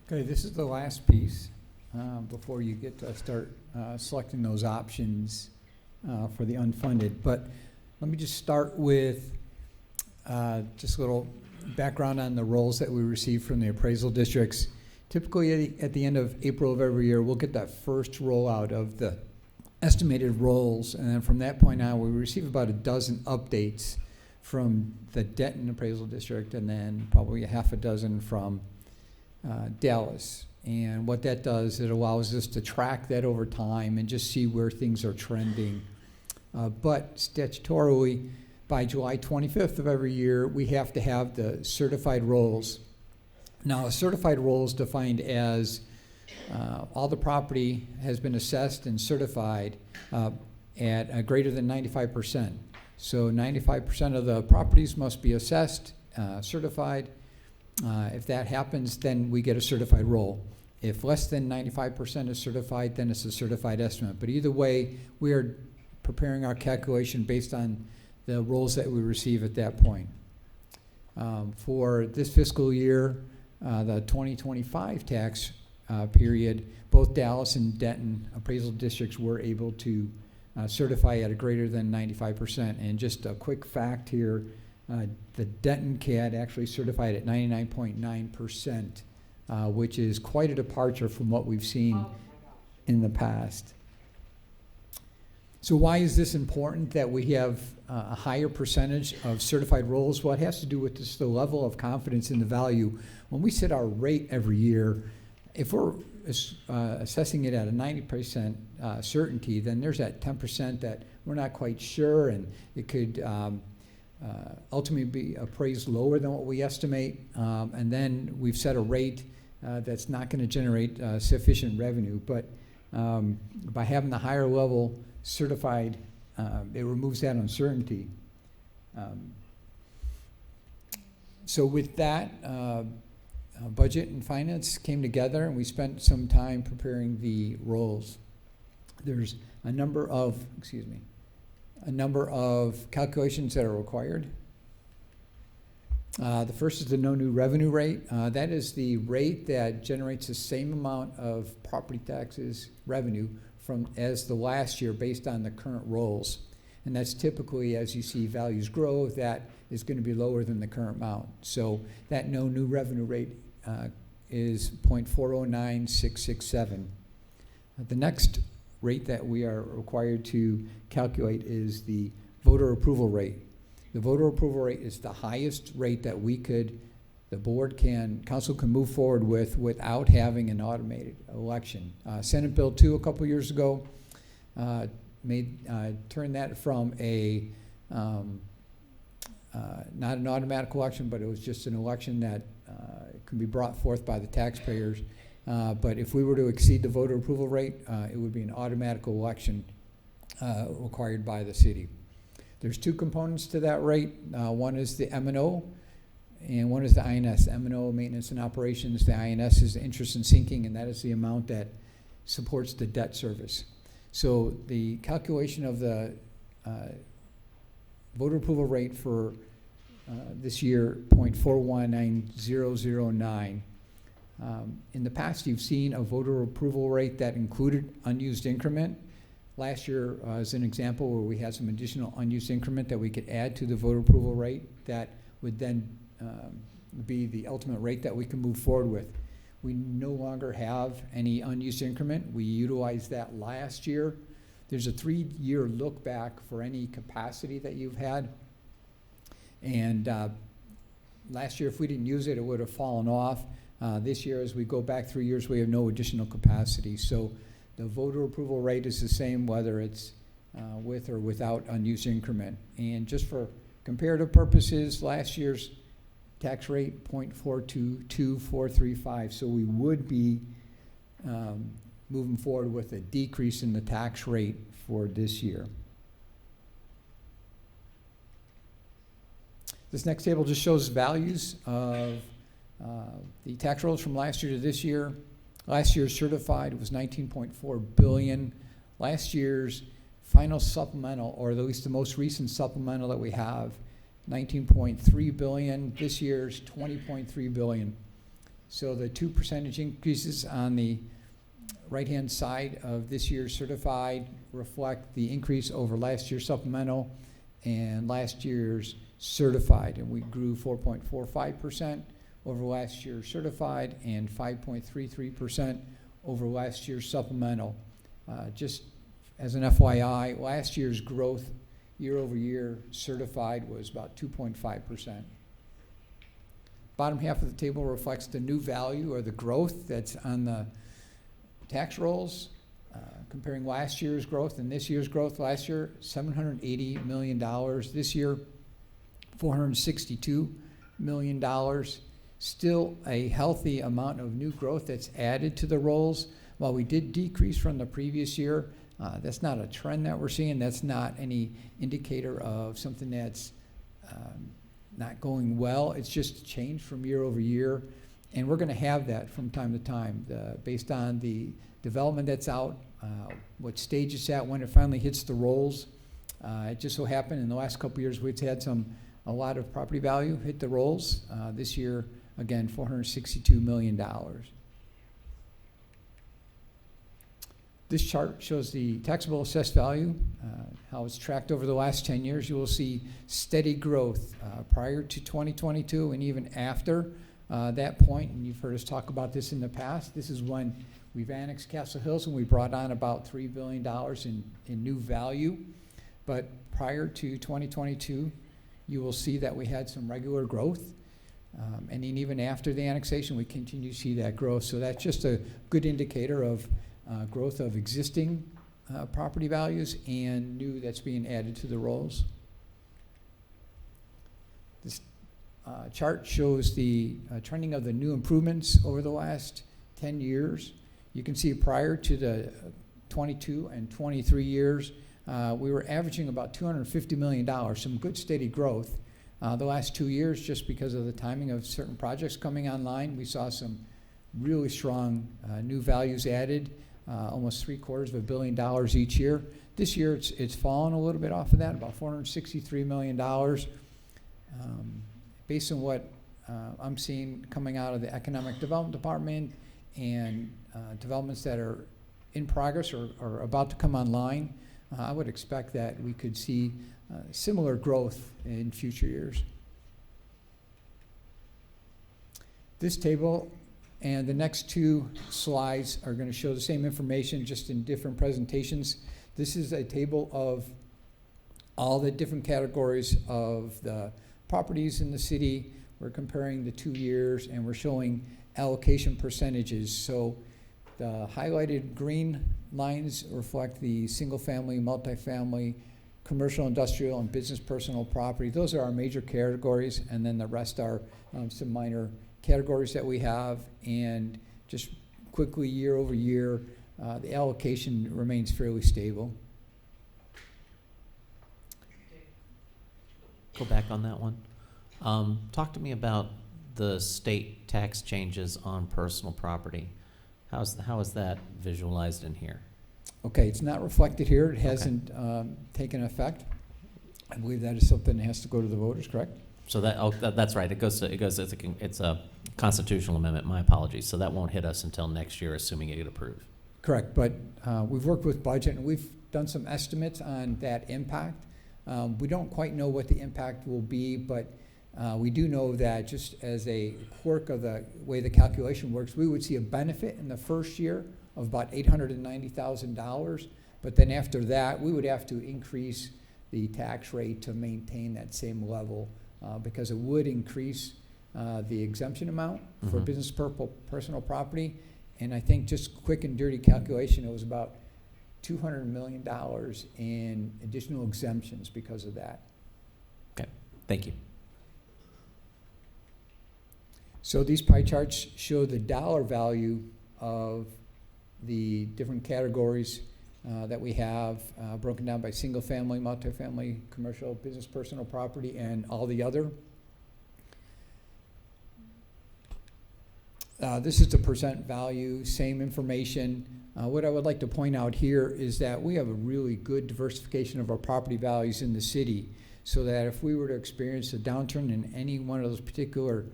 Okay, this is the last piece before you get to start selecting those options for the unfunded. But let me just start with just a little background on the rolls that we receive from the appraisal districts. Typically at the end of April of every year, we'll get that first rollout of the estimated rolls, and then from that point on, we receive about a dozen updates from the Denton appraisal district, and then probably a half a dozen from Dallas. And what that does, it allows us to track that over time and just see where things are trending. But statutorily, by July 25th of every year, we have to have the certified rolls. Now, a certified roll is defined as all the property has been assessed and certified at a greater than 95%. So 95% of the properties must be assessed, certified. If that happens, then we get a certified roll. If less than 95% is certified, then it's a certified estimate. But either way, we are preparing our calculation based on the rolls that we receive at that point. For this fiscal year, the 2025 tax period, both Dallas and Denton appraisal districts were able to certify at a greater than 95%. And just a quick fact here, the Denton CAD actually certified at 99.9%, which is quite a departure from what we've seen in the past. So why is this important that we have a higher percentage of certified rolls? Well, it has to do with just the level of confidence in the value. When we set our rate every year, if we're assessing it at a 90% certainty, then there's that 10% that we're not quite sure, and it could ultimately be appraised lower than what we estimate, and then we've set a rate that's not going to generate sufficient revenue. But by having the higher level certified, it removes that uncertainty. So with that, budget and finance came together, and we spent some time preparing the rolls. There's a number of calculations that are required. The first is the no new revenue rate. That is the rate that generates the same amount of property taxes revenue as the last year based on the current rolls. And that's typically, as you see values grow, that is going to be lower than the current amount. So that no new revenue rate is 0.409667. The next rate that we are required to calculate is the voter approval rate. The voter approval rate is the highest rate that council can move forward with without having an automated election. Senate Bill 2 a couple years ago turned that from a not an automatic election, but it was just an election that can be brought forth by the taxpayers. But if we were to exceed the voter approval rate, it would be an automatic election required by the city. There's two components to that rate. One is the M&O, and one is the INS. M&O, maintenance and operations. The INS is the interest and sinking, and that is the amount that supports the debt service. So the calculation of the voter approval rate for this year, 0.419009. In the past, you've seen a voter approval rate that included unused increment. Last year is an example where we had some additional unused increment that we could add to the voter approval rate that would then be the ultimate rate that we can move forward with. We no longer have any unused increment. We utilized that last year. There's a 3-year look back for any capacity that you've had. And last year, if we didn't use it, it would have fallen off. This year, as we go back 3 years, we have no additional capacity. So the voter approval rate is the same whether it's with or without unused increment. And just for comparative purposes, last year's tax rate, 0.422435. So we would be moving forward with a decrease in the tax rate for this year. This next table just shows values of the tax rolls from last year to this year. Last year's certified was 19.4 billion. Last year's final supplemental, or at least the most recent supplemental that we have, 19.3 billion. This year's 20.3 billion. So the 2% increases on the right-hand side of this year's certified reflect the increase over last year's supplemental and last year's certified. And we grew 4.45% over last year's certified and 5.33% over last year's supplemental. Just as an FYI, last year's growth year over year certified was about 2.5%. Bottom half of the table reflects the new value or the growth that's on the tax rolls, comparing last year's growth and this year's growth. Last year, $780 million. This year, $462 million. Still a healthy amount of new growth that's added to the rolls. While we did decrease from the previous year, that's not a trend that we're seeing. That's not any indicator of something that's not going well. It's just changed from year over year. And we're going to have that from time to time based on the development that's out, what stage it's at, when it finally hits the rolls. It just so happened in the last couple of years we've had a lot of property value hit the rolls. This year, again, $462 million. This chart shows the taxable assessed value, how it's tracked over the last 10 years. You will see steady growth prior to 2022 and even after that point. And you've heard us talk about this in the past. This is when we've annexed Castle Hills and we brought on about $3 billion in new value. But prior to 2022, you will see that we had some regular growth. And then even after the annexation, we continue to see that growth. So that's just a good indicator of growth of existing property values and new that's being added to the rolls. This chart shows the trending of the new improvements over the last 10 years. You can see prior to the 22 and 23 years, we were averaging about $250 million, some good steady growth. The last 2 years, just because of the timing of certain projects coming online, we saw some really strong new values added, almost $750 million each year. This year, it's fallen a little bit off of that, about $463 million. Based on what I'm seeing coming out of the Economic Development Department and developments that are in progress or about to come online, I would expect that we could see similar growth in future years. This table and the next two slides are going to show the same information, just in different presentations. This is a table of all the different categories of the properties in the city. We're comparing the 2 years, and we're showing allocation percentages. So the highlighted green lines reflect the single-family, multifamily, commercial, industrial, and business personal property. Those are our major categories, and then the rest are some minor categories that we have. And just quickly, year over year, the allocation remains fairly stable. Go back on that one. Talk to me about the state tax changes on personal property. How is that visualized in here? Okay, it's not reflected here. It hasn't taken effect. I believe that is something that has to go to the voters, correct? So that's right. It's a constitutional amendment. My apologies. So that won't hit us until next year, assuming it get approved. Correct, but we've worked with budget and we've done some estimates on that impact. We don't quite know what the impact will be, but we do know that just as a quirk of the way the calculation works, we would see a benefit in the first year of about $890,000, but then after that, we would have to increase the tax rate to maintain that same level because it would increase the exemption amount for business personal property. And I think just quick and dirty calculation, it was about $200 million in additional exemptions because of that. Okay, thank you. So these pie charts show the dollar value of the different categories that we have broken down by single family, multifamily, commercial, business personal property, and all the other. This is the percent value, same information. What I would like to point out here is that we have a really good diversification of our property values in the city, so that if we were to experience a downturn in any one of those particular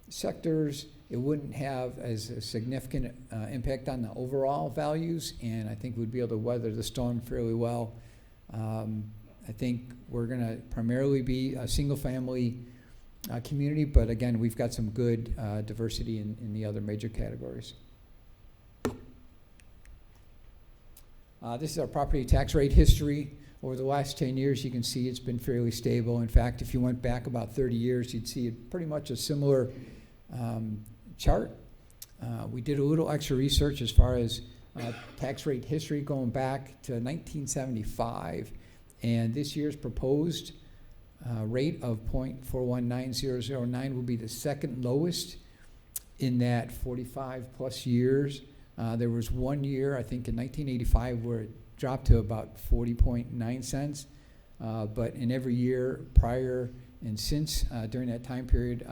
sectors, it wouldn't have as a significant impact on the overall values, and I think we'd be able to weather the storm fairly well. I think we're going to primarily be a single-family community, but again, we've got some good diversity in the other major categories. This is our property tax rate history. Over the last 10 years, you can see it's been fairly stable. In fact, if you went back about 30 years, you'd see pretty much a similar chart. We did a little extra research as far as tax rate history going back to 1975, and this year's proposed rate of 0.419009 will be the second lowest in that 45 plus years. There was 1 year, I think in 1985, where it dropped to about 40.9 cents. But in every year prior and since during that time period,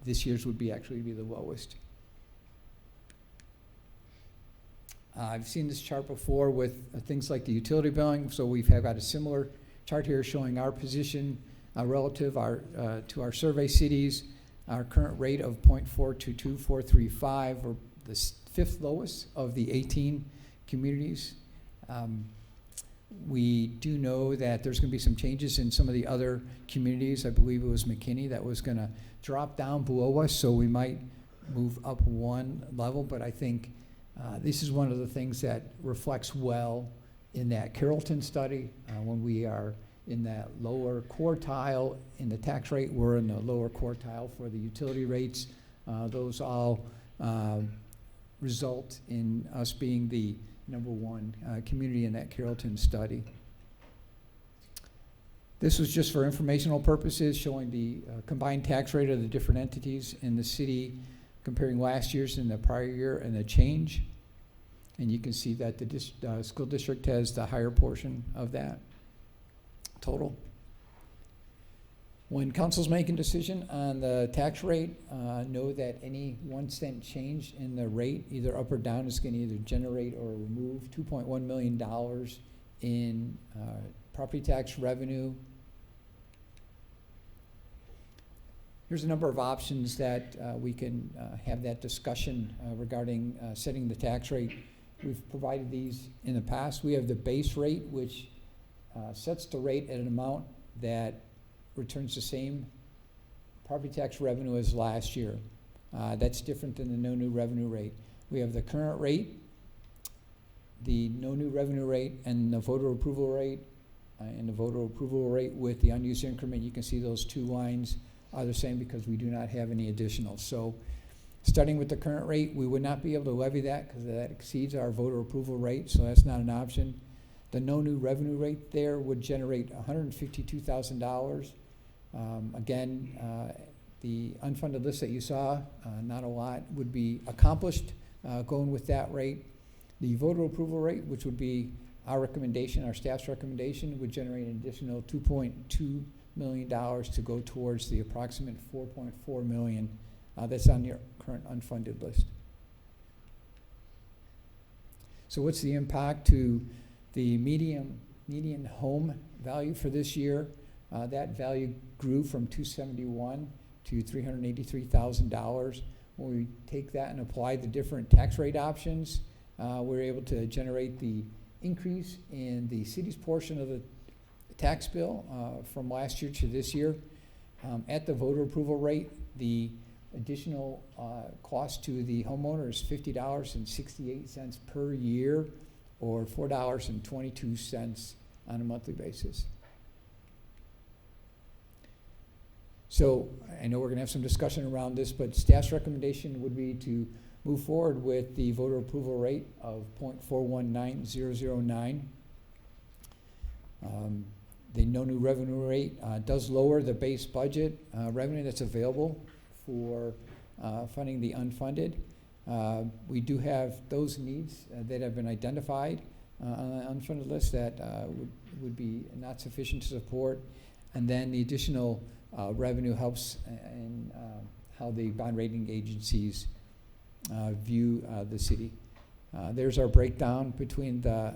this year's would actually be the lowest. I've seen this chart before with things like the utility billing, so we've got a similar chart here showing our position relative to our survey cities. Our current rate of 0.422435, or the fifth lowest of the 18 communities. We do know that there's going to be some changes in some of the other communities. I believe it was McKinney that was going to drop down below us, so we might move up one level, but I think this is one of the things that reflects well in that Carrollton study. When we are in that lower quartile in the tax rate, we're in the lower quartile for the utility rates. Those all result in us being the number one community in that Carrollton study. This was just for informational purposes, showing the combined tax rate of the different entities in the city, comparing last year's and the prior year and the change. And you can see that the school district has the higher portion of that total. When council's making a decision on the tax rate, know that any 1 cent change in the rate, either up or down, is going to either generate or remove $2.1 million in property tax revenue. Here's a number of options that we can have that discussion regarding setting the tax rate. We've provided these in the past. We have the base rate, which sets the rate at an amount that returns the same property tax revenue as last year. That's different than the no new revenue rate. We have the current rate, the no new revenue rate, and the voter approval rate. And the voter approval rate with the unused increment, you can see those two lines are the same because we do not have any additional. So starting with the current rate, we would not be able to levy that because that exceeds our voter approval rate, so that's not an option. The no new revenue rate there would generate $152,000. Again, the unfunded list that you saw, not a lot, would be accomplished going with that rate. The voter approval rate, which would be our recommendation, our staff's recommendation, would generate an additional $2.2 million to go towards the approximate $4.4 million that's on your current unfunded list. So what's the impact to the median home value for this year? That value grew from $271,000 to $383,000. When we take that and apply the different tax rate options, we're able to generate the increase in the city's portion of the tax bill from last year to this year. At the voter approval rate, the additional cost to the homeowner is $50.68 per year, or $4.22 on a monthly basis. So I know we're going to have some discussion around this, but staff's recommendation would be to move forward with the voter approval rate of 0.419009. The no new revenue rate does lower the base budget revenue that's available for funding the unfunded. We do have those needs that have been identified on the unfunded list that would be not sufficient to support. And then the additional revenue helps in how the bond rating agencies view the city. There's our breakdown between the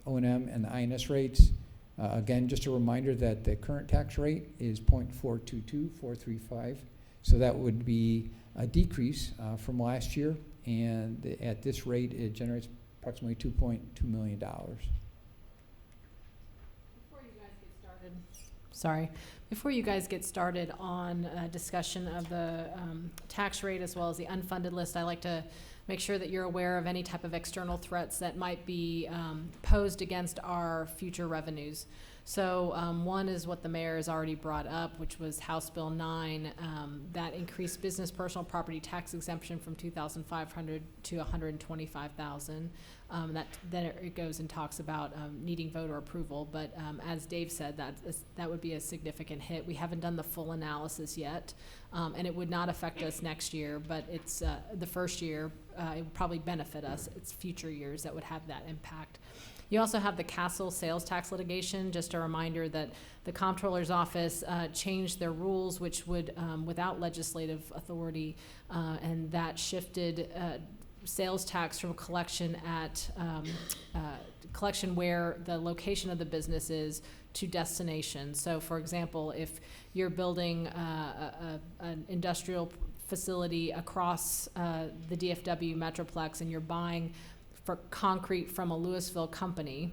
O&M and the INS rates. Again, just a reminder that the current tax rate is 0.422435. So that would be a decrease from last year. And at this rate, it generates approximately $2.2 million. Before you guys get started on a discussion of the tax rate as well as the unfunded list, I like to make sure that you're aware of any type of external threats that might be posed against our future revenues. So one is what the mayor has already brought up, which was House Bill 9, that increased business personal property tax exemption from $2,500 to $125,000. Then it goes and talks about needing voter approval, but as Dave said, that would be a significant hit. We haven't done the full analysis yet, and it would not affect us next year, but it's the first year. It would probably benefit us. It's future years that would have that impact. You also have the Castle sales tax litigation. Just a reminder that the comptroller's office changed their rules, which would, without legislative authority, and that shifted sales tax from collection at collection where the location of the business is to destination. So, for example, if you're building an industrial facility across the DFW Metroplex and you're buying for concrete from a Lewisville company,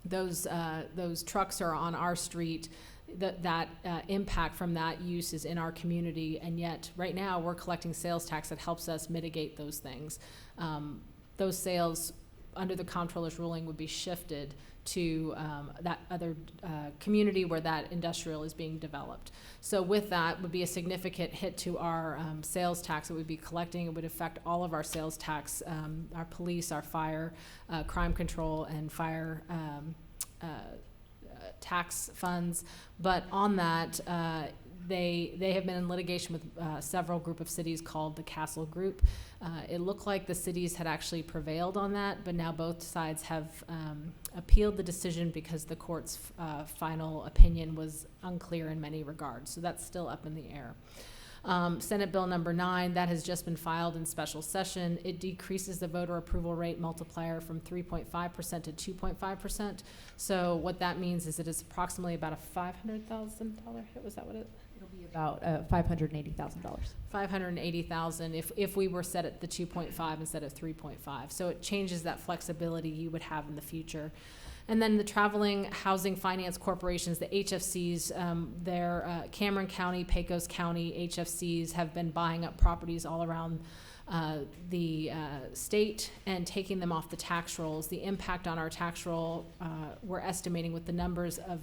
those trucks are on our street. That impact from that use is in our community, and yet right now we're collecting sales tax that helps us mitigate those things. Those sales under the comptroller's ruling would be shifted to that other community where that industrial is being developed. So with that would be a significant hit to our sales tax that we'd be collecting. It would affect all of our sales tax, our police, our fire, crime control, and fire tax funds. But on that, they have been in litigation with several group of cities called the Castle Group. It looked like the cities had actually prevailed on that, but now both sides have appealed the decision because the court's final opinion was unclear in many regards. So that's still up in the air. Senate Bill number 9, that has just been filed in special session. It decreases the voter approval rate multiplier from 3.5% to 2.5%. So what that means is it is approximately about a $500,000 hit. Was that what it? It'll be about $580,000. $580,000 if we were set at the 2.5 instead of 3.5. So it changes that flexibility you would have in the future. And then the traveling housing finance corporations, the HFCs, their Cameron County, Pecos County HFCs have been buying up properties all around the state and taking them off the tax rolls. The impact on our tax roll, we're estimating with the numbers of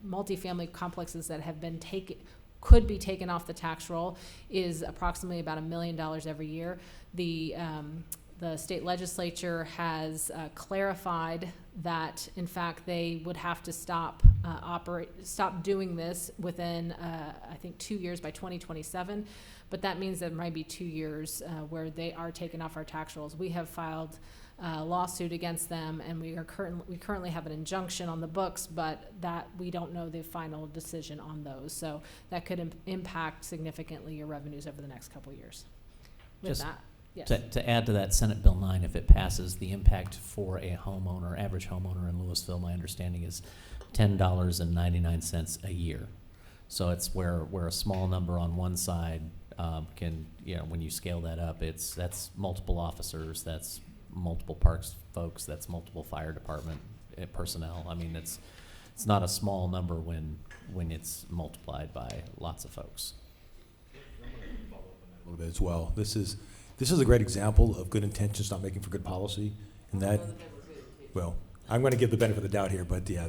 multifamily complexes that have been could be taken off the tax roll is approximately about $1 million every year. The state legislature has clarified that, in fact, they would have to stop doing this within, I think, 2 years by 2027. But that means there might be 2 years where they are taken off our tax rolls. We have filed a lawsuit against them, and we currently have an injunction on the books, but that we don't know the final decision on those. So that could impact significantly your revenues over the next couple of years. With that. Yes. To add to that, Senate Bill 9, if it passes, the impact for a homeowner, average homeowner in Lewisville, my understanding is $10.99 a year. So it's where a small number on one side can, when you scale that up, that's multiple officers, that's multiple parks folks, that's multiple fire department personnel. I mean, it's not a small number when it's multiplied by lots of folks. A little bit as well. This is a great example of good intentions not making for good policy, and that, well, I'm going to give the benefit of the doubt here, but yeah,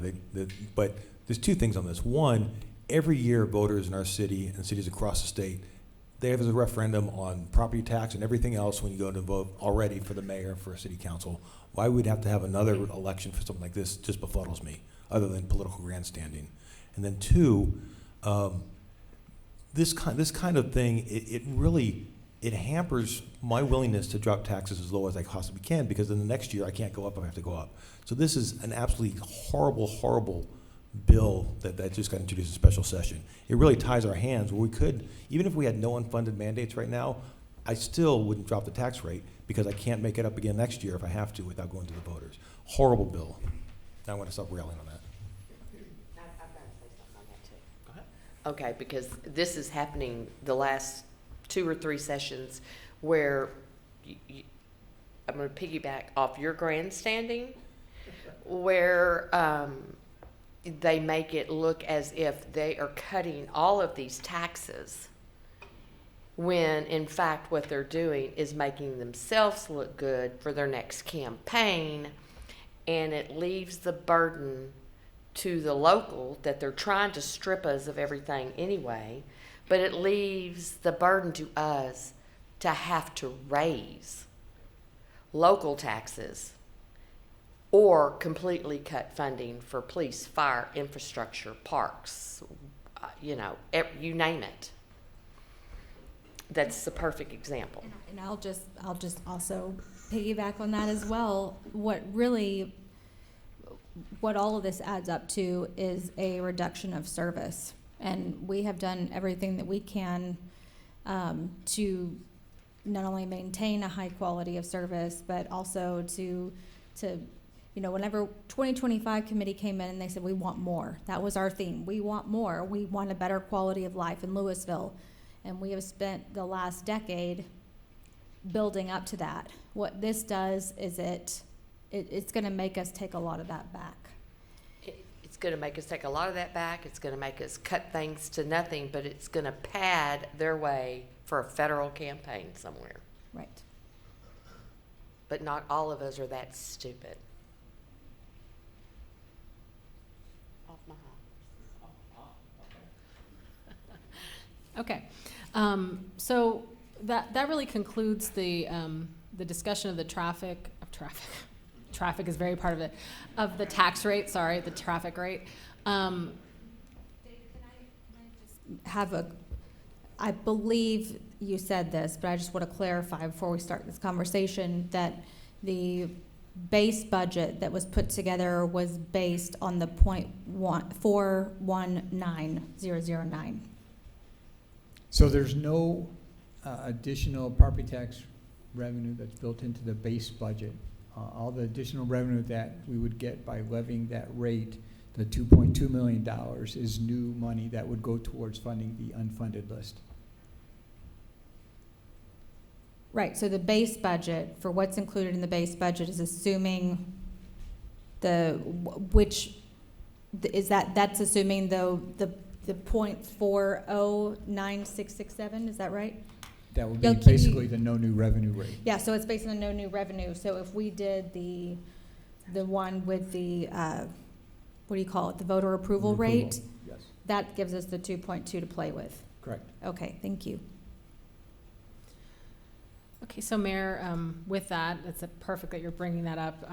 but there's two things on this. One, every year voters in our city and cities across the state, they have a referendum on property tax and everything else when you go to vote already for the mayor, for a city council. Why we'd have to have another election for something like this just befuddles me, other than political grandstanding. And then two, this kind of thing, it really hampers my willingness to drop taxes as low as I possibly can, because then the next year I can't go up if I have to go up. So this is an absolutely horrible, horrible bill that just got introduced in special session. It really ties our hands where we could, even if we had no unfunded mandates right now, I still wouldn't drop the tax rate because I can't make it up again next year if I have to without going to the voters. Horrible bill. I want to stop railing on that. I've got to say something on that too. Go ahead. Okay, because this is happening the last 2 or 3 sessions where I'm going to piggyback off your grandstanding, where they make it look as if they are cutting all of these taxes, when in fact what they're doing is making themselves look good for their next campaign, and it leaves the burden to the local that they're trying to strip us of everything anyway, but it leaves the burden to us to have to raise local taxes or completely cut funding for police, fire, infrastructure, parks, you name it. That's the perfect example. And I'll just also piggyback on that as well. What all of this adds up to is a reduction of service. And we have done everything that we can to not only maintain a high quality of service, but also to whenever 2025 committee came in and they said, we want more. That was our theme. We want more. We want a better quality of life in Lewisville. And we have spent the last decade building up to that. What this does is it's going to make us take a lot of that back. It's going to make us take a lot of that back. It's going to make us cut things to nothing, but it's going to pad their way for a federal campaign somewhere. Right. But not all of us are that stupid. Off my high. Okay. So that really concludes the discussion of the traffic. Traffic is very part of it, of the tax rate. Sorry, the traffic rate. David, can I just I believe you said this, but I just want to clarify before we start this conversation that the base budget that was put together was based on the 419,009. So there's no additional property tax revenue that's built into the base budget. All the additional revenue that we would get by levying that rate, the $2.2 million, is new money that would go towards funding the unfunded list. Right, so the base budget, for what's included in the base budget, is assuming that's assuming though the 0.409667, is that right? That would be basically the no new revenue rate. Yeah, so it's based on no new revenue. So if we did the one with the, what do you call it, the voter approval rate? Yes. That gives us the 2.2 to play with. Correct. Okay, thank you. Okay, so Mayor, with that, it's perfect that you're bringing that up.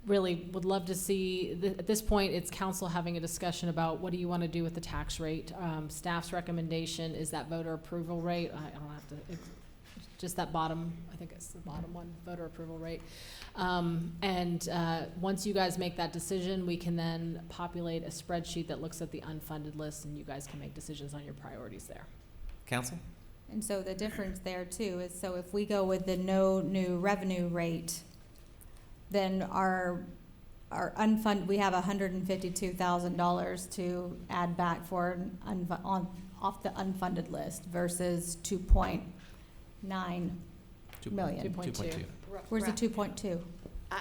Really would love to see, at this point, it's council having a discussion about what do you want to do with the tax rate. Staff's recommendation is that voter approval rate. I don't have to, just that bottom, I think it's the bottom one, voter approval rate. Once you guys make that decision, we can then populate a spreadsheet that looks at the unfunded list, and you guys can make decisions on your priorities there. Council? And so the difference there too is, so if we go with the no new revenue rate, then our unfunded, we have $152,000 to add back for off the unfunded list versus 2.9 million. 2.2. Where's the 2.2?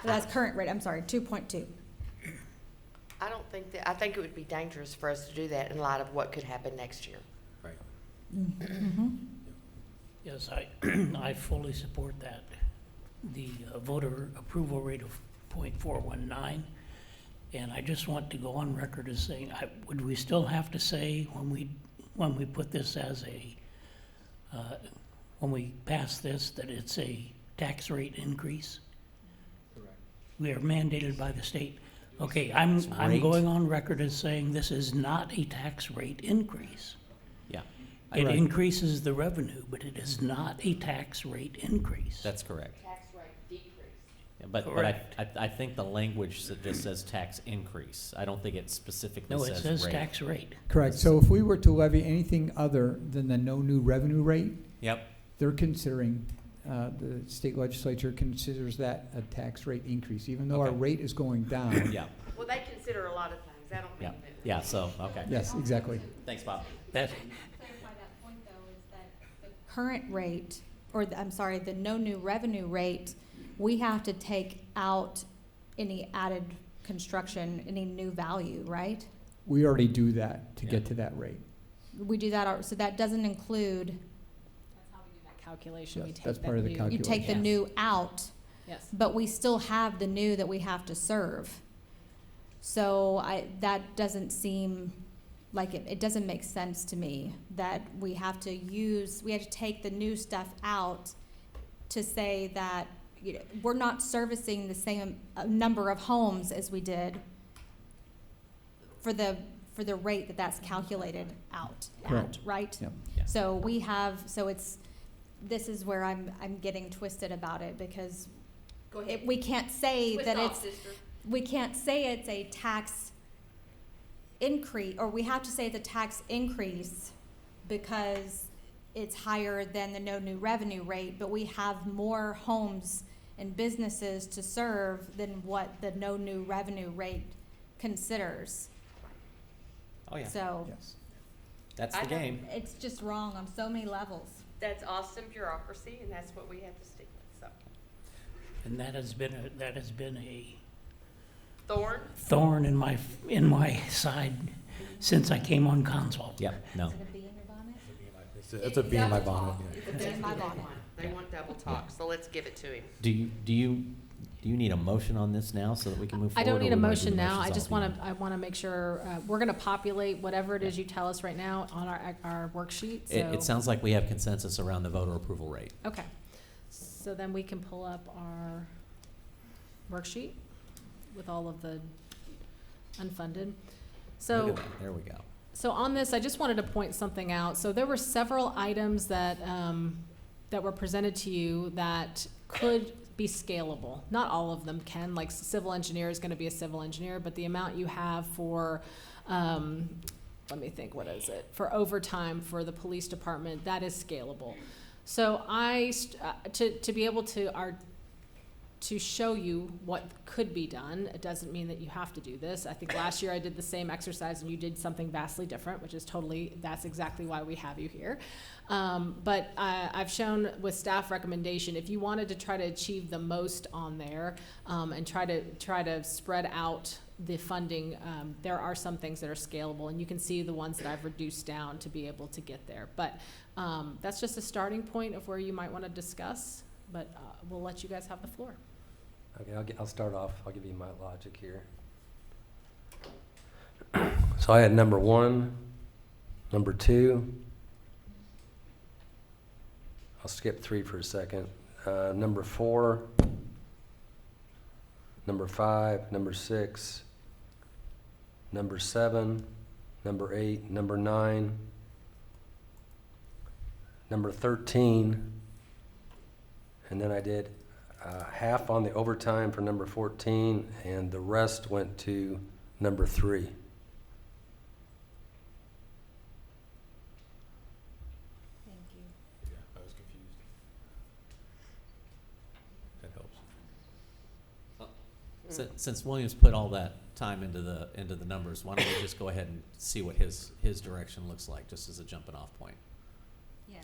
That's current rate. I'm sorry, 2.2. I don't think that. I think it would be dangerous for us to do that in light of what could happen next year. Right. Mm-hmm. Yes, I fully support that. The voter approval rate of 0.419, and I just want to go on record as saying, would we still have to say when we put this as a when we pass this that it's a tax rate increase? Correct. We are mandated by the state. Okay, I'm going on record as saying this is not a tax rate increase. Yeah. It increases the revenue, but it is not a tax rate increase. That's correct. Tax rate decrease. Yeah, but I think the language just says tax increase. I don't think it specifically says rate. No, it says tax rate. Correct. So if we were to levy anything other than the no new revenue rate, yep, they're considering, the state legislature considers that a tax rate increase, even though our Okay. rate is going down. Yeah, Well, they consider a lot of things. I don't yeah, mean that. yeah, so, okay. Yes, exactly. Thanks, Bob. That, Clarify that point though, is that the current rate, or I'm sorry, the no new revenue rate, we have to take out any added construction, any new value, right? We already do that to Yeah. get to that rate. We do that, so that doesn't include, That's how we do that calculation. We Yes, take that's that part of the new- calculation. you take the Yes. new out, Yes. but we still have the new that we have to serve. So that doesn't seem like it doesn't make sense to me that we have to take the new stuff out to say that, you know, we're not servicing the same number of homes as we did for the rate that's calculated out, Correct. right? Yep. Yeah. So this is where I'm getting twisted about it, because we can't say Twist that off, it's, sister. we can't say it's a tax increase, or we have to say it's a tax increase because it's higher than the no new revenue rate, but we have more homes and businesses to serve than what the no new revenue rate considers. Oh, yeah, So Yes. that's the game. it's just wrong on so many levels. That's awesome bureaucracy, and that's what we have to stick with, so. and that has been a Thorn? thorn in my side since I came on council. Yep, no. Is it a bee in your bonnet? It's a bee in my bonnet. It's a bee in my bonnet. They want double talk, so let's give it to him. Do you need a motion on this now so that we can move I forward? don't need or a we wanna do motion the now. motions I all just at the want end? to, I want to make sure, we're going to populate whatever it is you tell us right now on our worksheet. So. It sounds like we have consensus around the voter approval rate. Okay. So then we can pull up our worksheet with all of the unfunded. So. Look at that. There we go. So on this, I just wanted to point something out. So there were several items that, that were presented to you that could be scalable. Not all of them can, like civil engineer is gonna be a civil engineer, but the amount you have for, let me think, what is it? For overtime for the police department, that is scalable. So to be able to show you what could be done, it doesn't mean that you have to do this. I think last year I did the same exercise and you did something vastly different, which is that's exactly why we have you here. But I've shown with staff recommendation, if you wanted to try to achieve the most on there and try to spread out the funding, there are some things that are scalable, and you can see the ones that I've reduced down to be able to get there. But that's just a starting point of where you might want to discuss, but we'll let you guys have the floor. Okay, I'll start off. I'll give you my logic here. So I had number 1, number 2. I'll skip 3 for a second. Number 4, number 5, number 6, number 7, number 8, number 9, number 13, and then I did half on the overtime for number 14, and the rest went to number 3. Thank you. Yeah, I was confused. That helps. Since Williams put all that time into the numbers, why don't we just go ahead and see what his direction looks like, just as a jumping off point. Yes.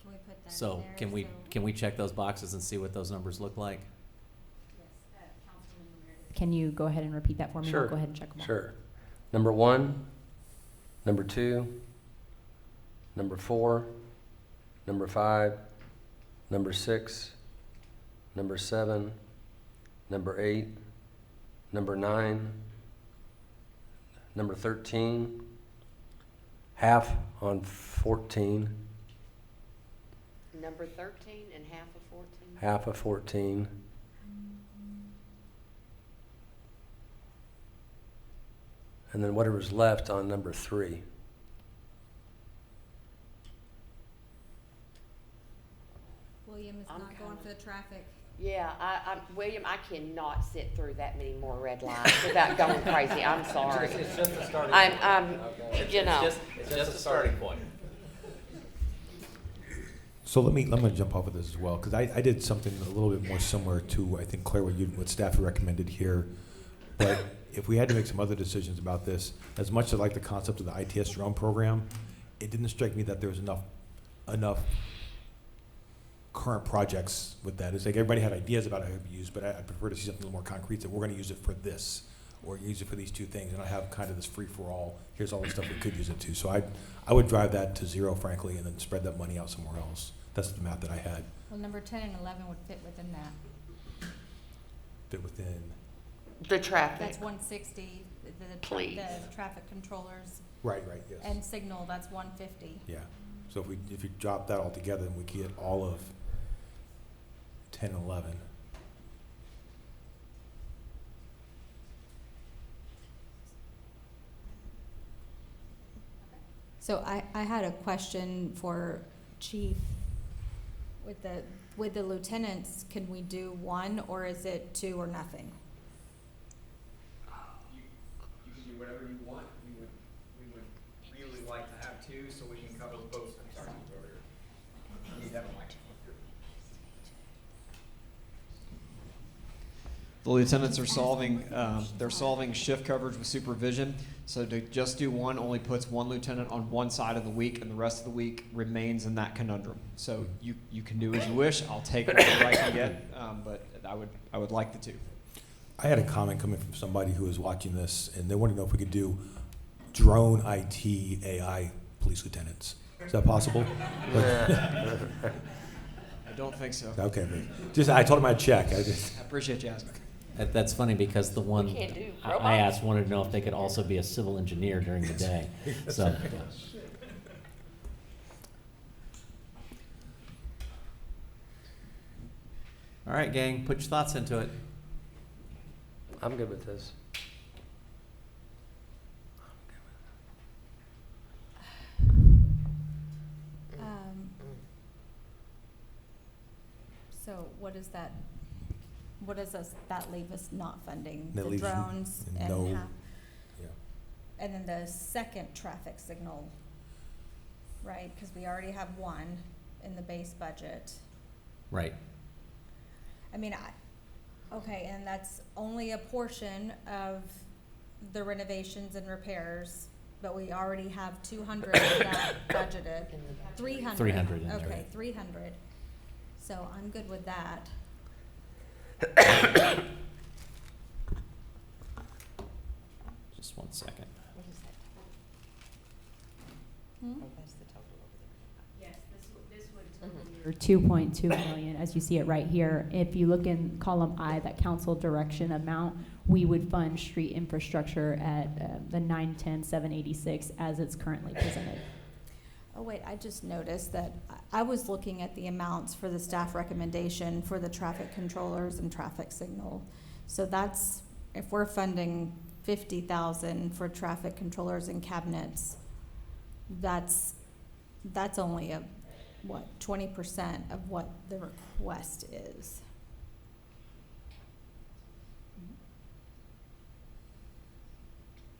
Can we put that in So there? can we check those boxes and see what those numbers look like? Yes, Councilman Ramirez. Can you go ahead and repeat that for me? Sure. I'll go ahead and check them all. Sure. Number 1, number 2, number 4, number 5, number 6, number 7, number 8, number 9, number 13, half on 14, Number 13 and half of 14. half of 14, and then whatever's left on number 3. William is I'm not going for the traffic. Yeah, William, I cannot sit through that many more red lines without going crazy. I'm sorry. It's just a starting I'm, point. you know. It's just a starting point. So let me jump off of this as well, because I did something a little bit more similar to, I think, Claire, what staff recommended here. But if we had to make some other decisions about this, as much as I like the concept of the ITS drone program, it didn't strike me that there was enough current projects with that. It's like everybody had ideas about how it would be used, but I prefer to see something a little more concrete, that we're going to use it for this, or use it for these two things, and I have kind of this free-for-all, here's all the stuff we could use it to. So I would drive that to zero, frankly, and then spread that money out somewhere else. That's the math that I had. Well, number 10 and 11 would fit within that. Fit within. The traffic. That's 160, Please. the traffic controllers. Right, yes. And signal, that's 150. Yeah. So if you drop that all together, then we get all of 10 and 11. So I had a question for Chief. With the lieutenants, can we do one, or is it two or nothing? You can do whatever you want. We would really like to have two, so we can cover both. I'm sorry, over here. You have a microphone. The lieutenants are solving shift coverage with supervision. So to just do one only puts one lieutenant on one side of the week, and the rest of the week remains in that conundrum. So you can do as you wish. I'll take whatever I can get, but I would like the two. I had a comment coming from somebody who was watching this, and they wanted to know if we could do drone IT AI police lieutenants. Is that possible? I don't think so. Okay, but I told him I'd check. I appreciate you asking. That's funny, because the one can't do I asked wanted to know if they could also be a civil engineer during the day. So. All right, gang, put your thoughts into it. I'm good with this. So what does that leave us not funding? That The leaves drones no- and half, Yeah. and then the second traffic signal, right? Because we already have one in the base budget. Right. I mean, okay, and that's only a portion of the renovations and repairs, but we already have 200 of that budgeted. 300. 300 in there. Okay, 300. So I'm good with that. Just 1 second. What is that? Hmm? Oh, that's the total over there. Yes, this would total your 2.2 million, as you see it right here. If you look in column I, that council direction amount, we would fund street infrastructure at the 910,786 as it's currently presented. Oh, wait, I just noticed that I was looking at the amounts for the staff recommendation for the traffic controllers and traffic signal. So that's, if we're funding 50,000 for traffic controllers and cabinets, that's only 20% of what the request is.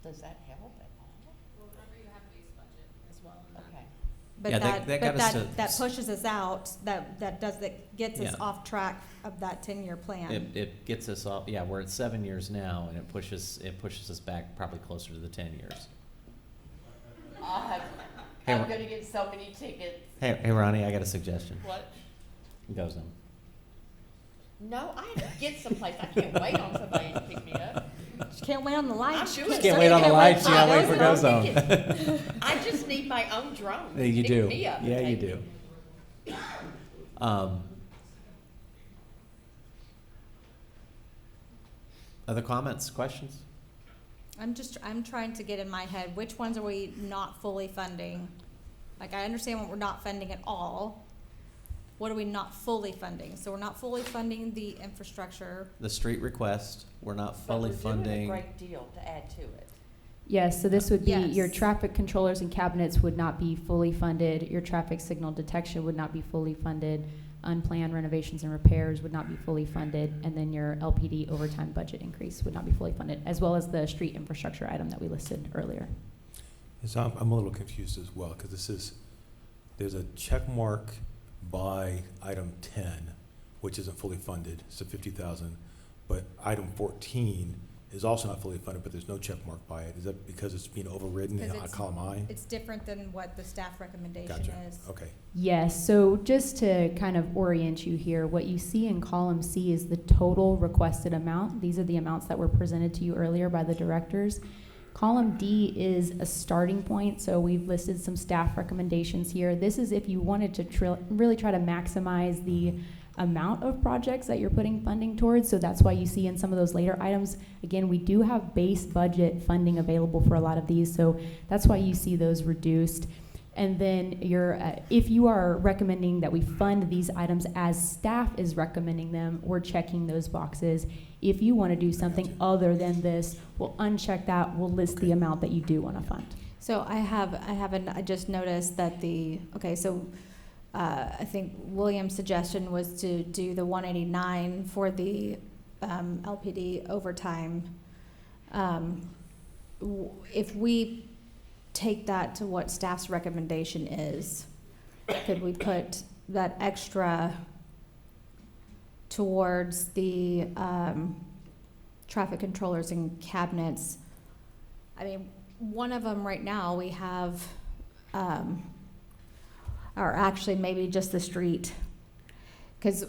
Does that help at all? Well, remember you have a base budget as well. Okay. But Yeah, that that got us to- that pushes us out, that gets us Yeah. off track of that 10-year plan. It gets us off. Yeah, we're at 7 years now, and it pushes us back probably closer to the 10 years. I'm Hey, gonna get so many tickets. Hey, Ronnie, I got a suggestion. What? Go Zone. No, I have to get someplace. I can't wait on somebody to pick me up. She can't wait on the lights. I'm doing Can't wait on the lights. You gotta wait for Go Zone. I just need my own drone. Yeah, you Pick do. me up and Yeah, you take do. me. Other comments, questions? I'm trying to get in my head, which ones are we not fully funding? Like, I understand what we're not funding at all. What are we not fully funding? So we're not fully funding the infrastructure. The street request, we're not fully But we're doing a funding. great deal to add to it. Yes, so this would be, Yes. your traffic controllers and cabinets would not be fully funded, your traffic signal detection would not be fully funded, unplanned renovations and repairs would not be fully funded, and then your LPD overtime budget increase would not be fully funded, as well as the street infrastructure item that we listed earlier. So I'm a little confused as well, because there's a check mark by item 10, which isn't fully funded, so 50,000. But item 14 is also not fully funded, but there's no check mark by it. Is that because it's being overridden in column I? It's different than what the staff recommendation Gotcha. is. Okay. Yes, so just to kind of orient you here, what you see in column C is the total requested amount. These are the amounts that were presented to you earlier by the directors. Column D is a starting point, so we've listed some staff recommendations here. This is if you wanted to really try to maximize the amount of projects that you're putting funding towards, so that's why you see in some of those later items, again, we do have base budget funding available for a lot of these, so that's why you see those reduced. And then if you are recommending that we fund these items as staff is recommending them, we're checking those boxes. If you want to do something other than this, we'll uncheck that, we'll list the amount that you do want to fund. So I just noticed that I think William's suggestion was to do the 189 for the LPD overtime. If we take that to what staff's recommendation is, could we put that extra towards the traffic controllers and cabinets? I mean, one of them right now we have, or actually maybe just the street, because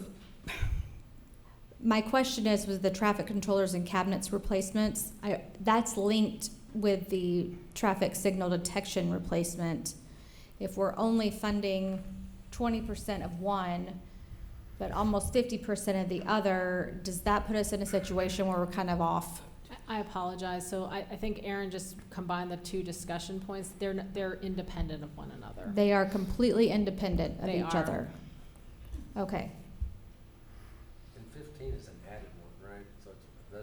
my question is, with the traffic controllers and cabinets replacements, that's linked with the traffic signal detection replacement. If we're only funding 20% of one, but almost 50% of the other, does that put us in a situation where we're kind of off? I apologize. So I think Aaron just combined the two discussion points. They're independent of one another. They are completely independent of They each are. other. Okay. And 15 is an added one, right? So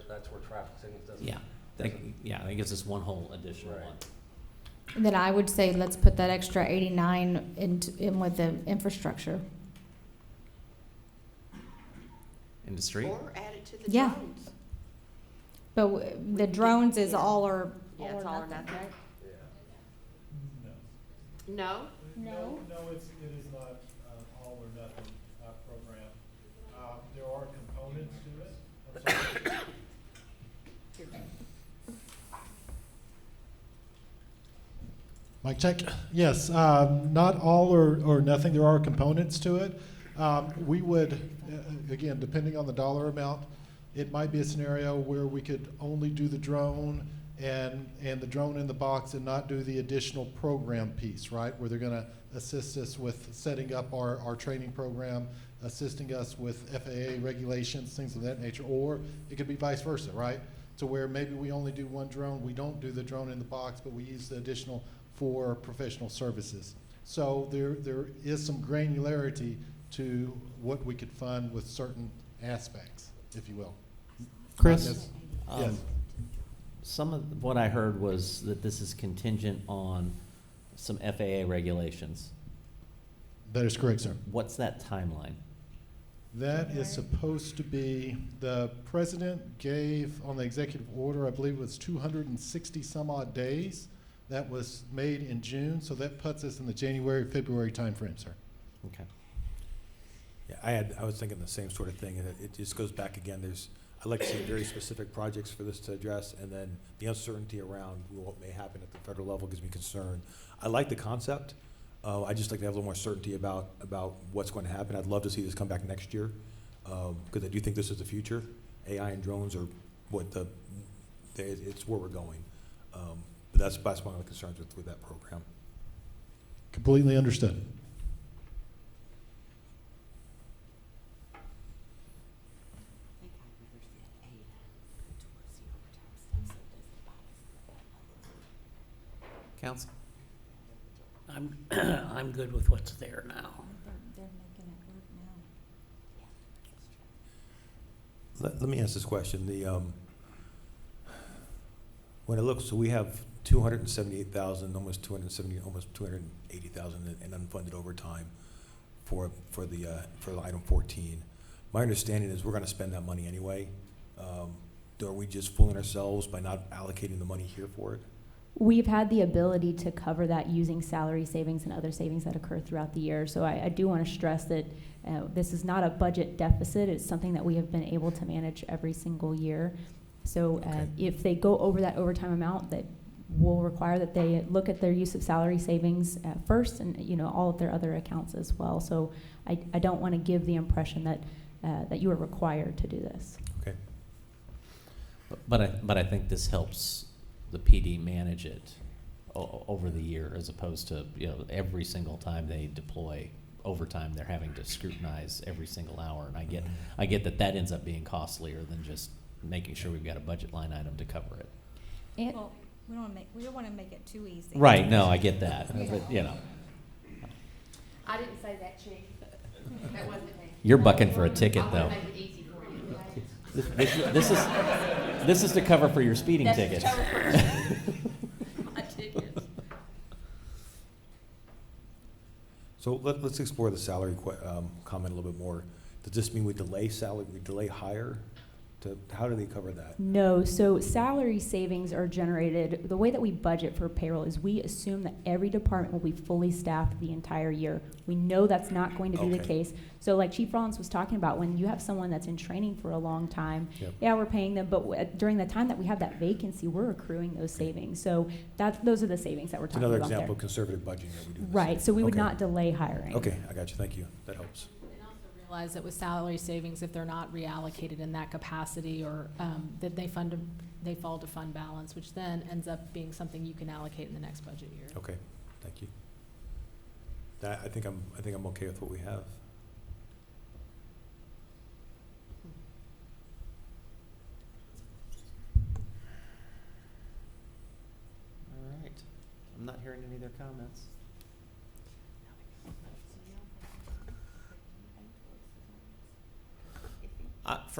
that's where traffic signals doesn't. Yeah. I think it's just one whole additional one. And then I would say let's put that extra 89 in with the infrastructure. Industry? Or add it to the Yeah. drones. But the drones is all or Yeah, it's all or nothing. right? No? No. No, it is not all or nothing program. There are components to it. Mic check. Yes, not all or nothing. There are components to it. We would, again, depending on the dollar amount, it might be a scenario where we could only do the drone and the drone in the box and not do the additional program piece, right? Where they're going to assist us with setting up our training program, assisting us with FAA regulations, things of that nature. Or it could be vice versa, right? To where maybe we only do one drone, we don't do the drone in the box, but we use the additional for professional services. So there is some granularity to what we could fund with certain aspects, if you will. Chris? Yes. Some of what I heard was that this is contingent on some FAA regulations. That is correct, sir. What's that timeline? That is supposed to be, the president gave on the executive order, I believe it was 260 some odd days. That was made in June, so that puts us in the January, February timeframe, sir. Okay. Yeah, I was thinking the same sort of thing, and it just goes back again. I'd like to see very specific projects for this to address, and then the uncertainty around what may happen at the federal level gives me concern. I like the concept. I just like to have a little more certainty about what's going to happen. I'd love to see this come back next year, because I do think this is the future. AI and drones are it's where we're going. But that's one of the concerns with that program. Completely understood. Council? I'm good with what's there now. They're making it work now. Let me ask this question. When it looks, so we have 278,000, almost 280,000 in unfunded overtime for the item 14. My understanding is we're going to spend that money anyway. Are we just fooling ourselves by not allocating the money here for it? We've had the ability to cover that using salary savings and other savings that occur throughout the year. So I do want to stress that this is not a budget deficit. It's something that we have been able to manage every single year. So if they go over that overtime amount, that will require that they look at their use of salary savings first, and all of their other accounts as well. So I don't want to give the impression that that you are required to do this. Okay. But I think this helps the PD manage it over the year, as opposed to every single time they deploy overtime they're having to scrutinize every single hour. And I get that ends up being costlier than just making sure we've got a budget line item to cover it. Well, we don't want to make it too easy. Right. No, I get that. But I didn't say that, Chief. That wasn't me. You're bucking for a ticket, I though. want to make it easy for you. This is to cover for your speeding tickets. My tickets. So let's explore the salary comment a little bit more. Does this mean we delay salary, we delay hire? How do they cover that? No, so salary savings are generated, the way that we budget for payroll is we assume that every department will be fully staffed the entire year. We know that's not going to be the case. So like Chief Rollins was talking about, when you have someone that's in training for a long time, yeah, we're paying them, but during the time that we have that vacancy, we're accruing those savings. So those are the savings that we're talking about. Another example of conservative budgeting that we do. Right, so we would not delay hiring. Okay, I got you, thank you, that helps. Realize that with salary savings, if they're not reallocated in that capacity, or that they fall to fund balance, which then ends up being something you can allocate in the next budget year. Okay, thank you. I think I'm okay with what we have. All right. I'm not hearing any other comments.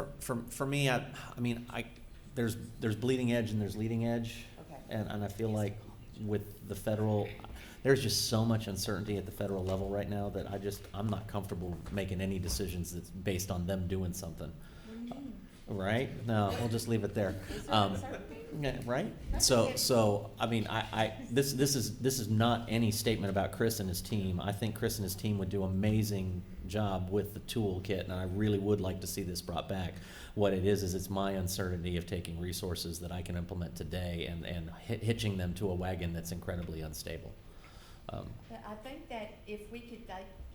For me, there's bleeding edge and there's leading edge, and I feel like with the federal, there's just so much uncertainty at the federal level right now that I'm not comfortable making any decisions that's based on them doing something. Right? No, we'll just leave it there. Yeah, right? So I mean, this is not any statement about Chris and his team. I think Chris and his team would do an amazing job with the toolkit, and I really would like to see this brought back. What it is it's my uncertainty of taking resources that I can implement today and hitching them to a wagon that's incredibly unstable. But I think that if we could,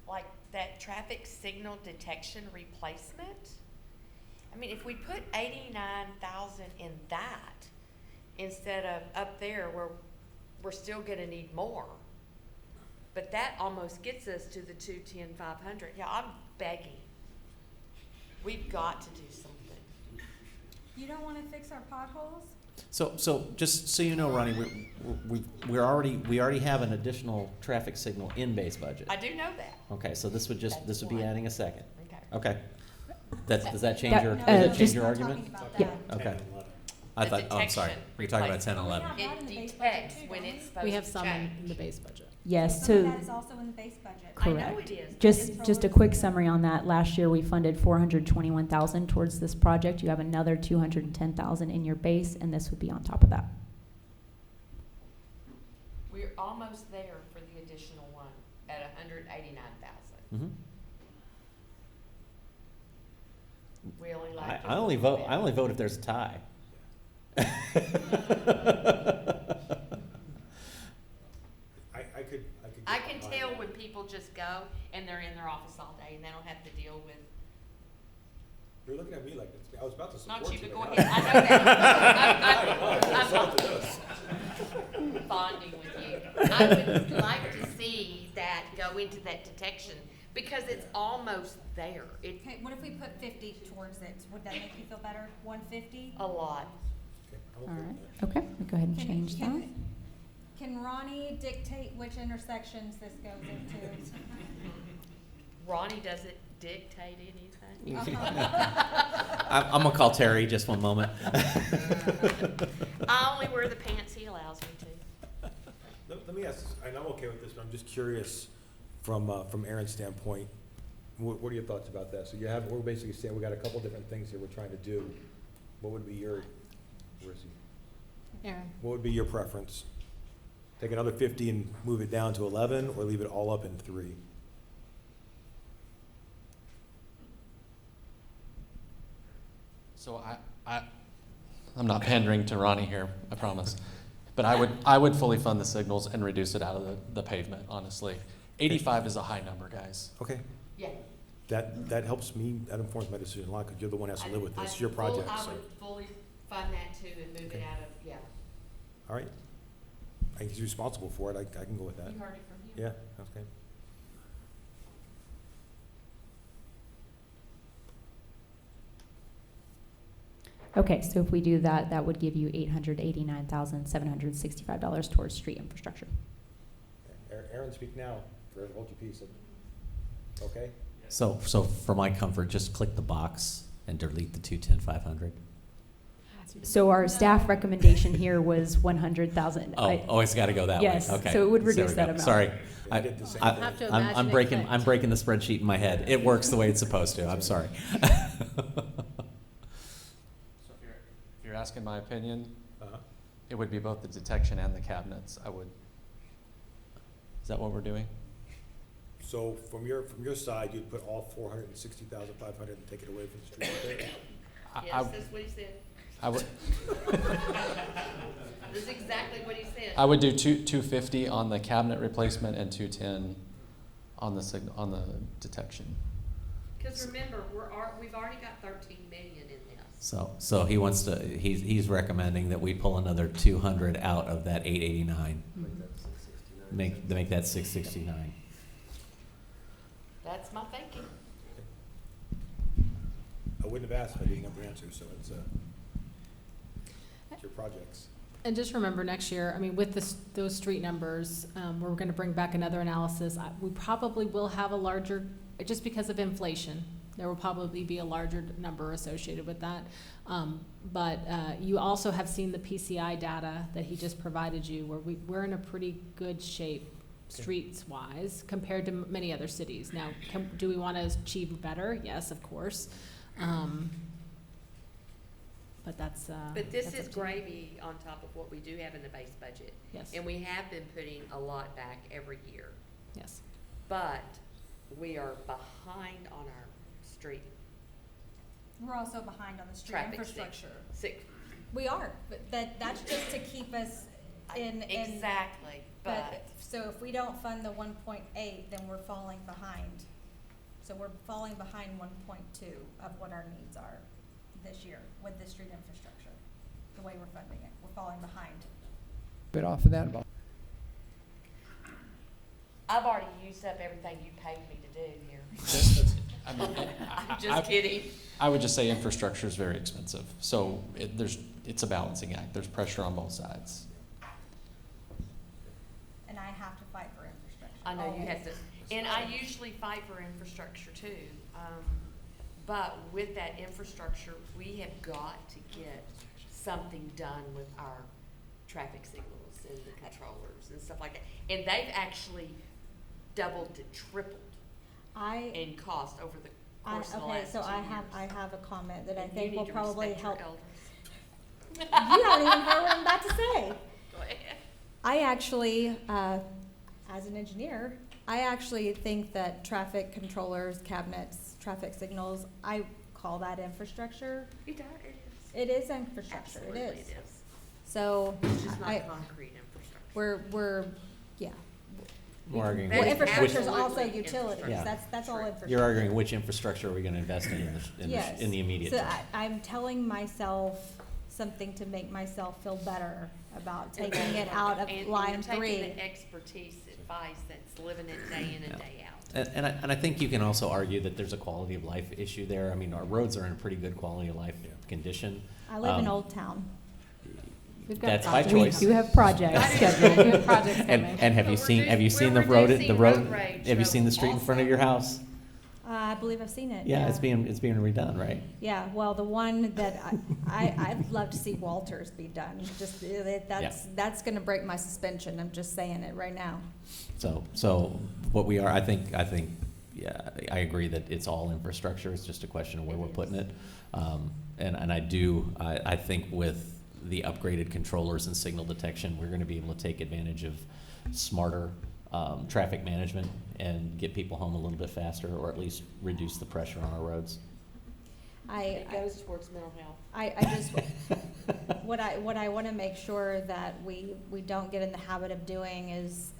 like that traffic signal detection replacement, I mean, if we put 89,000 in that instead of up there where we're still gonna need more, but that almost gets us to the 210, 500. Yeah, I'm begging. We've got to do something. You don't want to fix our potholes? So just so you know, Ronnie, we already have an additional traffic signal in base budget. I do know that. Okay, so this would be adding a second. Okay. Does that change your argument? Yeah. Okay. I thought. Oh, I'm sorry. We're talking about 10 and 11. It detects when it's supposed to We have some in change. the base budget. Yes, Some of so that is also in the base budget. correct. I know it is. Just a quick summary on that. Last year we funded $421,000 towards this project. You have another $210,000 in your base, and this would be on top of that. We're almost there for the additional one at 189,000. Mm-hmm. We only like. I only vote if there's a tie. I can tell when people just go and they're in their office all day and they don't have to deal with. You're looking at me like this. I was about to support Not you, but go but ahead. I know that. I'm bonding with you. I would like to see that go into that detection because it's almost there. Okay, what if we put 50 towards it? Would that make you feel better? 150? A lot. All right. Okay, we'll go ahead and change that. Can Ronnie dictate which intersections this goes into? Ronnie doesn't dictate anything. I'm gonna call Terry just one moment. I only wear the pants he allows me to. Let me ask, and I'm okay with this, but I'm just curious from Aaron's standpoint, what are your thoughts about that? So we're basically saying we got a couple different things here we're trying to do. What would be where is he? Aaron. What would be your preference? Take another 50 and move it down to 11, or leave it all up in 3? So I'm not pandering to Ronnie here, I promise. But I would fully fund the signals and reduce it out of the pavement, honestly. 85 is a high number, guys. Okay. Yeah. That helps me, that informs my decision a lot, because you're the one that has to live with this, your project, I so. would fully fund that too and move it out of, yeah. All right. I think he's responsible for it, I can go with that. You heard it from him. Yeah, okay. Okay, so if we do that, that would give you $889,765 towards street infrastructure. Aaron, speak now, hold your peace, okay? So for my comfort, just click the box and delete the 210,500. So our staff recommendation here was 100,000. Oh, it's got to go that yes, way. Okay. so it would There we reduce that go. amount. Sorry, I'm I'm breaking the spreadsheet in my head. It works the way it's supposed to. I'm sorry. If you're asking my opinion, it would be both the detection and the cabinets. Is that what we're doing? So from your side, you'd put all 460,500 and take it away from the street? Yes, that's what he said. I would. That's exactly what he said. I would do 250 on the cabinet replacement and 210 on the detection. Because remember, we've already got 13 million in this. So he wants to. He's recommending that we pull another 200 out of that 889. Make that 669. That's my thinking. I wouldn't have asked if I didn't have the answer, so it's your projects. And just remember next year, I mean, with those street numbers, we're going to bring back another analysis. We probably will have a larger, just because of inflation, there will probably be a larger number associated with that. But you also have seen the PCI data that he just provided you, where we're in a pretty good shape streets-wise compared to many other cities. Now, do we want to achieve better? Yes, of course. But that's But this that's is up to you. gravy on top of what we do have in the base budget. Yes. And we have been putting a lot back every year. Yes. But we are behind on our street We're also behind on the street traffic infrastructure. sick. We are, but that's just to keep us in. Exactly, but. So if we don't fund the 1.8, then we're falling behind. So we're falling behind 1.2 of what our needs are this year with the street infrastructure. The way we're funding it, we're falling behind. Bit off of that about. I've already used up everything you paid me to do here. I'm just kidding. I would just say infrastructure is very expensive. So it's a balancing act. There's pressure on both sides. And I have to fight for infrastructure. I know you have always. to, and I usually fight for infrastructure too. But with that infrastructure, we have got to get something done with our traffic signals and the controllers and stuff like that. And they've actually doubled to tripled in cost over the course of the last 2 years. I have a comment that I And think you will need to probably respect your help. elders. You haven't even heard what I'm about to say. Go ahead. I actually, as an engineer, I actually think that traffic controllers, cabinets, traffic signals, I call that infrastructure. It is. It is infrastructure, Absolutely it is. it is. So, It's just not I, concrete infrastructure. we're, yeah. We're arguing Well, which- infrastructure is Absolutely also utilities, Yeah. that's all infrastructure. You're arguing which infrastructure are we going to invest in Yes. in the immediate So term. I'm telling myself something to make myself feel better about taking it out of And line you're taking 3. the expertise advice that's living it day in and day out. And I think you can also argue that there's a quality of life issue there. I mean, our roads are in a pretty good quality of life condition. I live in Old Town. That's by We choice. do have projects scheduled. We have projects coming. And have you seen the road have you seen the street in front of your house? I believe I've seen it. Yeah, it's being redone, right? Yeah, well, the one that I'd love to see Walters be done. Just that's going to break my suspension. I'm just saying it right now. So what we are, I think, yeah, I agree that it's all infrastructure. It's just a question of where we're putting it. And I think with the upgraded controllers and signal detection, we're going to be able to take advantage of smarter traffic management and get people home a little bit faster, or at least reduce the pressure on our roads. It goes towards mental health. I just, what I want to make sure that we don't get in the habit of doing is,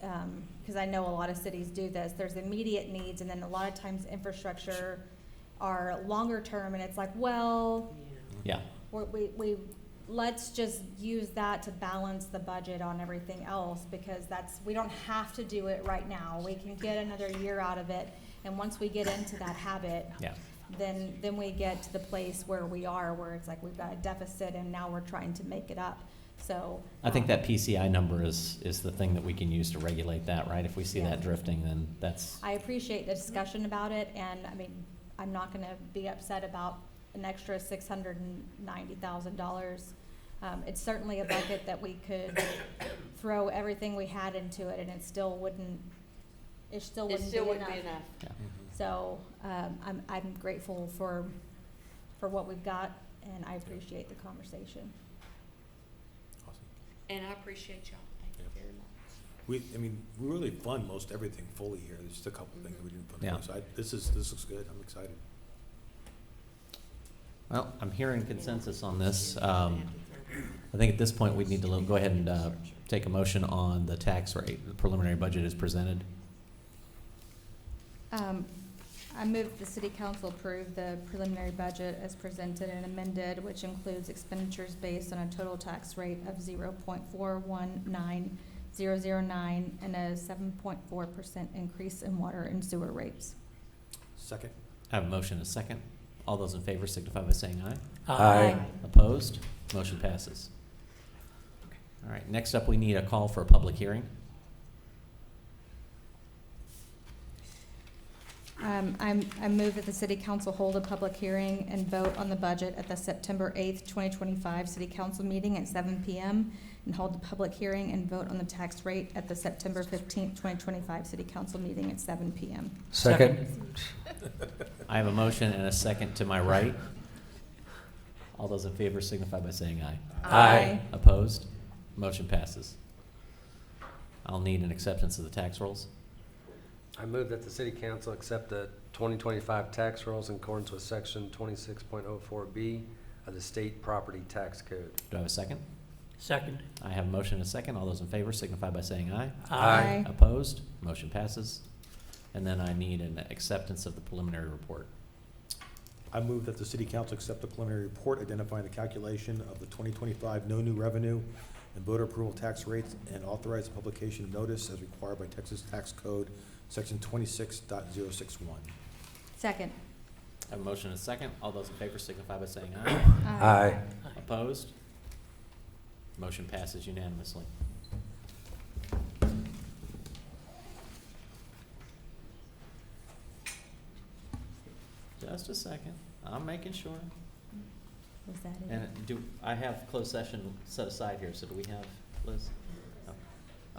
because I know a lot of cities do this, there's immediate needs, and then a lot of times infrastructure are longer term, and it's like, well, Yeah. we let's just use that to balance the budget on everything else, because we don't have to do it right now. We can get another year out of it, and once we get into that habit, Yeah. then we get to the place where we are, where it's like we've got a deficit and now we're trying to make it up. So I think that PCI number is the thing that we can use to regulate that, right? If we see that drifting, then that's. I appreciate the discussion about it, and I mean, I'm not gonna be upset about an extra $690,000. It's certainly a bucket that we could throw everything we had into it, and it still wouldn't be enough. Yeah. So I'm grateful for what we've got, and I appreciate the conversation. And I appreciate y'all. Thank you very much. We really fund most everything fully here. There's just a couple of things that we didn't fund. Yeah. fully. So this looks good. I'm excited. Well, I'm hearing consensus on this. I think at this point, we need to go ahead and take a motion on the tax rate. The preliminary budget is presented. I move the city council approve the preliminary budget as presented and amended, which includes expenditures based on a total tax rate of 0.419009 and a 7.4% increase in water and sewer rates. Second. I have a motion and a second. All those in favor signify by saying aye. Aye. Opposed? Motion passes. All right, next up, we need a call for a public hearing. I move that the city council hold a public hearing and vote on the budget at the September 8th, 2025 city council meeting at 7 p.m. and hold the public hearing and vote on the tax rate at the September 15th, 2025 city council meeting at 7 p.m. Second. I have a motion and a second to my right. All those in favor signify by saying aye. Aye. Opposed? Motion passes. I'll need an acceptance of the tax rolls. I move that the city council accept the 2025 tax rolls in accordance with section 26.04B of the state property tax code. Do I have a second? Second. I have a motion and a second. All those in favor signify by saying aye. Aye. Opposed? Motion passes. And then I need an acceptance of the preliminary report. I move that the city council accept the preliminary report identifying the calculation of the 2025 no new revenue and voter approval tax rates, and authorize the publication of notice as required by Texas Tax Code Section 26.061. Second. I have a motion and a second. All those in favor signify by saying aye. Aye. Opposed? Motion passes unanimously. Just a second. I'm making sure. Was that it? And I have closed session set aside here, so do we have, Liz? No.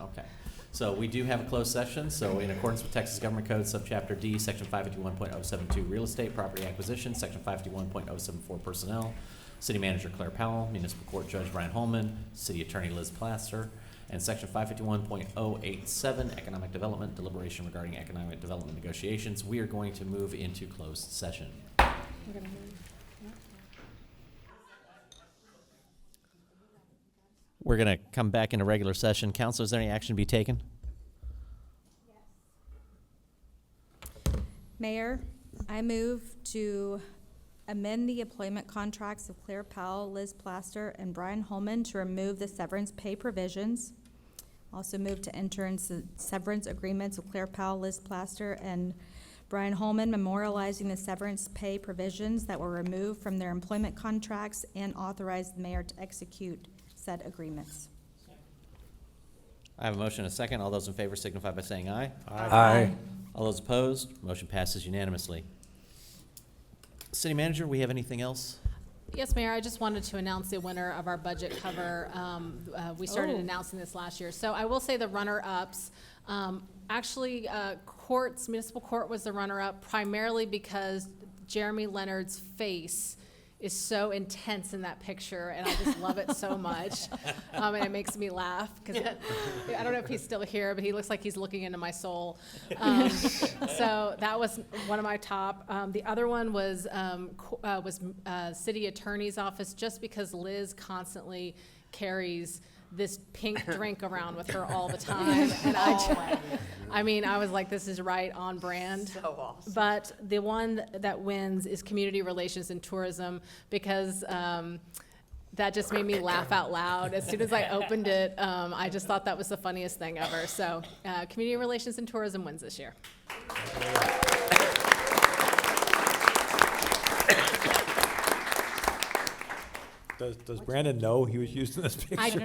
Okay. So we do have a closed session, so in accordance with Texas Government Code, Subchapter D, Section 551.072, Real Estate Property Acquisition, Section 551.074, Personnel, City Manager Claire Powell, Municipal Court Judge Brian Holman, City Attorney Liz Plaster, and Section 551.087, Economic Development, Deliberation regarding economic development negotiations. We are going to move into closed session. We're gonna move. We're going to come back into regular session. Council, is there any action to be taken? Mayor, I move to amend the employment contracts of Claire Powell, Liz Plaster, and Brian Holman to remove the severance pay provisions. Also move to enter into severance agreements with Claire Powell, Liz Plaster, and Brian Holman, memorializing the severance pay provisions that were removed from their employment contracts, and authorize the mayor to execute said agreements. I have a motion and a second. All those in favor signify by saying aye. Aye. All those opposed, motion passes unanimously. City Manager, we have anything else? Yes, Mayor, I just wanted to announce the winner of our budget cover. We started announcing this last year. So I will say the runner-ups, actually, Municipal Court was the runner-up primarily because Jeremy Leonard's face is so intense in that picture, and I just love it so much. And it makes me laugh because I don't know if he's still here, but he looks like he's looking into my soul. So that was one of my top. The other one was city attorney's office, just because Liz constantly carries this pink drink around with her all the time, and I was like, this is right on brand. So awesome. But the one that wins is community relations and tourism, because that just made me laugh out loud. As soon as I opened it, I just thought that was the funniest thing ever. So community relations and tourism wins this year. Does Brandon know he was using this picture?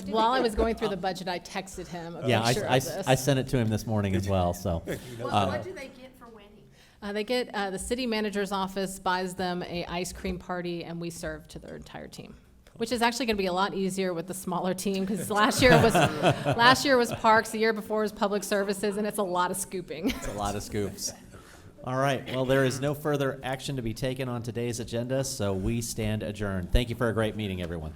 While I was going through the budget, I texted him a picture of this. I sent it to him this morning as well. So, What do they get for winning? They get the city manager's office buys them a ice cream party, and we serve to their entire team, which is actually going to be a lot easier with the smaller team, because last year was parks, the year before was public services, and it's a lot of scooping. It's a lot of scoops. All right. Well, there is no further action to be taken on today's agenda, so we stand adjourned. Thank you for a great meeting, everyone.